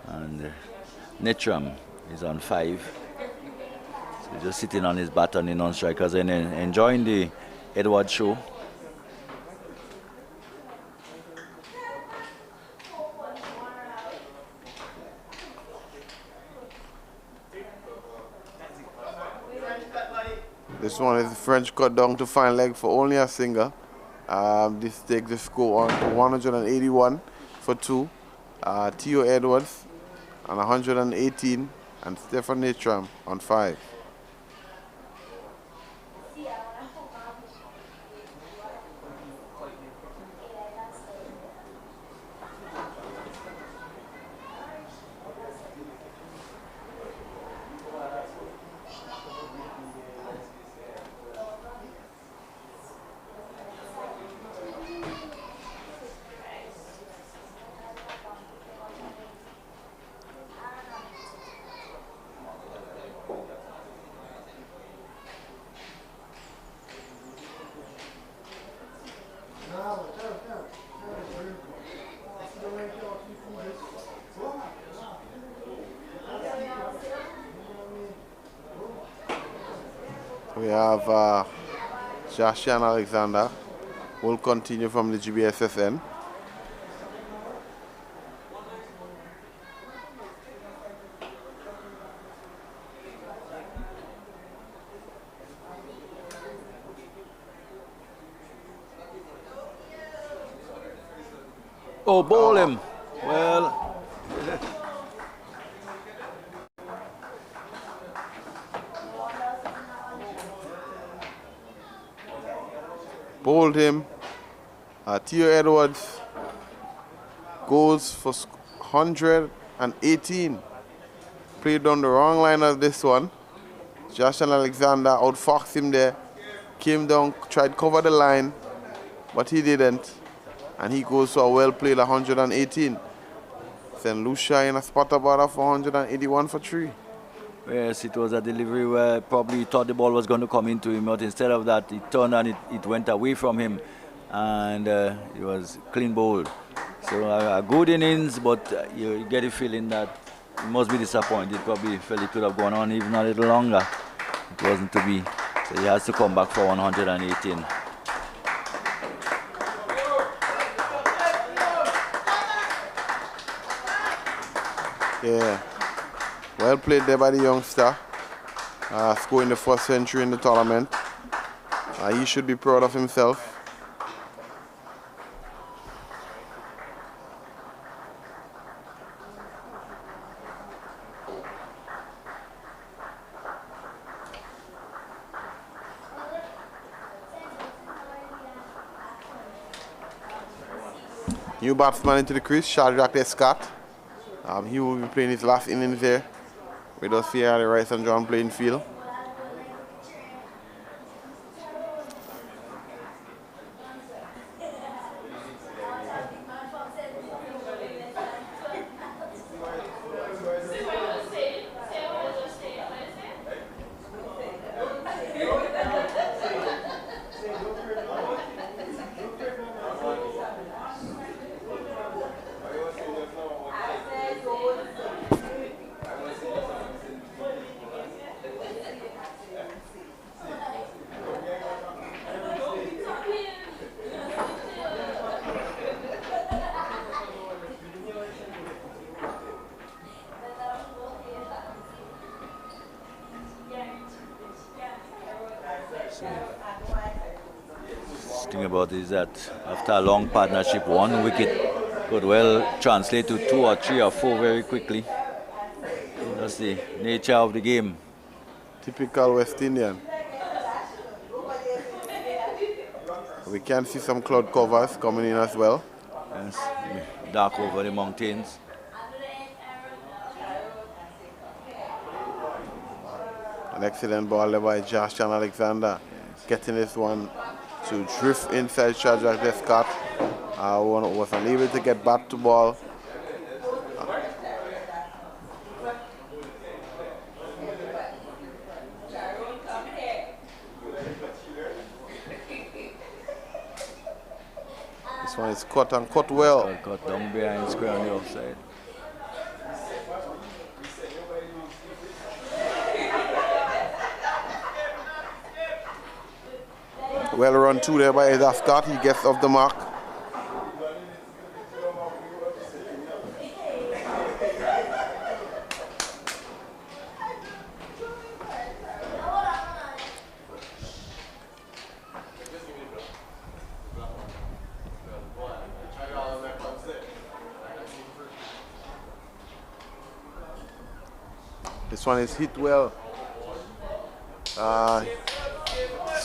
And Netram is on 5. So just sitting on his bat on the non-strikers and enjoying the Edward show. This one is the French cut down to fine leg for only a single. This takes the score on to 181 for 2. Theo Edwards on 118 and Stephan Pascal on 5. We have Joshua and Alexander will continue from the GBSSN. Oh, bowl him. Well. Bowled him. Theo Edwards goes for 118. Played on the wrong line of this one. Josh and Alexander outfoxed him there. Came down, tried cover the line, but he didn't. And he goes to a well-played 118. Then Lucia in a spot about for 181 for 3. Yes, it was a delivery where probably he thought the ball was going to come into him, but instead of that, it turned and it went away from him, and it was clean bowled. So a good innings, but you get a feeling that he must be disappointed. Probably felt it could have gone on even a little longer. It wasn't to be. So he has to come back for 118. Yeah. Well played there by the youngster, scoring the first century in the tournament. He should be proud of himself. New batsman into the crease, Shadrack Descarte. He will be playing his last innings there. With us here at the Rice and John playing field. The thing about it is that after a long partnership, one wicket could well translate to 2 or 3 or 4 very quickly. That's the nature of the game. Typical West Indian. We can see some cloud covers coming in as well. Yes, dark over the mountains. An excellent ball there by Josh and Alexander. Yes. Getting this one to drift inside Shadrack Descarte. Was unable to get back to ball. This one is cut and cut well. Cut down behind square on the offside. Well run too there by Descarte. He gets off the mark. This one is hit well.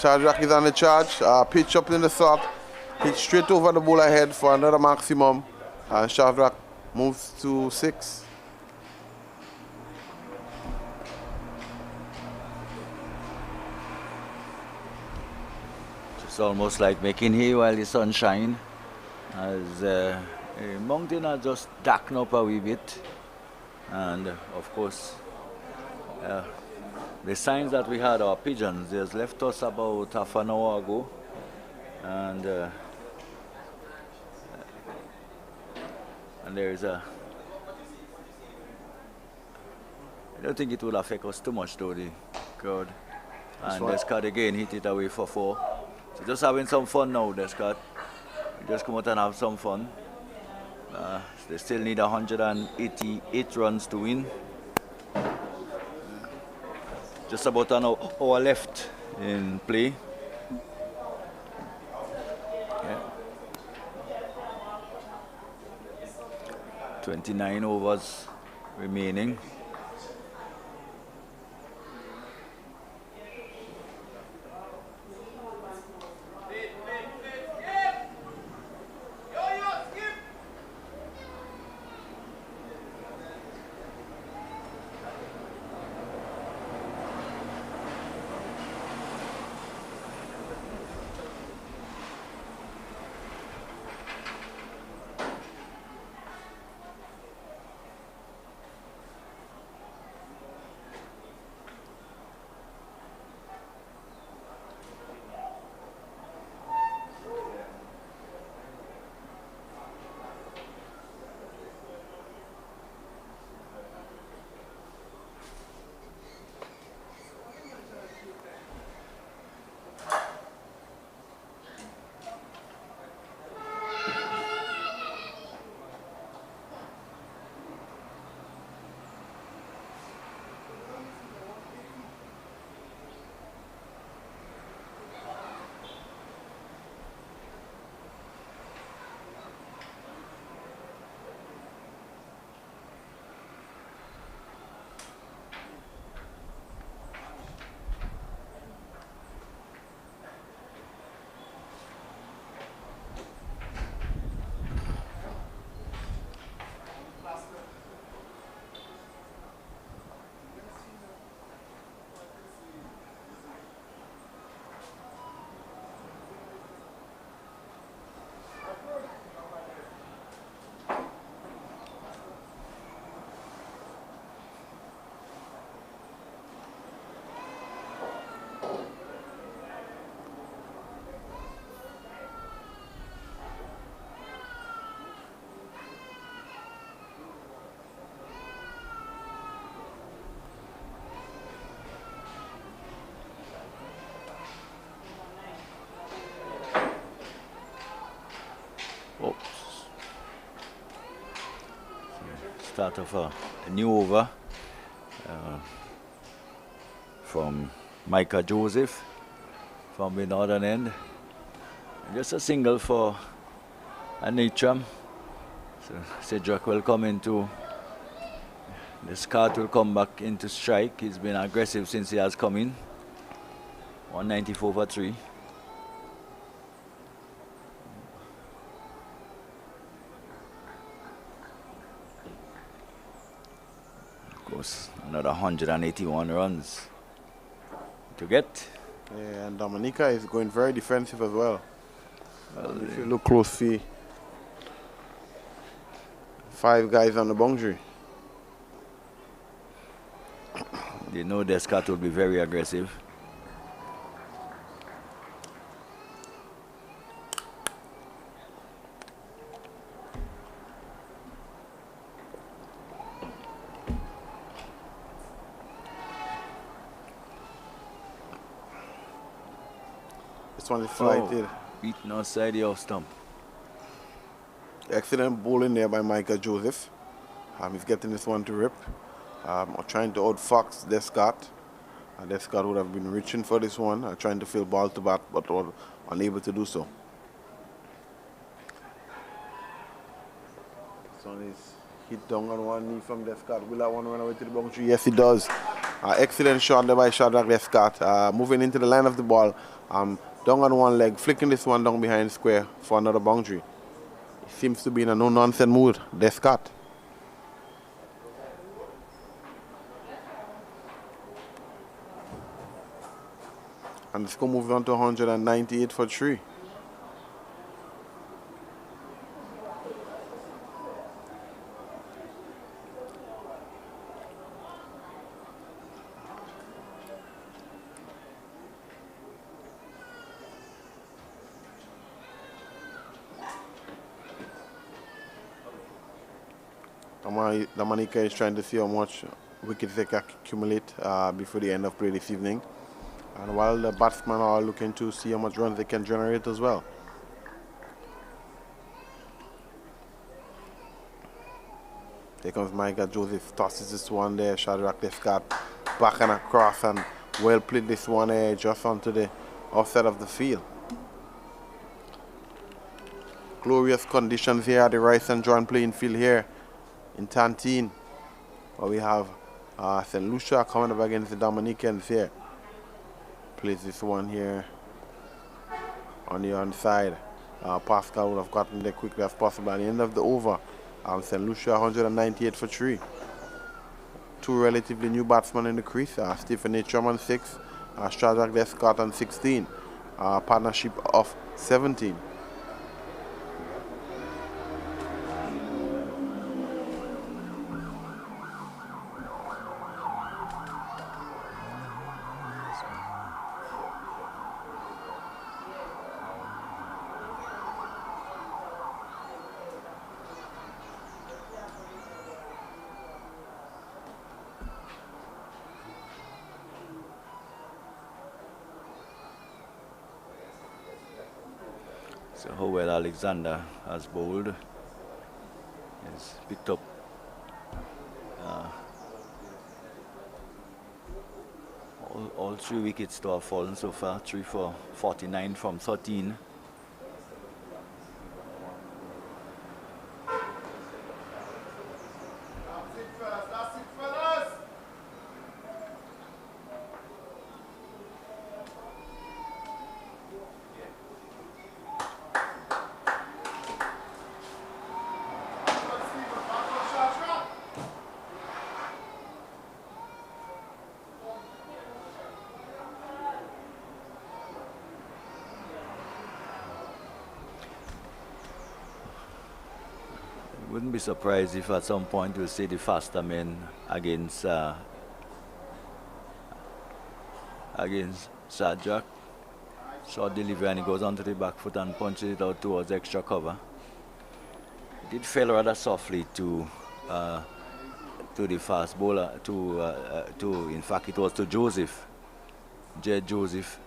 Shadrack is on the charge. Pitch up in the slot. Hit straight over the bowler head for another maximum. And Shadrack moves to 6. It's almost like making hay while the sun shines. As the mountain are just darken up a wee bit. And of course, the signs that we had our pigeons, they left us about half an hour ago. And there is a... I don't think it will affect us too much though, the crowd. And Descarte again hit it away for 4. So just having some fun now, Descarte. Just come out and have some fun. They still need 188 runs to win. Just about an hour left in play. Yeah. 29 overs remaining. Start of a new over from Micah Joseph from the northern end. Just a single for Anitram. So Shadrack will come into, Descarte will come back into strike. He's been aggressive since he has come in. 194 for 3. Another 181 runs to get. Yeah, and Dominica is going very defensive as well. If you look closely, 5 guys on the boundary. They know Descarte will be very aggressive. One is flighted. Beaten outside the off stump. Excellent bowling there by Micah Joseph. He's getting this one to rip. Trying to outfox Descarte. Descarte would have been reaching for this one, trying to fill ball to bat, but was unable to do so. This one is Hit down on one knee from Descarte. Will that one run away to the boundary? Yes, it does. Excellent shot there by Shadrack Descarte. Moving into the line of the ball. Down on one leg, flicking this one down behind square for another boundary. He seems to be in a no-nonsense mood, Descarte. And the score moves on to 198 for 3. Dominica is trying to see how much wickets they can accumulate before the end of play this evening. And while the batsmen are looking to see how much runs they can generate as well. Here comes Micah Joseph, tosses this one there. Shadrack Descarte back and across, and well played this one just onto the offside of the field. Glorious conditions here at the Rice and John playing field here in Tantine, where we have St. Lucia coming up against the Dominicans here. Plays this one here on the onside. Pascal would have gotten there quickly as possible. At the end of the over, St. Lucia 198 for 3. Two relatively new batsmen in the crease. Stephan Pascal on 6, Shadrack Descarte on 16. Partnership of 17. So Howell Alexander has bowled. He's picked up all 3 wickets to have fallen so far. 3 for 49 from 13. Wouldn't be surprised if at some point we'll see the faster men against Shadrack. Short delivery, and he goes onto the back foot and punches it out towards extra cover. It did fail rather softly to the fast bowler, in fact it was to Joseph, Jed Joseph.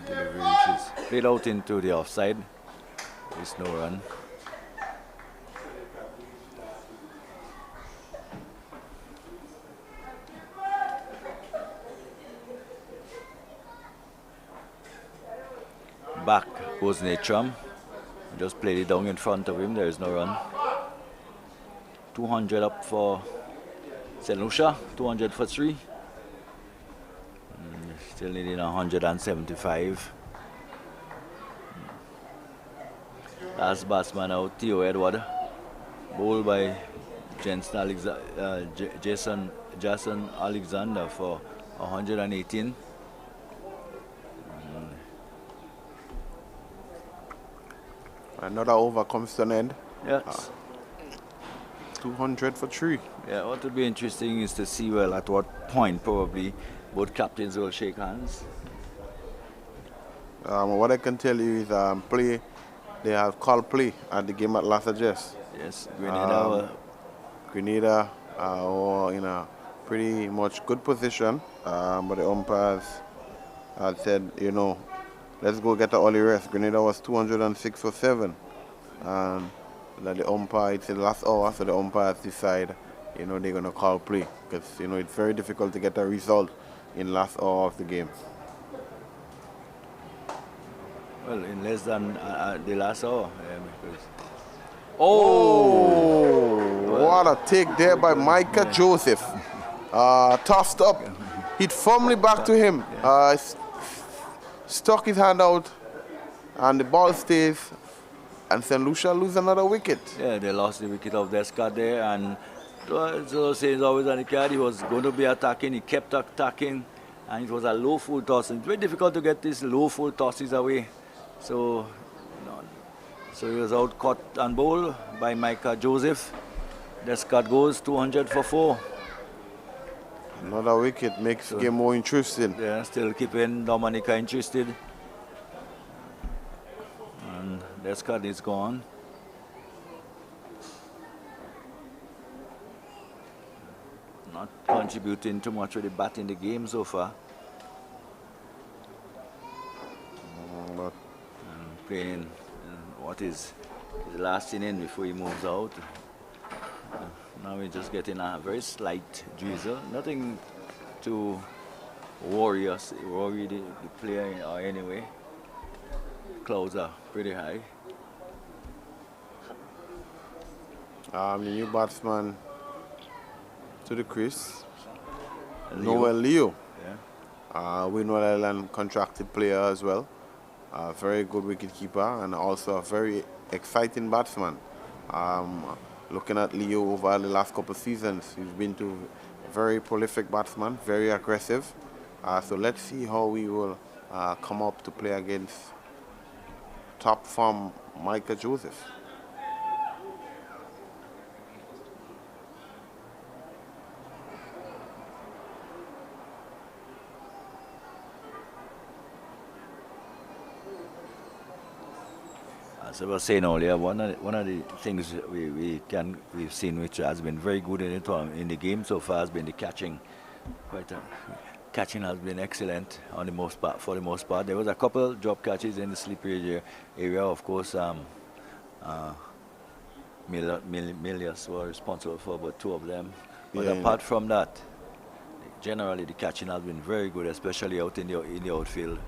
Delivery which is played out into the offside. There's no run. Back goes Natram. Just played it down in front of him. There is no run. 200 up for St. Lucia. 200 for 3. Still needing 175. Last batsman out, Theo Edward. Bowled by Jason Alexander for 118. Another over comes to an end. Yes. 200 for 3. Yeah, what would be interesting is to see, well, at what point probably both captains will shake hands. What I can tell you is they have called play at the game at Las Angeles. Yes, Grenada. Grenada were in a pretty much good position, but the umpires had said, let's go get an early rest. Grenada was 206 for 7. And that the umpire, it's the last hour, so the umpires decide, they're going to call play. Because, it's very difficult to get a result in last hour of the game. Well, in less than the last hour. What a take there by Micah Joseph. Tossed up. Hit firmly back to him. Stuck his hand out. And the ball stays. And St. Lucia lose another wicket. Yeah, they lost the wicket of Descarte there. And so saying always on the card, he was going to be attacking. He kept attacking. And it was a low full toss. And it's very difficult to get these low full tosses away. So he was out caught and bowled by Micah Joseph. Descarte goes 200 for 4. Another wicket makes the game more interesting. Yeah, still keeping Dominica interested. And Descarte is gone. Not contributing too much with the bat in the game so far. Playing what is his last inning before he moves out. Now we're just getting a very slight drizzle. Nothing to worry the player or anyway. Clouds are pretty high. The new batsman to the crease, Noel Leo. Yeah. Windward Island contracted player as well. A very good wicketkeeper and also a very exciting batsman. Looking at Leo over the last couple of seasons, he's been to a very prolific batsman, very aggressive. So let's see how we will come up to play against top form Micah Joseph. As I was saying earlier, one of the things we've seen which has been very good in the game so far has been the catching. Catching has been excellent for the most part. There was a couple drop catches in the slippery area, of course. Milius were responsible for about 2 of them. But apart from that, generally the catching has been very good, especially out in the outfield.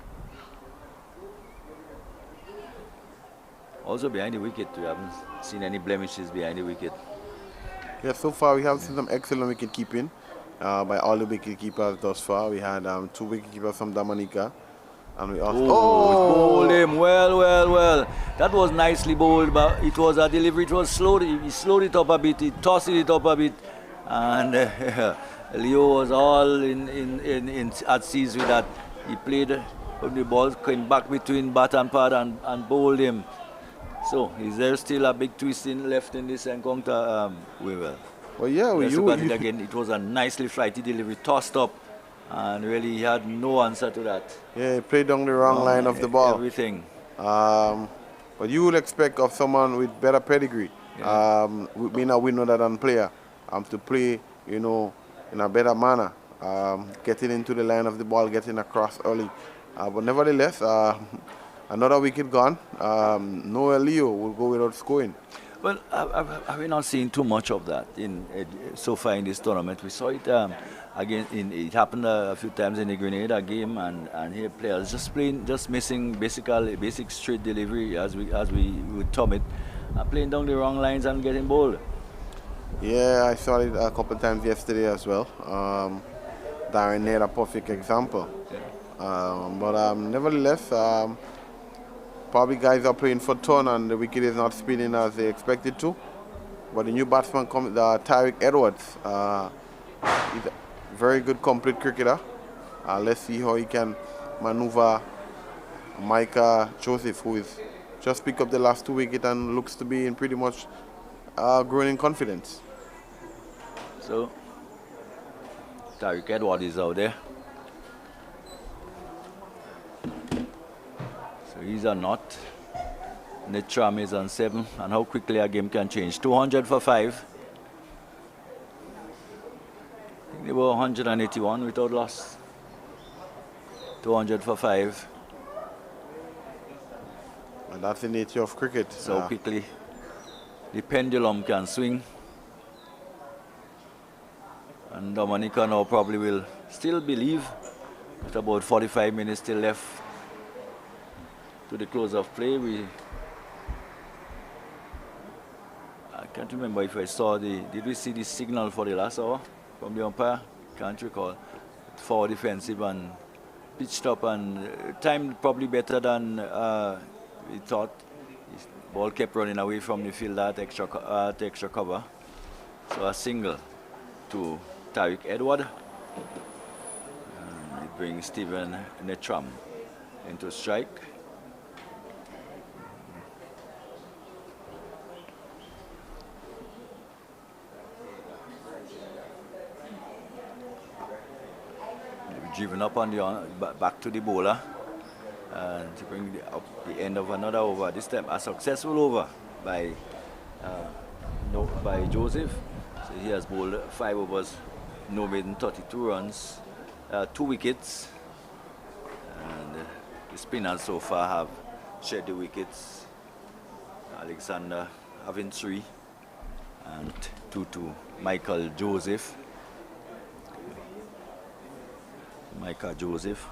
Also behind the wicket, we haven't seen any blemishes behind the wicket. Yeah, so far we have seen some excellent wicket keeping by all the wicket keepers thus far. We had 2 wicket keepers from Dominica, and we also bowled him well. That was nicely bowled, but it was a delivery. It was slow. He slowed it up a bit. He tossed it up a bit, and Leo was all in at seas with that. He played when the ball came back between bat and pad and bowled him. So, is there still a big twist left in this encounter? We will. Well, yeah, let's look at it again. It was a nicely flighty delivery, tossed up, and really he had no answer to that. Yeah, he played down the wrong line of the ball. Everything. But you would expect of someone with better pedigree, being a winner than player, to play, in a better manner, getting into the line of the ball, getting across early. But nevertheless, another wicket gone. Noel Leo will go without scoring. Well, I've not seen too much of that so far in this tournament. We saw it again. It happened a few times in the Grenada game, and here players just missing basic straight delivery, as we would term it, playing down the wrong lines and getting bowled. Yeah, I saw it a couple of times yesterday as well. Darren Nair, a perfect example. Yeah. But nevertheless, probably guys are playing for turn and the wicket is not spinning as they expected to. But the new batsman, Tyreek Edwards, he's a very good complete cricketer. Let's see how he can maneuver Micah Joseph, who is just picked up the last 2 wickets and looks to be in pretty much growing in confidence. So, Tariq Edward is out there. So he's a knot. Netram is on 7. And how quickly a game can change. 200 for 5. I think they were 181 without loss. 200 for 5. And that's the nature of cricket. So quickly the pendulum can swing. And Dominica now probably will still believe with about 45 minutes still left to the close of play. I can't remember if I saw did we see the signal for the last hour from the umpire? Can't recall. Forward defensive and pitched up and timed probably better than we thought. His ball kept running away from the field at extra cover. So a single to Tariq Edward. And it brings Stephen Netram into strike. Driven up on the back to the bowler and to bring up the end of another over. This time a successful over by Joseph. So he has bowled 5 overs, no maiden, 32 runs, 2 wickets, and the spinners so far have shed the wickets. Alexander having 3 and 2 to Michael Joseph. Micah Joseph.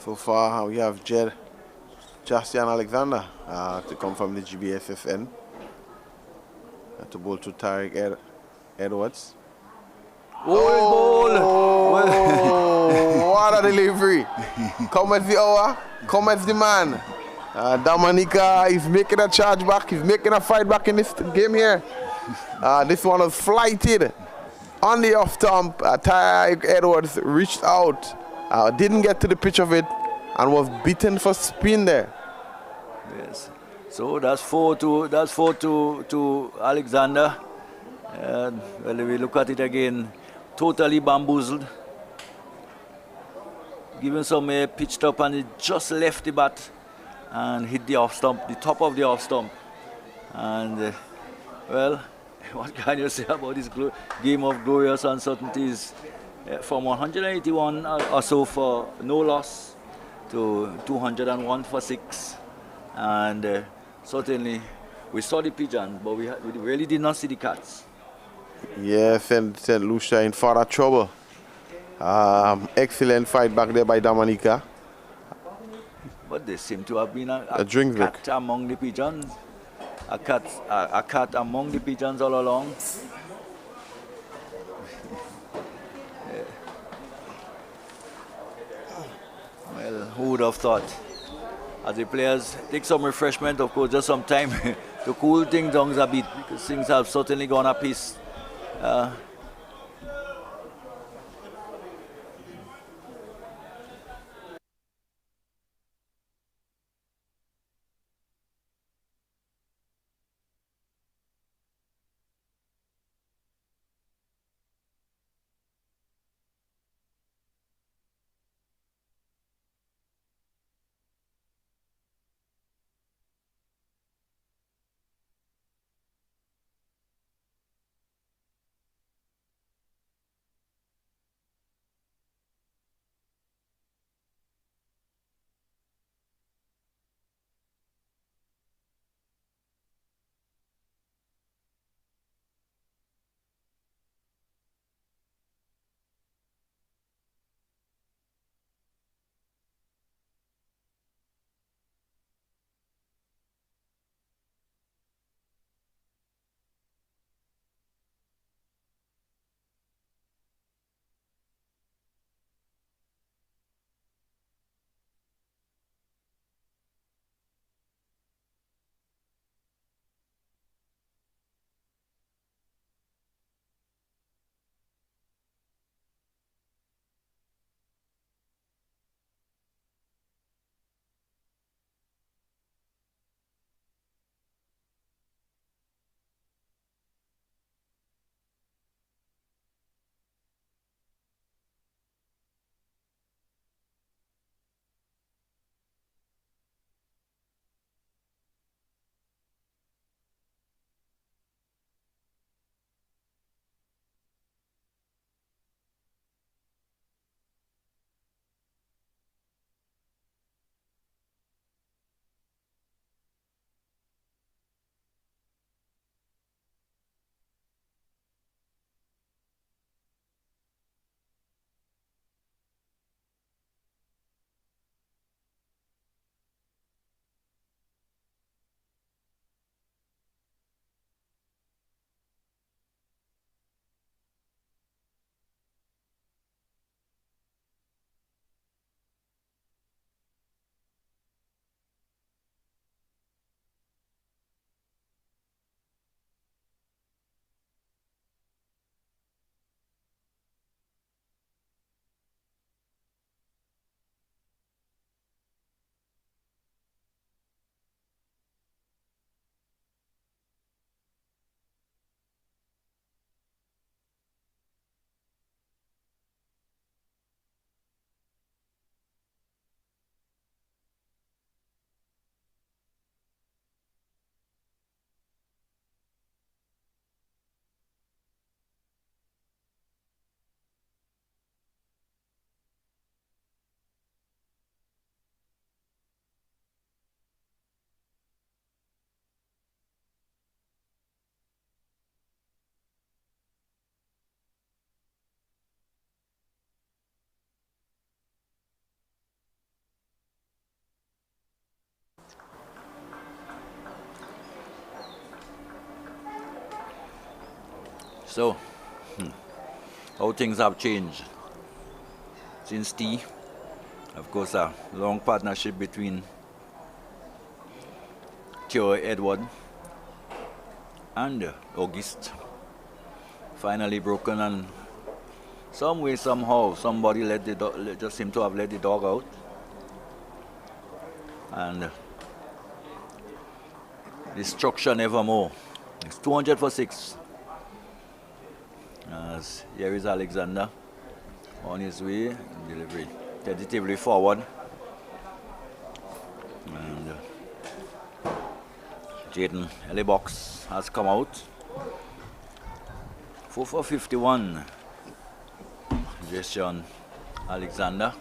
So far, we have Jastian Alexander to come from the GBSSN to bowl to Tariq Edwards. Oh, What a delivery! Come at the hour, come at the man. Dominica is making a charge back, he's making a fight back in this game here. This one was flighted on the off stump. Tariq Edwards reached out. Didn't get to the pitch of it and was beaten for spin there. Yes. So that's 4 to Alexander. Well, if we look at it again, totally bamboozled. Given some air, pitched up, and it just left the bat and hit the off stump, the top of the off stump. And well, what can you say about this game of glorious uncertainties? From 181 or so for no loss to 201 for 6. And certainly we saw the pigeons, but we really did not see the cats. Yes, St. Lucia in further trouble. Excellent fight back there by Dominica. But there seemed to have been a cat among the pigeons. A cat among the pigeons all along. Well, who would have thought? As the players take some refreshment, of course, just some time to cool things down a bit, because things have certainly gone a piece. So, how things have changed since tea. Of course, a long partnership between Theo Edward and Auguste finally broken, and some way, somehow, somebody let the dog, just seem to have let the dog out. And destruction evermore. It's 200 for 6. As here is Alexander on his way, delivery tentatively forward. And Jaden Ellibox has come out. 4 for 51. Jason Alexander.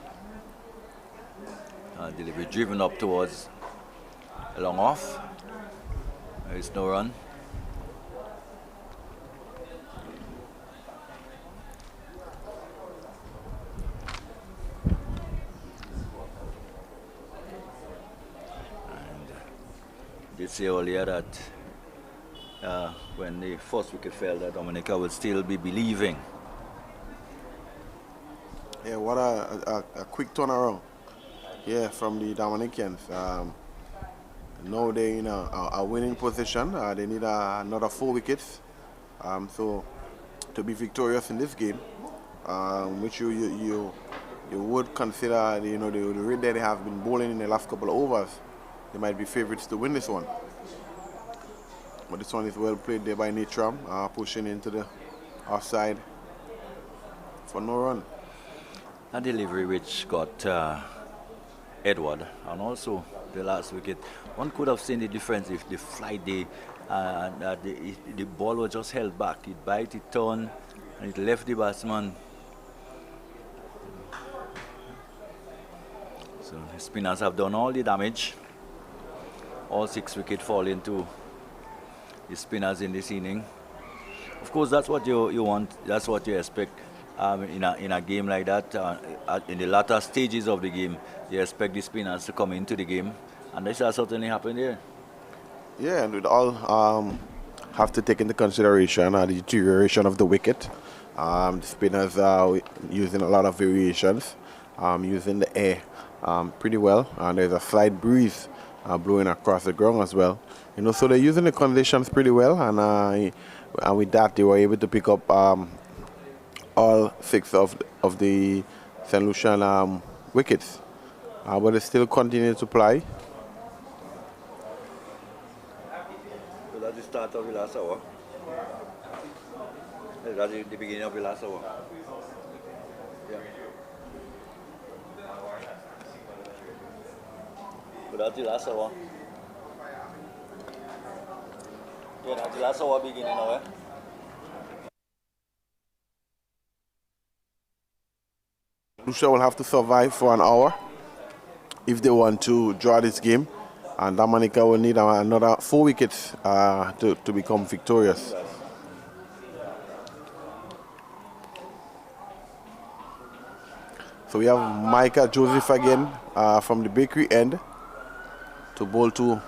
Delivery driven up towards a long off. There is no run. Did say earlier that when the first wicket fell, that Dominica would still be believing. Yeah, what a quick turnaround. Yeah, from the Dominicans. Now they're in a winning position. They need another 4 wickets. So to be victorious in this game, which you would consider, the rate that they have been bowling in the last couple of overs, they might be favorites to win this one. But this one is well played there by Nitram, pushing into the offside for no run. A delivery which got Edward, and also the last wicket. One could have seen the difference if the flight, the ball was just held back. It bite, it turned, and it left the batsman. So the spinners have done all the damage. All 6 wickets fall into the spinners in this inning. Of course, that's what you want. That's what you expect in a game like that. In the latter stages of the game, you expect the spinners to come into the game, and this has certainly happened here. Yeah, and we all have to take into consideration the deterioration of the wicket. The spinners are using a lot of variations, using the air pretty well, and there's a slight breeze blowing across the ground as well. So they're using the conditions pretty well, and with that they were able to pick up all 6 of the St. Lucian wickets, but they still continue to play. So that's the start of the last hour. That's the beginning of the last hour. Yeah. So that's the last hour. Yeah, that's the last hour beginning now, eh? Lucia will have to survive for an hour if they want to draw this game, and Dominica will need another 4 wickets to become victorious. So we have Micah Joseph again from the bakery end to bowl to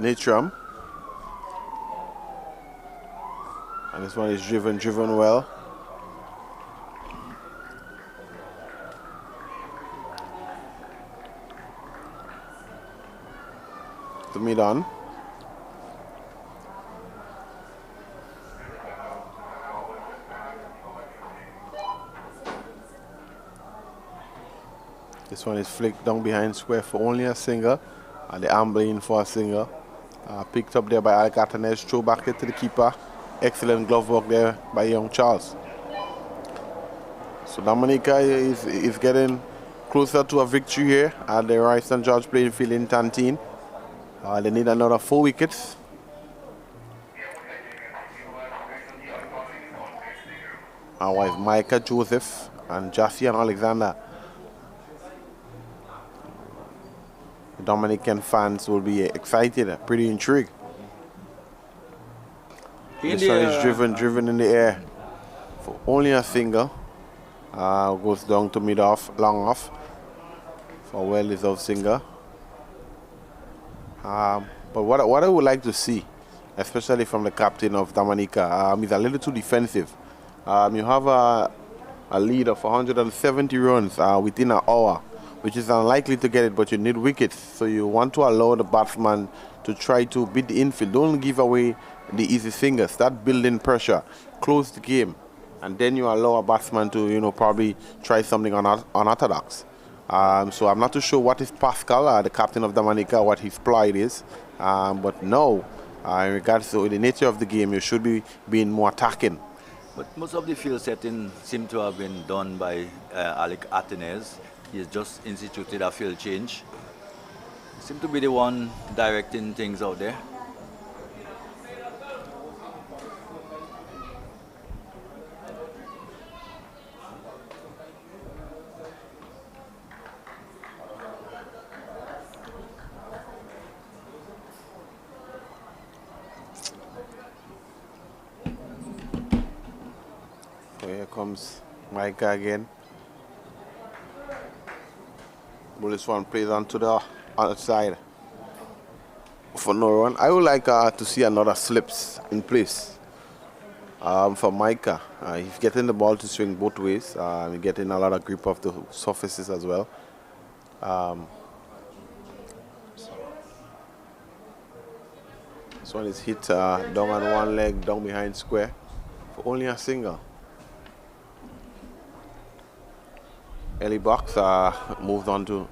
Natram. And this one is driven well. To mid-on. This one is flicked down behind square for only a single, and the ambling for a single. Picked up there by Alcatanez, throw back it to the keeper. Excellent glove work there by young Charles. So Dominica is getting closer to a victory here at the Royston George playing field in Tantine. They need another 4 wickets. Our wife Micah Joseph and Jassian Alexander. The Dominican fans will be excited, pretty intrigued. This one is driven in the air for only a single. Goes down to mid-off, long off for a well-deserved single. But what I would like to see especially from the captain of Dominica. He's a little too defensive. You have a lead of 170 runs within an hour, which is unlikely to get it, but you need wickets. So you want to allow the batsman to try to beat the infield. Don't give away the easy fingers. Start building pressure. Close the game. And then you allow a batsman to, probably try something unorthodox. So I'm not too sure what is Pascal, the captain of Dominica, what his plight is. But no, in regards to the nature of the game, you should be being more attacking. But most of the field setting seem to have been done by Alec Atenes. He has just instituted a field change. Seem to be the one directing things out there. So here comes Micah again. Well, this one plays onto the outside for no run. I would like to see another slips in place for Micah. He's getting the ball to swing both ways. He's getting a lot of grip of the surfaces as well. This one is hit down on one leg, down behind square for only a single. Ellie Box moved on to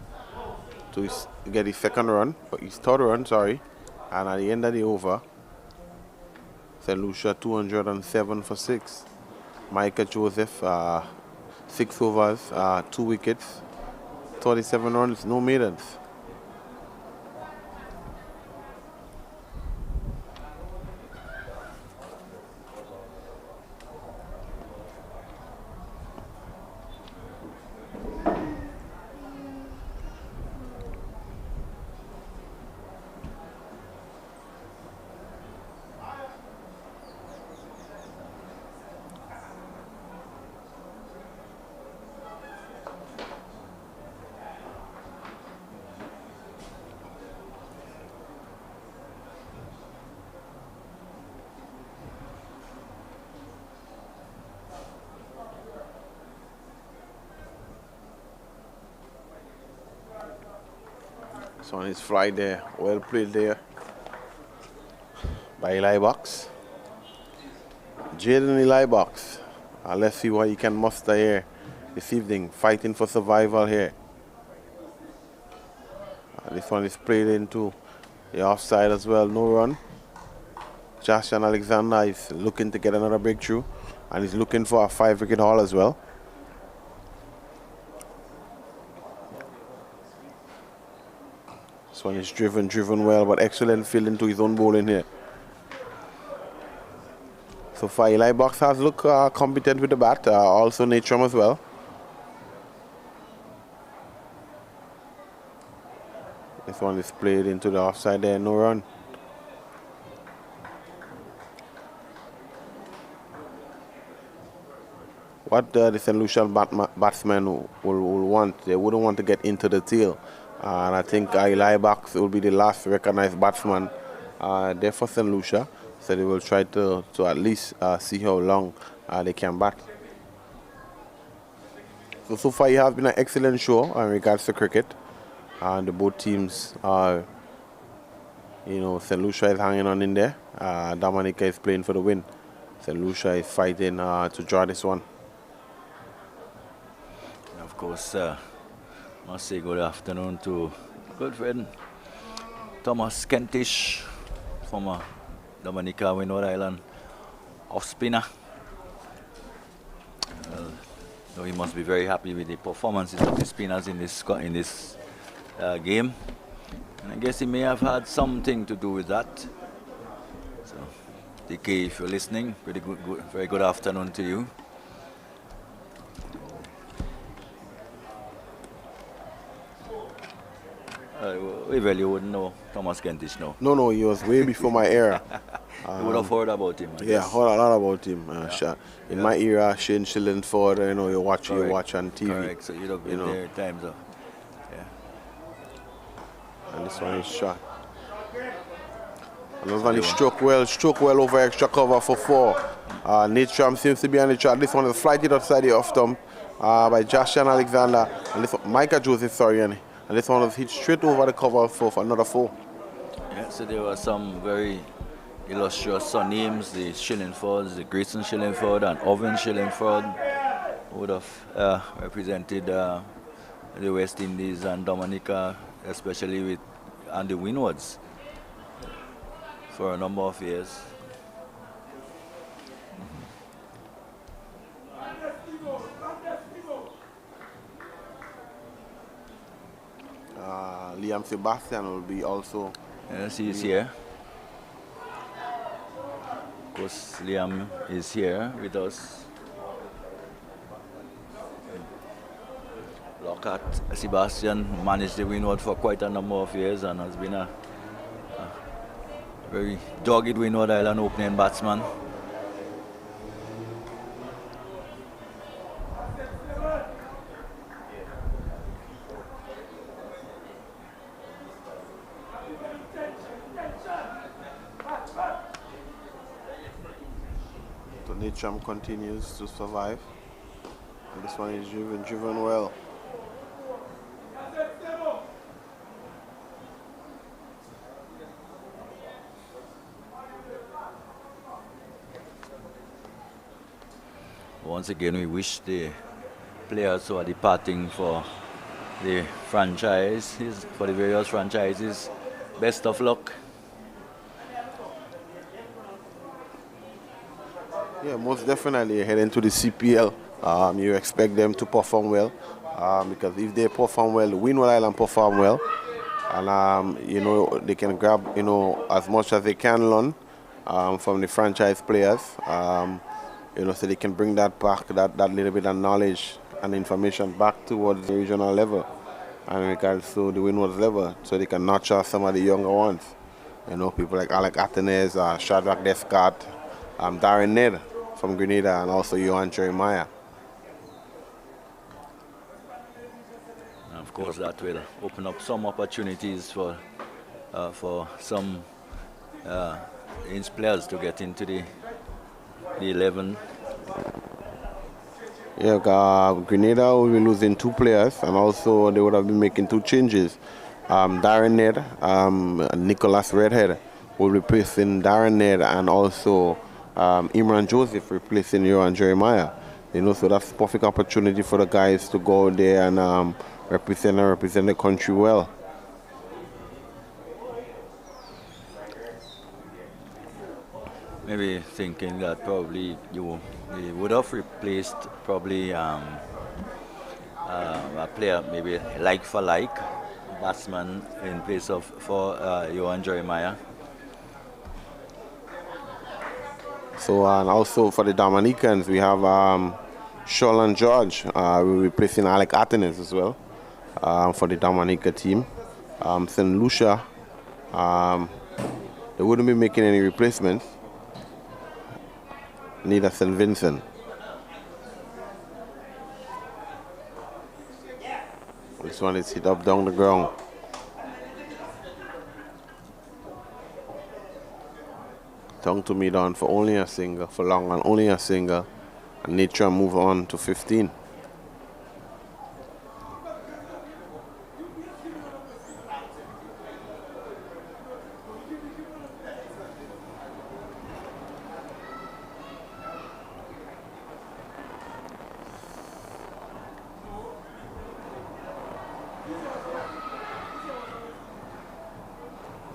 get his second run, but his third run, sorry. And at the end of the over, St. Lucia 207 for 6. Micah Joseph, 6 overs, 2 wickets, 37 runs, no maidens. So on his fly there, well played there by Eli Box. Jaden Eli Box. Let's see what he can muster here this evening, fighting for survival here. This one is played into the offside as well, no run. Josh and Alexander is looking to get another breakthrough, and he's looking for a 5-wicket haul as well. This one is driven well, but excellent fielding to his own bowling here. So far, Eli Box has looked competent with the bat, also Natrum as well. This one is played into the offside there, no run. What the St. Lucian batsmen will want, they wouldn't want to get into the tail. And I think Eli Box will be the last recognized batsman there for St. Lucia. So they will try to at least see how long they can bat. So far, it has been an excellent show in regards to cricket. And the both teams are, St. Lucia is hanging on in there. Dominica is playing for the win. St. Lucia is fighting to draw this one. And of course, must say good afternoon to good friend Thomas Kentish, former Dominica Windward Island off spinner. So he must be very happy with the performances of the spinners in this game. And I guess he may have had something to do with that. So, DK, if you're listening, very good afternoon to you. You wouldn't know Thomas Kentish, no? No, he was way before my era. You would have heard about him, I Yeah, guess. heard a lot about him. In my era, Shane Shillingford, you watch on TV. Correct, so you'd have been there at times. And this one is shot. And not only stroke well over extra cover for 4. Nitram seems to be on the track. This one is flighted outside the off stump by Josh and Alexander. And this one, Micah Joseph, sorry. And this one was hit straight over the cover for another 4. Yeah, so there were some very illustrious surnames, the Shillingfords, the Grayson Shillingford and Owen Shillingford, who would have represented the West Indies and Dominica, especially and the Windwards for a number of years. Liam Sebastian will be also. Yes, he's here. Of course, Liam is here with us. Lockhart Sebastian managed the Windward for quite a number of years and has been a very dogged Windward Island opening batsman. Nitram continues to survive. And this one is driven well. Once again, we wish the players who are departing for the franchises, for the various franchises, best of luck. Yeah, most definitely heading to the CPL. You expect them to perform well because if they perform well, Windward Island perform well, and they can grab as much as they can learn from the franchise players. So they can bring that back, that little bit of knowledge and information back towards the regional level and in regards to the Windward level, so they can nurture some of the younger ones. People like Alec Athenes, Shadrack Descarte, Darren Ned from Grenada, and also Johan Jeremiah. And of course, that will open up some opportunities for some players to get into the 11. Yeah, Grenada will be losing 2 players, and also they would have been making 2 changes. Darren Ned, Nicholas Redhead will be replacing Darren Ned, and also Imran Joseph replacing Johan Jeremiah. So that's a perfect opportunity for the guys to go there and represent the country well. Maybe thinking that probably you would have replaced probably a player maybe like for like batsman in place of Johan Jeremiah. So and also for the Dominicans, we have Sholan George replacing Alec Athenes as well for the Dominica team. St. Lucia, they wouldn't be making any replacements. Neither St. Vincent. This one is hit up down the ground. Tongue to me down for only a single, for long and only a single. And Nitram move on to 15.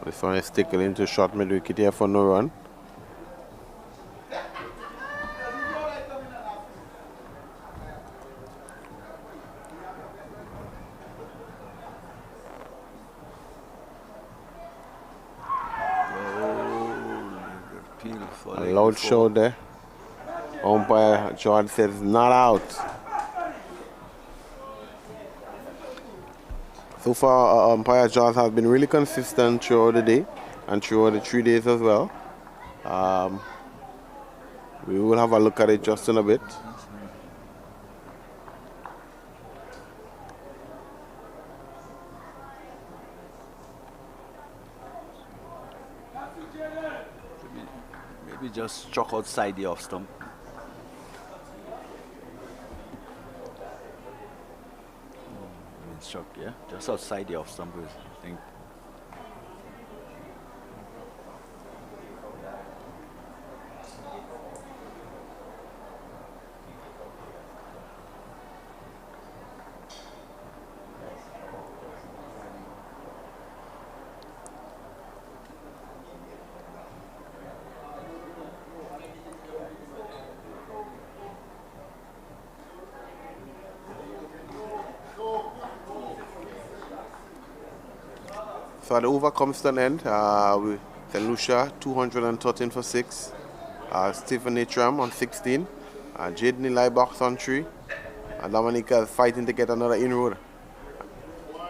This one is taken into short mid wicket here for no run. A loud show there. Umpire George says not out. So far, umpire George has been really consistent throughout the day and throughout the 3 days as well. We will have a look at it just in a bit. just struck outside the off stump. Struck, yeah, just outside the off stump, I think. So the over comes to an end. With St. Lucia 213 for 6. Stephan Pascal on 16. Jaden Eli box on 3. And Dominica is fighting to get another inroad.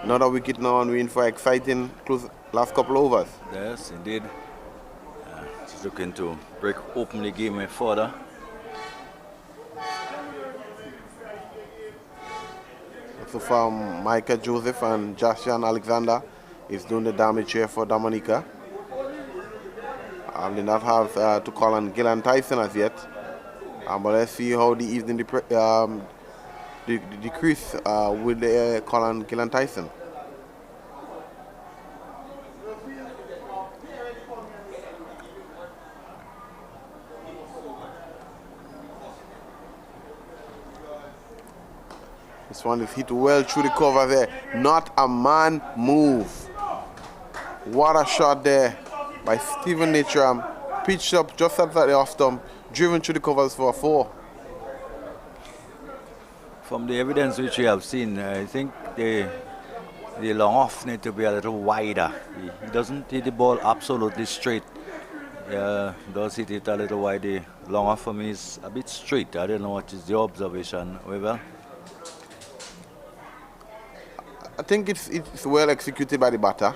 Another wicket now on win for exciting close last couple overs. Yes, indeed. She's looking to break open the game further. So far, Micah Joseph and Joshua Alexander is doing the damage here for Dominica. They not have to call on Gillan Tyson as yet. But let's see how the evening decrease with the call on Gillan Tyson. This one is hit well through the cover there. Not a man move. What a shot there by Stephan Pascal. Pitched up just outside the off stump, driven through the covers for a 4. From the evidence which we have seen, I think the long off need to be a little wider. He doesn't hit the ball absolutely straight. Does hit it a little wide. The long off for me is a bit straight. I don't know what is the observation, Weber. I think it's well executed by the batter.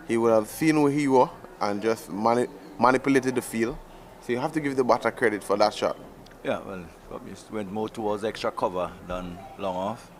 He would have seen where he was and just manipulated the field. So you have to give the batter credit for that shot. Yeah, well, probably went more towards extra cover than long off.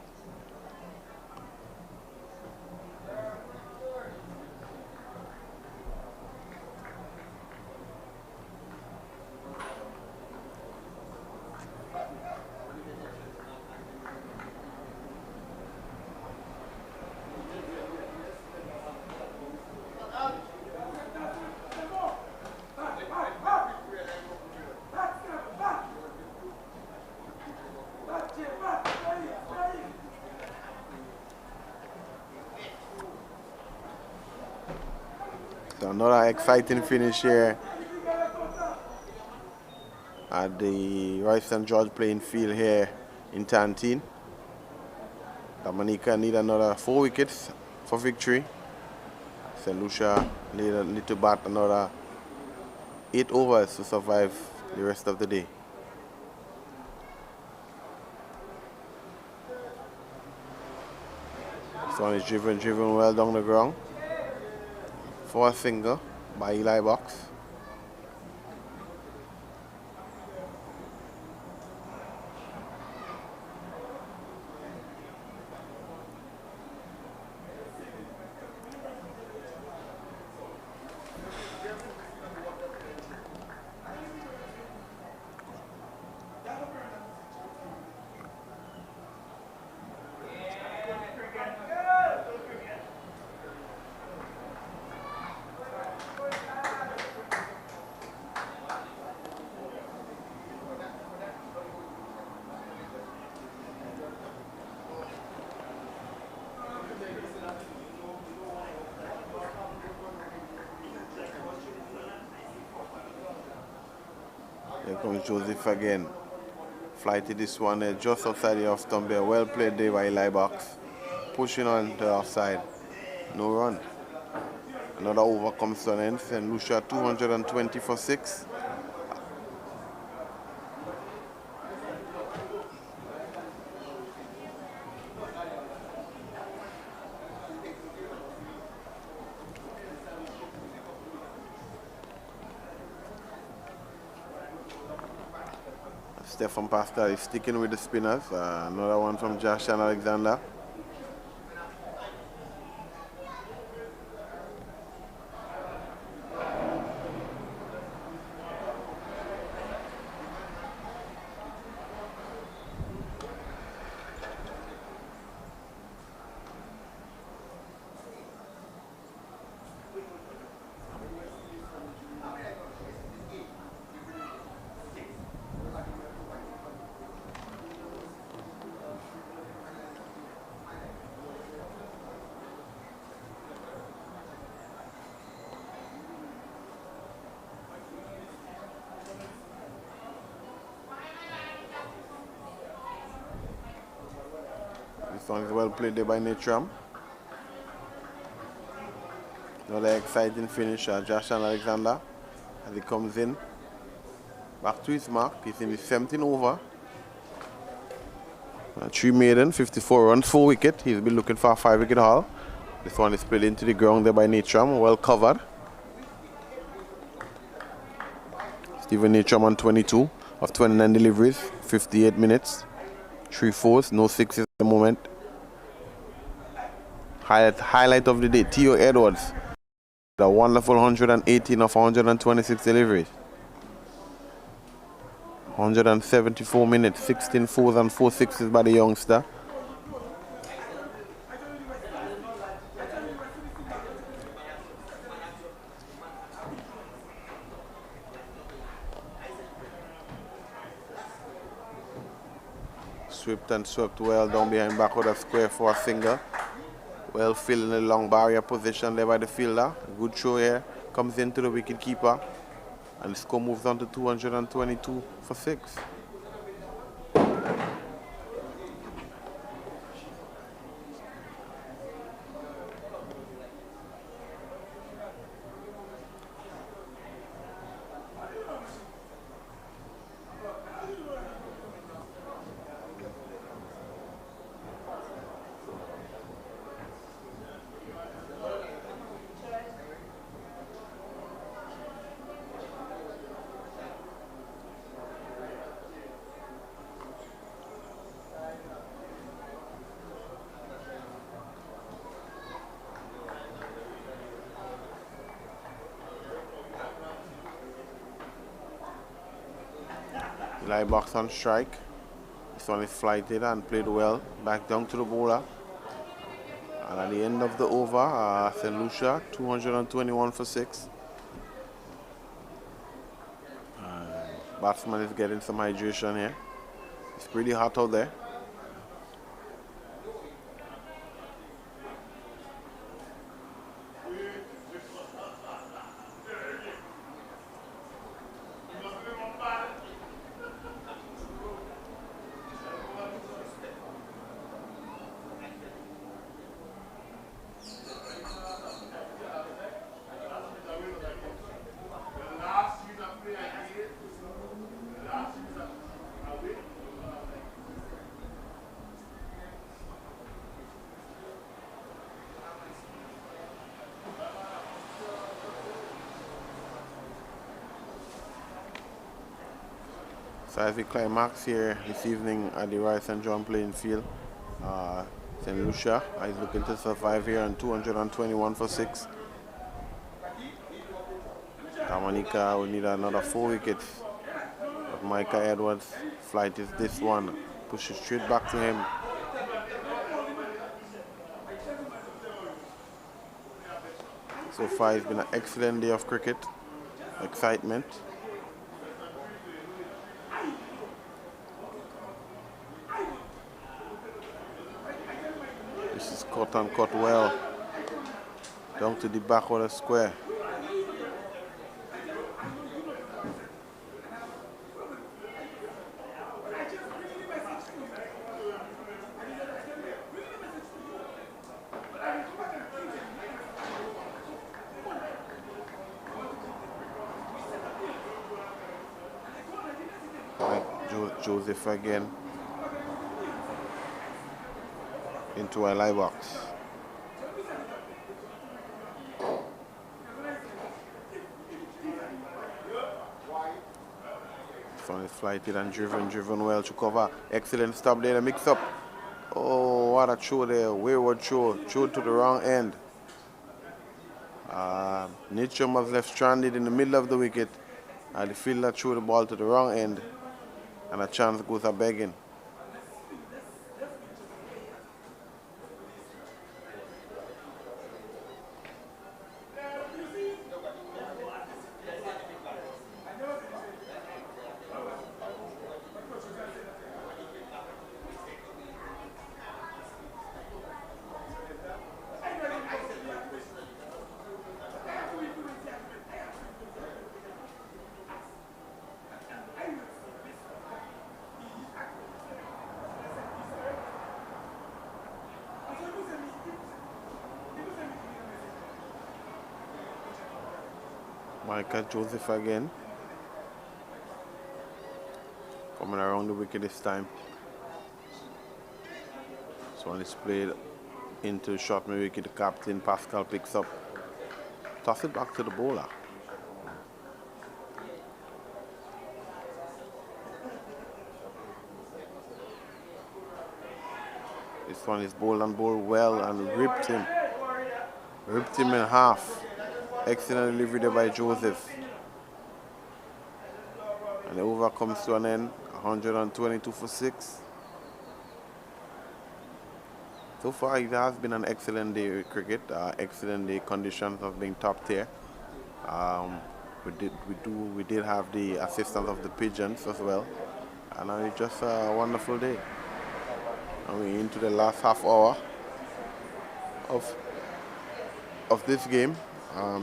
Another exciting finish here at the Roy St. George playing field here in Tantine. Dominica need another 4 wickets for victory. St. Lucia need to bat another 8 overs to survive the rest of the day. This one is driven well down the ground for a single by Eli Box. Here comes Joseph again. Flighted this one there just outside the off stump there. Well played there by Eli Box. Pushing on the offside. No run. Another over comes to an end. St. Lucia 220 for 6. Stephan Pascal is sticking with the spinners. Another one from Josh and Alexander. one is well played there by Natram. Another exciting finish, Josh and Alexander, as he comes in. Back to his mark, he's in his 17th over. 3 maiden, 54 runs, 4 wicket. He's been looking for a 5-wicket haul. This one is played into the ground there by Natram, well covered. Stephen Natram on 22 of 29 deliveries, 58 minutes, 3 fours, no sixes at the moment. Highlight of the day, Theo Edwards, the wonderful 118 of 126 deliveries. 174 minutes, 16 fours and 4 sixes by the youngster. Swept and swept well down behind back of the square for a single. Well filled in the long barrier position there by the fielder. Good throw here, comes into the wicket keeper. And the score moves on to 222 for 6. Live box on strike. This one is flighted and played well. Back down to the bowler. And at the end of the over, St. Lucia, 221 for 6. Batsman is getting some hydration here. It's pretty hot out there. So as we climax here this evening at the Royal St. John playing field, St. Lucia is looking to survive here on 221 for 6. Dominica will need another 4 wickets. But Micah Edwards' flight is this one. Pushes straight back to him. So far it's been an excellent day of cricket. Excitement. This is cut and cut well. Down to the back of the square. Joseph again into a live box. Sun is flighted and driven well to cover. Excellent stop there, the mix up. Oh, what a throw there, wayward throw to the wrong end. Nitchum was left stranded in the middle of the wicket. The fielder threw the ball to the wrong end. And a chance goes a begging. Michael Joseph again. Coming around the wicket this time. This one is played into short mid wicket. The captain Pascal picks up. Toss it back to the bowler. This one is bowled and bowled well and ripped him. Ripped him in half. Excellent delivery there by Joseph. And the over comes to an end. 122 for 6. So far it has been an excellent day with cricket. Excellent day. Conditions have been top tier. We did have the assistance of the pigeons as well. And it's just a wonderful day. And we're into the last half hour of this game.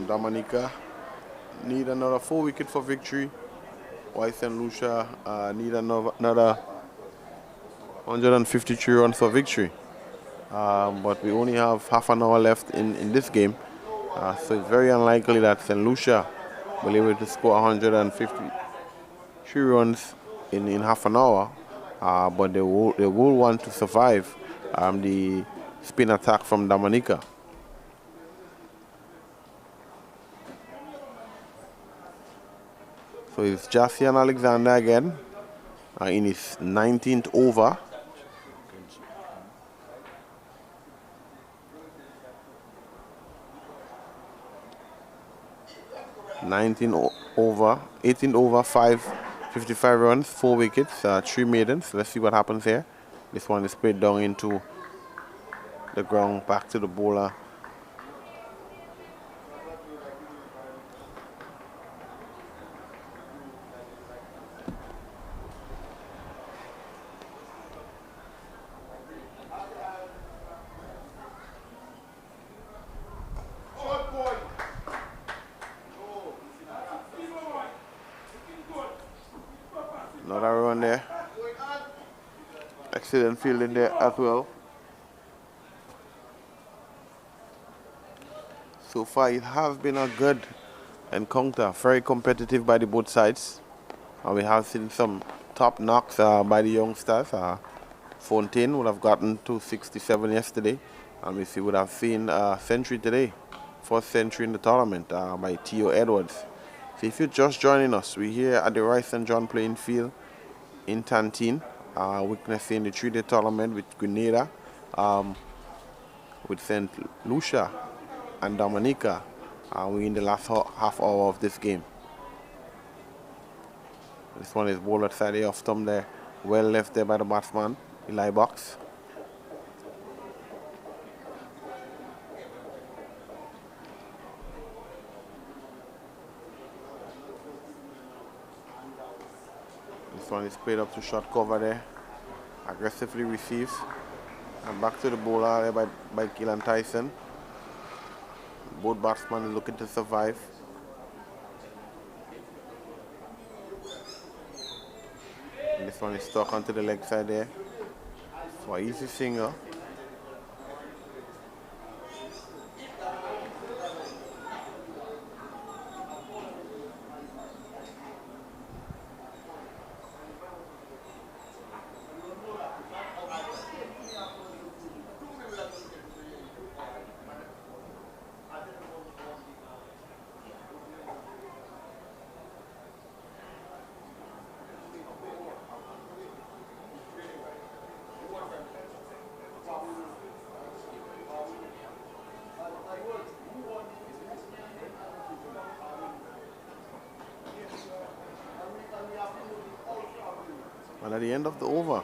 Dominica need another 4 wickets for victory. While St. Lucia need another 153 runs for victory. But we only have half an hour left in this game. So it's very unlikely that St. Lucia will be able to score 153 runs in half an hour. But they will want to survive the spin attack from Dominica. So it's Jassian Alexander again in his 19th over. Eighteen over, 55 runs, 4 wickets, 3 maidens. Let's see what happens here. This one is played down into the ground, back to the bowler. Another run there. Excellent fielding there as well. So far it has been a good encounter, very competitive by the both sides. And we have seen some top knocks by the youngsters. Fontaine would have gotten to 67 yesterday, and we would have seen a century today. First century in the tournament by Theo Edwards. So if you're just joining us, we're here at the Rice St. John playing field in Tantine, witnessing the 3-day tournament with Grenada, with St. Lucia and Dominica. We're in the last half hour of this game. This one is bowled outside the off stump there. Well left there by the batsman, Eli Box. This one is played up to short cover there. Aggressively received. And back to the bowler there by Keelan Tyson. Both batsmen are looking to survive. And this one is stuck onto the leg side there for an easy single. And at the end of the over,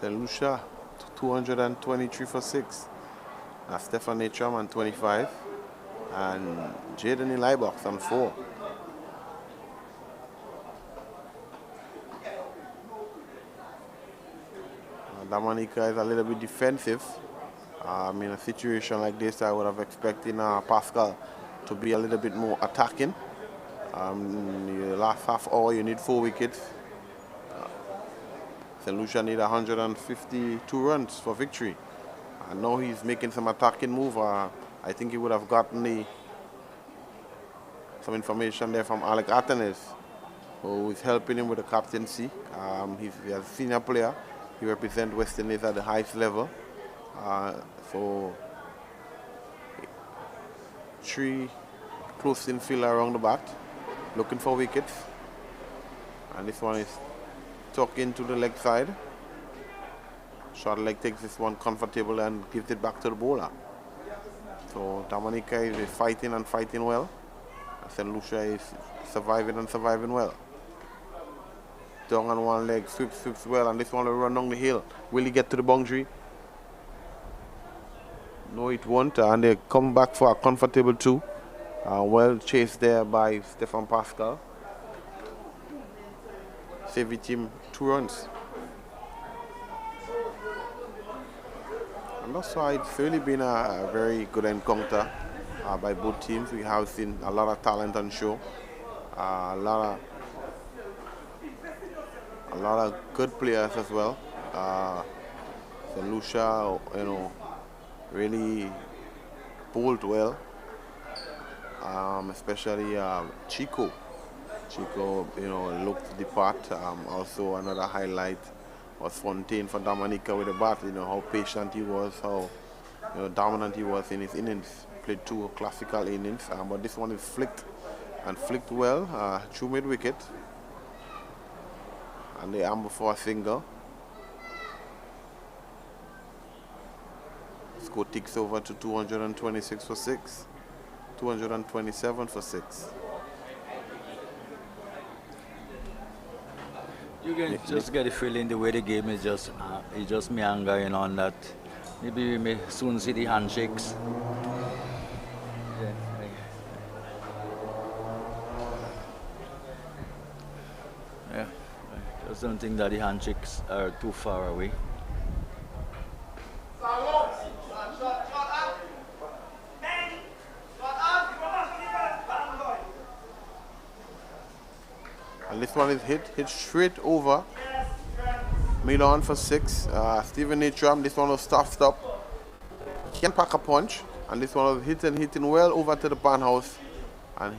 St. Lucia 223 for 6. Stephan Pascal on 25. And Jaden Eli Box on 4. Dominica is a little bit defensive. In a situation like this, I would have expected Pascal to be a little bit more attacking. In the last half hour, you need 4 wickets. St. Lucia need 152 runs for victory. And now he's making some attacking move. I think he would have gotten the some information there from Alec Atenes, who is helping him with the captaincy. He's a senior player. He represents West Indies at the highest level. So 3 close infield around the bat, looking for wickets. And this one is tucked into the leg side. Short leg takes this one comfortable and gives it back to the bowler. So Dominica is fighting and fighting well. St. Lucia is surviving and surviving well. Down on one leg, sweeps well, and this one will run down the hill. Will he get to the boundary? No, it won't, and they come back for a comfortable 2. Well chased there by Stephan Pascal. Saved team 2 runs. And that's why it's really been a very good encounter by both teams. We have seen a lot of talent on show. A lot of good players as well. So Lucia, really bowled well. Especially Chico. Chico, looked the part. Also another highlight was Fontaine for Dominica with the bat. How patient he was, how dominant he was in his innings. Played 2 classical innings, but this one is flicked well. Through mid wicket. And they amble for a single. Score ticks over to 226 for 6. 227 for 6. You can just get a feeling the way the game is just meandering on that. Maybe we may soon see the handshakes. Yeah, I just don't think that the handshakes are too far away. And this one is hit straight over. Made on for 6. Stephen Natram, this one was stop. Can't pack a punch. And this one was hitting well over to the pan house. And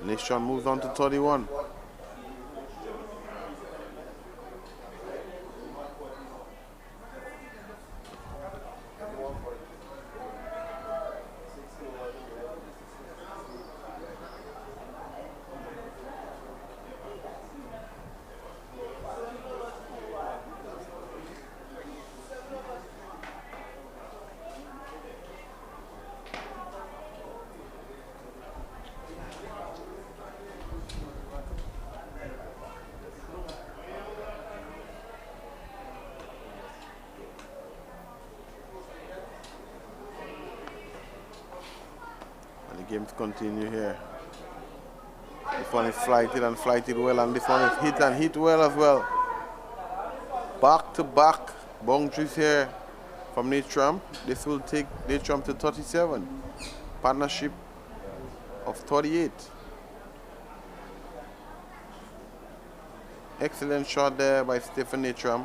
Natram moves on to 31. Games continue here. This one is flighted well, and this one is hit well as well. Back to back boundaries here from Natram. This will take Natram to 37. Partnership of 38. Excellent shot there by Stephan Natram.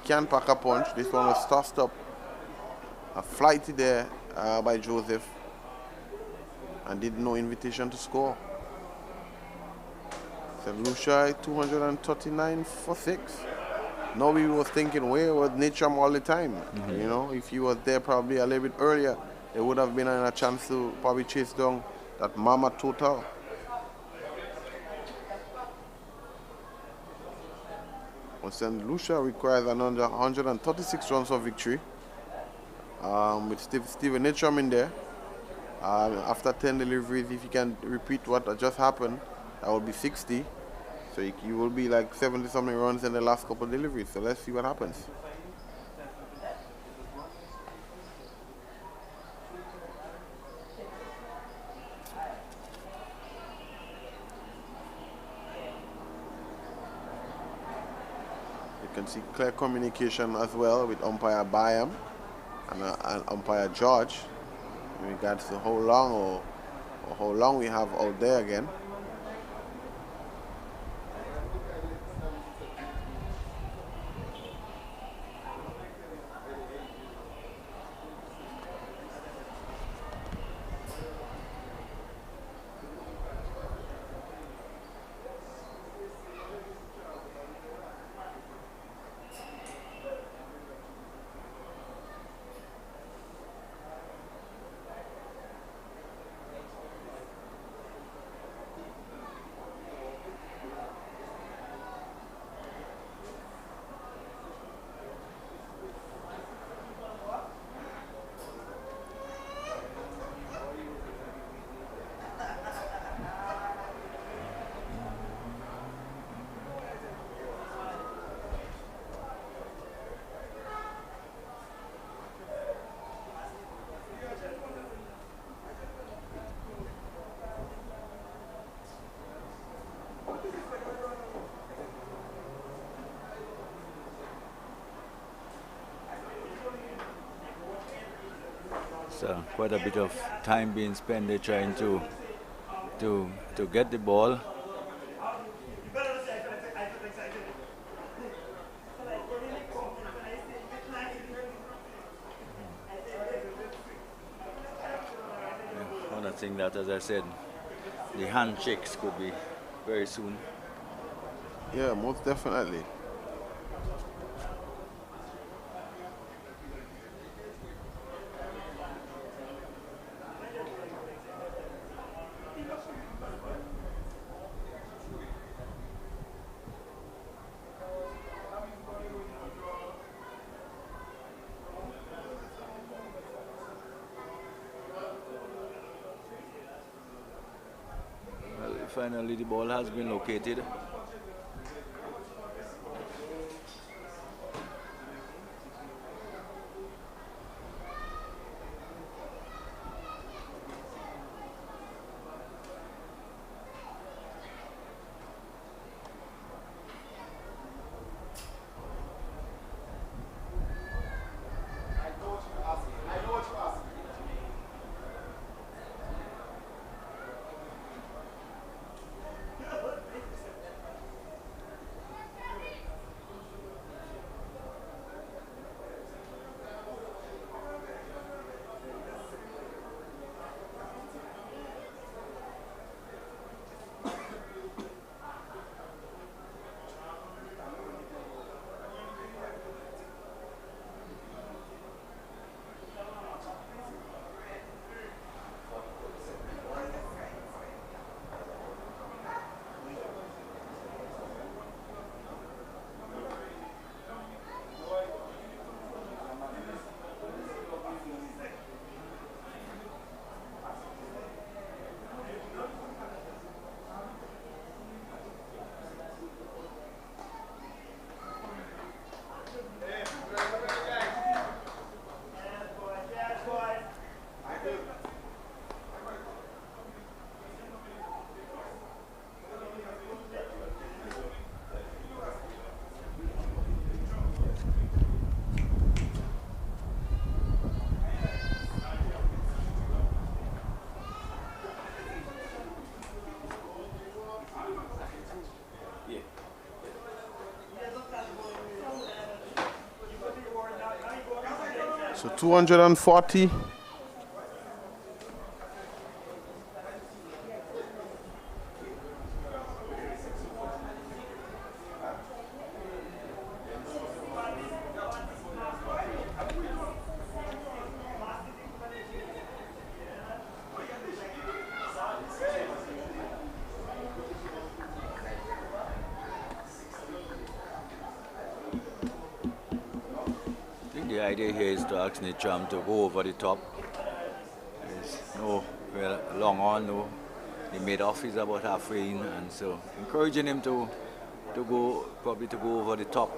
Can't pack a punch. This one was tossed up. A flighty there by Joseph. And did no invitation to score. St. Lucia 239 for 6. Now we was thinking where was Natram all the time. If he was there probably a little bit earlier, there would have been a chance to probably chase down that mama total. Well, St. Lucia requires another 136 runs for victory. With Stephen Natram in there. After 10 deliveries, if you can repeat what just happened, that would be 60. So you will be like 70-something runs in the last couple of deliveries. So let's see what happens. You can see clear communication as well with umpire Byam and umpire George. In regards to how long we have out there again. So quite a bit of time being spent there trying to get the ball. One thing that, as I said, the handshakes could be very soon. Yeah, most definitely. Well, finally the ball has been located. So 240. The idea here is to ask Nitram to go over the top. There's no long on, no. The mid-off is about halfway in, and so encouraging him to go over the top.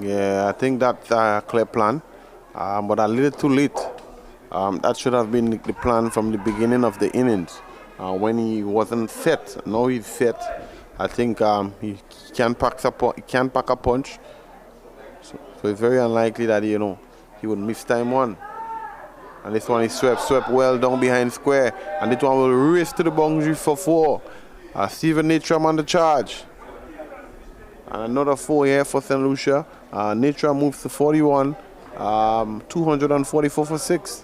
Yeah, I think that's a clear plan, but a little too late. That should have been the plan from the beginning of the innings when he wasn't set. Now he's set. I think he can pack a punch. So it's very unlikely that he would miss time one. And this one is swept well down behind square, and this one will race to the boundary for 4. Stephen Nitram on the charge. And another 4 here for St. Lucia. Nitram moves to 41, 244 for 6.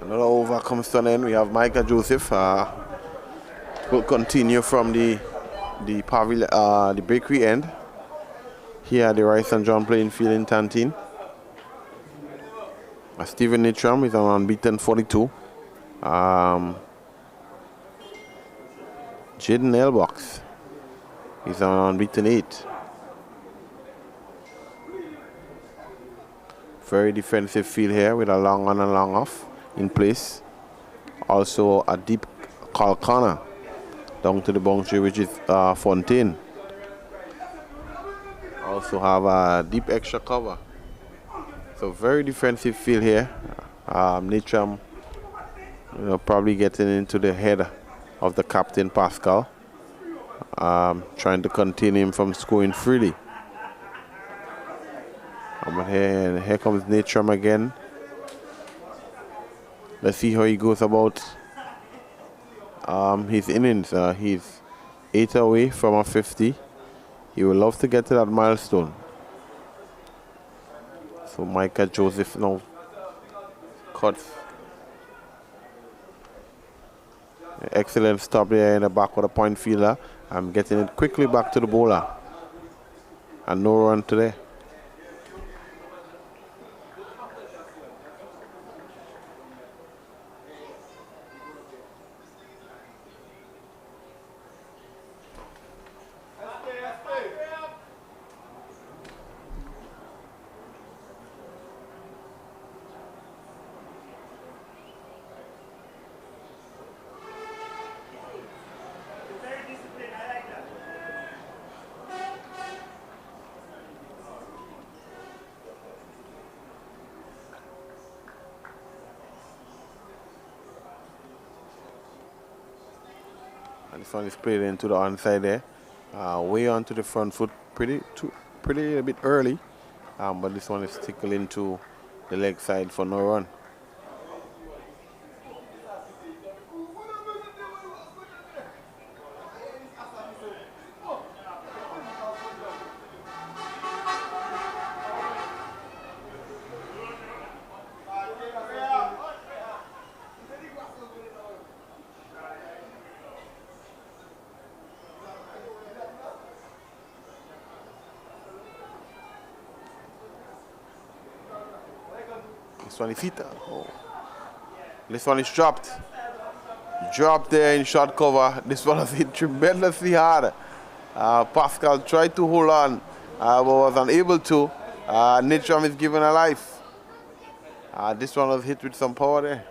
Another over comes to an end. We have Micah Joseph. Will continue from the the pavilion, the bakery end. Here at the Rice and John playing field in Tantin. Stephen Nitram is on unbeaten 42. Jaden Elbox is on unbeaten 8. Very defensive field here with a long on and long off in place. Also a deep call corner down to the boundary, which is Fontaine. Also have a deep extra cover. So very defensive field here. Nitram, probably getting into the head of the captain Pascal, trying to contain him from scoring freely. But here comes Nitram again. Let's see how he goes about his innings. He's 8 away from a 50. He would love to get to that milestone. So Micah Joseph now cuts. Excellent stop there in the back of the point fielder. I'm getting it quickly back to the bowler. And no run today. And this one is played into the onside there. Way onto the front foot, pretty a bit early. But this one is tickling to the leg side for no run. This one is hit. Oh. This one is dropped. Dropped there in short cover. This one was hit tremendously hard. Pascal tried to hold on, but was unable to. Nitram is given a life. This one was hit with some power there.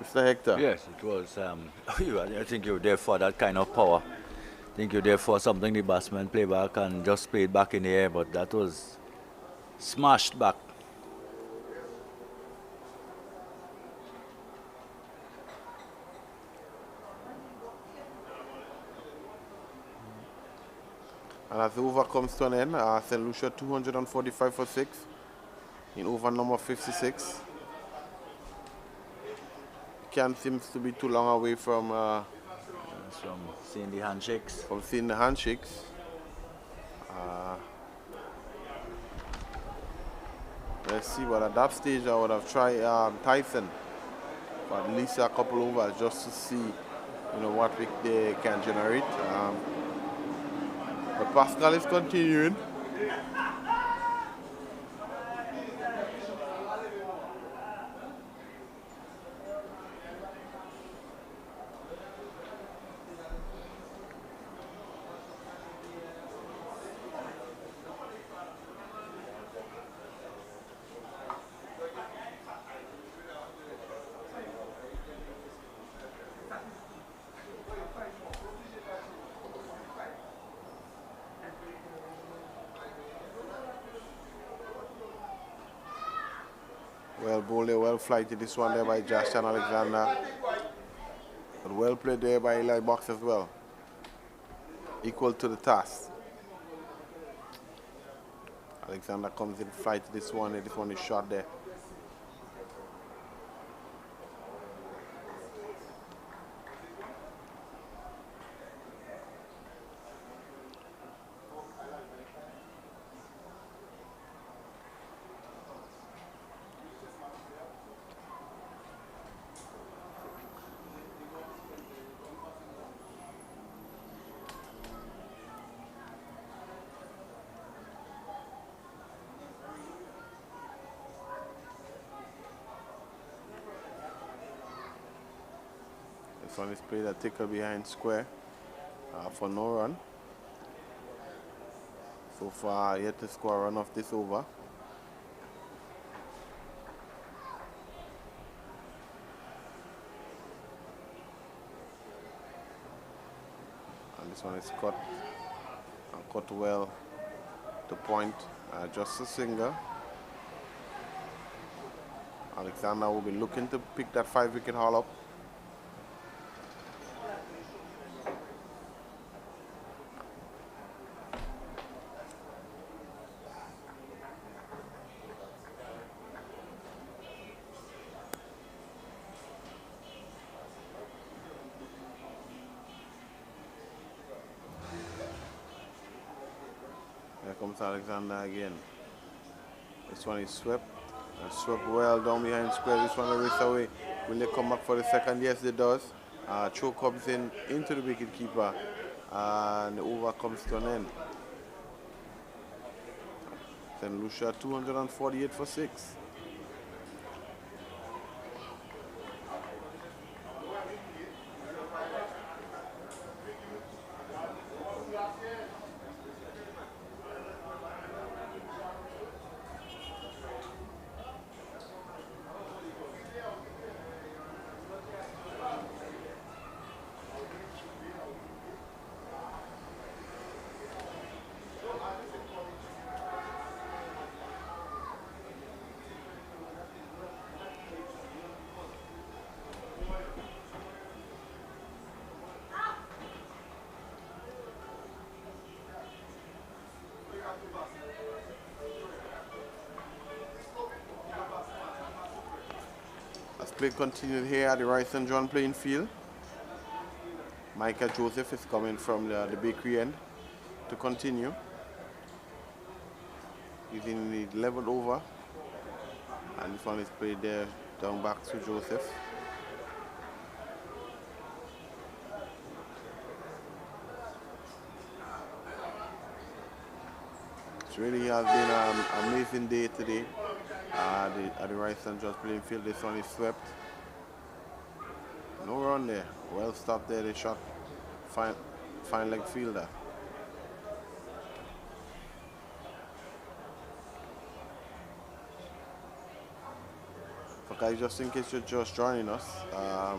Mr. Hector. Yes, it was. I think you're there for that kind of power. I think you're there for something the batsman play back and just play it back in the air, but that was smashed back. And as the over comes to an end, St. Lucia 245 for 6 in over number 56. Can't seems to be too long away from seeing the handshakes. From seeing the handshakes. Let's see, but at that stage I would have tried Tyson for at least a couple overs just to see, what they can generate. But Pascal is continuing. Well bowled there, well flighted this one there by Josh and Alexander. But well played there by Eli Box as well. Equal to the task. Alexander comes in flight this one is shot there. This one is played a tickle behind square for no run. So far, yet to score a run off this over. And this one is cut, and cut well to point, just a single. Alexander will be looking to pick that 5-wicket haul up. Here comes Alexander again. This one is swept. And swept well down behind square. This one a race away. Will they come back for the second? Yes, they does. Throw comes in into the wicket keeper. And the over comes to an end. Then Lucia 248 for 6. As play continued here at the Rice and John playing field. Micah Joseph is coming from the bakery end to continue. He's in the 11th over. And this one is played there down back to Joseph. It really has been an amazing day today at the Rice and John playing field. This one is swept. No run there. Well stopped there. They shot fine leg fielder. So guys, just in case you're just joining us,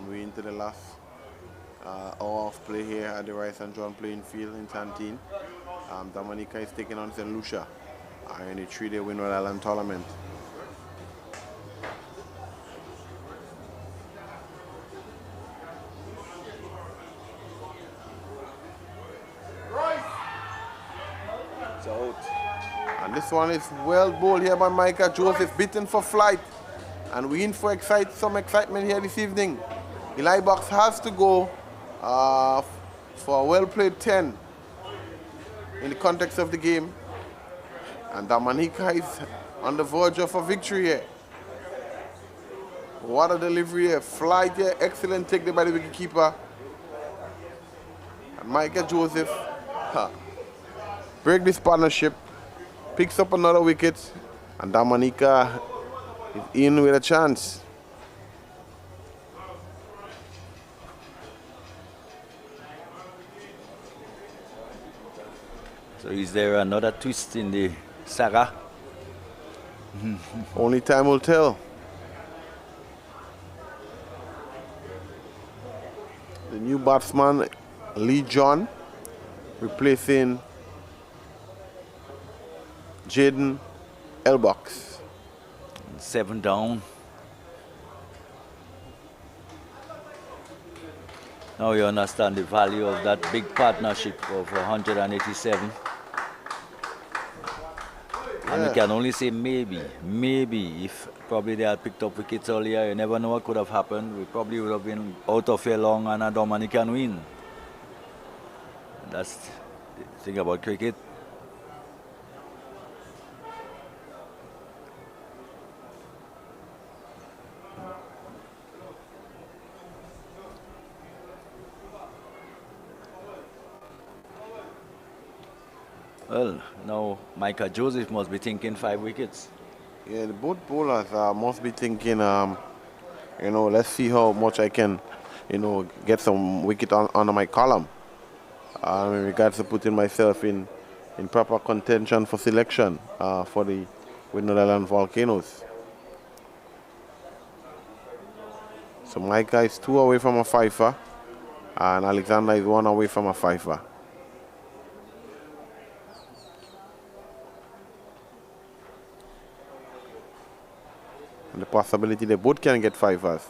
we're into the last hour of play here at the Rice and John playing field in Santine. Dominica is taking on St. Lucia in the 3-day Windward Island tournament. And this one is well bowled here by Micah Joseph, beaten for flight. And we in for some excitement here this evening. Eli Box has to go for a well-played 10 in the context of the game. And Dominica is on the verge of a victory here. What a delivery here. Flight here. Excellent take there by the wicketkeeper. And Micah Joseph break this partnership. Picks up another wicket. And Dominica is in with a chance. So is there another twist in the saga? Only time will tell. The new batsman, Lee John, replacing Jaden Elbox. 7 down. Now you understand the value of that big partnership of 187. And we can only say maybe if probably they had picked up wickets earlier, you never know what could have happened. We probably would have been out of here long and a Dominican win. That's the thing about cricket. Well, now Micah Joseph must be thinking 5 wickets. Yeah, the both bowlers must be thinking, let's see how much I can get some wicket under my column. In regards to putting myself in proper contention for selection for the Windward Island Volcanoes. So Micah is 2 away from a fifer, and Alexander is 1 away from a fifer. And the possibility they both can get fifers.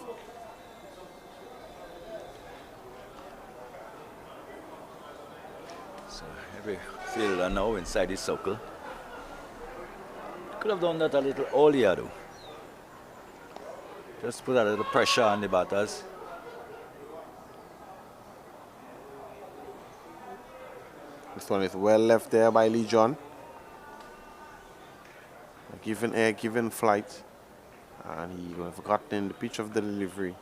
So every fielder now inside his circle. Could have done that a little earlier though. Just put a little pressure on the batters. This one is well left there by Lee John. Given air, given flight. And he would have gotten the pitch of the delivery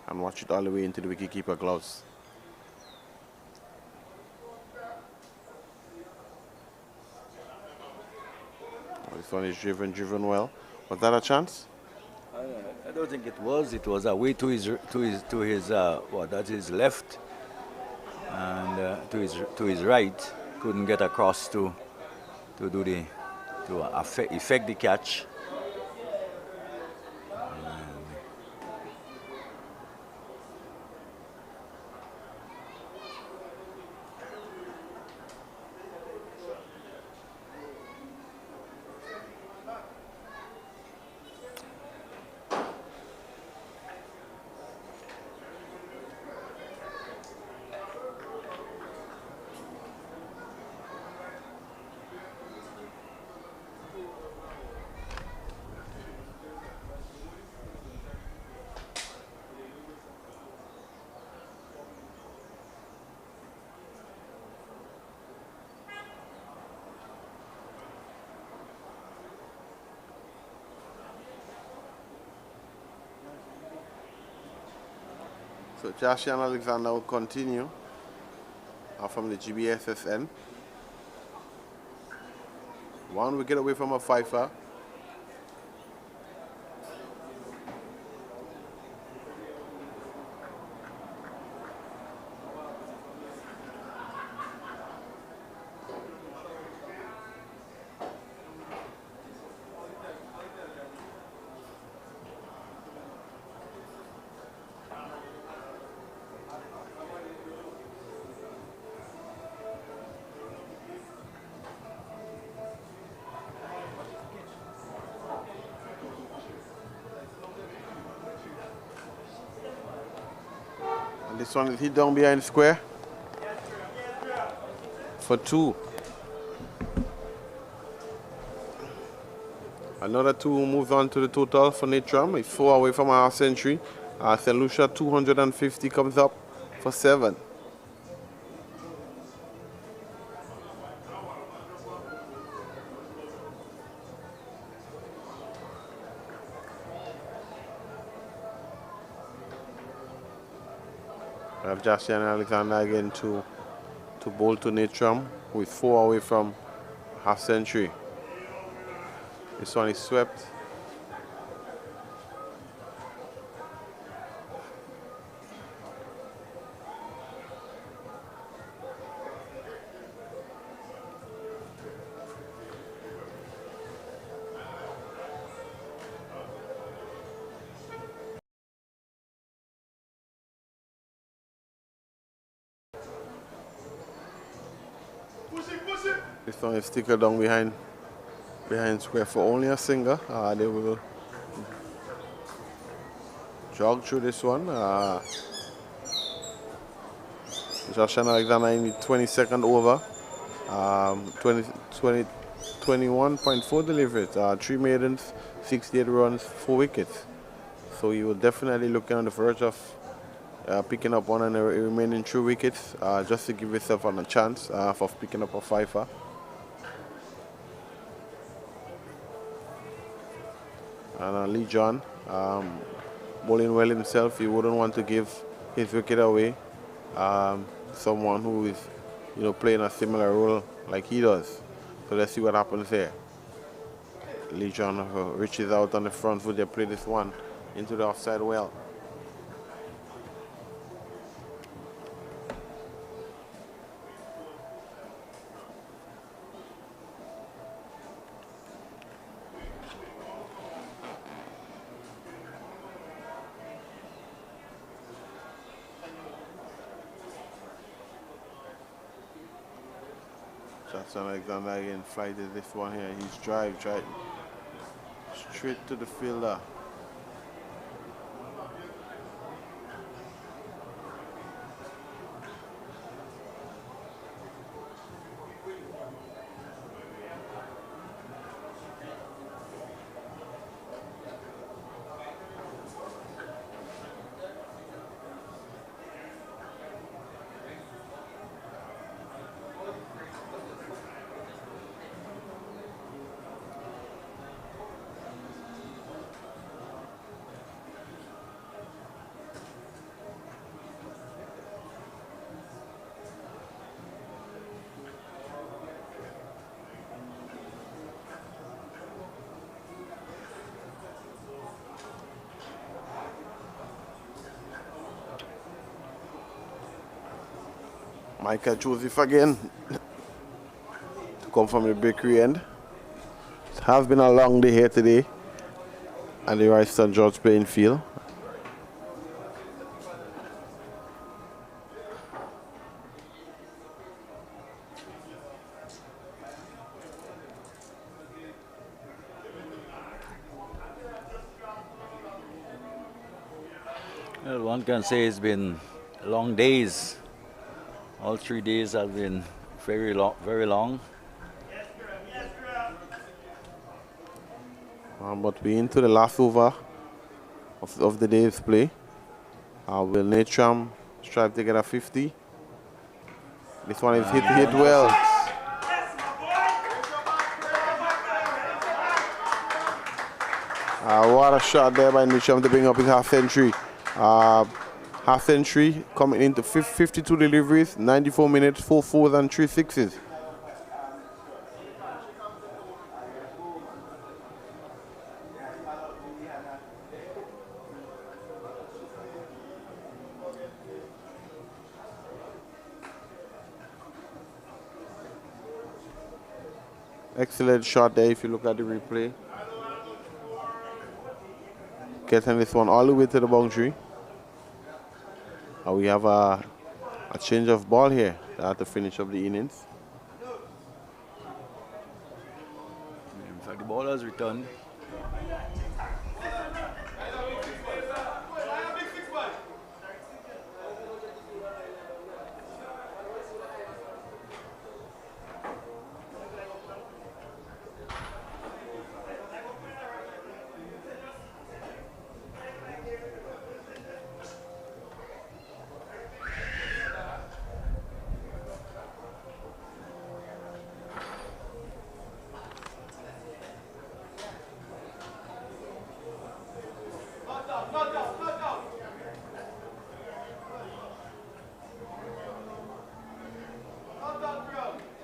and watch it all the way into the wicketkeeper gloves. This one is driven well. Was that a chance? I don't think it was. It was away to his that's his left, and to his right. Couldn't get across to effect the catch. So Josh and Alexander will continue from the GBSSN. 1 wicket away from a fifer. This one is hit down behind square for 2. Another 2 moves on to the total for Natram. It's 4 away from a half century. St. Lucia 250 comes up for 7. Josh and Alexander again to bowl to Natram, who is 4 away from half century. This one is swept. This one is sticker down behind square for only a single. They will jog through this one. Josh and Alexander in the 22nd over. 21.4 delivered. 3 maidens, 68 runs, 4 wickets. So you will definitely look on the verge of picking up one of the remaining 2 wickets just to give yourself a chance of picking up a fifer. And Lee John, bowling well himself, he wouldn't want to give his wicket away. Someone who is, playing a similar role like he does. So let's see what happens here. Lee John reaches out on the front foot. They play this one into the offside well. Stephan Alexander again fighting this one here. He's drive straight to the fielder. Michael Joseph again to come from the bakery end. It has been a long day here today at the Rice St. George playing field. Well, one can say it's been long days. All 3 days have been very long, very long. But we're into the last over of the day's play. Will Natram strive to get a 50? This one is hit well. What a shot there by Natram to bring up his half century. Half century coming into 52 deliveries, 94 minutes, 4 fours and 3 sixes. Excellent shot there if you look at the replay. Getting this one all the way to the boundary. We have a change of ball here at the finish of the innings. In fact, the ball has returned.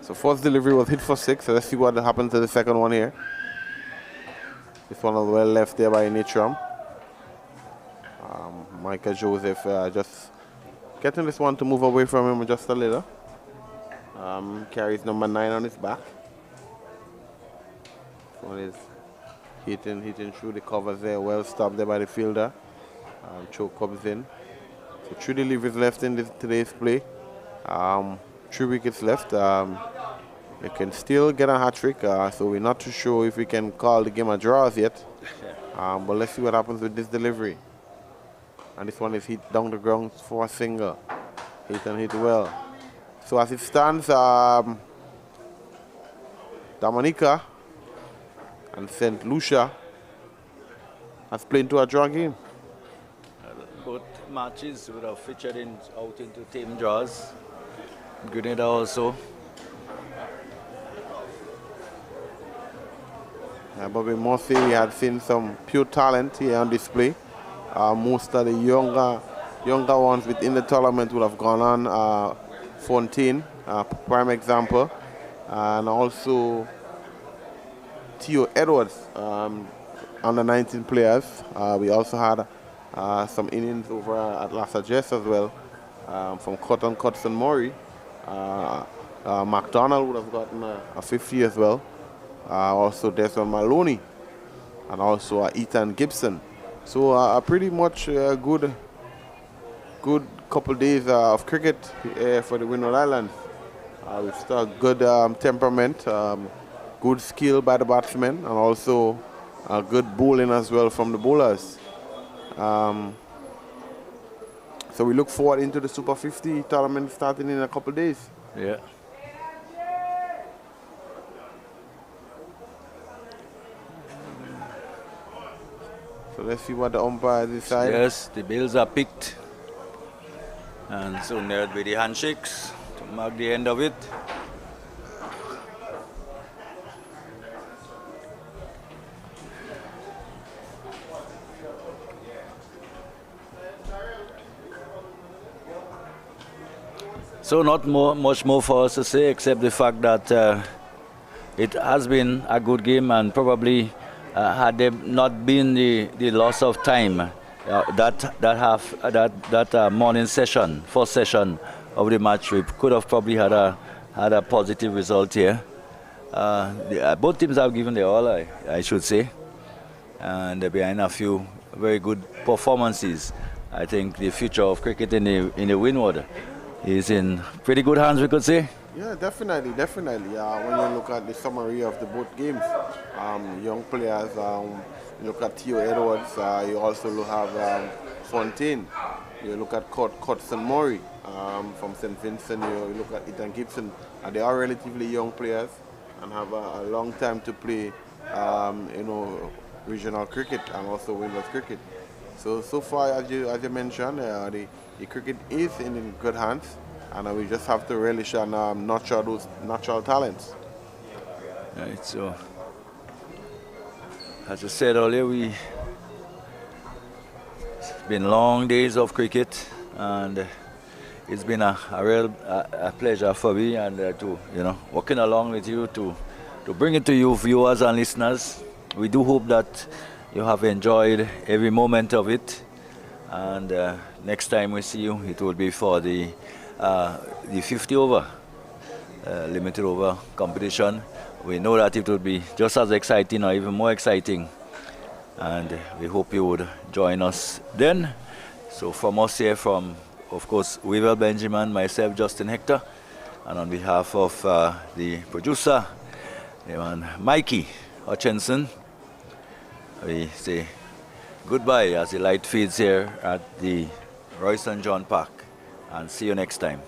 So first delivery was hit for 6. So let's see what happened to the second one here. This one was well left there by Natram. Michael Joseph just getting this one to move away from him just a little. Carries number 9 on his back. This one is hitting through the covers there. Well stopped there by the fielder. Choke comes in. So 3 deliveries left in today's play. 3 wickets left. They can still get a hat trick, so we're not too sure if we can call the game a draw as yet. But let's see what happens with this delivery. And this one is hit down the ground for a single. Hit and hit well. So as it stands, Dominica and St. Lucia has played into a draw game. Both matches would have featured out into team draws. Grenada also. But we must say we had seen some pure talent here on display. Most of the younger ones within the tournament would have gone on. Fontaine, prime example, and also Theo Edwards, under 19 players. We also had some innings over at Las Jess as well, from Cotton Cutson Murray. McDonald would have gotten a 50 as well. Also Desmond Maloney, and also Ethan Gibson. So pretty much good couple days of cricket for the Windward Islands. With still good temperament, good skill by the batsmen, and also good bowling as well from the bowlers. So we look forward into the Super 50 tournament starting in a couple of days. Yeah. So let's see what the umpires decide. Yes, the bills are picked. And soon there'll be the handshakes to mark the end of it. So not much more for us to say except the fact that it has been a good game, and probably had there not been the loss of time, that morning session, first session of the match, we could have probably had a positive result here. Both teams have given their all, I should say, and behind a few very good performances, I think the future of cricket in the Windward is in pretty good hands, we could say. Yeah, definitely. When you look at the summary of the both games, young players, you look at Theo Edwards, you also have Fontaine, you look at Cotson Murray from St. Vincent, you look at Ethan Gibson, they are relatively young players and have a long time to play, regional cricket and also Windward cricket. So far, as you mentioned, the cricket is in good hands, and we just have to relish and nurture those natural talents. Right, so as I said earlier, it's been long days of cricket, and it's been a real pleasure for me and to working along with you to bring it to you viewers and listeners. We do hope that you have enjoyed every moment of it, and next time we see you, it will be for the 50 over limited over competition. We know that it will be just as exciting or even more exciting, and we hope you would join us then. So from us here, from of course Weaver Benjamin, myself Justin Hector, and on behalf of the producer Mikey Hutchinson, we say goodbye as the light fades here at the Royston John Park, and see you next time.